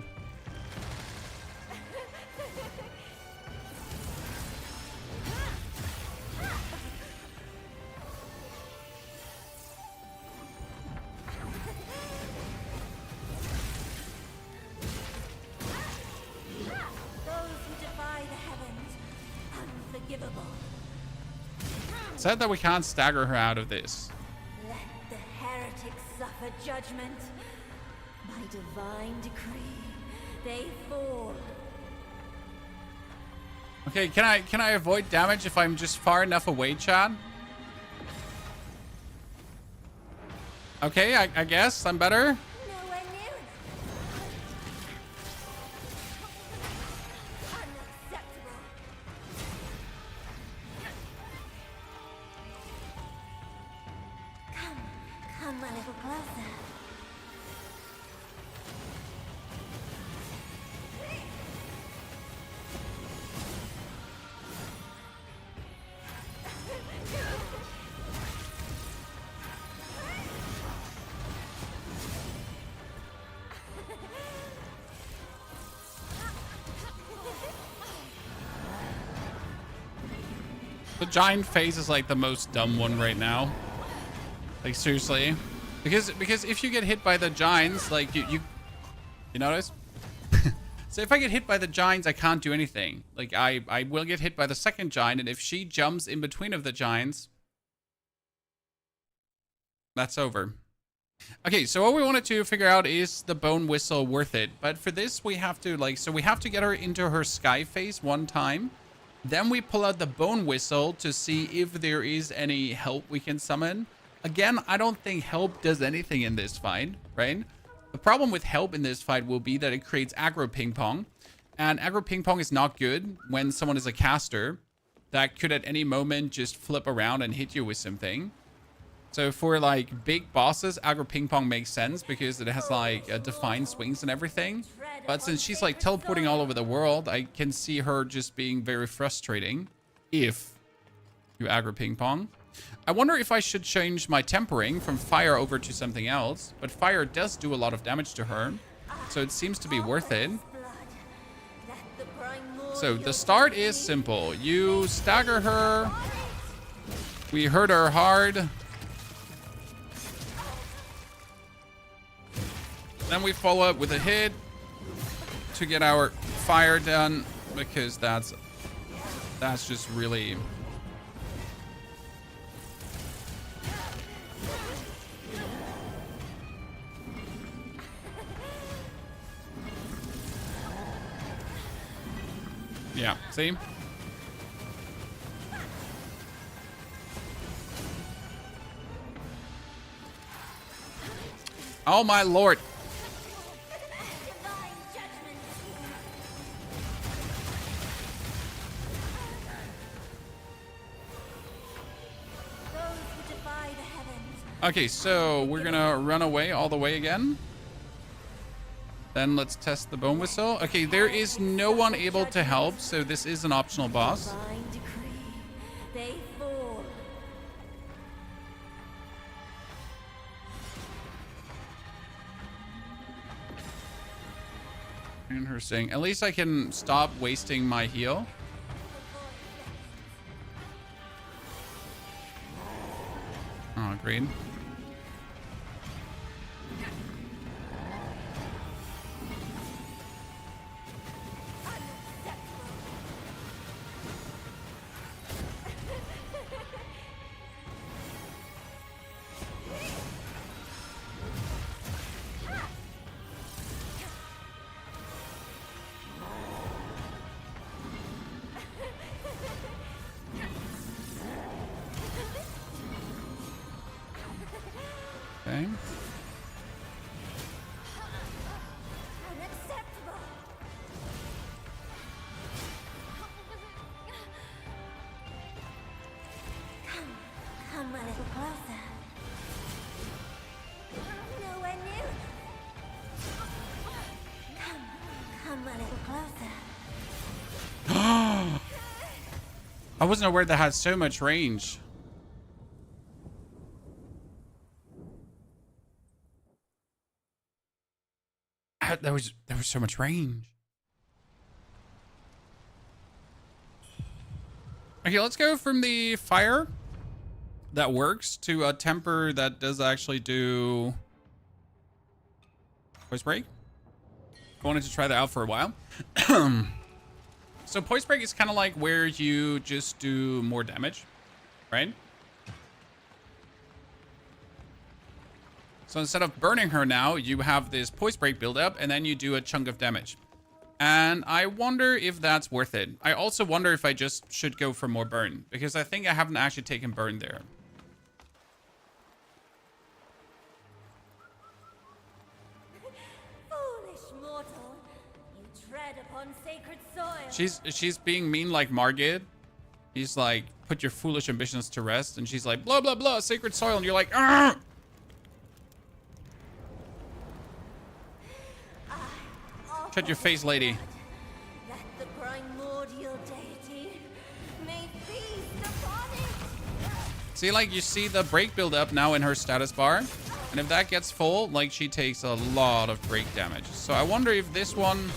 Said that we can't stagger her out of this. Let the heretics suffer judgment. By divine decree, they fall. Okay, can I avoid damage if I'm just far enough away, Chad? Okay, I guess I'm better. Nowhere near enough. Unacceptable. Come a little closer. The giant face is like the most dumb one right now. Like seriously. Because if you get hit by the giants, like you notice? So if I get hit by the giants, I can't do anything. Like I will get hit by the second giant, and if she jumps in between of the giants, that's over. Okay, so what we wanted to figure out is the bone whistle worth it? But for this, we have to we have to get her into her sky phase one time. Then we pull out the bone whistle to see if there is any help we can summon. Again, I don't think help does anything in this fight, right? The problem with help in this fight will be that it creates aggro ping pong. And aggro ping pong is not good when someone is a caster that could at any moment just flip around and hit you with something. So for like big bosses, aggro ping pong makes sense because it has like defined swings and everything. But since she's like teleporting all over the world, I can see her just being very frustrating if you aggro ping pong. I wonder if I should change my tempering from fire over to something else, but fire does do a lot of damage to her, so it seems to be worth it. So the start is simple. You stagger her. We hurt her hard. Then we follow up with a hit to get our fire done, because that's just really... Yeah, see? Oh my lord. Okay, so we're gonna run away all the way again. Then let's test the bone whistle. Okay, there is no one able to help, so this is an optional boss. Interesting. At least I can stop wasting my heal. Oh, agreed. Okay. Come a little closer. Nowhere near. Come a little closer. I wasn't aware that had so much range. There was so much range. Okay, let's go from the fire that works to a temper that does actually do Poise Break. I wanted to try that out for a while. So Poise Break is kind of like where you just do more damage, right? So instead of burning her now, you have this Poise Break build up, and then you do a chunk of damage. And I wonder if that's worth it. I also wonder if I just should go for more burn, because I think I haven't actually taken burn there. Foolish mortal, you tread upon sacred soil. She's being mean like Margit. He's like, put your foolish ambitions to rest, and she's like, blah blah blah, sacred soil, and you're like, argh! Shut your face, lady. That the primordial deity may feast upon it. See, like, you see the break build up now in her status bar. And if that gets full, like, she takes a lot of break damage. So I wonder if this one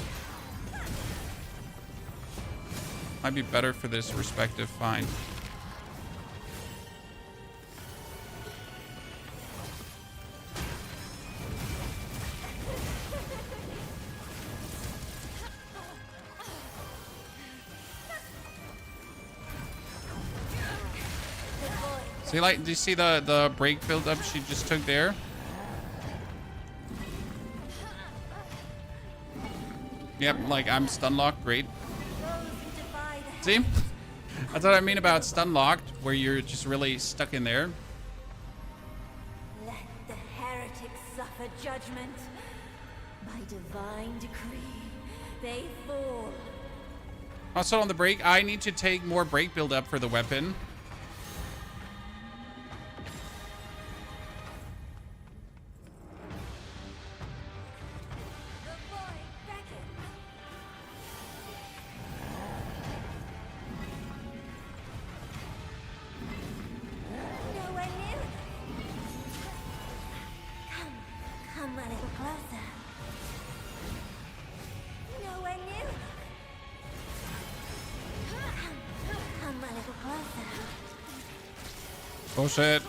might be better for this respective find. See, like, do you see the break build up she just took there? Yep, like I'm stun locked. Great. See? That's what I mean about stun locked, where you're just really stuck in there. Let the heretics suffer judgment. By divine decree, they fall. Also on the break, I need to take more break build up for the weapon. Bullshit.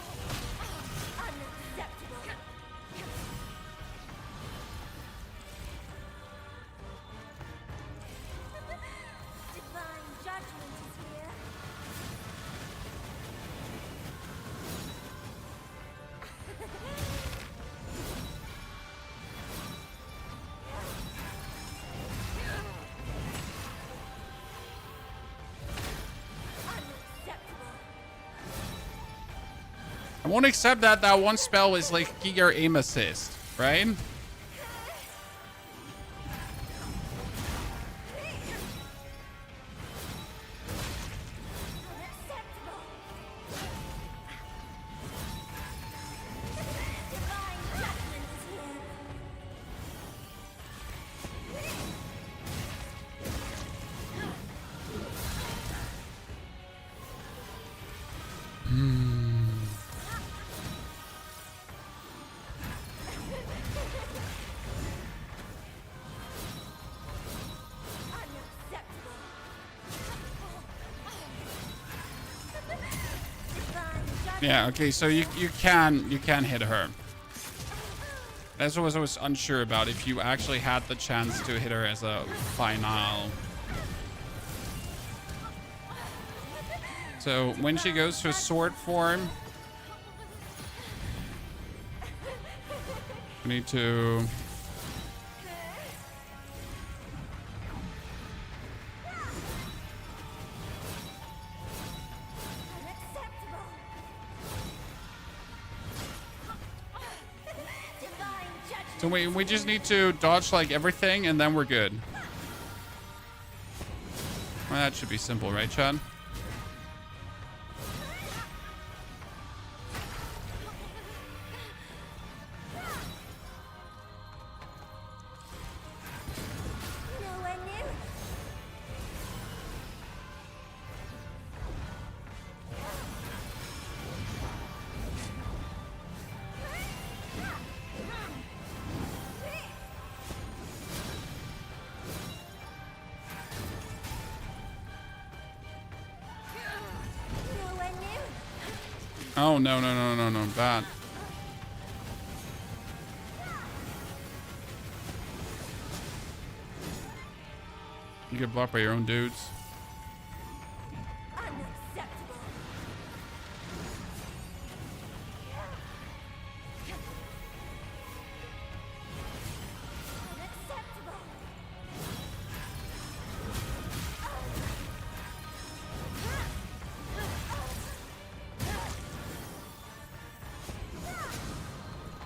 I won't accept that one spell is like Giga aim assist, right? Yeah, okay, so you can hit her. That's what I was unsure about, if you actually had the chance to hit her as a final. So when she goes to sword form, we need to So we just need to dodge like everything and then we're good. Well, that should be simple, right, Chad? Oh, no, bad. You get blocked by your own dudes.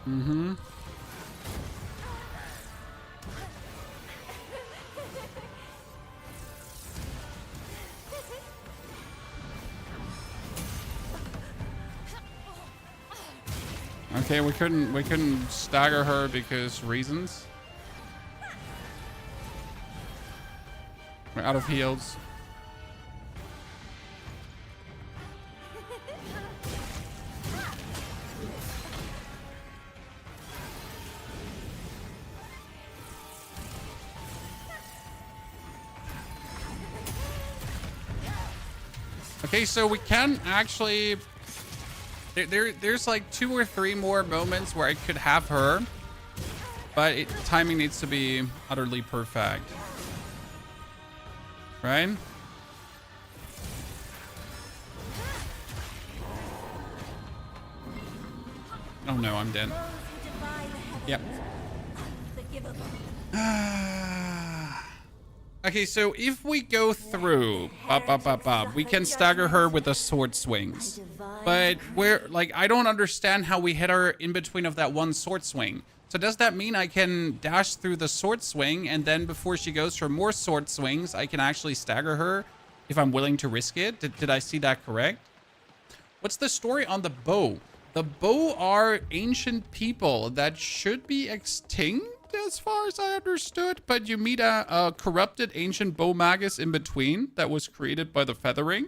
Mm-hmm. Okay, we couldn't stagger her because reasons. We're out of heals. Okay, so we can actually... There's like 2 or 3 more moments where I could have her, but timing needs to be utterly perfect. Right? Oh no, I'm dead. Those who defy the heavens, Yep. unforgivable. Okay, so if we go through, we can stagger her with the sword swings. But we're like, I don't understand how we hit her in between of that one sword swing. So does that mean I can dash through the sword swing and then before she goes for more sword swings, I can actually stagger her if I'm willing to risk it? Did I see that correct? What's the story on the bow? The bow are ancient people that should be extinct as far as I understood, but you meet a corrupted ancient bow magus in between that was created by the feathering.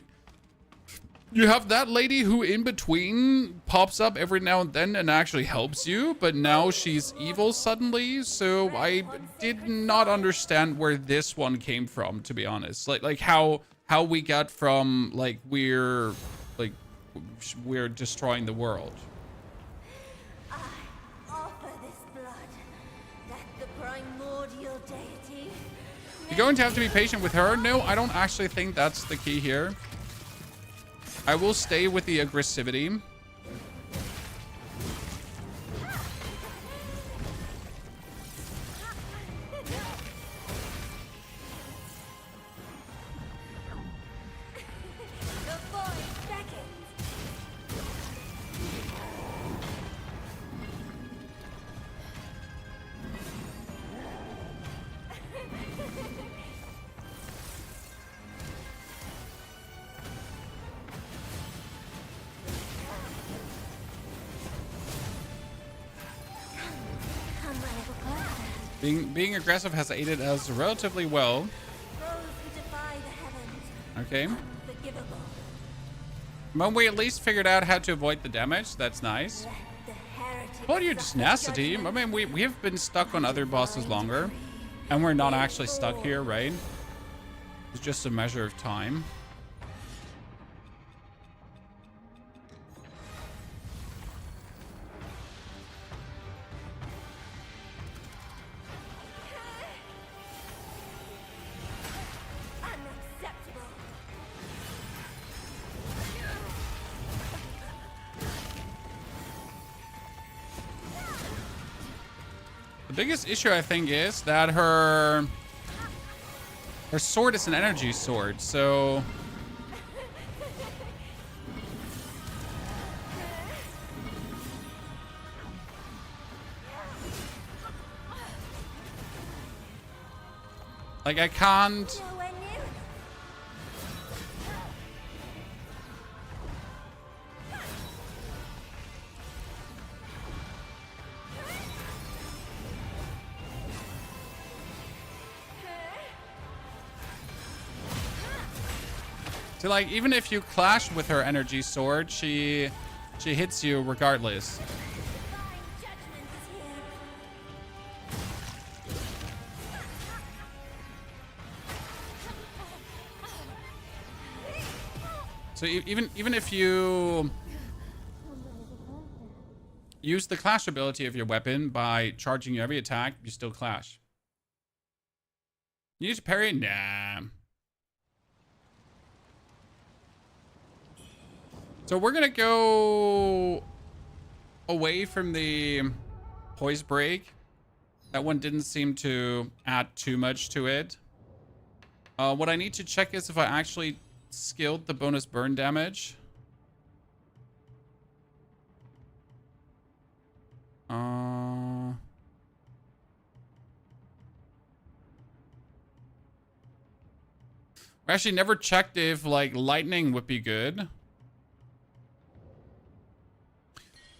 You have that lady who in between pops up every now and then and actually helps you, but now she's evil suddenly, so I did not understand where this one came from, to be honest. Like how we got from like we're destroying the world. I offer this blood, that the primordial deity. You're going to have to be patient with her. No, I don't actually think that's the key here. I will stay with the aggressivity. The void beckons. Come, my little brother. Being aggressive has aided us relatively well. Those who defy the heavens, Okay. unforgivable. Well, we at least figured out how to avoid the damage. That's nice. Let the heretics Hold your suffer tenacity. I judgment. mean, we have been stuck on other bosses longer. And we're not actually stuck here, right? It's just a measure of time. Unacceptable. The biggest issue, I think, is that her sword is an energy sword, so... Like, I can't... Nowhere near enough. So, like, even if you clash with her energy sword, she hits you regardless. Divine judgment is here. So even if you use the clash ability of your weapon by charging every attack, you still clash. You need to parry? Nah. So we're gonna go away from the poise break. That one didn't seem to add too much to it. What I need to check is if I actually skilled the bonus burn damage. We actually never checked if like lightning would be good.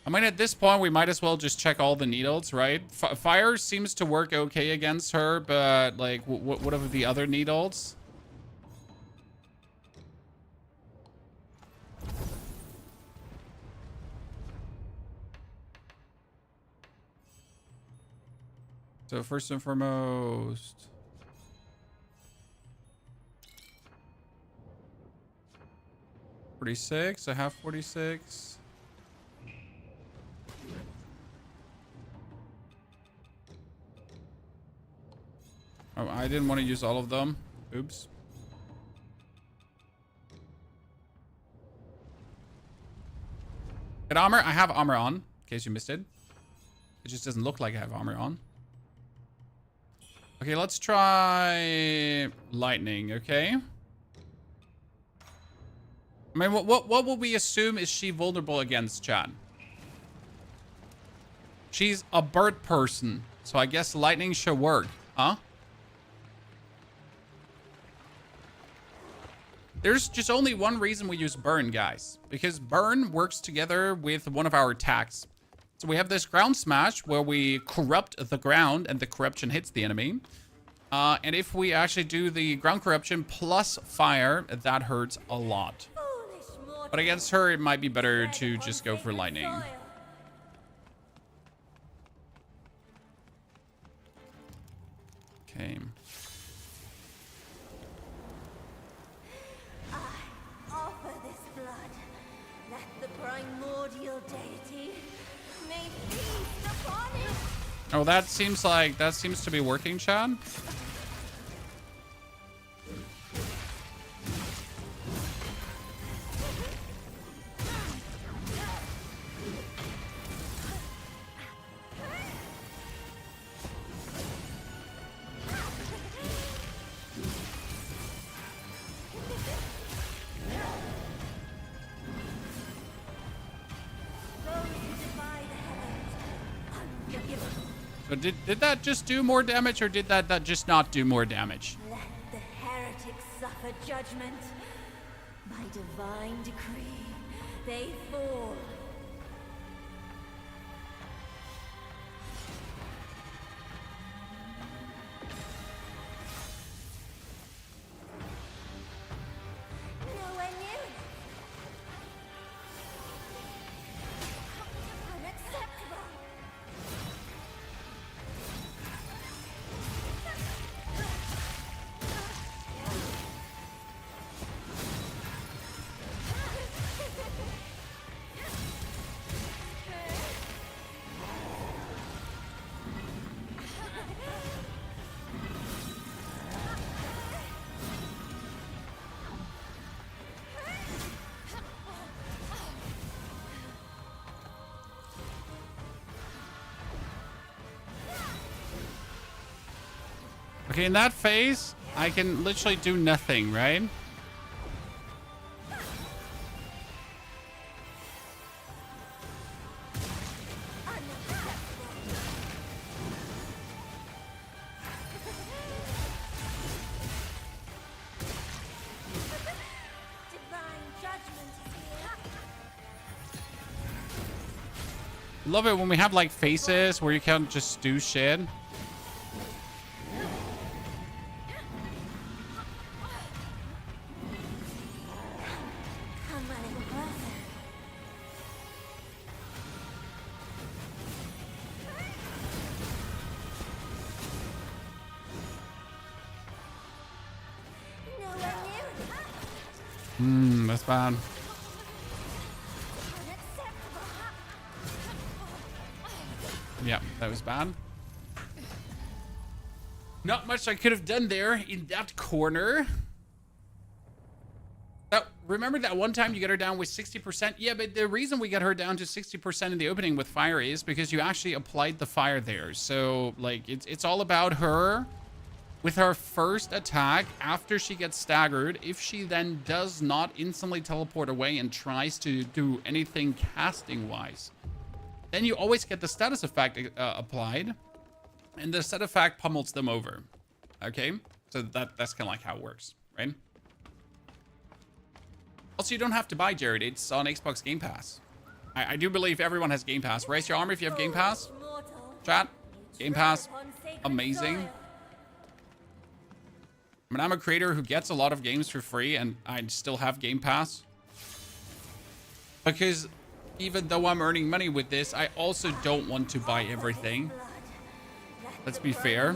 I mean, at this point, we might as well just check all the needles, right? Fire seems to work okay against her, but like, what of the other needles? So first and foremost, $46. I have 46. Oh, I didn't want to use all of them. Oops. Get armor? I have armor on. case you missed it. It just doesn't look like I have armor on. Okay, let's try lightning, okay? I mean, what will we assume is she vulnerable against, chat? She's a bird person, so I guess lightning should work, huh? There's just only one reason we use burn, guys. Because burn works together with one of our attacks. So we have this ground smash where we corrupt the ground and the corruption hits the enemy. And if we actually do the ground corruption plus fire, that hurts a lot. But against her, it might be better to just go for lightning. Okay. I offer this blood. Let the primordial deity may feast upon it. Oh, that seems to be working, Chad. So did that just do more damage, or did that just not do more damage? Let the heretics suffer judgment. By divine decree, they fall. Nowhere near it. Unacceptable. Okay, in that phase, I can literally do nothing, right? Love it when we have like phases where you can't just do shit. That's bad. Yeah, that was bad. Not much I could have done there in that corner. Remember that one time you get her down with 60%? Yeah, but the reason we get her down to 60% in the opening with fire is because you actually applied the fire there. So, like, it's all about her with her first attack after she gets staggered. If she then does not instantly teleport away and tries to do anything casting-wise, then you always get the status effect applied, and the set effect pummels them over. Okay? So that's kind of like how it works, right? Also, you don't have to buy Jared. It's on Xbox Game Pass. I do believe everyone has Game Pass. Raise your arm if you have Game Pass. Chat. Game Pass. Amazing. I mean, I'm a creator who gets a lot of games for free, and I still have Game Pass. Because even though I'm earning money with this, I also don't want to buy everything. Let's be fair.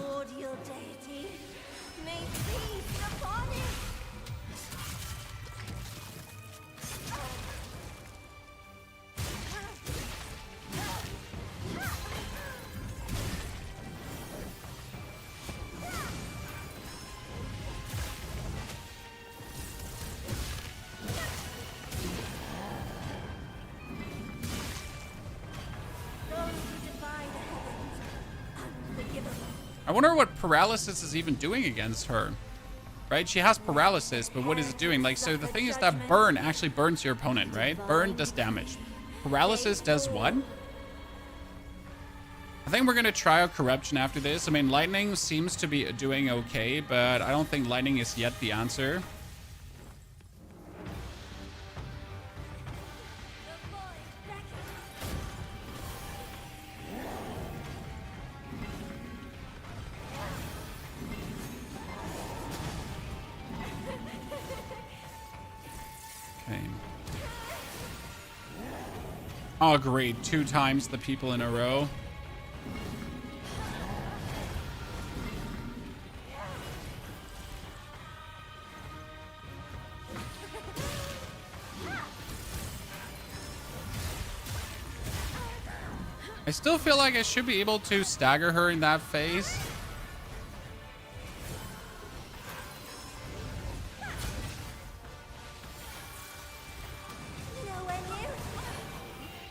I wonder what paralysis is even doing against her. Right? She has paralysis, but what is it doing? Like, so the thing is that burn actually burns your opponent, right? Burn does damage. Paralysis does what? I think we're going to try out corruption after this. I mean, lightning seems to be doing okay, but I don't think lightning is yet the answer. Okay. Oh, great. 2 times the people in a row. I still feel like I should be able to stagger her in that phase.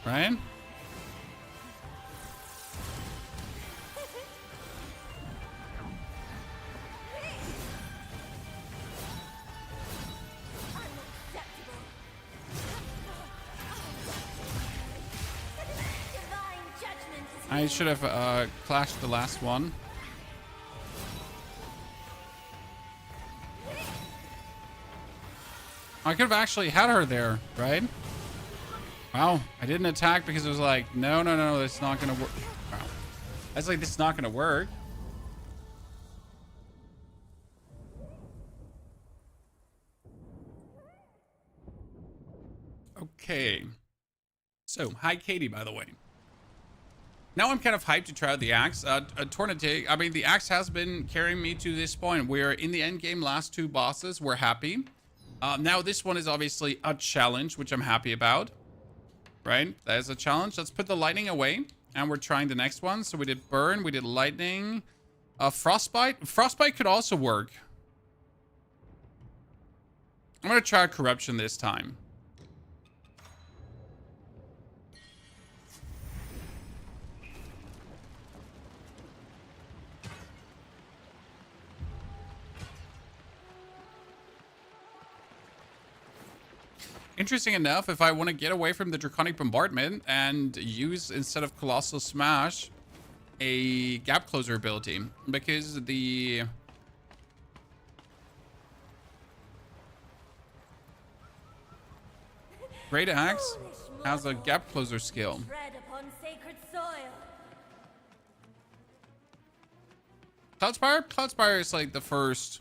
Right? I should have clashed the last one. I could have actually had her there, right? Wow, I didn't attack because it was like, no, that's not gonna work. Wow. I was like, this is not gonna work. Okay. So, hi Katie, by the way. Now I'm kind of hyped to try out the axe. Tornatig, I mean, the axe has been carrying me to this point. We're in the end game, last 2 bosses. We're happy. Now this one is obviously a challenge, which I'm happy about. Right? That is a challenge. Let's put the lightning away. And we're trying the next one. So we did burn. We did lightning. Frostbite. Frostbite could also work. I'm going to try corruption this time. Interesting enough, if I want to get away from the Draconic Bombardment and use, instead of Colossal Smash, a Gap Closer ability. Because the... Great Axe has a Gap Closer skill. Cloudspire? Cloudspire is like the first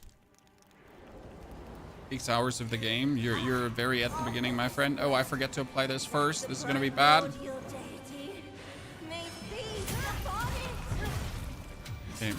6 hours of the game. You're very at the beginning, my friend. Oh, I forget to apply this first. This is gonna be bad. Okay.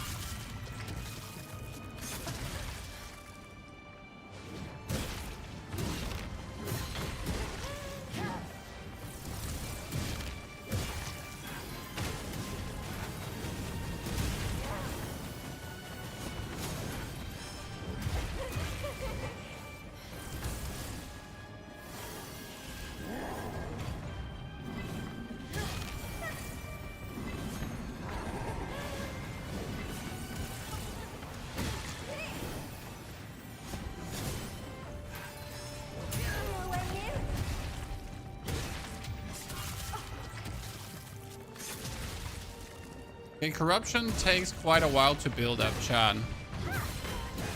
Okay, corruption takes quite a while to build up, Chad.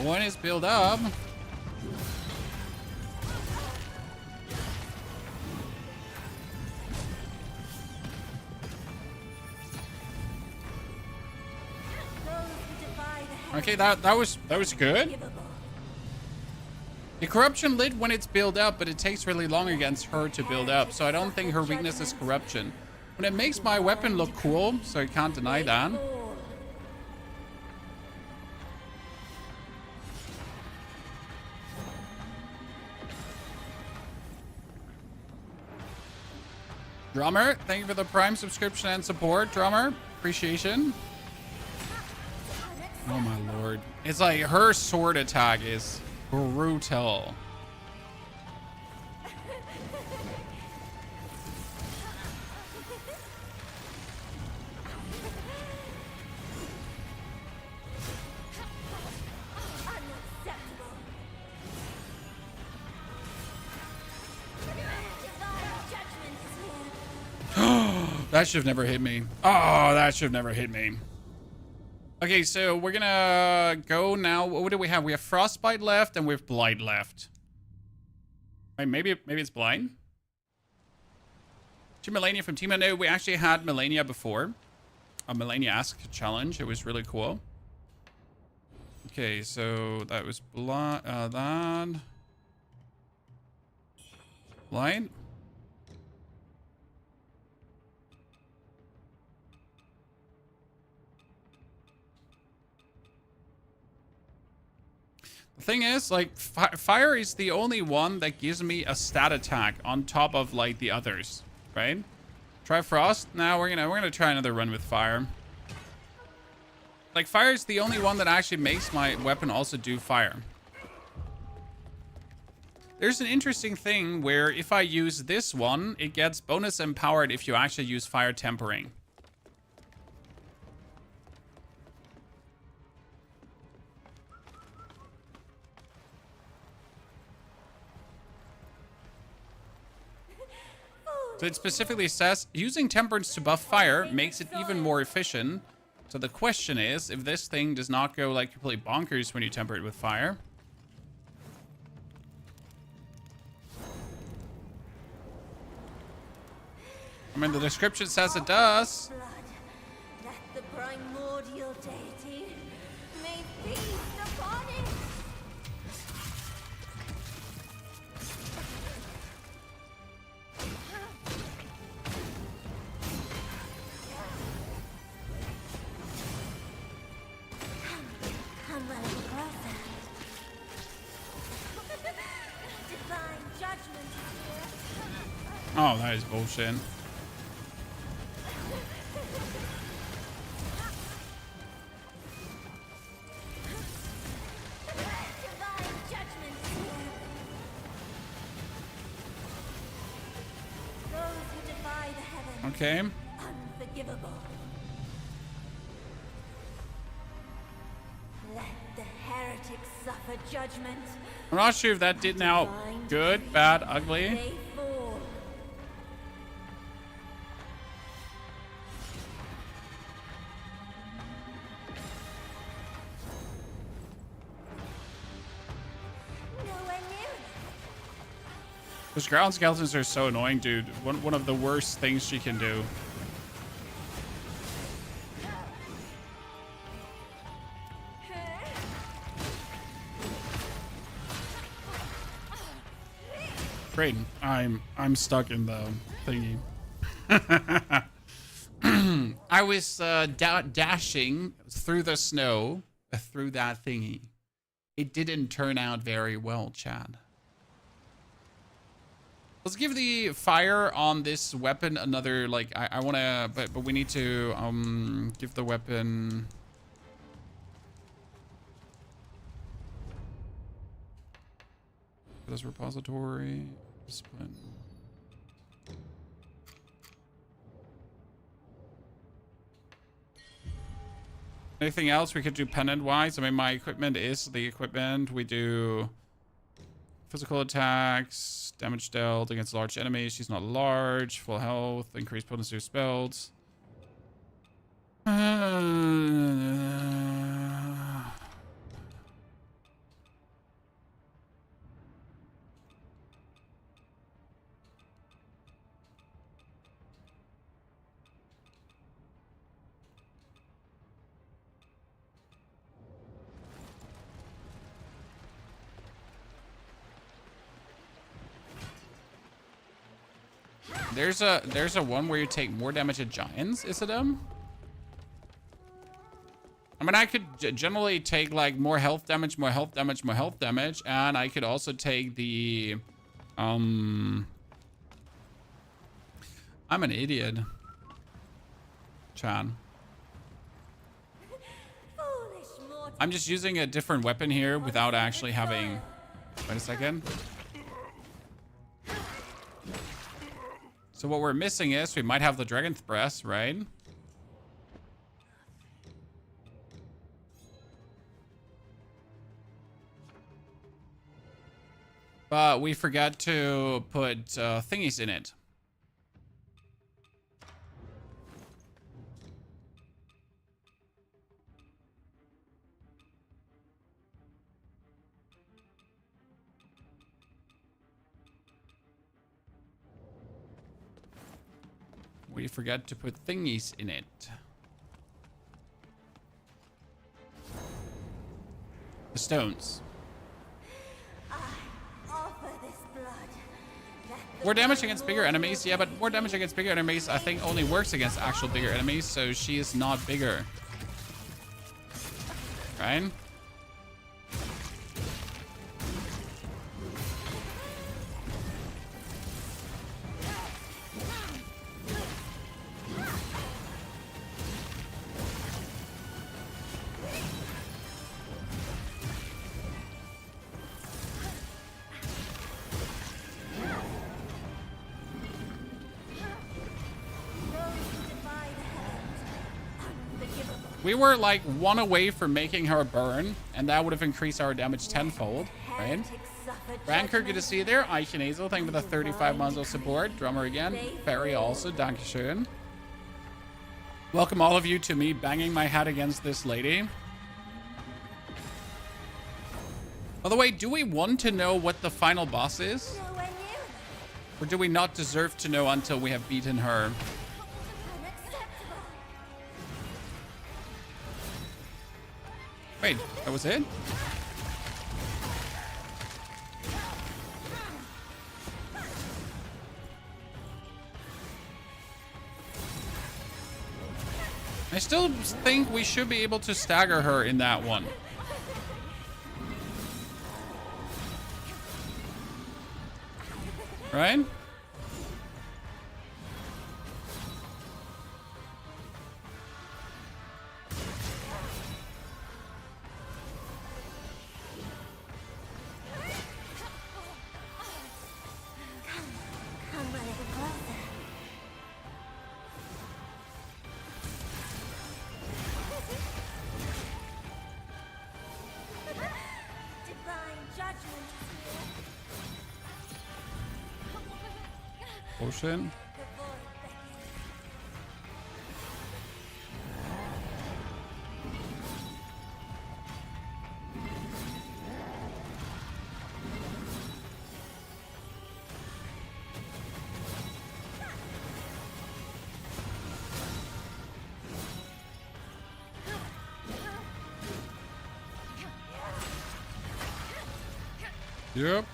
When it's built up, okay, that was good. The corruption lit when it's built up, but it takes really long against her to build up, so I don't think her weakness is corruption. But it makes my weapon look cool, so I can't deny that. Drummer, thank you for the Prime subscription and support, Drummer. Appreciation. Oh my lord. It's like her sword attack is brutal. That should have never hit me. Oh, that should have never hit me. Okay, so we're gonna go now. What do we have? We have Frostbite left and we have Blight left. Wait, maybe it's Blight? To Melania from Team. No, we actually had Melania before. A Melania Ask challenge. It was really cool. Okay, so that was that. Blight. The thing is, like, fire is the only one that gives me a stat attack on top of, like, the others, right? Try frost. Now we're gonna try another run with fire. Like, fire is the only one that actually makes my weapon also do fire. There's an interesting thing where if I use this one, it gets bonus empowered if you actually use fire tempering. So it specifically says using temperance to buff fire makes it even more efficient. So the question is if this thing does not go like completely bonkers when you temper it with fire. I mean, the description says it does. Blood, that the primordial deity may feast upon it. Come a little closer. Divine judgment is here. Oh, that is bullshit. Okay. Unforgivable. Let the heretics suffer judgment. I'm not sure if that did now good, bad, ugly. They fall. Nowhere near it. Those ground skeletons are so annoying, dude. One of the worst things she can do. Great. I'm stuck in the thingy. I was dashing through the snow through that thingy. It didn't turn out very well, Chad. Let's give the fire on this weapon another, like, I want to, but we need to give the weapon. This repository, discipline. Anything else we could do pendant wise? I mean, my equipment is the equipment. We do physical attacks, damage dealt against large enemies. She's not large. Full health, increased potency of spells. There's a one where you take more damage at giants, is it I mean, I could generally take like more health damage, more health damage, more health damage, and I could also take the I'm an idiot. Chan. I'm just using a different weapon here without actually having. Wait a second. So what we're missing is we might have the Dragon's Breath, right? But we forgot to put thingies in it. We forgot to put thingies in it. The stones. Offer this blood. More damage against bigger enemies. Yeah, but more damage against bigger enemies I think only works against actual bigger enemies, so she is not bigger. Right? We were like 1 away from making her burn, and that would have increased our damage tenfold, right? Ranker, good to see you there. Eichen Hazel, thank you for the 35 months of support. Drummer again. Ferry also, dankeschön. Welcome all of you to me banging my head against this lady. By the way, do we want to know what the final boss is? Or do we not deserve to know until we have beaten her? Wait, that was it? I still think we should be able to stagger her in that one. Right? Potion. Yep.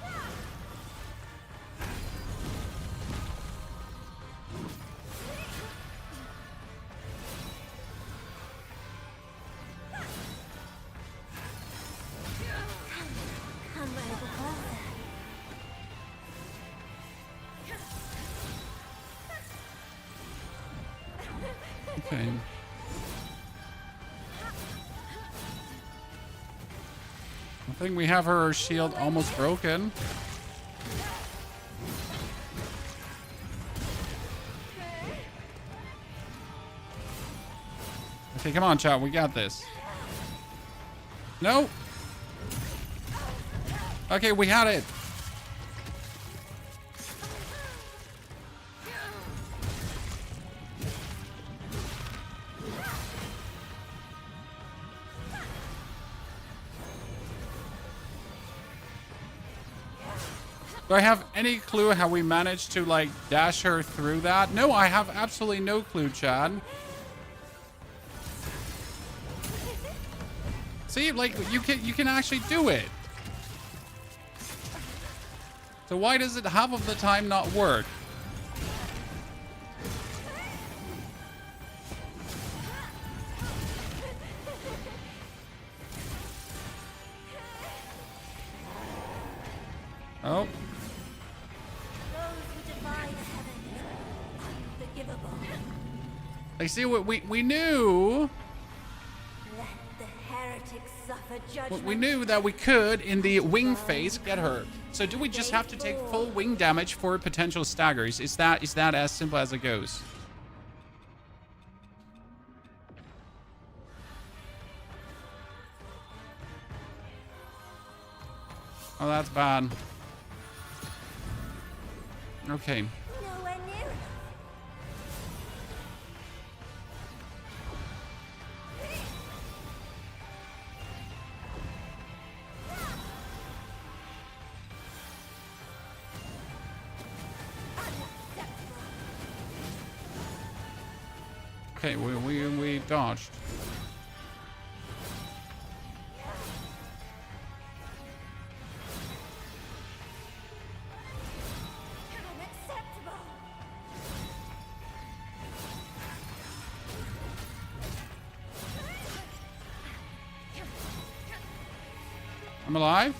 Okay. I think we have her shield almost broken. Okay, come on, chat. We got this. No. Okay, we had it. Do I have any clue how we managed to, like, dash her through that? No, I have absolutely no clue, Chad. See, like, you can actually do it. So why does it half of the time not work? Oh. I see what we knew. We knew that we could, in the wing phase, get her. So do we just have to take full wing damage for potential staggers? Is that as simple as it goes? Oh, that's bad. Okay. Okay, we dodged. Unacceptable! I'm alive?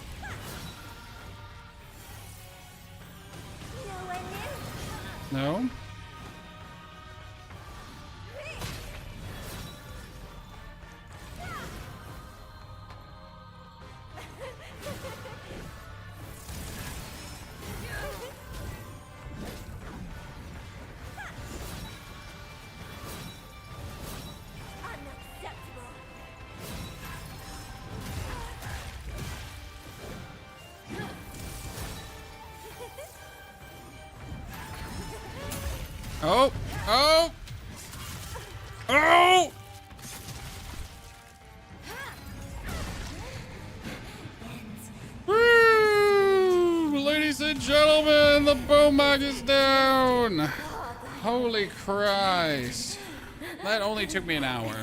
Nowhere near. No. Unacceptable! Oh! Oh! Oh! Woo! Ladies and gentlemen, the bow mag is down! Holy Christ. That only took me an hour.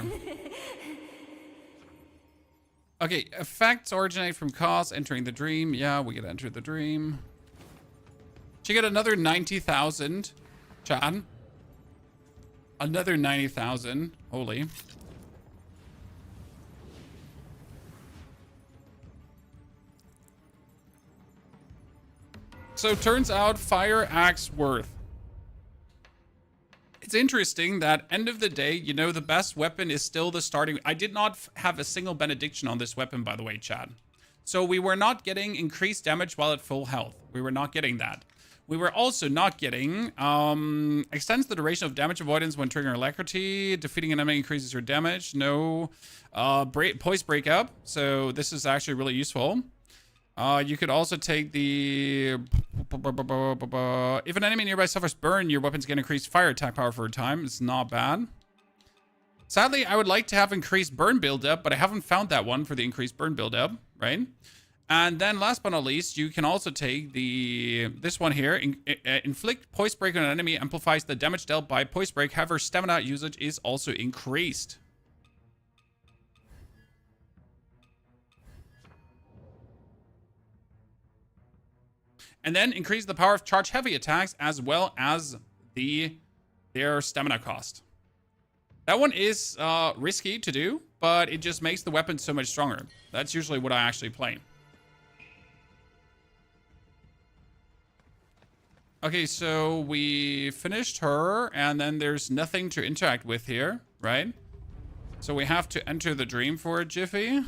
Okay, effects originate from cause, entering the dream. Yeah, we get enter the dream. She get another 90,000. Chan. Another 90,000. Holy. So turns out fire axe worth. It's interesting that end of the day, you know, the best weapon is still the starting. I did not have a single benediction on this weapon, by the way, Chad. So we were not getting increased damage while at full health. We were not getting that. We were also not getting extends the duration of damage avoidance when triggering alacrity. Defeating an enemy increases your damage. No poise breakup. So this is actually really useful. You could also take the if an enemy nearby suffers burn, your weapons get increased fire attack power for a time. It's not bad. Sadly, I would like to have increased burn buildup, but I haven't found that one for the increased burn buildup, right? And then last but not least, you can also take this one here. Inflict poise break on an enemy amplifies the damage dealt by poise break. However, stamina usage is also increased. And then increase the power of charge heavy attacks as well as their stamina cost. That one is risky to do, but it just makes the weapon so much stronger. That's usually what I actually play. Okay, so we finished her, and then there's nothing to interact with here, right? So we have to enter the dream for a jiffy.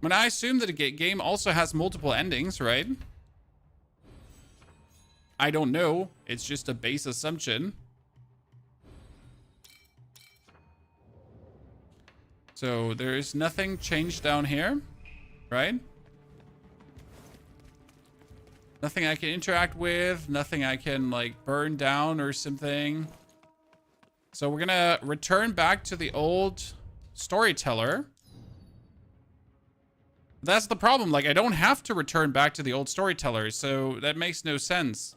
But I assume that a game also has multiple endings, right? I don't know. It's just a base assumption. So there is nothing changed down here, right? Nothing I can interact with. Nothing I can, like, burn down or something. So we're gonna return back to the old storyteller. That's the problem. Like, I don't have to return back to the old storyteller, so that makes no sense.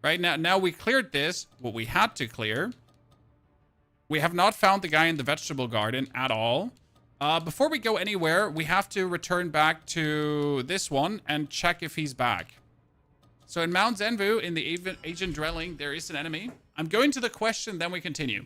Right? Now we cleared this, what we had to clear. We have not found the guy in the vegetable garden at all. Before we go anywhere, we have to return back to this one and check if he's back. So in Mount Zenvu, in the Agent Dwelling, there is an enemy. I'm going to the question, then we continue.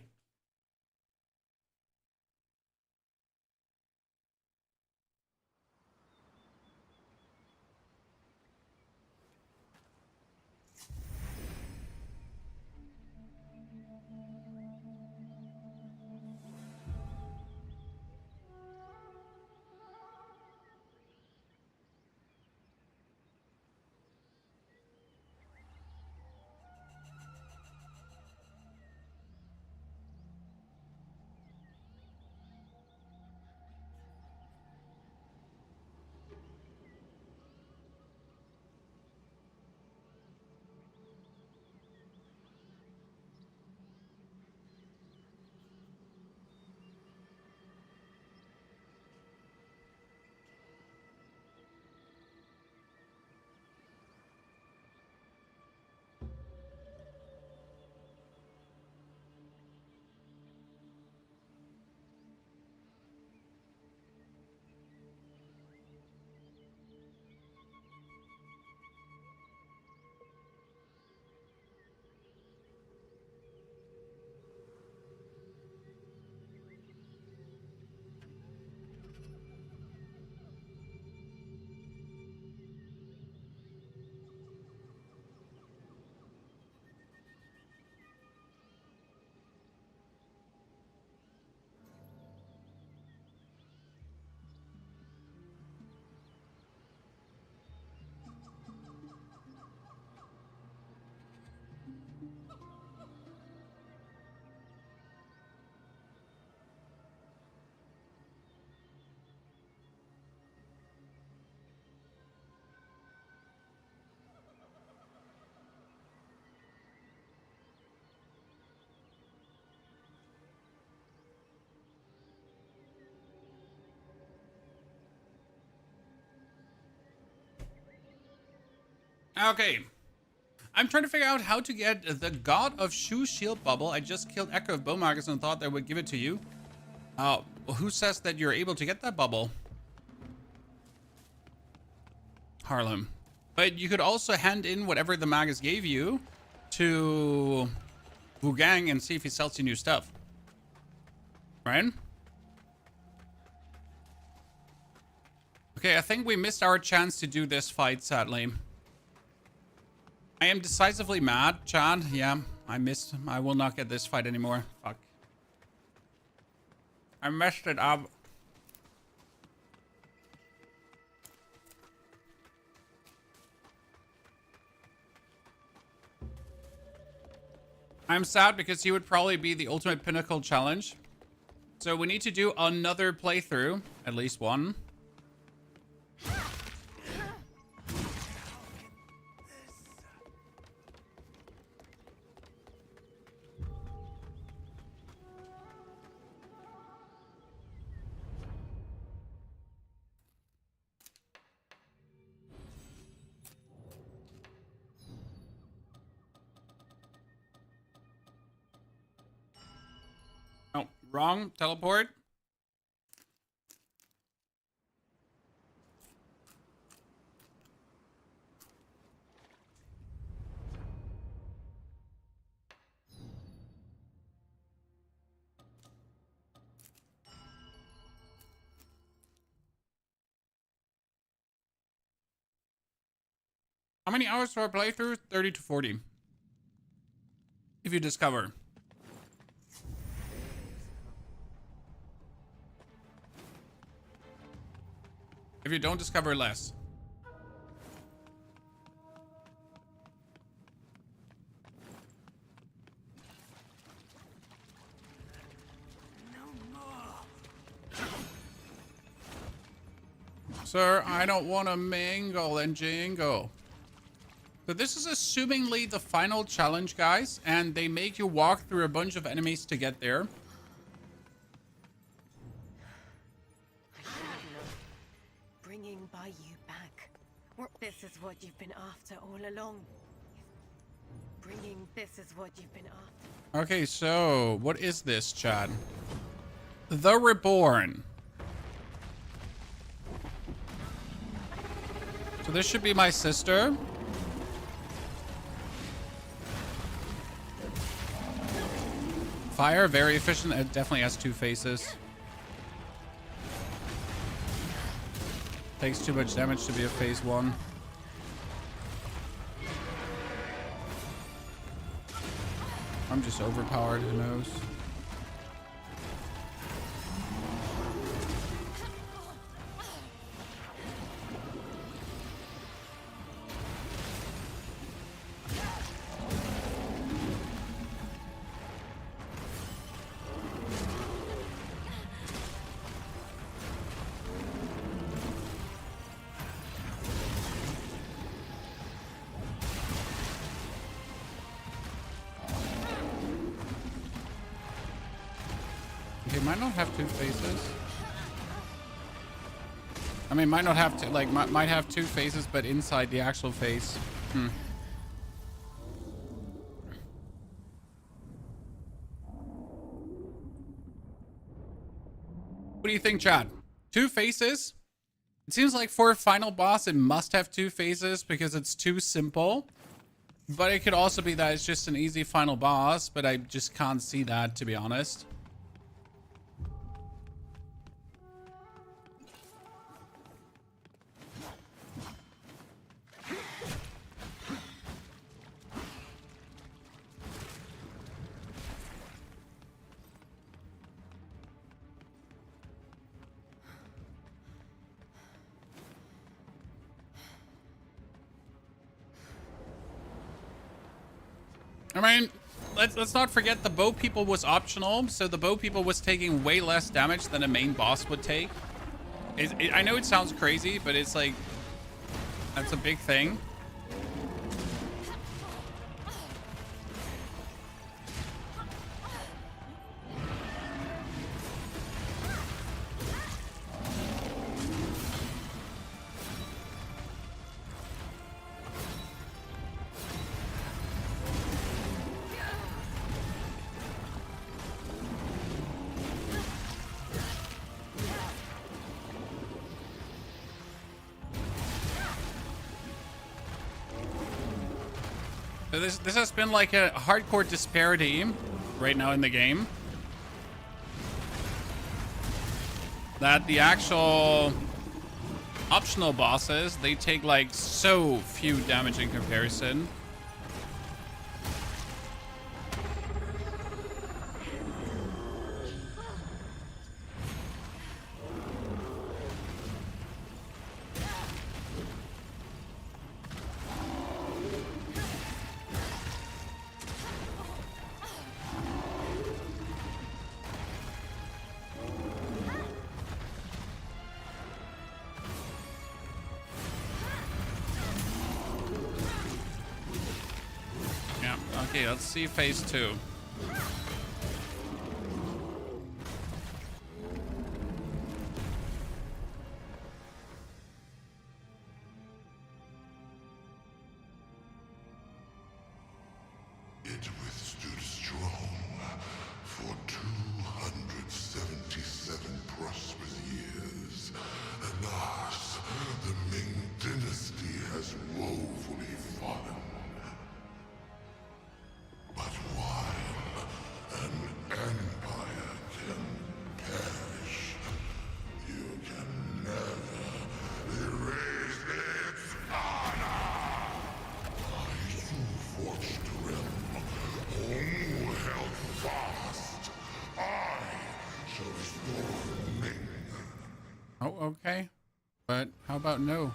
Okay. I'm trying to figure out how to get the God of Shu shield bubble. I just killed Echo of Magus and thought I would give it to you. Well, who says that you're able to get that bubble? Harlem. But you could also hand in whatever the Magus gave you to WuChang and see if he sells you new stuff. Right? Okay, I think we missed our chance to do this fight, sadly. I am decisively mad, Chad. Yeah, I missed. I will not get this fight anymore. Fuck. I messed it up. I'm sad because he would probably be the ultimate pinnacle challenge. So we need to do another playthrough, at least one. Oh, wrong. Teleport. How many hours for a playthrough? 30 to 40. If you discover. If you don't discover, less. Sir, I don't want to mingle and jingle. So this is assumingly the final challenge, guys, and they make you walk through a bunch of enemies to get there. Bringing Bai back. This is what you've been after all along. This is what you've been after. Okay, so what is this, Chad? The Reborn. So this should be my sister. Fire, very efficient. It definitely has two faces. Takes too much damage to be a phase one. I'm just overpowered, who knows? Okay, might not have two faces. I mean, might not have to, like, might have two faces, but inside the actual face. What do you think, Chad? Two faces? It seems like for a final boss, it must have two faces because it's too simple. But it could also be that it's just an easy final boss, but I just can't see that, to be honest. I mean, let's not forget the bow people was optional, so the bow people was taking way less damage than a main boss would take. I know it sounds crazy, but it's like, that's a big thing. So this has been like a hardcore disparity right now in the game. That the actual optional bosses, they take like so few damage in comparison. Okay, let's see phase 2. It withstood strong for 277 prosperous years. Alas, the Ming dynasty has woefully fallen. But while an empire can perish, you can never erase its honor. I who forged the realm, who held fast, I shall restore Ming. Oh, okay. But how about no?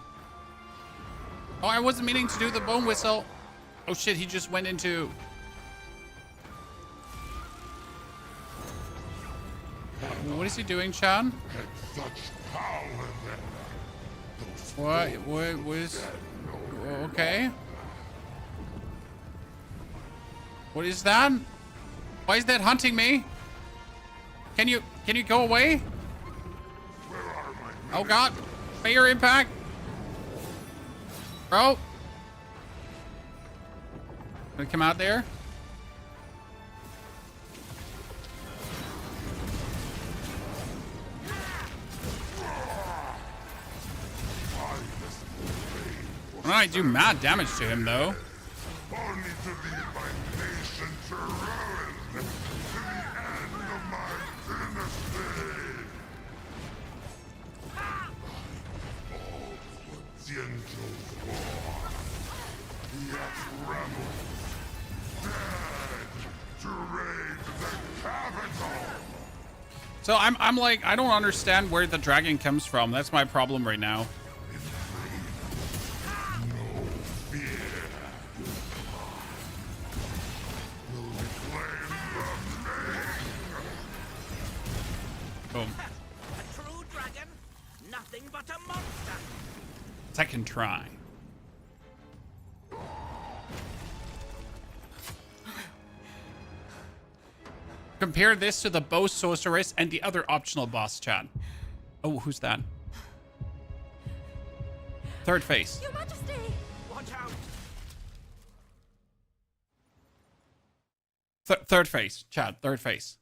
Oh, I wasn't meaning to do the bone whistle. Oh shit, he just went into... What is he doing, Chan? What is... Okay. What is that? Why is that hunting me? Can you go away? Oh god. Fire impact. Bro. Gonna come out there? I do mad damage to him, though. Only to lead my nation to ruin, to the end of my dynasty. I fought for Tianzhou's war, yet rebel, dead to raid the capital. So I'm like, I don't understand where the dragon comes from. That's my problem right now. Boom. A true dragon? Nothing but a monster. Second try. Compare this to the bow sorceress and the other optional boss, Chad. Oh, who's that? Third phase. Your Majesty! Watch out! Third phase, Chad. Third phase.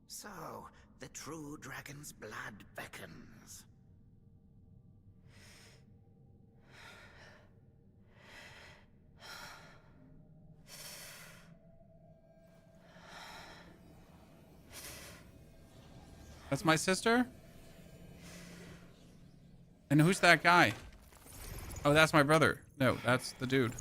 So, the true dragon's blood beckons. That's my sister? And who's that guy? Oh, that's my brother. No, that's the dude.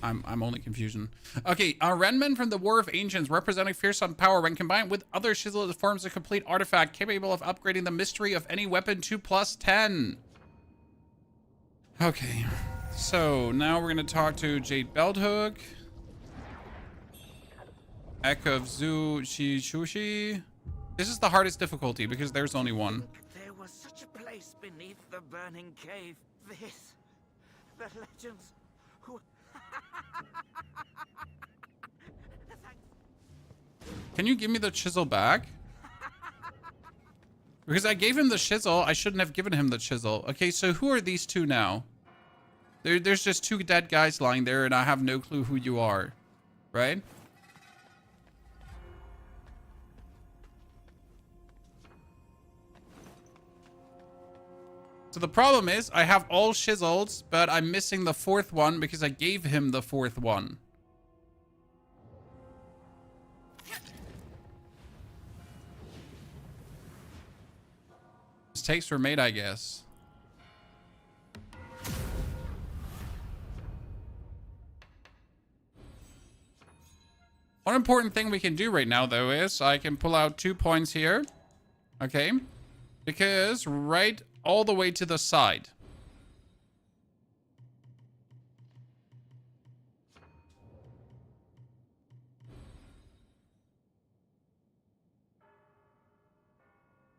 I'm only confusion. Okay, Renmen from the War of Ancients, representing fearsome power when combined with other chisel, it forms a complete artifact capable of upgrading the mystery of any weapon to +10. Okay, so now we're gonna talk to Jade Belthook, Ek of Zhu Shishushi. This is the hardest difficulty because there's only one. There was such a place beneath the burning cave. This, the legends who... Can you give me the chisel back? Because I gave him the chisel. I shouldn't have given him the chisel. Okay, so who are these two now? There's just 2 dead guys lying there, and I have no clue who you are. Right? So the problem is, I have all chisels, but I'm missing the 4th one because I gave him the 4th one. Mistakes were made, I guess. One important thing we can do right now, though, is I can pull out 2 points here. Okay? Because right all the way to the side.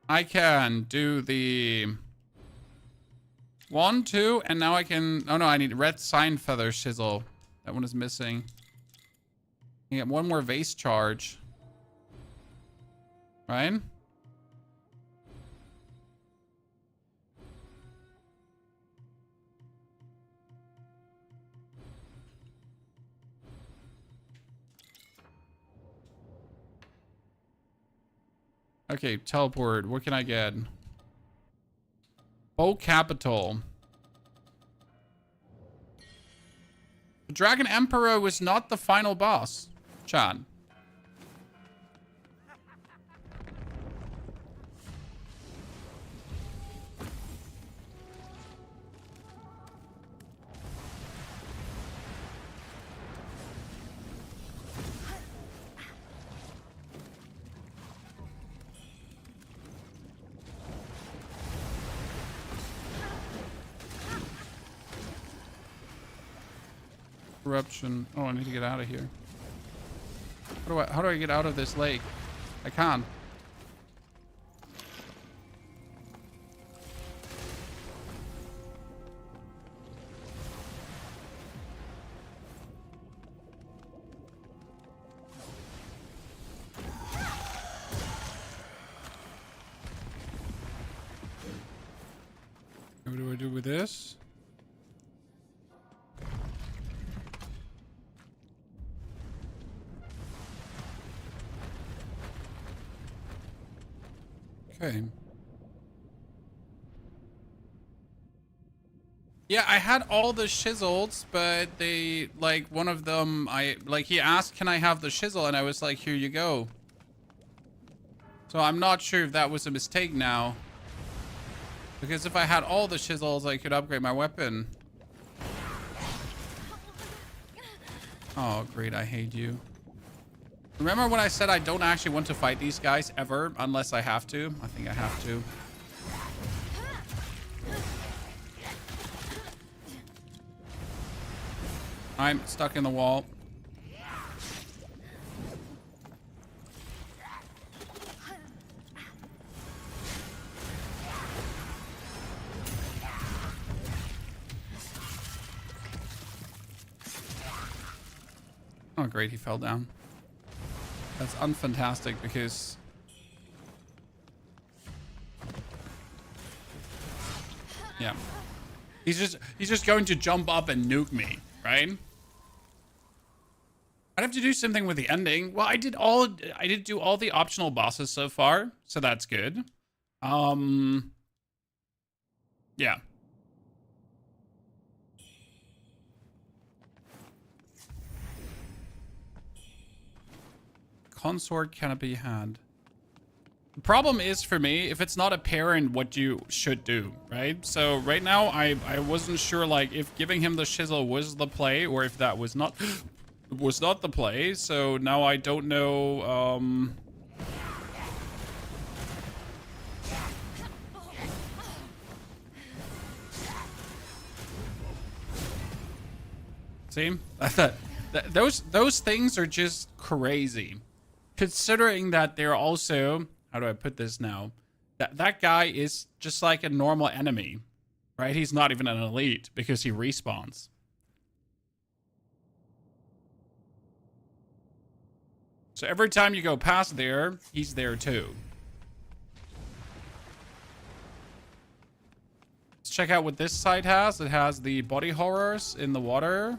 I can do the 1, 2, and now I can... Oh, no, I need red sign feather chisel. That one is missing. I get 1 more vase charge. Right? Okay, teleport. What can I get? Bow Capital. The Dragon Emperor was not the final boss, Chan. Corruption. Oh, I need to get out of here. How do I get out of this lake? I can't. What do I do with this? Okay. Yeah, I had all the chisels, but they, like, one of them, he asked, can I have the chisel? And I was like, here you go. So I'm not sure if that was a mistake now. Because if I had all the chisels, I could upgrade my weapon. Oh, great, I hate you. Remember when I said I don't actually want to fight these guys ever unless I have to? I think I have to. I'm stuck in the wall. Oh, great, he fell down. That's unfantastic because... Yeah. He's just going to jump up and nuke me, right? I'd have to do something with the ending. Well, I did do all the optional bosses so far, so that's good. Yeah. Consort cannot be had. The problem is for me, if it's not apparent what you should do, right? So right now, I wasn't sure like if giving him the chisel was the play or if that was not the play. So now I don't know. See, those things are just crazy. Considering that they're also, how do I put this now? That guy is just like a normal enemy, right? He's not even an elite because he respawns. So every time you go past there, he's there too. Let's check out what this side has. It has the body horrors in the water.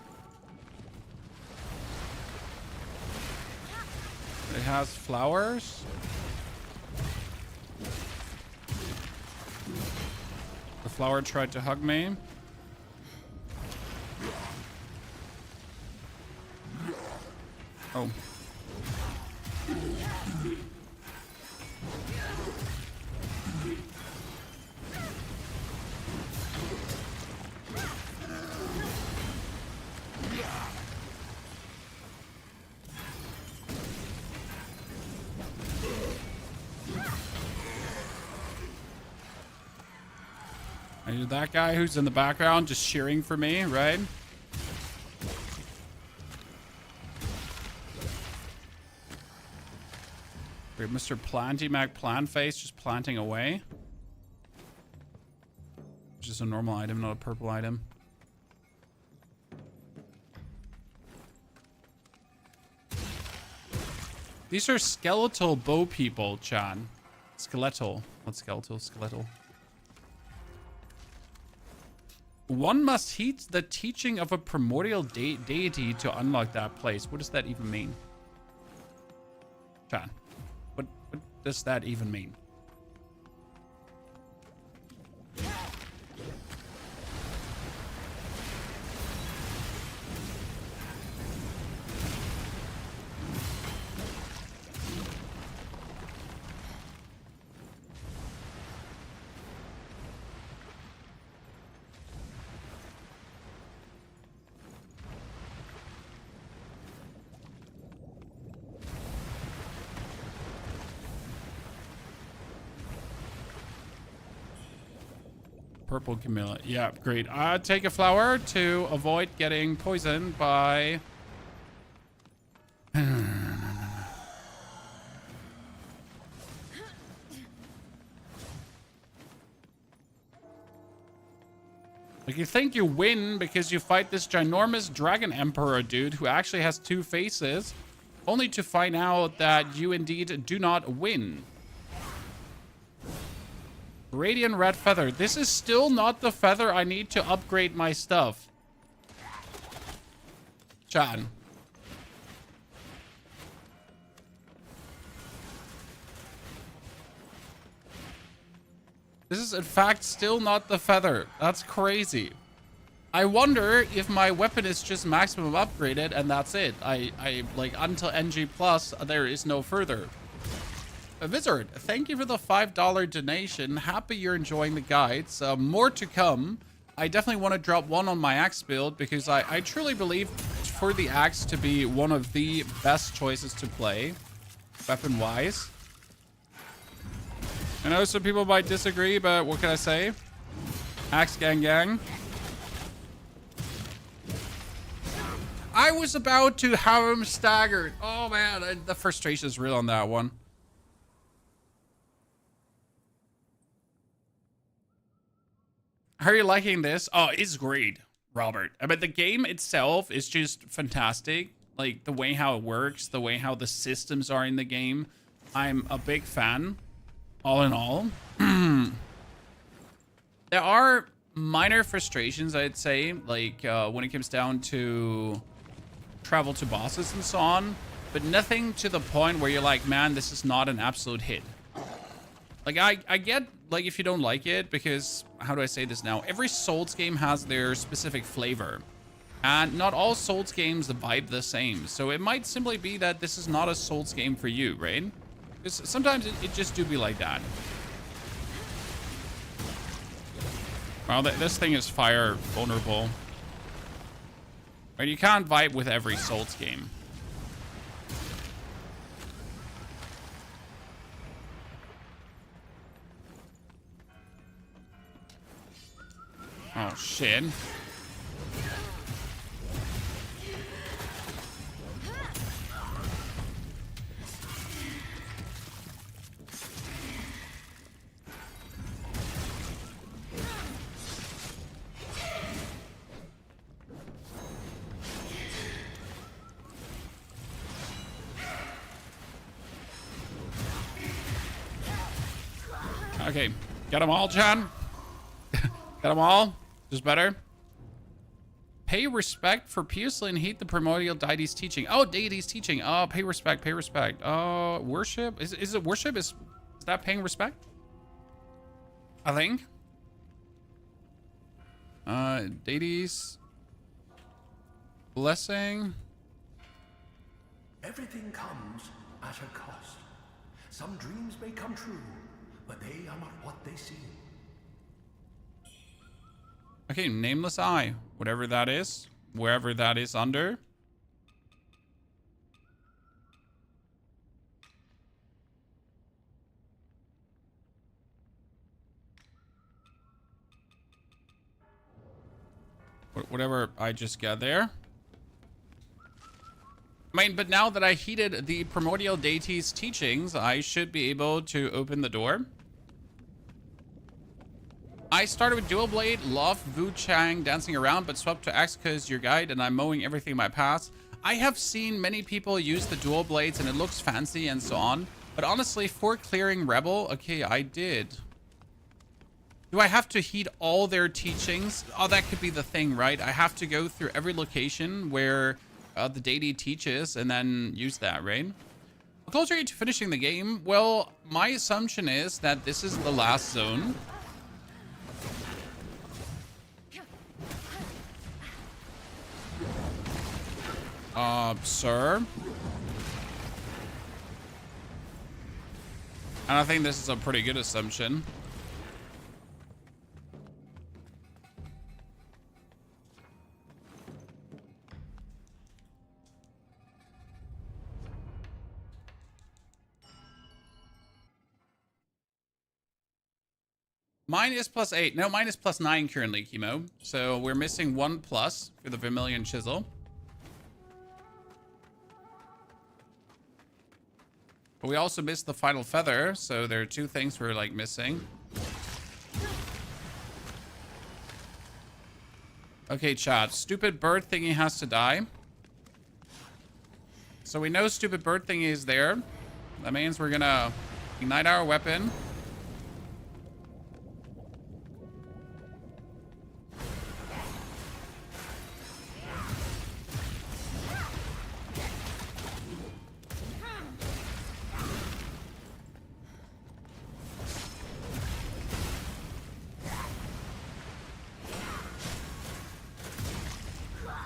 It has flowers. The flower tried to hug me. Oh. I need that guy who's in the background just cheering for me, right? Weird Mr. Planty Mac Plant Face just planting away. Which is a normal item, not a purple item. These are skeletal bow people, Chan. Skeletal. Not skeletal, skeletal. One must heed the teaching of a primordial deity to unlock that place. What does that even mean? Chan, what does that even mean? Purple Camilla. Yeah, great. Take a flower to avoid getting poisoned by... Like, you think you win because you fight this ginormous dragon emperor dude who actually has two faces, only to find out that you indeed do not win. Radiant Red Feather. This is still not the feather I need to upgrade my stuff. Chan. This is in fact still not the feather. That's crazy. I wonder if my weapon is just maximum upgraded and that's it. I like until NG plus there is no further. Wizard, thank you for the $5 donation. Happy you're enjoying the guides. More to come. I definitely want to drop one on my axe build because I truly believe for the axe to be one of the best choices to play, weapon-wise. I know some people might disagree, but what can I say? Axe gang gang. I was about to have him staggered. Oh man, the frustration is real on that one. How are you liking this? Oh, it's great, Robert. I mean, the game itself is just fantastic. Like, the way how it works, the way how the systems are in the game. I'm a big fan, all in all. There are minor frustrations, I'd say, like when it comes down to travel to bosses and so on. But nothing to the point where you're like, man, this is not an absolute hit. Like, I get, like, if you don't like it, because, how do I say this now? Every Souls game has their specific flavor. And not all Souls games vibe the same. So it might simply be that this is not a Souls game for you, right? Because sometimes it just do be like that. Well, this thing is fire vulnerable. Right, you can't vibe with every Souls game. Oh, shit. Okay, got them all, Chan. Got them all? Just better? Pay respect for previously and hate the primordial deity's teaching. Oh, deity's teaching. Oh, pay respect, pay respect. Worship? Is it worship? Is that paying respect? I think. Deity's blessing. Everything comes at a cost. Some dreams may come true, but they are not what they seem. Okay, nameless eye. Whatever that is. Wherever that is under. Whatever I just got there. I mean, but now that I heeded the primordial deity's teachings, I should be able to open the door. I started with dual blade, love WuChang dancing around, but swapped to axe because your guide and I'm mowing everything in my path. I have seen many people use the dual blades and it looks fancy and so on. But honestly, for clearing Rebel, okay, I did. Do I have to heed all their teachings? Oh, that could be the thing, right? I have to go through every location where the deity teaches and then use that, right? How close are you to finishing the game? Well, my assumption is that this is the last zone. Sir? And I think this is a pretty good assumption. Mine is +8. No, mine is +9 currently, Chemo. So we're missing 1+ for the Vermillion Chisel. But we also missed the final feather, so there are 2 things we're like missing. Okay, chat. Stupid bird thingy has to die. So we know stupid bird thingy is there. That means we're gonna ignite our weapon.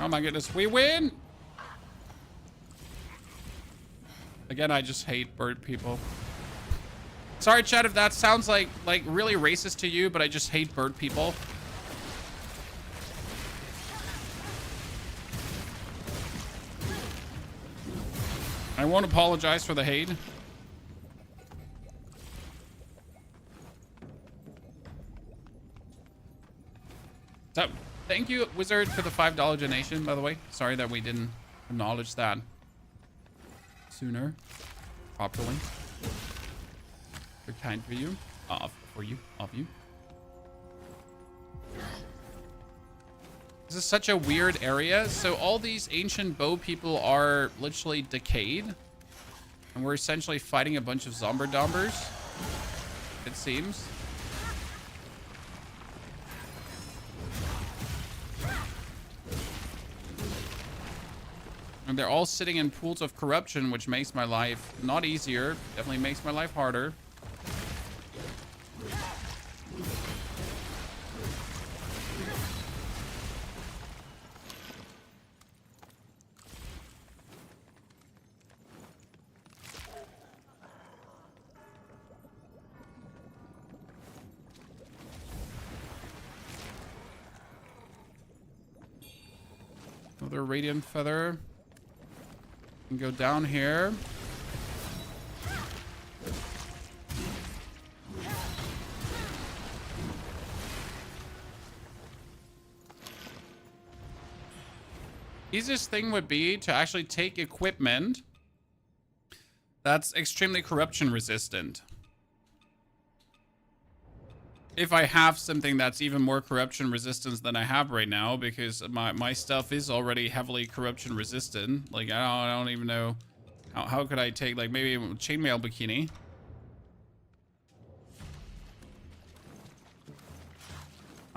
Oh my goodness, we win! Again, I just hate bird people. Sorry, chat, if that sounds like really racist to you, but I just hate bird people. I won't apologize for the hate. So, thank you, Wizard, for the $5 donation, by the way. Sorry that we didn't acknowledge that sooner, properly. Very kind for you, of you. This is such a weird area. So all these ancient bow people are literally decayed, and we're essentially fighting a bunch of zomberdombers, it seems. And they're all sitting in pools of corruption, which makes my life not easier. Definitely makes my life harder. Another Radiant Feather. Can go down here. Easiest thing would be to actually take equipment that's extremely corruption resistant. If I have something that's even more corruption resistance than I have right now, because my stuff is already heavily corruption resistant. Like, I don't even know how could I take, like, maybe a chainmail bikini.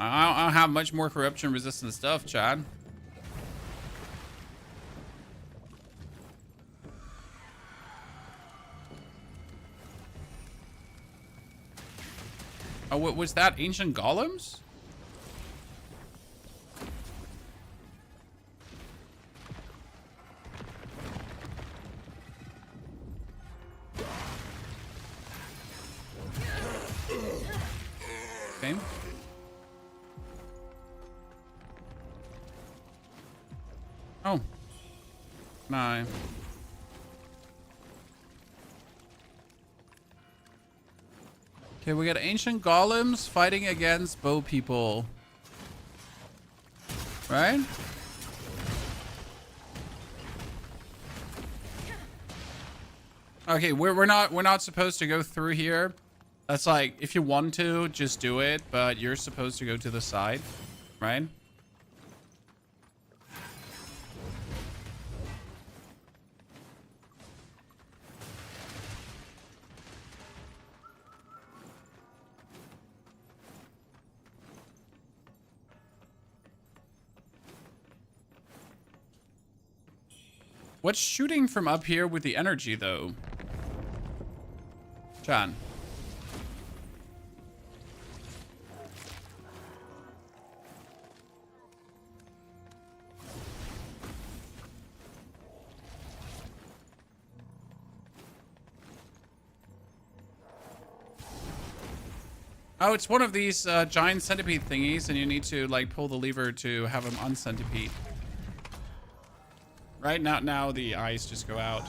I don't have much more corruption resistant stuff, Chad. Oh, what was that? Ancient golems? Okay. Oh. No. Okay, we got ancient golems fighting against bow people. Right? Okay, we're not supposed to go through here. That's like, if you want to, just do it, but you're supposed to go to the side, right? What's shooting from up here with the energy, though? John. Oh, it's one of these giant centipede thingies, and you need to like pull the lever to have them uncentipede. Right now the eyes just go out.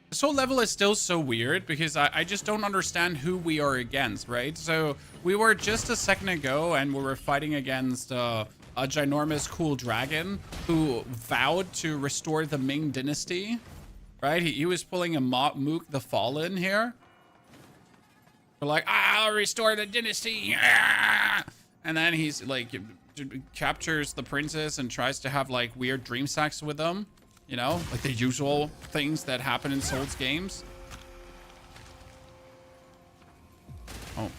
This whole level is still so weird because I just don't understand who we are against, right? So we were just a second ago and we were fighting against a ginormous cool dragon who vowed to restore the Ming dynasty, right? He was pulling a Mook the Fallen here. We're like, I'll restore the dynasty. And then he's like, captures the princess and tries to have like weird dream sex with them. You know, like the usual things that happen in Souls games. Oh.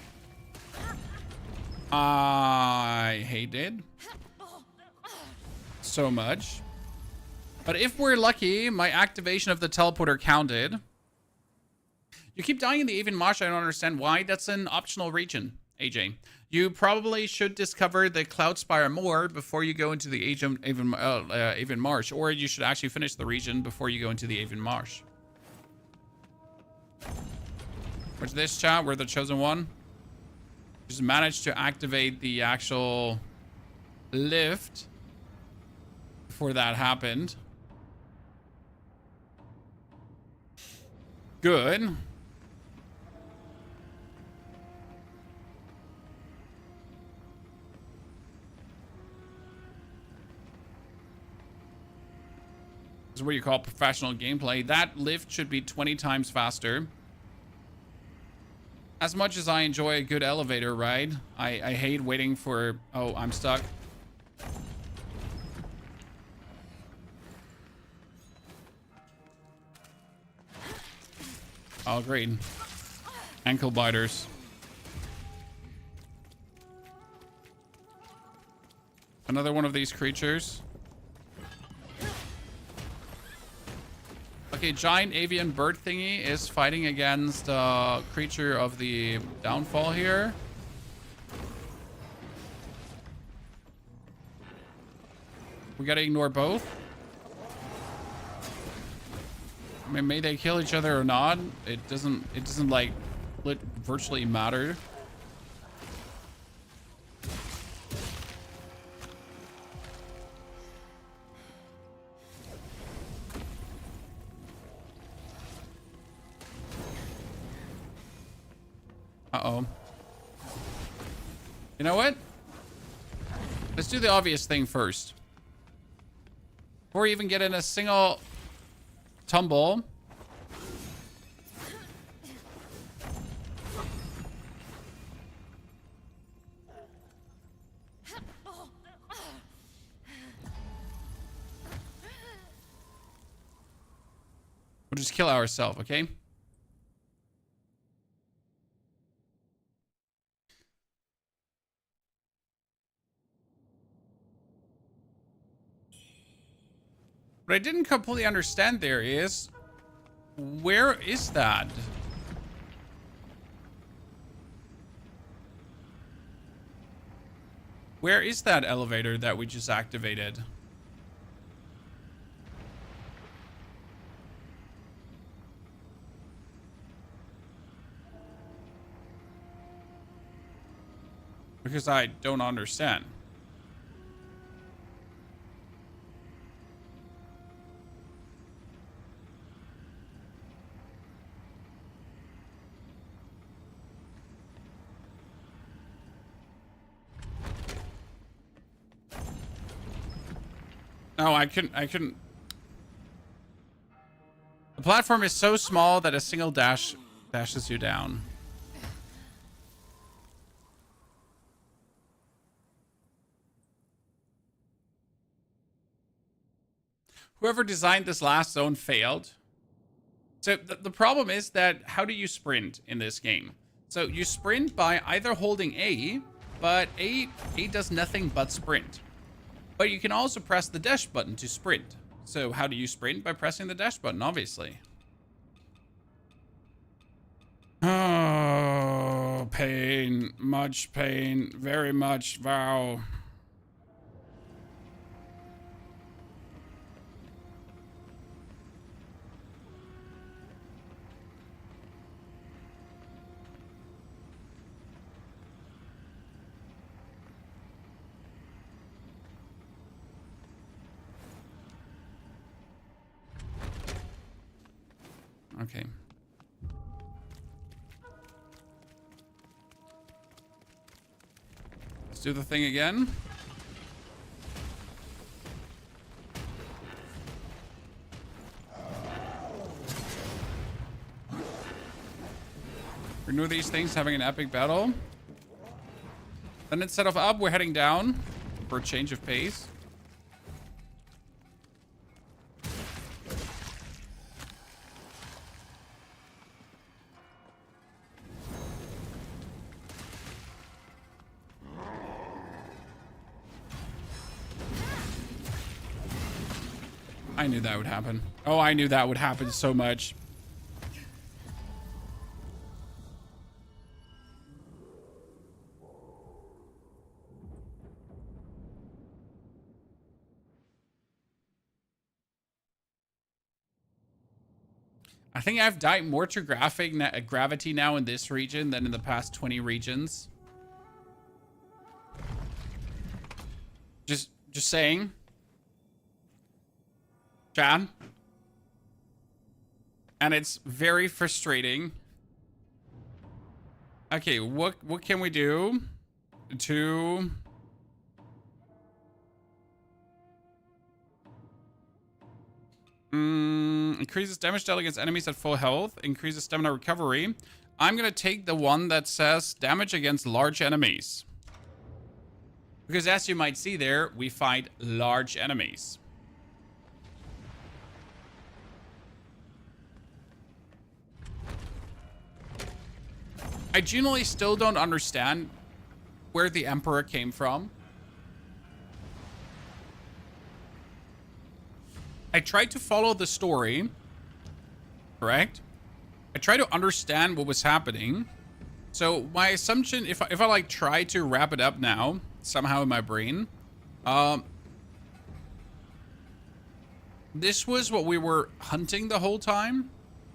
I hate it so much. But if we're lucky, my activation of the teleporter counted. You keep dying in the Aven Marsh. I don't understand why. That's an optional region, AJ. You probably should discover the Cloudspire more before you go into the Aven Marsh, or you should actually finish the region before you go into the Aven Marsh. Where's this, chat? We're the chosen one. Just managed to activate the actual lift before that happened. Good. This is what you call professional gameplay. That lift should be 20 times faster. As much as I enjoy a good elevator ride, I hate waiting for... Oh, I'm stuck. Oh, great. Ankle biters. Another one of these creatures. Okay, giant avian bird thingy is fighting against a creature of the downfall here. We gotta ignore both. I mean, may they kill each other or not? It doesn't like virtually matter. Uh-oh. You know what? Let's do the obvious thing first. Before we even get in a single tumble. We'll just kill ourselves, okay? What I didn't completely understand there is, where is that? Where is that elevator that we just activated? Because I don't understand. No, I couldn't. The platform is so small that a single dash dashes you down. Whoever designed this last zone failed. So the problem is that how do you sprint in this game? So you sprint by either holding A, but A does nothing but sprint. But you can also press the dash button to sprint. So how do you sprint? By pressing the dash button, obviously. Oh, pain. Much pain. Very much. Wow. Okay. Let's do the thing again. Renew these things, having an epic battle. Then instead of up, we're heading down for a change of pace. I knew that would happen. Oh, I knew that would happen so much. I think I've died more to gravity now in this region than in the past 20 regions. Just saying. Chad. And it's very frustrating. Okay, what can we do to increases damage dealt against enemies at full health, increases stamina recovery. I'm gonna take the one that says damage against large enemies. Because as you might see there, we fight large enemies. I genuinely still don't understand where the Emperor came from. I tried to follow the story, correct? I tried to understand what was happening. So my assumption, if I like try to wrap it up now, somehow in my brain, this was what we were hunting the whole time.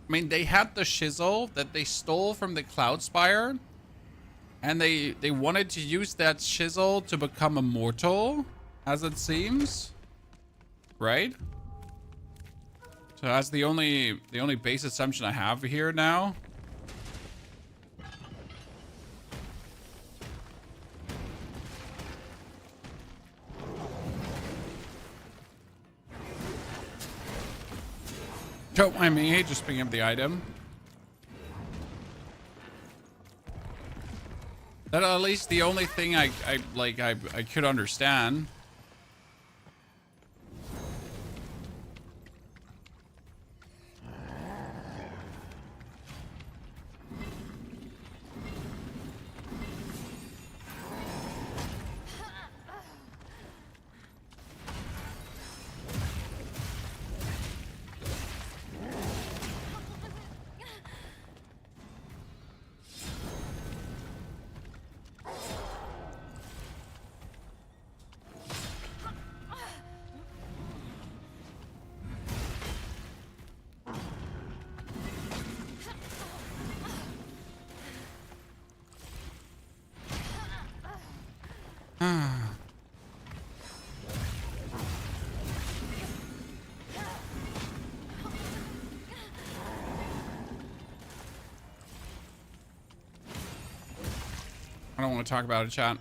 I mean, they had the shizzle that they stole from the Cloud Spire, and they wanted to use that shizzle to become immortal, as it seems, right? So that's the only base assumption I have here now. Don't mind me, just picking up the item. That's at least the only thing I could understand. I don't want to talk about it, chat.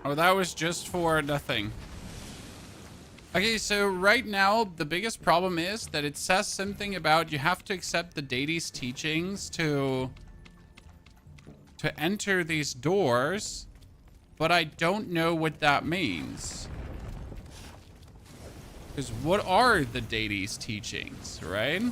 Oh, that was just for nothing. Okay, so right now, the biggest problem is that it says something about you have to accept the Deitys' teachings to enter these doors, but I don't know what that means. Because what are the Deitys' teachings, right?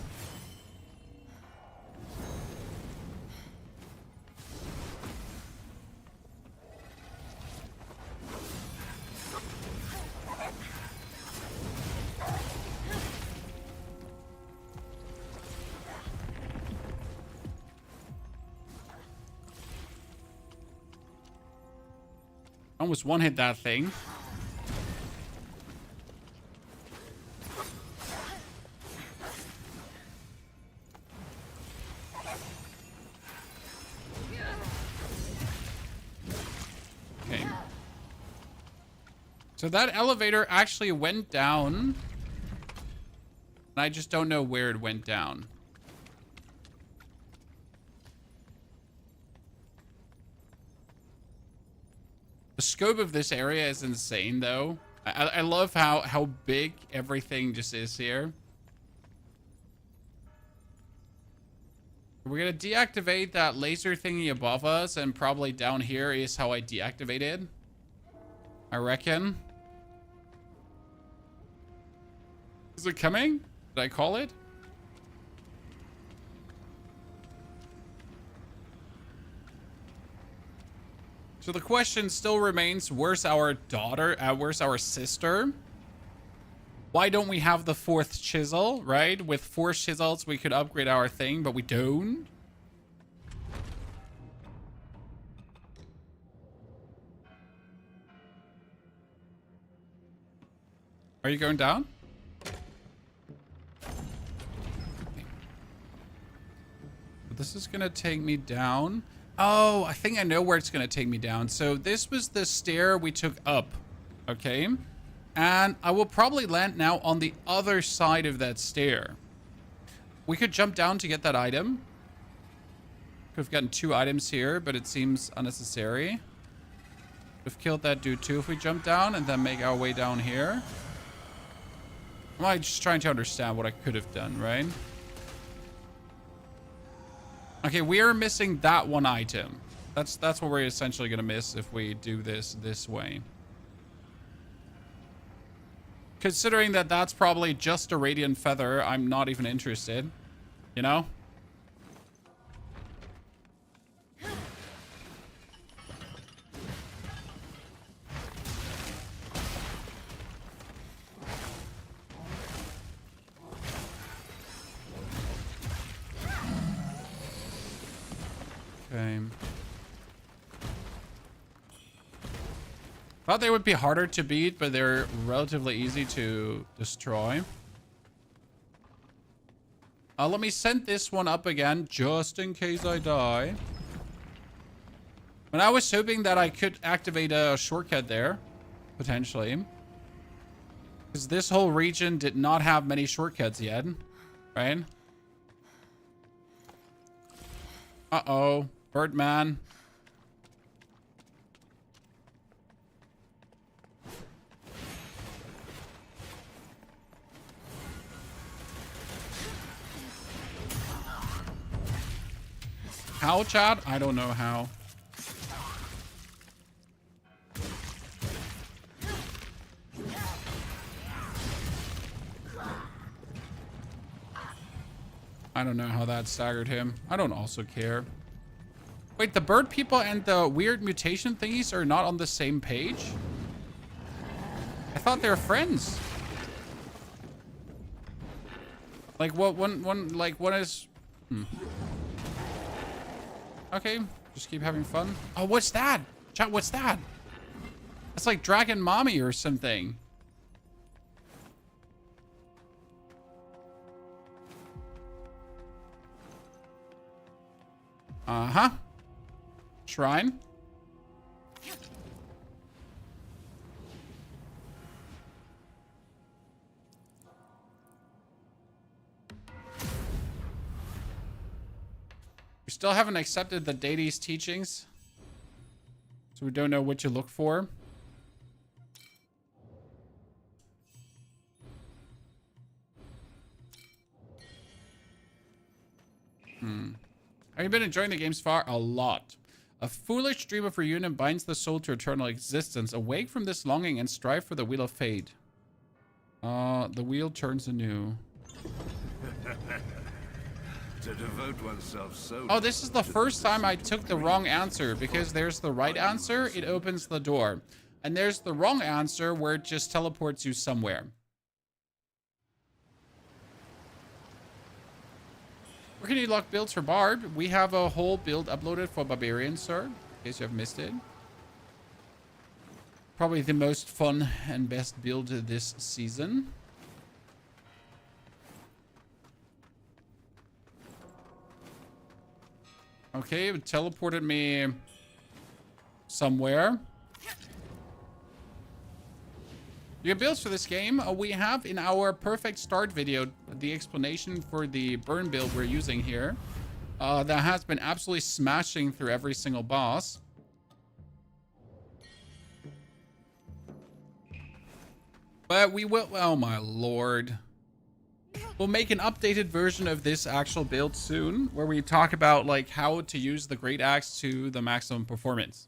Almost one-hit that thing. Okay. So that elevator actually went down. And I just don't know where it went down. The scope of this area is insane, though. I love how big everything just is here. We're gonna deactivate that laser thingy above us, and probably down here is how I deactivated. I reckon. Is it coming? Did I call it? So the question still remains, where's our daughter? Where's our sister? Why don't we have the 4th chisel, right? With 4 chisels, we could upgrade our thing, but we don't. Are you going down? Okay. This is gonna take me down. Oh, I think I know where it's going to take me down. So this was the stair we took up. Okay. And I will probably land now on the other side of that stair. We could jump down to get that item. Could have gotten 2 items here, but it seems unnecessary. We've killed that dude too if we jump down and then make our way down here. I'm just trying to understand what I could have done, right? Okay, we are missing that one item. That's what we're essentially gonna miss if we do this way. Considering that that's probably just a radiant feather, I'm not even interested. You know? Okay. Thought they would be harder to beat, but they're relatively easy to destroy. Let me send this one up again, just in case I die. And I was hoping that I could activate a shortcut there, potentially. Because this whole region did not have many shortcuts yet, right? Uh-oh. Birdman. How, chat? I don't know how. I don't know how that staggered him. I don't also care. Wait, the bird people and the weird mutation thingies are not on the same page? I thought they were friends. Like what one is Okay, just keep having fun. Oh, what's that? Chat, what's that? That's like Dragon Mommy or something. Uh-huh. Shrine. We still haven't accepted the Deitys teachings, so we don't know what to look for. Have you been enjoying the games far? A lot. A foolish dream of reunion binds the soul to eternal existence. Awake from this longing and strive for the wheel of fate. The wheel turns anew. To devote oneself so... Oh, this is the first time I took the wrong answer, because there's the right answer, it opens the door. And there's the wrong answer where it just teleports you somewhere. Where can you lock builds for Barb? We have a whole build uploaded for Barbarian, sir, in case you have missed it. Probably the most fun and best build this season. Okay, it teleported me somewhere. Your builds for this game, we have in our perfect start video the explanation for the burn build we're using here. That has been absolutely smashing through every single boss. But we will, oh my lord. We'll make an updated version of this actual build soon, where we talk about like how to use the Great Axe to the maximum performance.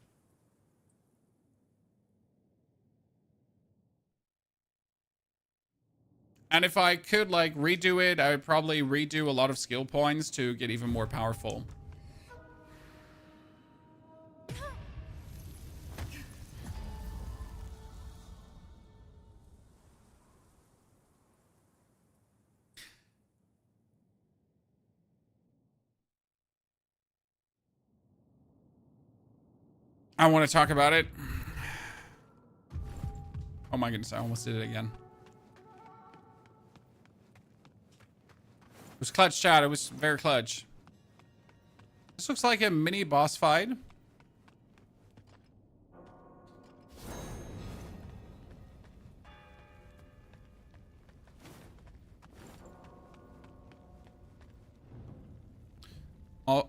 And if I could like redo it, I would probably redo a lot of skill points to get even more powerful. I want to talk about it. Oh my goodness, I almost did it again. It was clutch, chat. It was very clutch. This looks like a mini boss fight.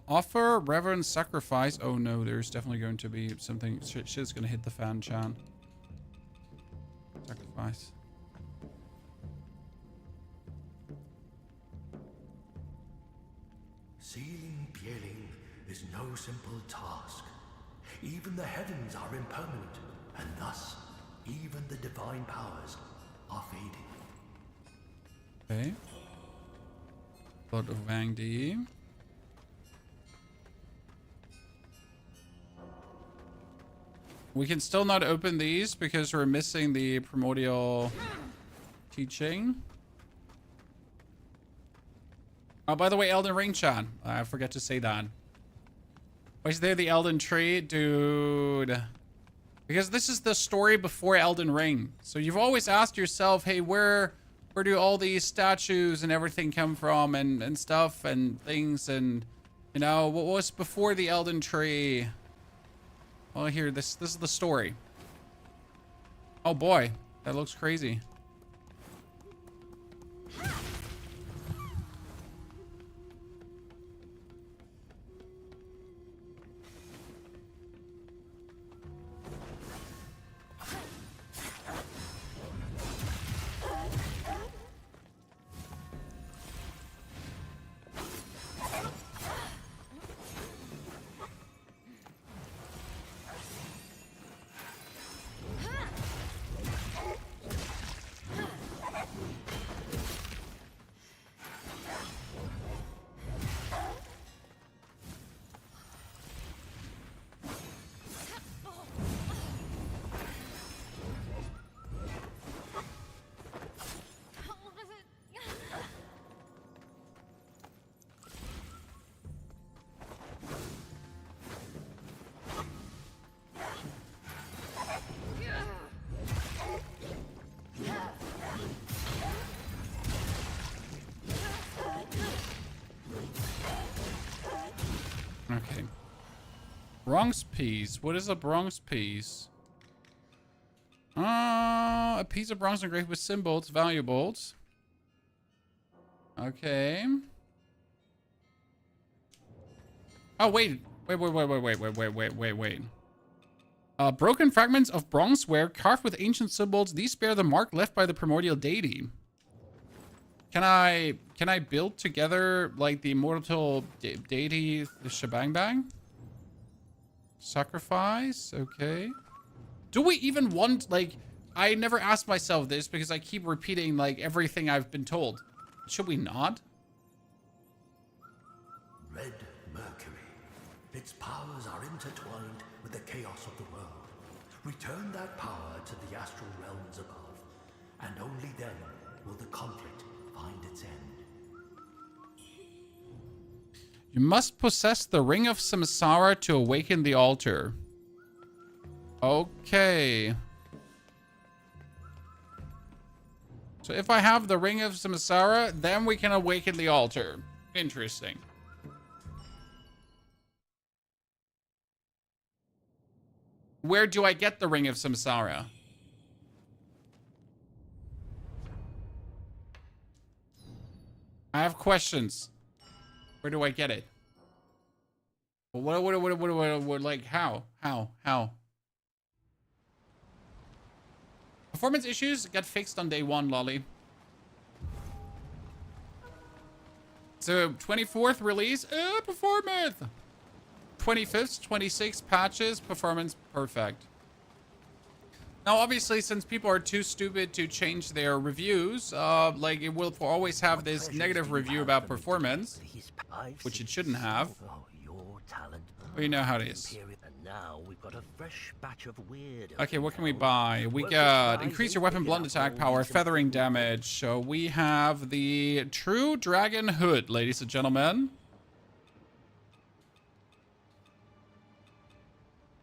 Offer reverend sacrifice. Oh no, there's definitely going to be something. Shit's gonna hit the fan, Chan. Sacrifice. Sealing Bieling is no simple task. Even the heavens are impermanent, and thus even the divine powers are fading. Okay. Blood of Wang Di. We can still not open these because we're missing the primordial teaching. Oh, by the way, Elden Ring, Chan. I forgot to say that. Why is there the Elden Tree? Dude. Because this is the story before Elden Ring. So you've always asked yourself, hey, where do all these statues and everything come from and stuff and things and, you know, what was before the Elden Tree? Well, here, this is the story. Oh boy, that looks crazy. Okay. Bronze piece. What is a bronze piece? A piece of bronze engraved with symbols, valuables. Okay. Oh, wait. Wait. Broken fragments of bronze ware carved with ancient symbols. These bear the mark left by the primordial deity. Can I build together like the immortal deity, the shebang bang? Sacrifice, okay. Do we even want, like, I never asked myself this because I keep repeating like everything I've been told. Should we not? Red Mercury. Its powers are intertwined with the chaos of the world. Return that power to the astral realms above, and only then will the conflict find its end. You must possess the Ring of Samsara to awaken the altar. Okay. So if I have the Ring of Samsara, then we can awaken the altar. Interesting. Where do I get the Ring of Samsara? I have questions. Where do I get it? What like, how? Performance issues got fixed on day 1, lolly. So, 24th release, performance. 25th, 26 patches, performance perfect. Now, obviously, since people are too stupid to change their reviews, like it will always have this negative review about performance, which it shouldn't have. But you know how it is. Now we've got a fresh batch of weird. Okay, what can we buy? We got increase your weapon blunt attack power, feathering damage. So we have the True Dragon Hood, ladies and gentlemen.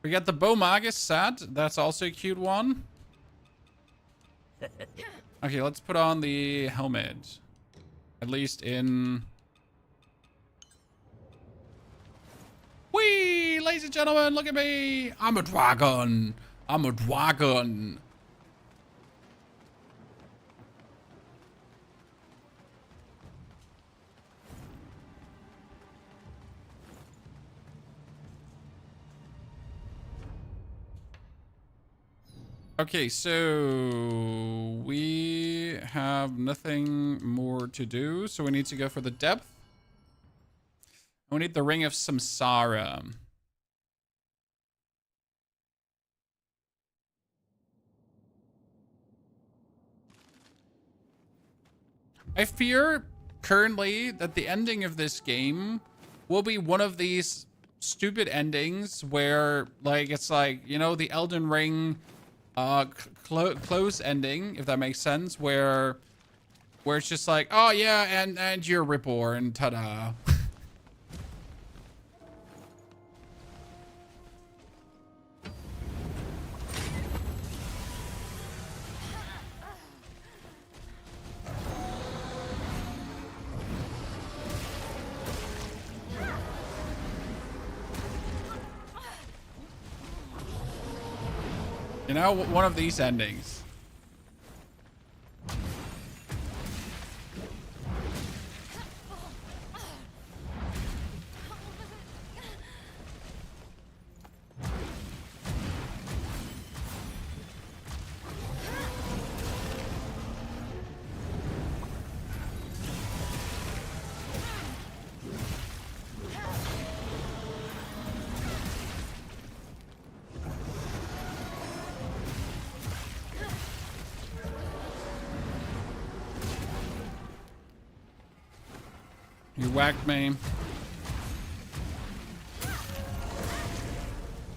We got the Bow Magus set. That's also a cute one. Okay, let's put on the helmet. At least in... Whee! Ladies and gentlemen, look at me! I'm a dragon! I'm a dragon! Okay, so we have nothing more to do, so we need to go for the depth. We need the Ring of Samsara. I fear currently that the ending of this game will be one of these stupid endings where, like, it's like, you know, the Elden Ring close ending, if that makes sense, where it's just like, oh yeah, and you're reborn, ta-da. You know, one of these endings. You whacked me.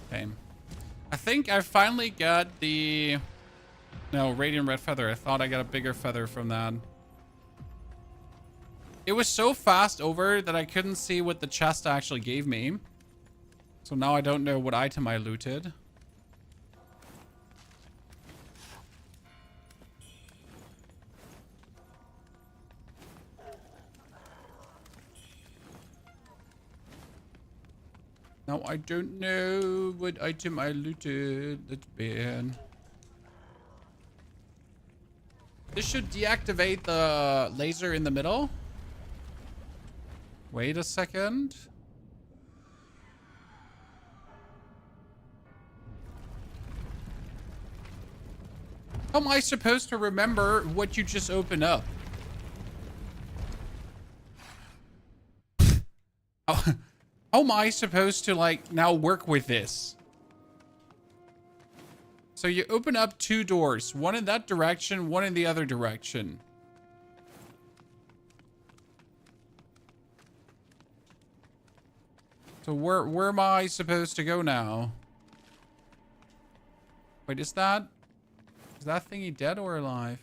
Okay. I think I finally got the... No, Radiant Red Feather. I thought I got a bigger feather from that. It was so fast over that I couldn't see what the chest actually gave me. So now I don't know what item I looted. Now I don't know what item I looted. That's bad. This should deactivate the laser in the middle. Wait a second. How am I supposed to remember what you just opened up? How am I supposed to, like, now work with this? So you open up 2 doors. One in that direction, one in the other direction. So where am I supposed to go now? Wait, is that thingy dead or alive?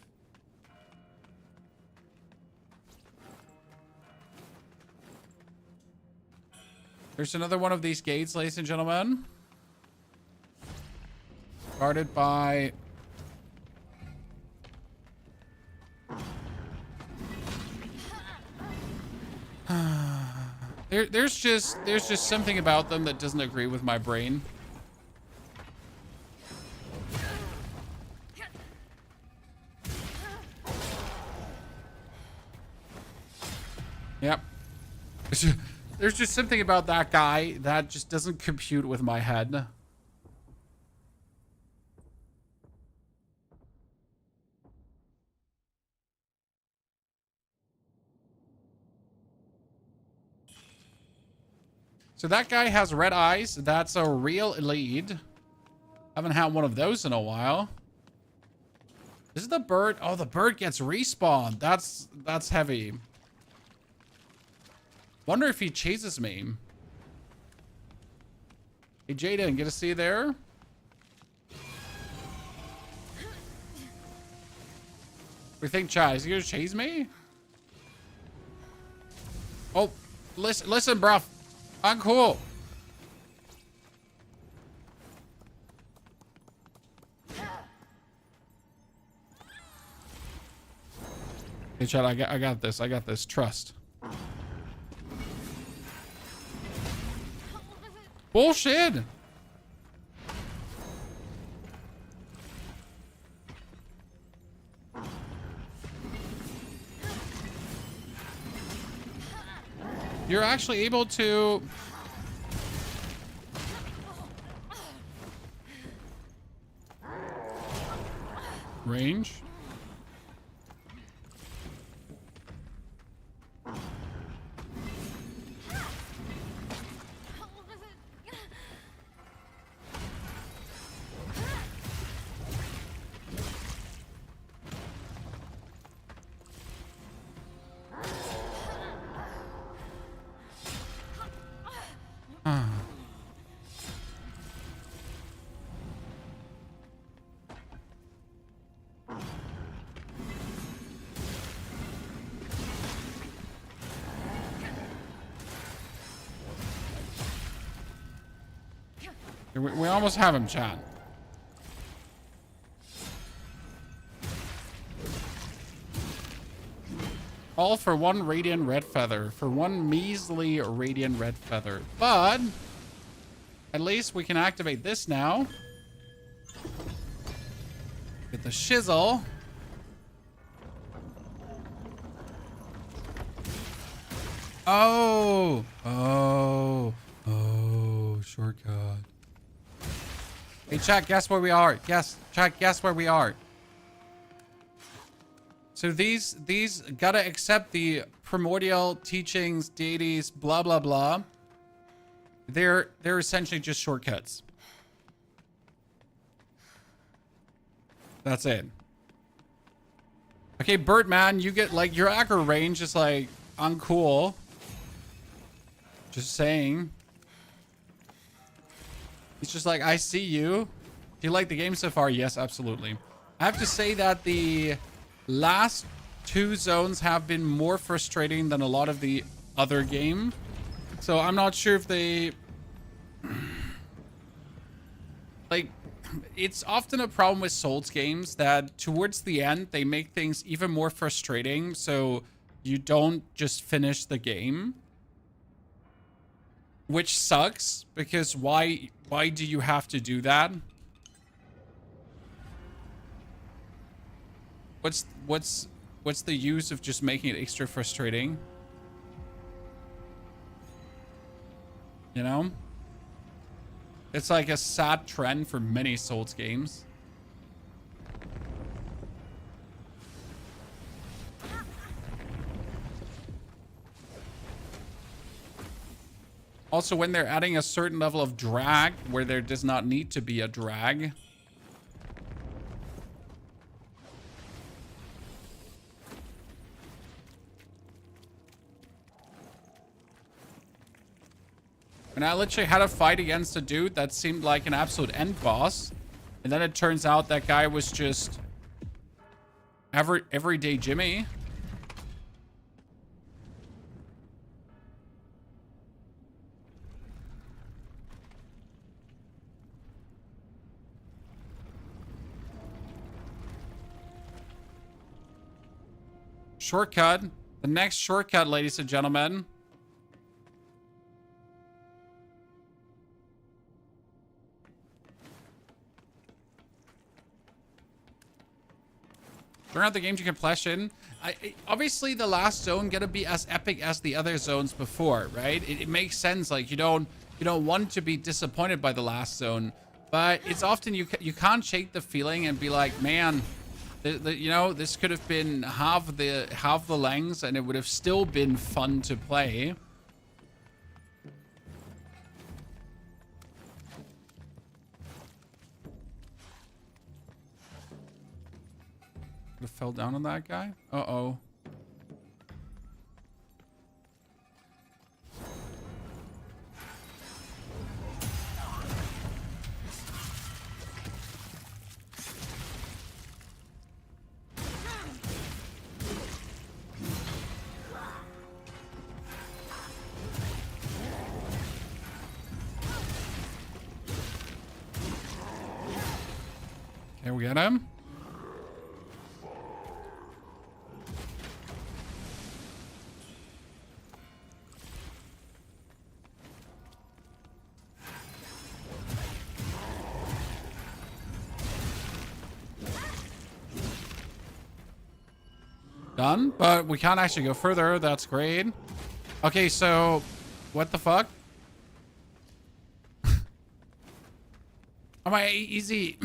There's another one of these gates, ladies and gentlemen. Guarded by... There's just something about them that doesn't agree with my brain. Yep. There's just something about that guy that just doesn't compute with my head. So that guy has red eyes. That's a real lead. Haven't had one of those in a while. This is the bird. Oh, the bird gets respawned. That's heavy. Wonder if he chases me. Hey, Jaden, get a C there? What do you think, Chad? Is he gonna chase me? Oh, listen, bruv. I'm cool. Hey, Chad, I got this. I got this. Trust. Bullshit. You're actually able to... range? We almost have him, chat. All for 1 radiant red feather. For 1 measly radiant red feather. But at least we can activate this now. Get the shizzle. Oh, shortcut. Hey, chat, guess where we are. Yes, chat, guess where we are. So these gotta accept the primordial teachings, deities, blah, blah, blah. They're essentially just shortcuts. That's it. Okay, Birdman, you get, like, your aggro range is, like, uncool. Just saying. It's just like, I see you. Do you like the game so far? Yes, absolutely. I have to say that the last 2 zones have been more frustrating than a lot of the other game. So I'm not sure if they... like, it's often a problem with Souls games that towards the end, they make things even more frustrating. So you don't just finish the game. Which sucks, because why do you have to do that? What's the use of just making it extra frustrating? You know? It's like a sad trend for many Souls games. Also, when they're adding a certain level of drag where there does not need to be a drag. And I literally had a fight against a dude that seemed like an absolute end boss. And then it turns out that guy was just everyday Jimmy. Shortcut. The next shortcut, ladies and gentlemen. Throughout the games you can flesh in. Obviously, the last zone gonna be as epic as the other zones before, right? It makes sense. Like you don't want to be disappointed by the last zone, but it's often you can't shake the feeling and be like, man, you know, this could have been half the lengths and it would have still been fun to play. Could have fell down on that guy. Uh-oh. Can we get him? Done, but we can't actually go further. That's great. Okay, so what the fuck? Oh, my easy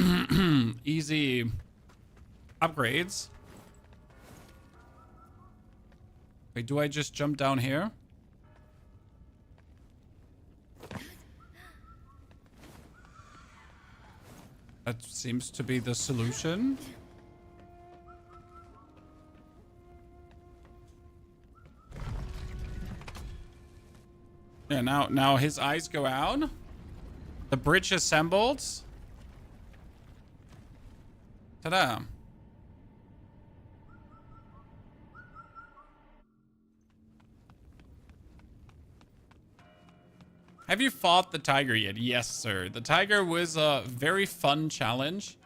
easy upgrades. Wait, do I just jump down here? That seems to be the solution. Yeah, now his eyes go out. The bridge assembled. Ta-da. Have you fought the tiger yet? Yes, sir. The tiger was a very fun challenge.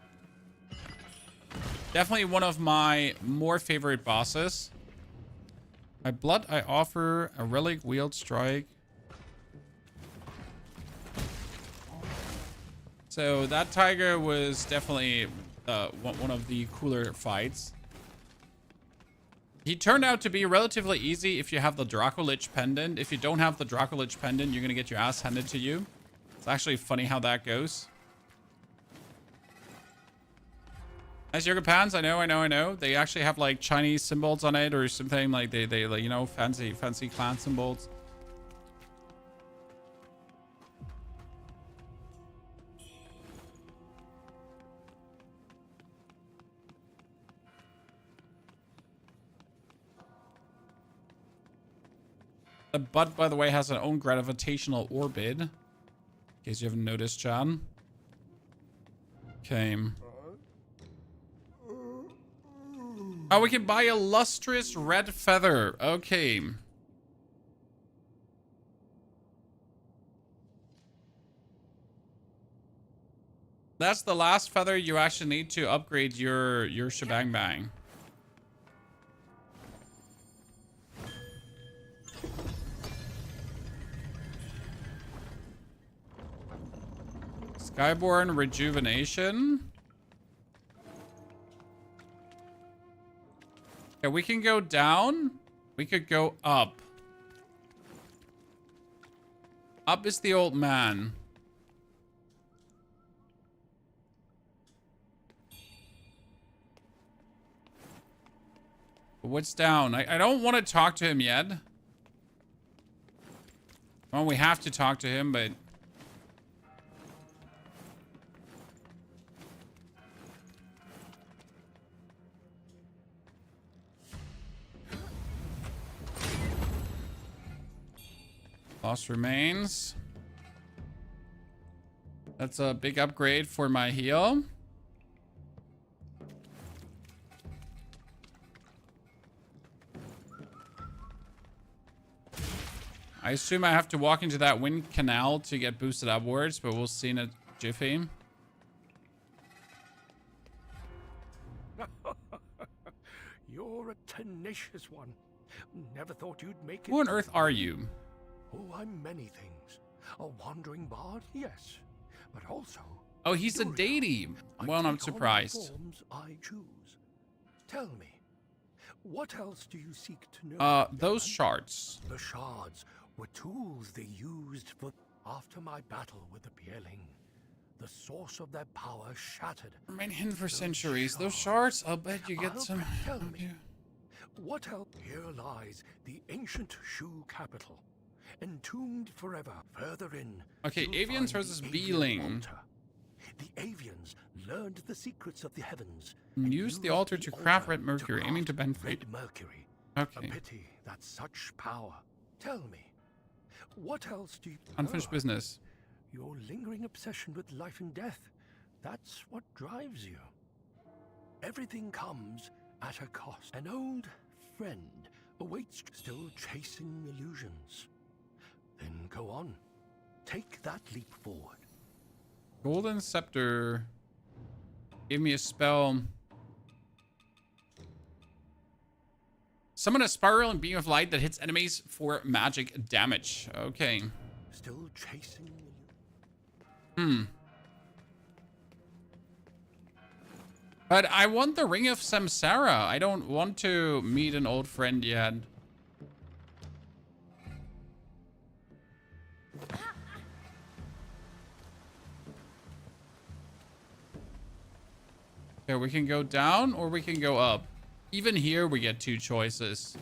Definitely one of my more favorite bosses. My blood, I offer a relic wield strike. So that tiger was definitely one of the cooler fights. He turned out to be relatively easy if you have the Dracolich Pendant. If you don't have the Dracolich Pendant, you're going to get your ass handed to you. It's actually funny how that goes. Nice yoga pants. I know. They actually have like Chinese symbols on it or something like they you know, fancy clan symbols. The butt, by the way, has an own gravitational orbit. In case you haven't noticed, John. Okay. Oh, we can buy a Lustrous Red Feathjer. Okay. That's the last feather you actually need to upgrade your shebang bang. Skyborn Rejuvenation. Yeah, we can go down. We could go up. Up is the old man. But what's down? I don't want to talk to him yet. Well, we have to talk to him, but... Lost remains. That's a big upgrade for my heal. I assume I have to walk into that wind canal to get boosted upwards, but we'll see in a jiffy. You're a tenacious one. Never thought you'd make it. Who on earth are you? Oh, I'm many things. A wandering bard, yes. But also... Oh, he's a deity. Well, I'm surprised. Forms I choose. Tell me, what else do you seek to know? Those shards. The shards were tools they used for... After my battle with the Bieling, the source of their power shattered. Remain hidden for centuries. Those shards, I'll bet you get some... Tell me, what else? Here lies the ancient Shu capital, entombed forever. Further in... Okay, avians versus Beeling. The avians learned the secrets of the heavens. Use the altar to craft red mercury, aiming to bend fate. Red mercury. Okay. A pity that such power. Tell me, what else do you... Unfinished business. Your lingering obsession with life and death. That's what drives you. Everything comes at a cost. An old friend awaits, still chasing illusions. Then go on. Take that leap forward. Golden Scepter. Give me a spell. Summon a spiral and beam of light that hits enemies for magic damage. Okay. Still chasing. But I want the Ring of Samsara. I don't want to meet an old friend yet. Okay, we can go down or we can go up. Even here, we get two choices.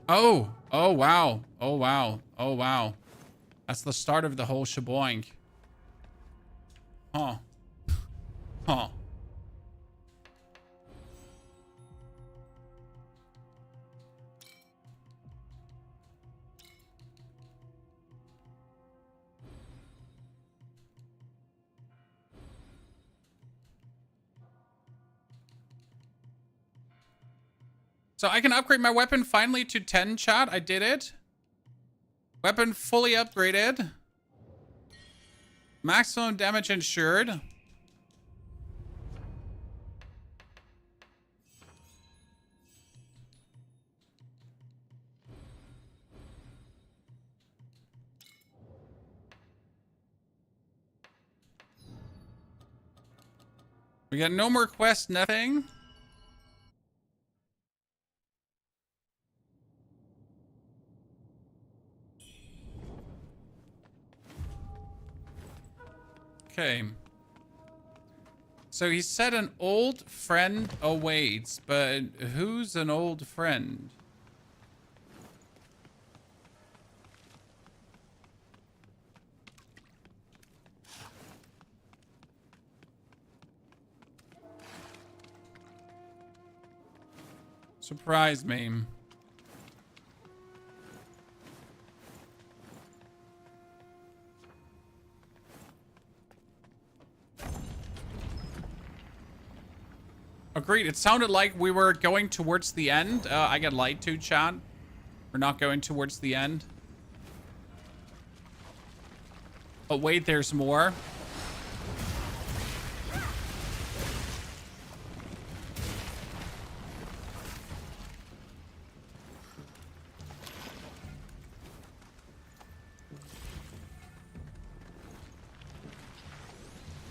Oh, oh, wow. Oh, wow. Oh, wow. That's the start of the whole sheboing. Huh. Huh. So I can upgrade my weapon finally to 10, chat. I did it. Weapon fully upgraded. Maximum damage ensured. We got no more quests, nothing. Okay. So he said an old friend awaits, but who's an old friend? Surprise me. Agreed. It sounded like we were going towards the end. I get lied to, chat. We're not going towards the end. But wait, there's more.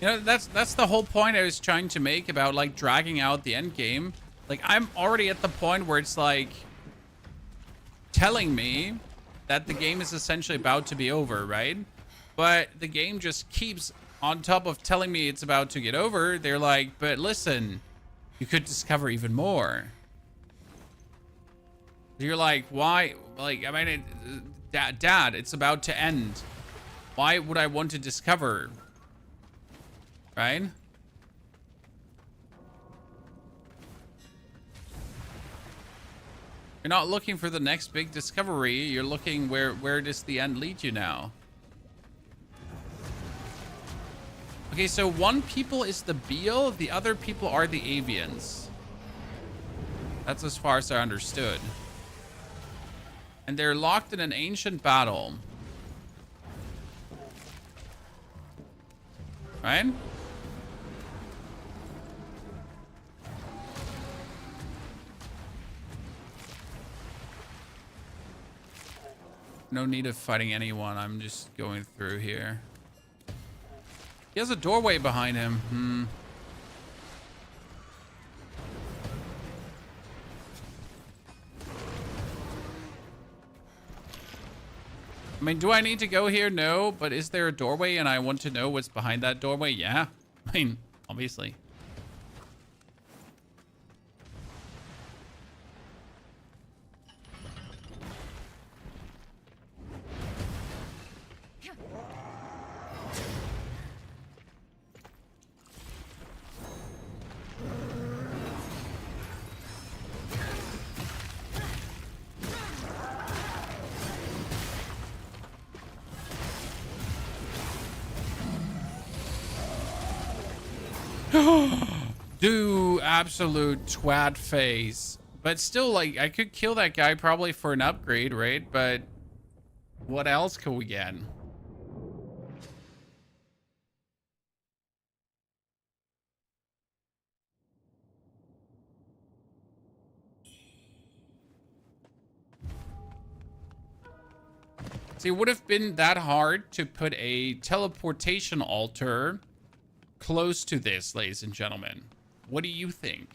You know, that's the whole point I was trying to make about, like, dragging out the end game. Like, I'm already at the point where it's, like, telling me that the game is essentially about to be over, right? But the game just keeps, on top of telling me it's about to get over, they're like, but listen, you could discover even more. You're like, why? Like, I mean, Dad, it's about to end. Why would I want to discover? Right? You're not looking for the next big discovery. You're looking where does the end lead you now? Okay, so one people is the Beal, the other people are the Avians. That's as far as I understood. And they're locked in an ancient battle. Right? No need of fighting anyone. I'm just going through here. He has a doorway behind him. I mean, do I need to go here? No, but is there a doorway and I want to know what's behind that doorway? Yeah. I mean, obviously. Do absolute twat face. But still, like, I could kill that guy probably for an upgrade, right? But what else can we get? See, it would have been that hard to put a teleportation altar close to this, ladies and gentlemen. What do you think?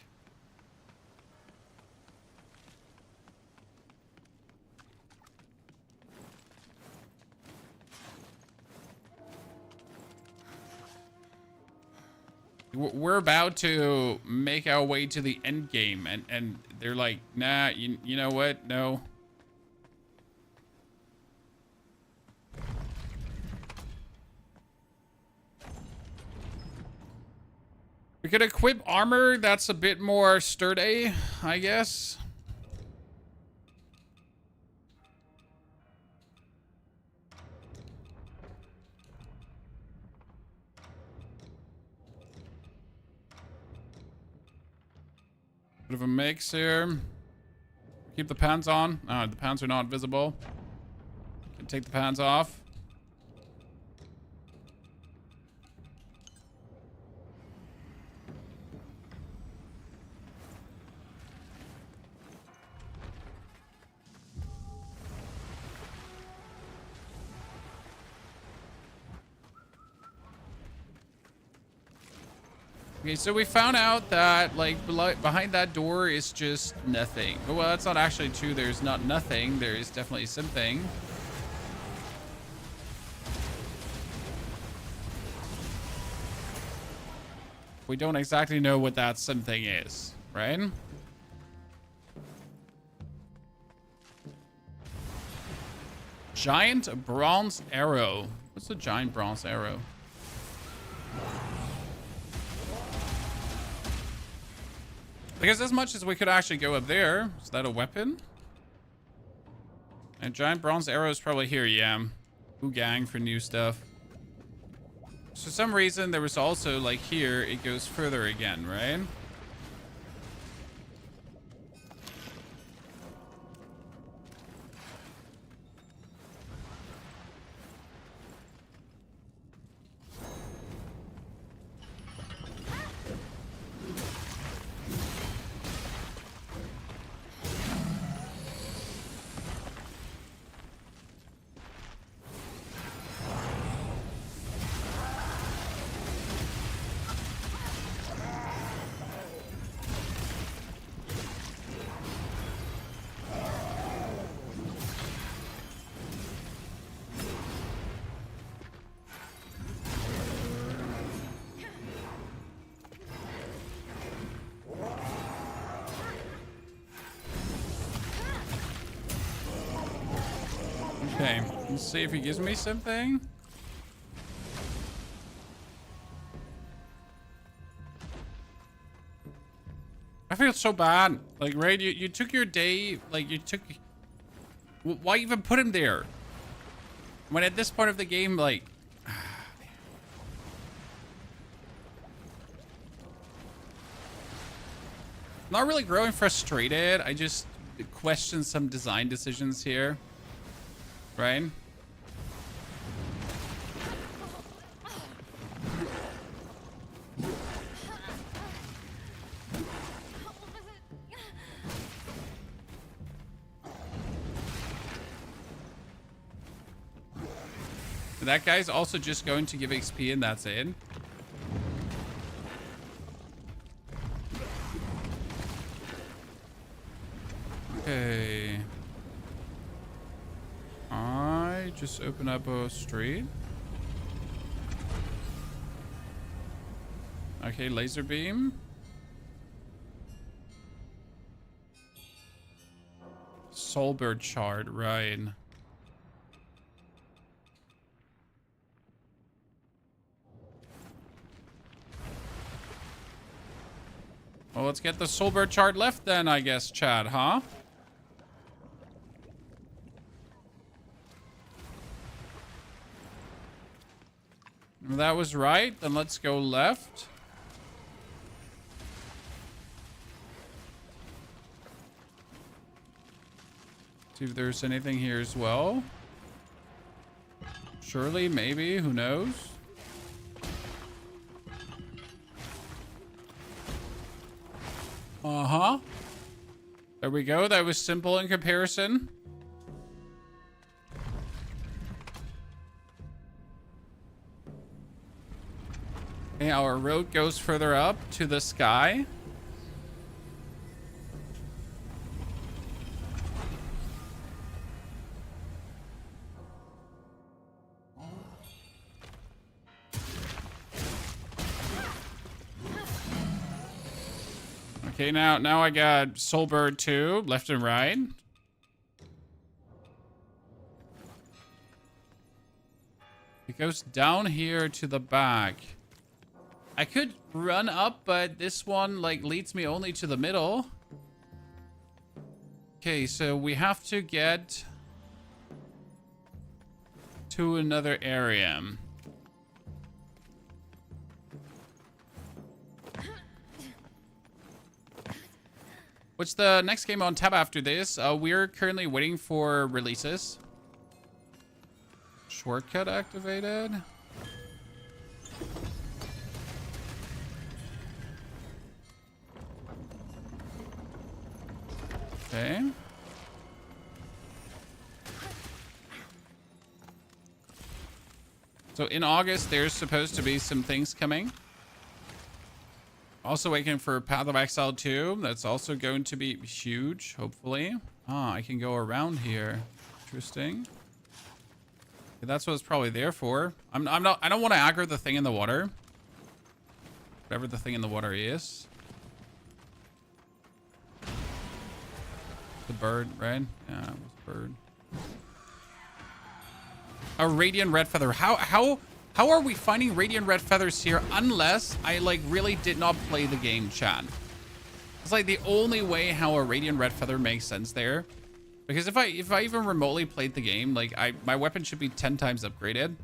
We're about to make our way to the end game, and they're like, nah, you know what? No. We could equip armor that's a bit more sturdy, I guess. Bit of a mix here. Keep the pants on. The pants are not visible. Can take the pants off. Okay, so we found out that, like, behind that door is just nothing. Well, that's not actually true. There's not nothing. There is definitely something. We don't exactly know what that something is, right? Giant bronze arrow. What's a giant bronze arrow? Because as much as we could actually go up there, is that a weapon? And giant bronze arrow is probably here, yeah. WuChang for new stuff. So for some reason, there was also, like, here, it goes further again, right? Okay, let's see if he gives me something. I feel so bad. Like, Raid, you took your day, like, you took... Why even put him there? When at this point of the game, like... Not really growing frustrated. I just question some design decisions here. Right? That guy's also just going to give XP and that's it. Okay. I just open up a street. Okay, laser beam. Soulbird shard, right. Well, let's get the Soulbird shard left then, I guess, Chad, huh? If that was right, then let's go left. See if there's anything here as well. Surely, maybe, who knows? Uh-huh. There we go. That was simple in comparison. Okay, our road goes further up to the sky. Okay, now I got Soulbird too, left and right. It goes down here to the back. I could run up, but this one like leads me only to the middle. Okay, so we have to get to another area. What's the next game on tab after this? We're currently waiting for releases. Shortcut activated. Okay. So in August, there's supposed to be some things coming. Also waiting for Path of Exile 2. That's also going to be huge, hopefully. Ah, I can go around here. Interesting. Okay, that's what it's probably there for. I don't want to aggro the thing in the water. Whatever the thing in the water is. The bird, right? Yeah, it was bird. A Radiant Red Feather. How are we finding Radiant Red Feathers here unless I like really did not play the game, chat? It's like the only way how a Radiant Red Feather makes sense there. Because if I even remotely played the game, like my weapon should be 10 times upgraded.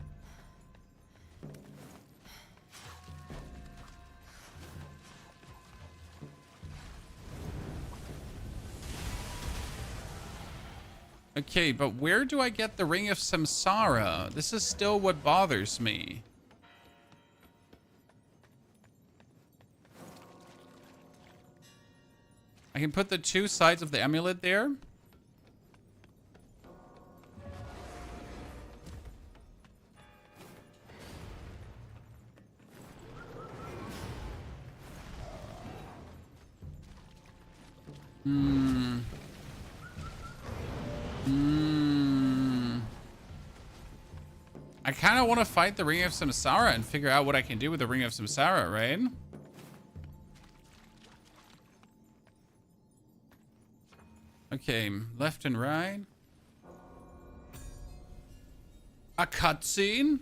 Okay, but where do I get the Ring of Samsara? This is still what bothers me. I can put the two sides of the amulet there. I kind of want to fight the Ring of Samsara and figure out what I can do with the Ring of Samsara, right? Okay, left and right. A cutscene?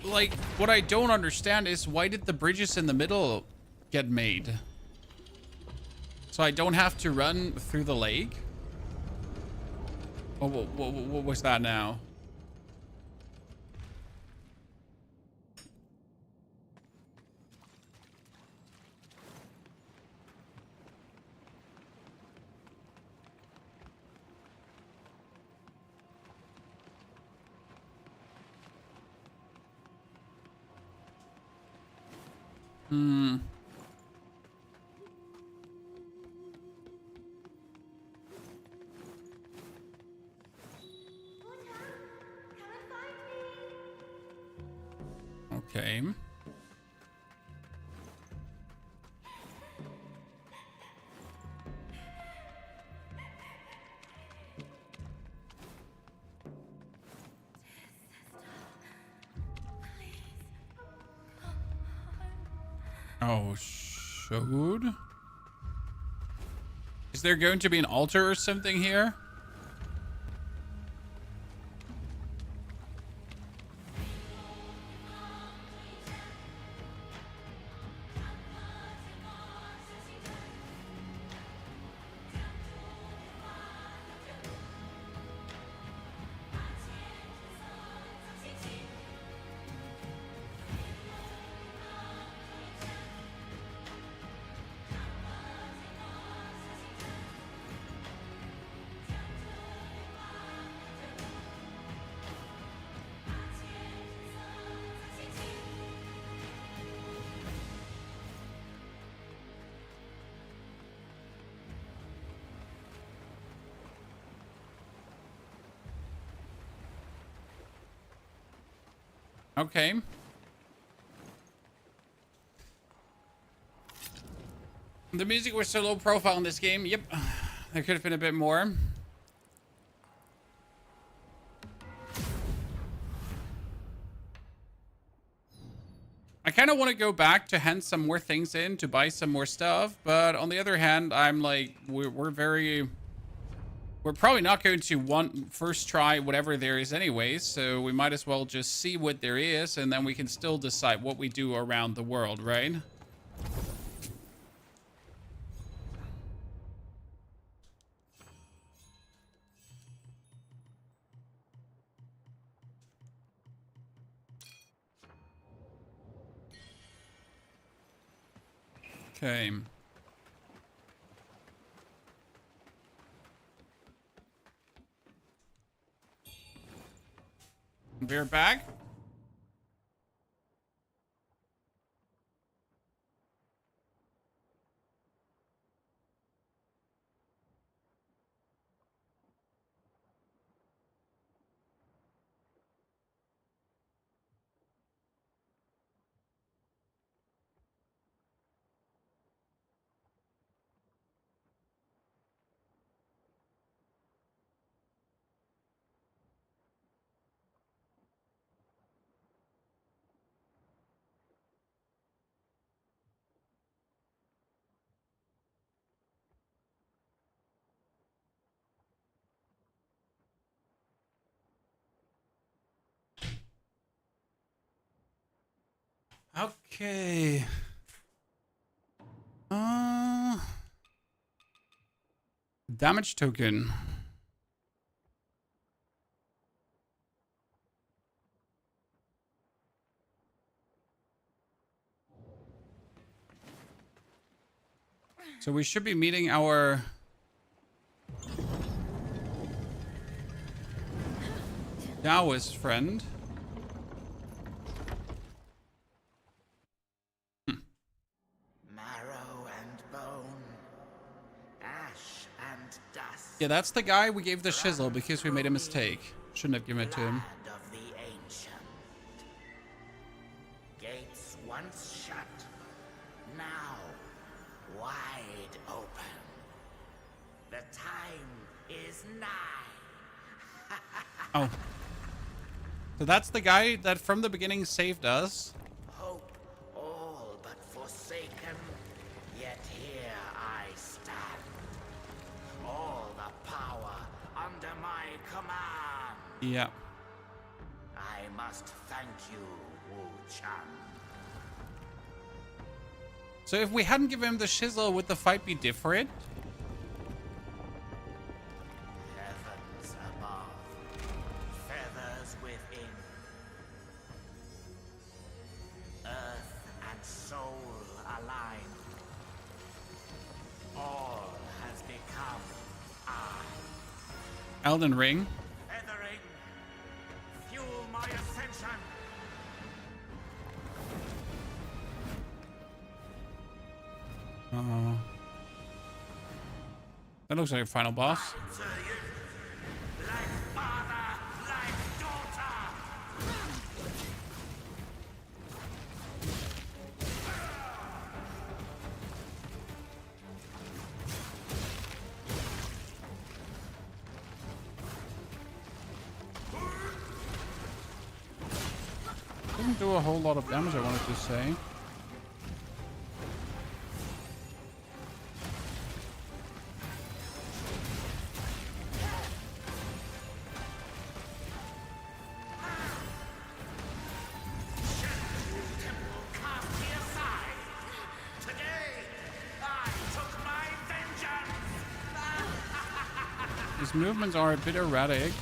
Like, what I don't understand is why did the bridges in the middle get made? So I don't have to run through the lake? Oh, what was that now? Hmm. Okay. Oh, shoot. Is there going to be an altar or something here? Okay. The music was so low profile in this game. Yep. There could have been a bit more. I kind of want to go back to hand some more things in to buy some more stuff. But on the other hand, I'm like, we're probably not going to first try whatever there is anyway, so we might as well just see what there is, and then we can still decide what we do around the world, right? Okay. We're back. Okay. Damage token. So we should be meeting our Taoist friend. Marrow and bone, ash and dust. Yeah, that's the guy we gave the shizzle because we made a mistake. Shouldn't have given it to him. Land of the ancient. Gates once shut, now wide open. The time is nigh. Oh. So that's the guy that from the beginning saved us. Hope all but Yeah. I must thank you, WuChang. So if we hadn't given him the shizzle, would the fight be different? Heavens above, feathers within. Earth and soul aligned. All has become I. Elden Ring. Feathering, fuel my ascension. That looks like a final boss. Like father, like daughter. Didn't do a whole lot of damage, I wanted to say. His movements are a bit erratic.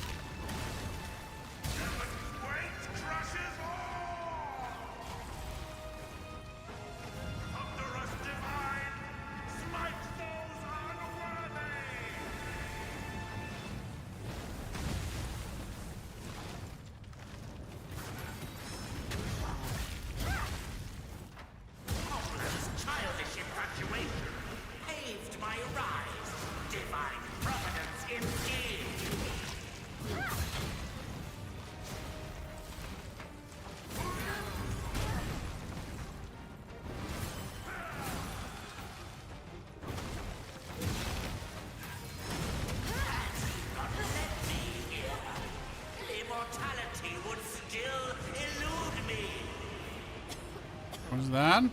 What is that?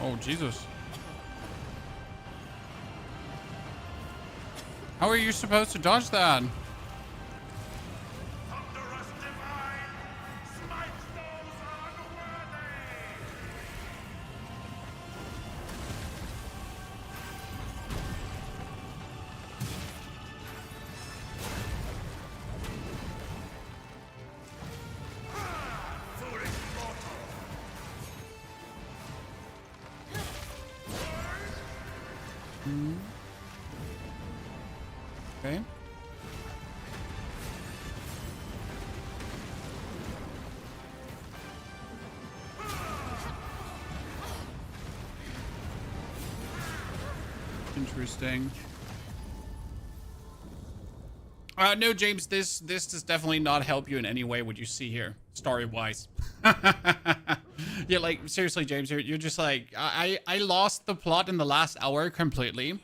Oh, Jesus. How are you supposed to dodge that? Okay. Interesting. No, James, this does definitely not help you in any way, what you see here, story-wise. Yeah, like, seriously, James, you're just like, I lost the plot in the last hour completely.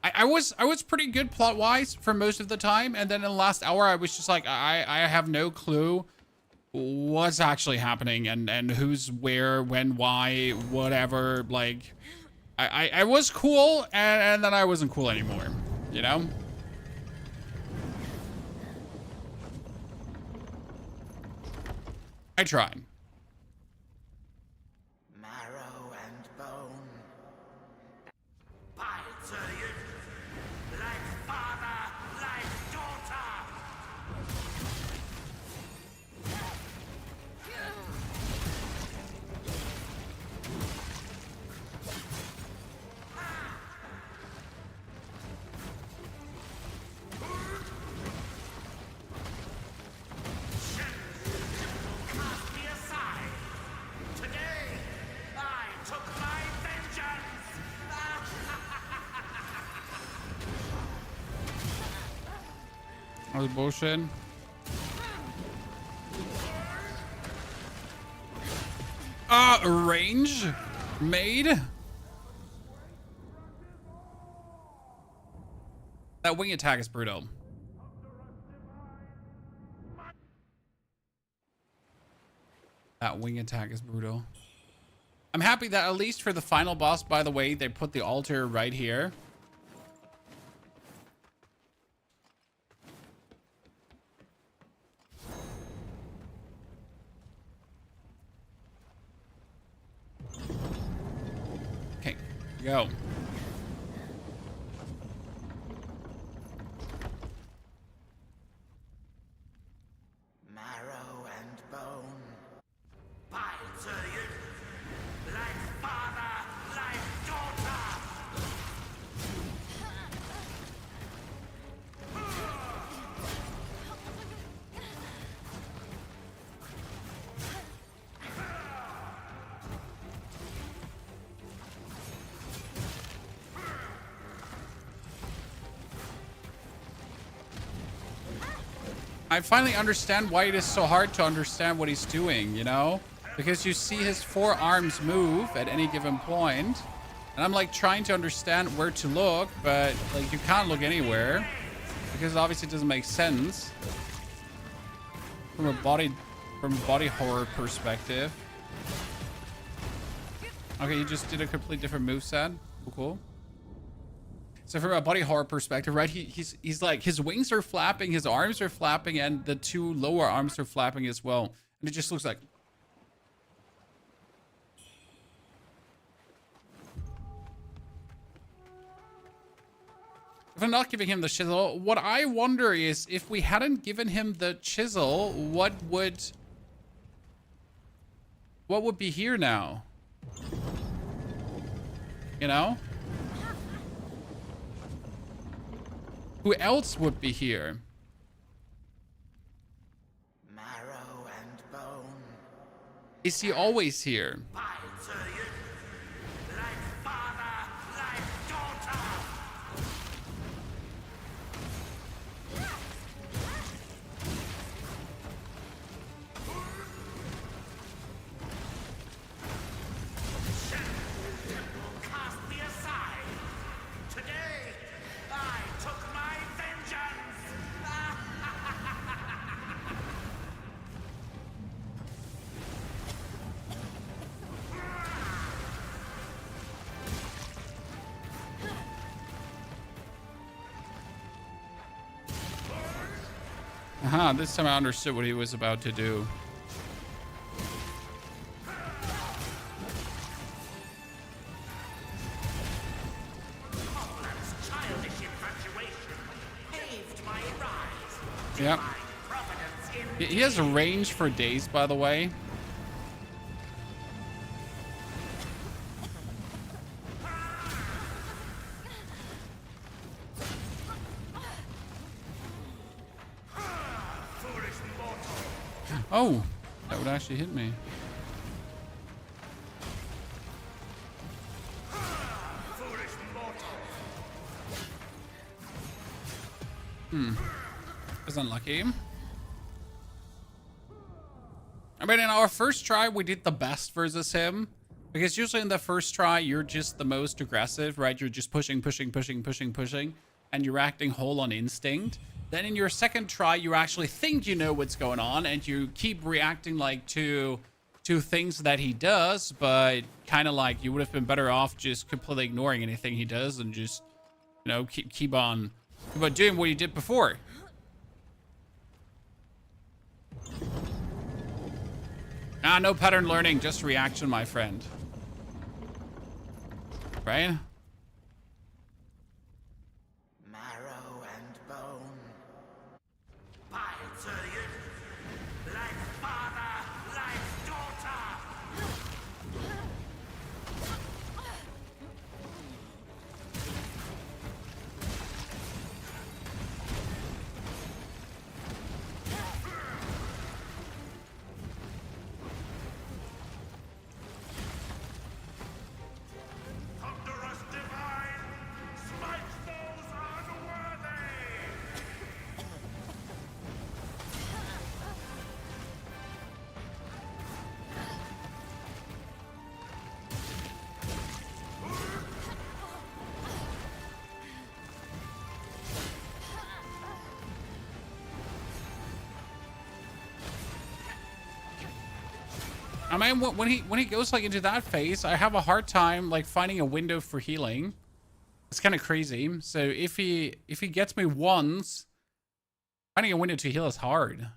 I was pretty good plot-wise for most of the time, and then in the last hour, I was just like, I have no clue what's actually happening, and who's where, when, why, whatever. Like, I was cool, and then I wasn't cool anymore, you know? I tried. Marrow and bone. Bites like father, like daughter. That was bullshit. Range? Maid? That wing attack is brutal. That wing attack is brutal. I'm happy that at least for the final boss, by the way, they put the altar right here. Go. Marrow and bone. Bai Kru, like father, like daughter. I finally understand why it is so hard to understand what he's doing, you know? Because you see his 4 arms move at any given point, and I'm like trying to understand where to look, but like you can't look anywhere because obviously it doesn't make sense from a body horror perspective. Okay, you just did a complete different moveset. Cool. So from a body horror perspective, right, he's like, his wings are flapping, his arms are flapping, and the 2 lower arms are flapping as well. And it just looks like... If I'm not giving him the chisel, what I wonder is, if we hadn't given him the chisel, what would be here now? You know? Who else would be here? Marrow and bone. Is he always here? Bai Kru, like father, like daughter. Cast me aside. Today, I took my vengeance. Aha, this time I understood what he was about to do. Yep. He has a range for days, by the way. Oh, that would actually hit me. That's unlucky. I mean, in our first try, we did the best versus him. Because usually in the first try, you're just the most aggressive, right? You're just pushing, and you're acting whole on instinct. Then in your second try, you actually think you know what's going on, and you keep reacting like to things that he does, but kind of like you would have been better off just completely ignoring anything he does and just, you know, keep on doing what you did before. Ah, no pattern learning, just reaction, my friend. Right? Marrow and bone. Bai Kru, like father, like daughter. I mean, when he goes like into that phase, I have a hard time like finding a window for healing. It's kind of crazy. So if he gets me once, finding a window to heal is hard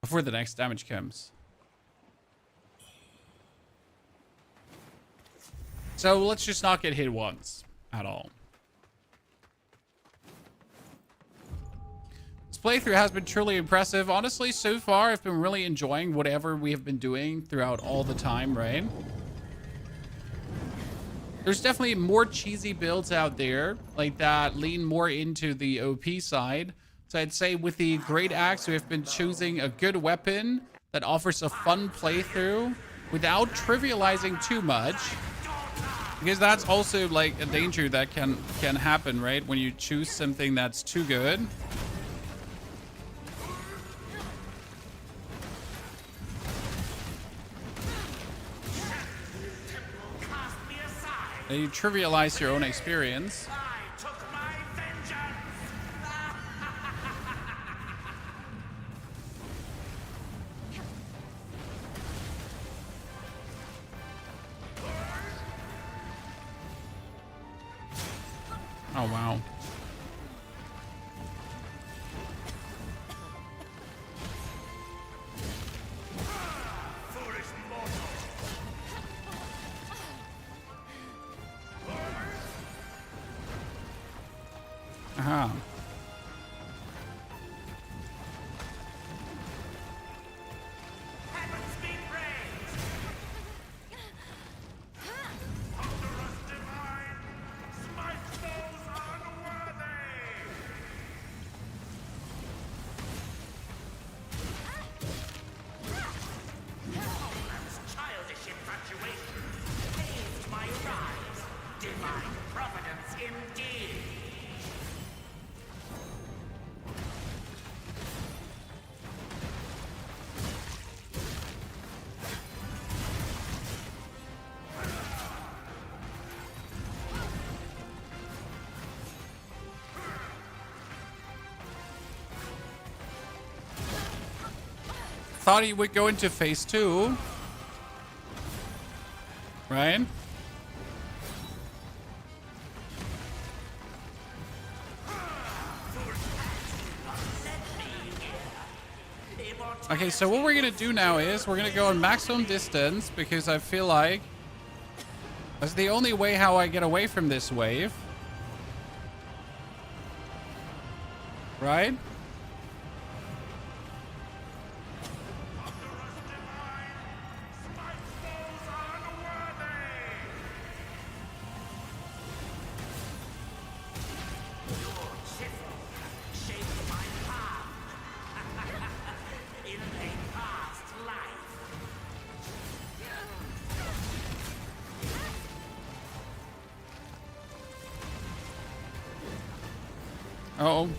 before the next damage comes. So let's just not get hit once at all. This playthrough has been truly impressive. Honestly, so far, I've been really enjoying whatever we have been doing throughout all the time, right? There's definitely more cheesy builds out there, like that lean more into the OP side. So I'd say with the Great Axe, we've been choosing a good weapon that offers a fun playthrough without trivializing too much. Because that's also like a danger that can happen, right? When you choose something that's too good. And you trivialize your own experience. Oh, wow. Aha. Thought he would go into phase 2. Right? Okay, so what we're gonna do now is we're gonna go on maximum distance because I feel like that's the only way how I get away from this wave. Right? Uh-oh.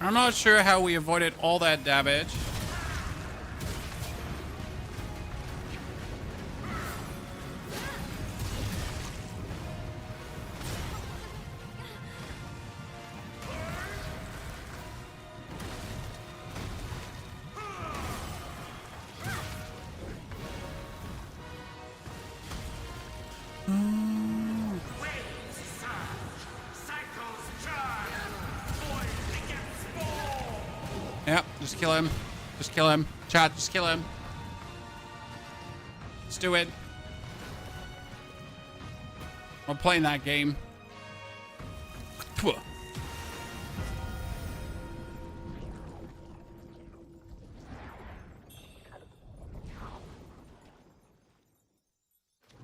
I'm not sure how we avoided all that damage. Yeah, just kill him. Just kill him. Chat, just kill him. Let's do it. I'm playing that game.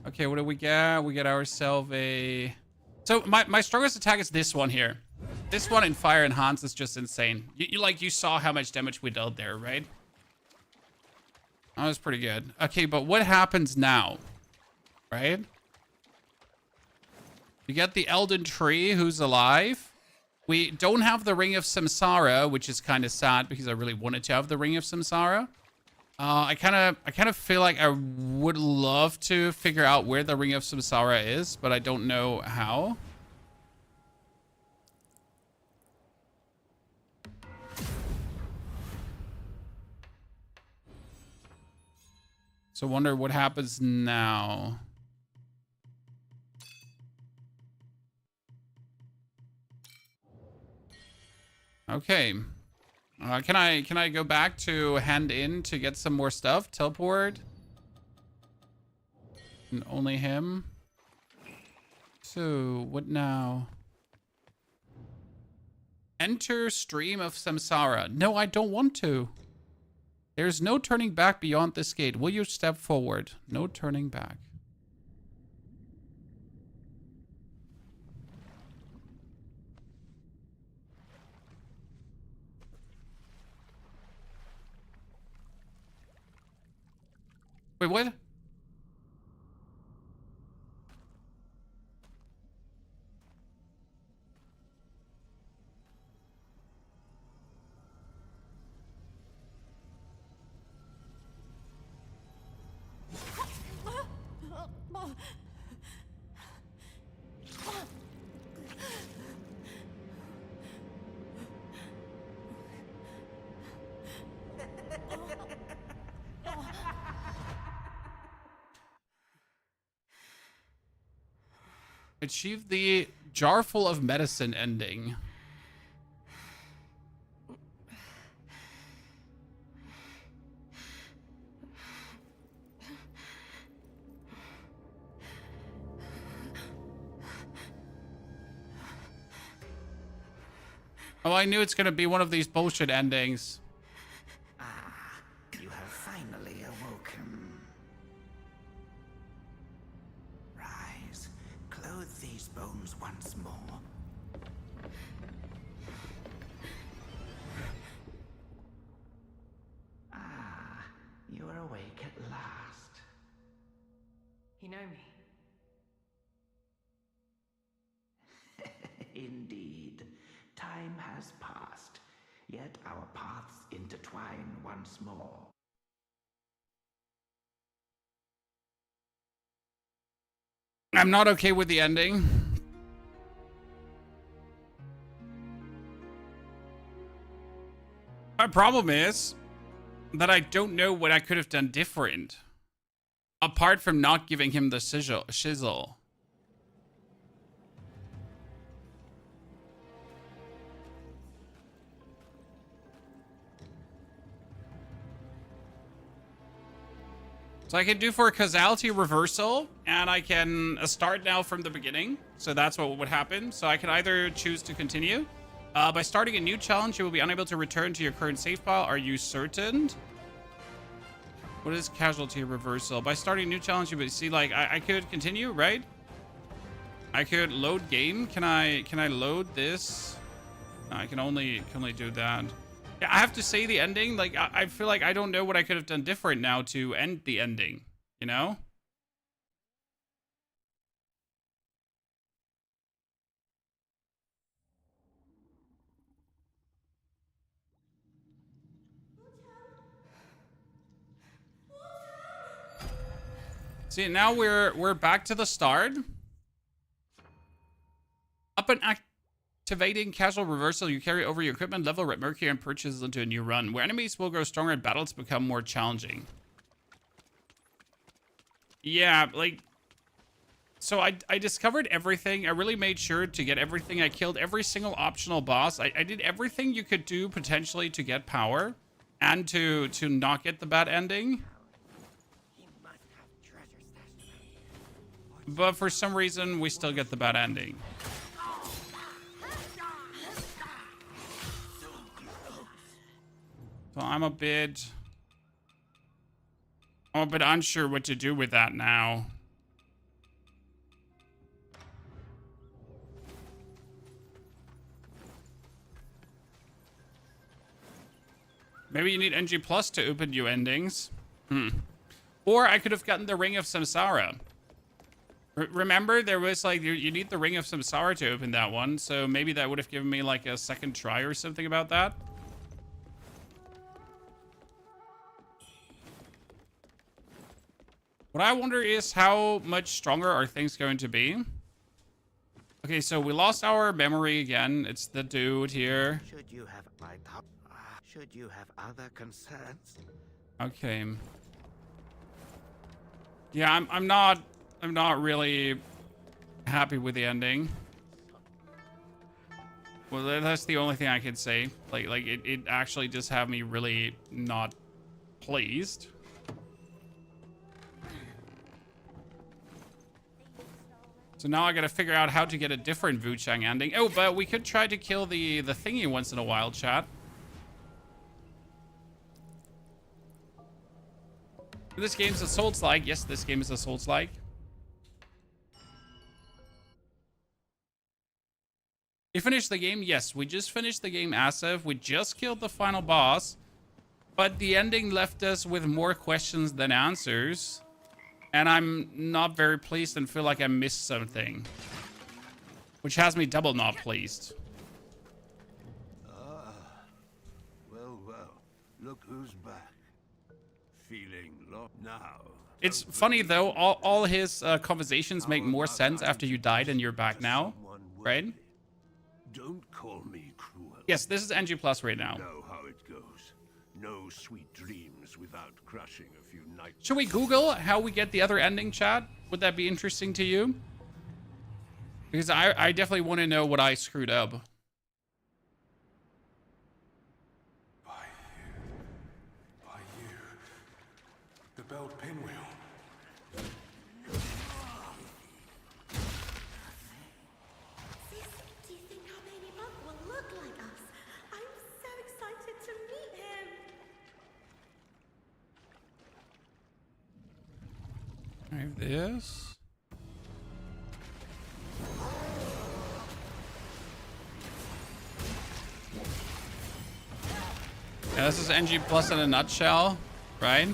Okay, what do we get? We get ourselves a... So my strongest attack is this one here. This one in Fire Enhance is just insane. You saw how much damage we dealt there, right? That was pretty good. Okay, but what happens now? Right? You get the Elden Tree, who's alive. We don't have the Ring of Samsara, which is kind of sad because I really wanted to have the Ring of Samsara. I kind of feel like I would love to figure out where the Ring of Samsara is, but I don't know how. So wonder what happens now. Okay. Can I go back to hand in to get some more stuff? Teleport. And only him. So what now? Enter stream of samsara. No, I don't want to. There's no turning back beyond this gate. Will you step forward? No turning back. Wait, what? Achieve the jar full of medicine ending. Oh, I knew it's gonna be one of these bullshit endings. You have finally awoken. Rise, clothe these bones once more. You are awake at last. You know me? Indeed. Time has passed, yet our paths intertwine once more. I'm not okay with the ending. My problem is that I don't know what I could have done different. Apart from not giving him the shizzle. So I can do for a causality reversal, and I can start now from the beginning. So that's what would happen. So I can either choose to continue. By starting a new challenge, you will be unable to return to your current save file. Are you certain? What is casualty reversal? By starting a new challenge, you would see, like, I could continue, right? I could load game. Can I load this? No, I can only do that. Yeah, I have to say the ending. Like, I feel like I don't know what I could have done different now to end the ending, you know? See, now we're back to the start. Up and activating casual reversal, you carry over your equipment level, Red Mercury, and purchases into a new run, where enemies will grow stronger and battles become more challenging. Yeah, like, so I discovered everything. I really made sure to get everything. I killed every single optional boss. I did everything you could do potentially to get power and to not get the bad ending. But for some reason, we still get the bad ending. So I'm a bit unsure what to do with that now. Maybe you need NG Plus to open new endings. Or I could have gotten the Ring of Samsara. Remember, there was like, you need the Ring of Samsara to open that one. So maybe that would have given me like a second try or something about that. What I wonder is how much stronger are things going to be? Okay, so we lost our memory again. It's the dude here. Should you have other concerns? Okay. Yeah, I'm not really happy with the ending. Well, that's the only thing I can say. Like it actually just had me really not pleased. So now I gotta figure out how to get a different WuChang ending. Oh, but we could try to kill the thingy once in a while, chat. This game's a Souls-like. Yes, this game is a Souls-like. You finished the game? Yes, we just finished the game as of. We just killed the final boss. But the ending left us with more questions than answers. And I'm not very pleased and feel like I missed something. Which has me double not pleased. Ah, well, look who's back. Feeling low now. It's funny though, all his conversations make more sense after you died and you're back now, right? Don't call me cruel. Yes, this is NG Plus right now. You know how it goes. No sweet dreams without crushing a few nights. Should we Google how we get the other ending, chat? Would that be interesting to you? Because I definitely want to know what I screwed up. By you. The bell pinwheel. Do you think our baby bug will look like us? I'm so excited to meet him. I have this. Yeah, this is NG Plus in a nutshell, right?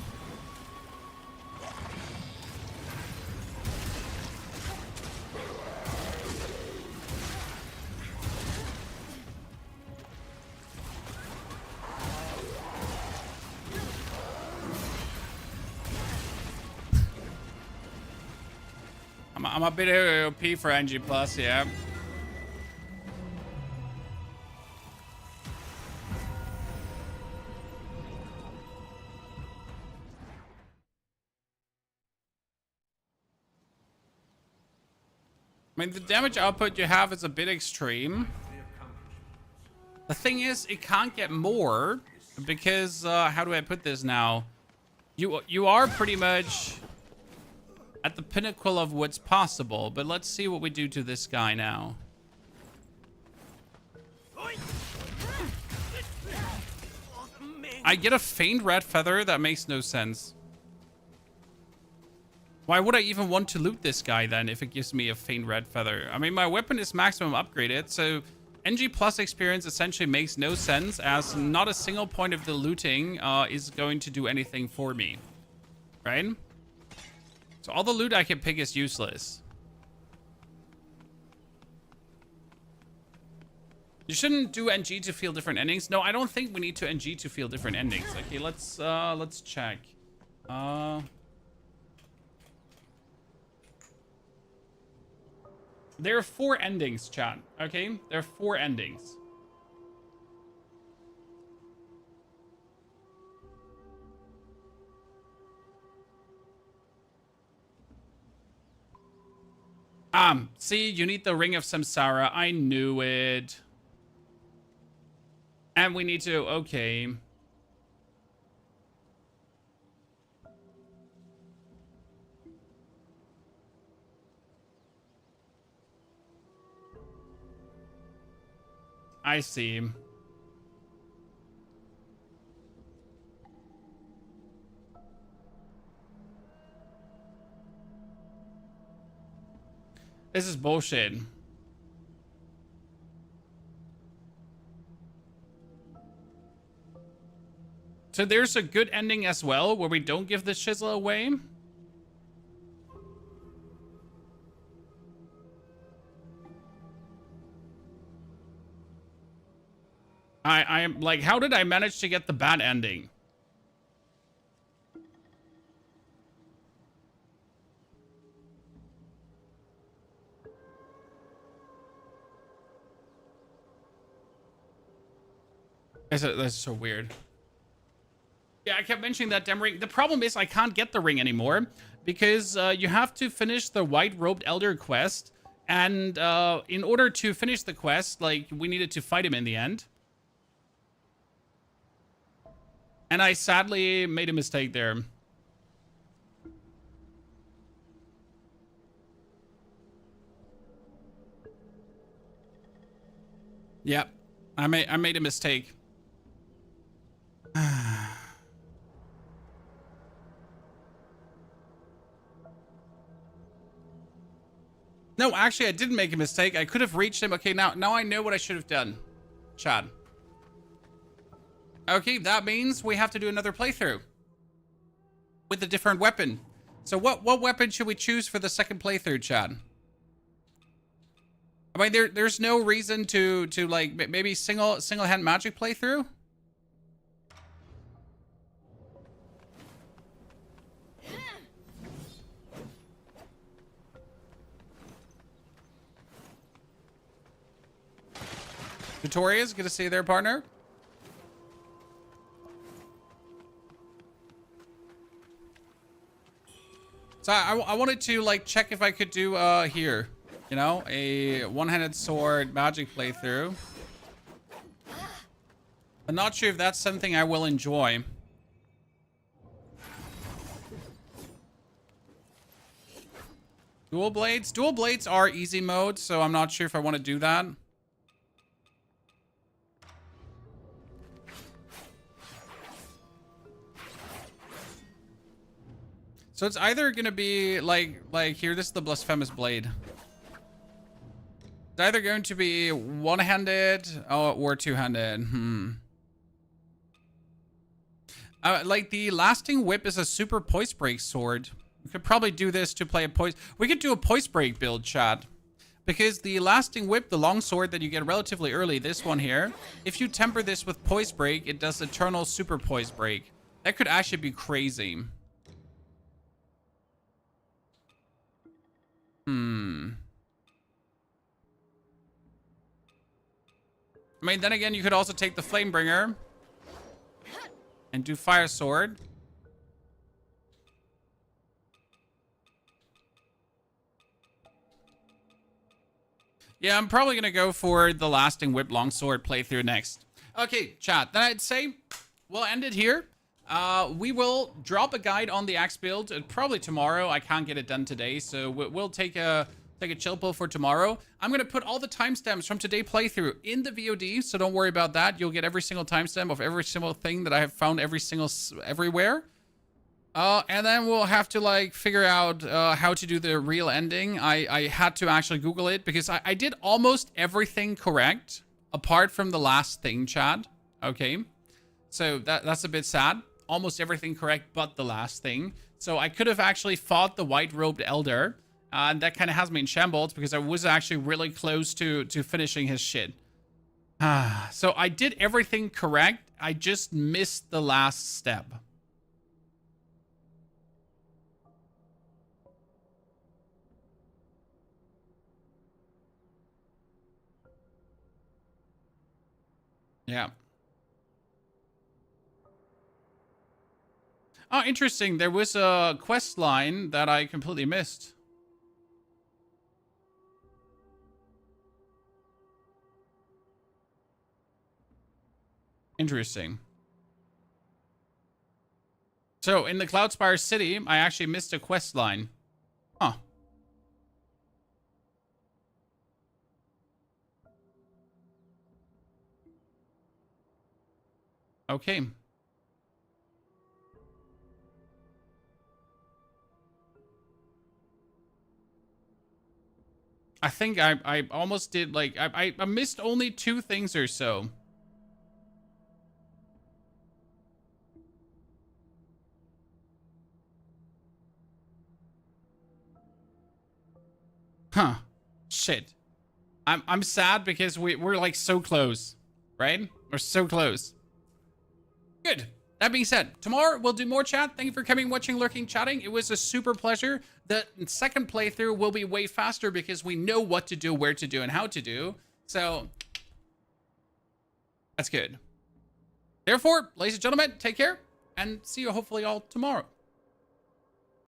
I'm a bit OP for NG Plus, yeah. I mean, the damage output you have is a bit extreme. The thing is, it can't get more because, how do I put this now? You are pretty much at the pinnacle of what's possible, but let's see what we do to this guy now. I get a faint Red Feathjer? That makes no sense. Why would I even want to loot this guy then if it gives me a faint Red Feathjer? I mean, my weapon is maximum upgraded, so NG Plus experience essentially makes no sense as not a single point of the looting is going to do anything for me. Right? So all the loot I can pick is useless. You shouldn't do NG to feel different endings. No, I don't think we need to NG to feel different endings. Okay, let's check. There are 4 endings, chat. Okay? There are 4 endings. See, you need the Ring of Samsara. I knew it. And we need to... Okay. I see. This is bullshit. So there's a good ending as well where we don't give the chisel away. I am like, how did I manage to get the bad ending? That's so weird. Yeah, I kept mentioning that damn ring. The problem is I can't get the ring anymore because you have to finish the White Robed Elder quest. And in order to finish the quest, like, we needed to fight him in the end. And I sadly made a mistake there. Yep, I made a mistake. No, actually, I didn't make a mistake. I could have reached him. Okay, now I know what I should have done. Chad. Okay, that means we have to do another playthrough. With a different weapon. So what weapon should we choose for the second playthrough, Chad? I mean, there's no reason to like, maybe single-hand magic playthrough? Victoria's good to see you there, partner. So I wanted to like check if I could do here, you know, a one-handed sword magic playthrough. I'm not sure if that's something I will enjoy. Dual blades? Dual blades are easy mode, so I'm not sure if I want to do that. So it's either going to be like here, this is the Blasphemous Blade. It's either going to be one-handed or two-handed. Like the Lasting Whip is a super poise break sword. We could probably do this to play a poise. We could do a poise break build, chat. Because the Lasting Whip, the long sword that you get relatively early, this one here, if you temper this with poise break, it does eternal super poise break. That could actually be crazy. I mean, then again, you could also take the Flamebringer and do Fire Sword. Yeah, I'm probably going to go for the Lasting Whip Longsword playthrough next. Okay, chat, then I'd say we'll end it here. We will drop a guide on the axe build probably tomorrow. I can't get it done today, so we'll take a chill pill for tomorrow. I'm going to put all the timestamps from today's playthrough in the VOD, so don't worry about that. You'll get every single timestamp of every single thing that I have found everywhere. And then we'll have to like figure out how to do the real ending. I had to actually Google it because I did almost everything correct apart from the last thing, Chad. Okay, so that's a bit sad. Almost everything correct but the last thing. So I could have actually fought the White Robed Elder. And that kind of has me in shambles because I was actually really close to finishing his shit. So I did everything correct. I just missed the last step. Yeah. Oh, interesting. There was a quest line that I completely missed. Interesting. So, in the Cloudspire City, I actually missed a quest line. Huh. Okay. I think I almost did, like, I missed only 2 things or so. Huh. Shit. I'm sad because we're like so close, right? We're so close. Good. That being said, tomorrow we'll do more chat. Thank you for coming, watching, lurking, chatting. It was a super pleasure. The second playthrough will be way faster because we know what to do, where to do, and how to do. So, that's good. Therefore, ladies and gentlemen, take care. And and see you hopefully all tomorrow.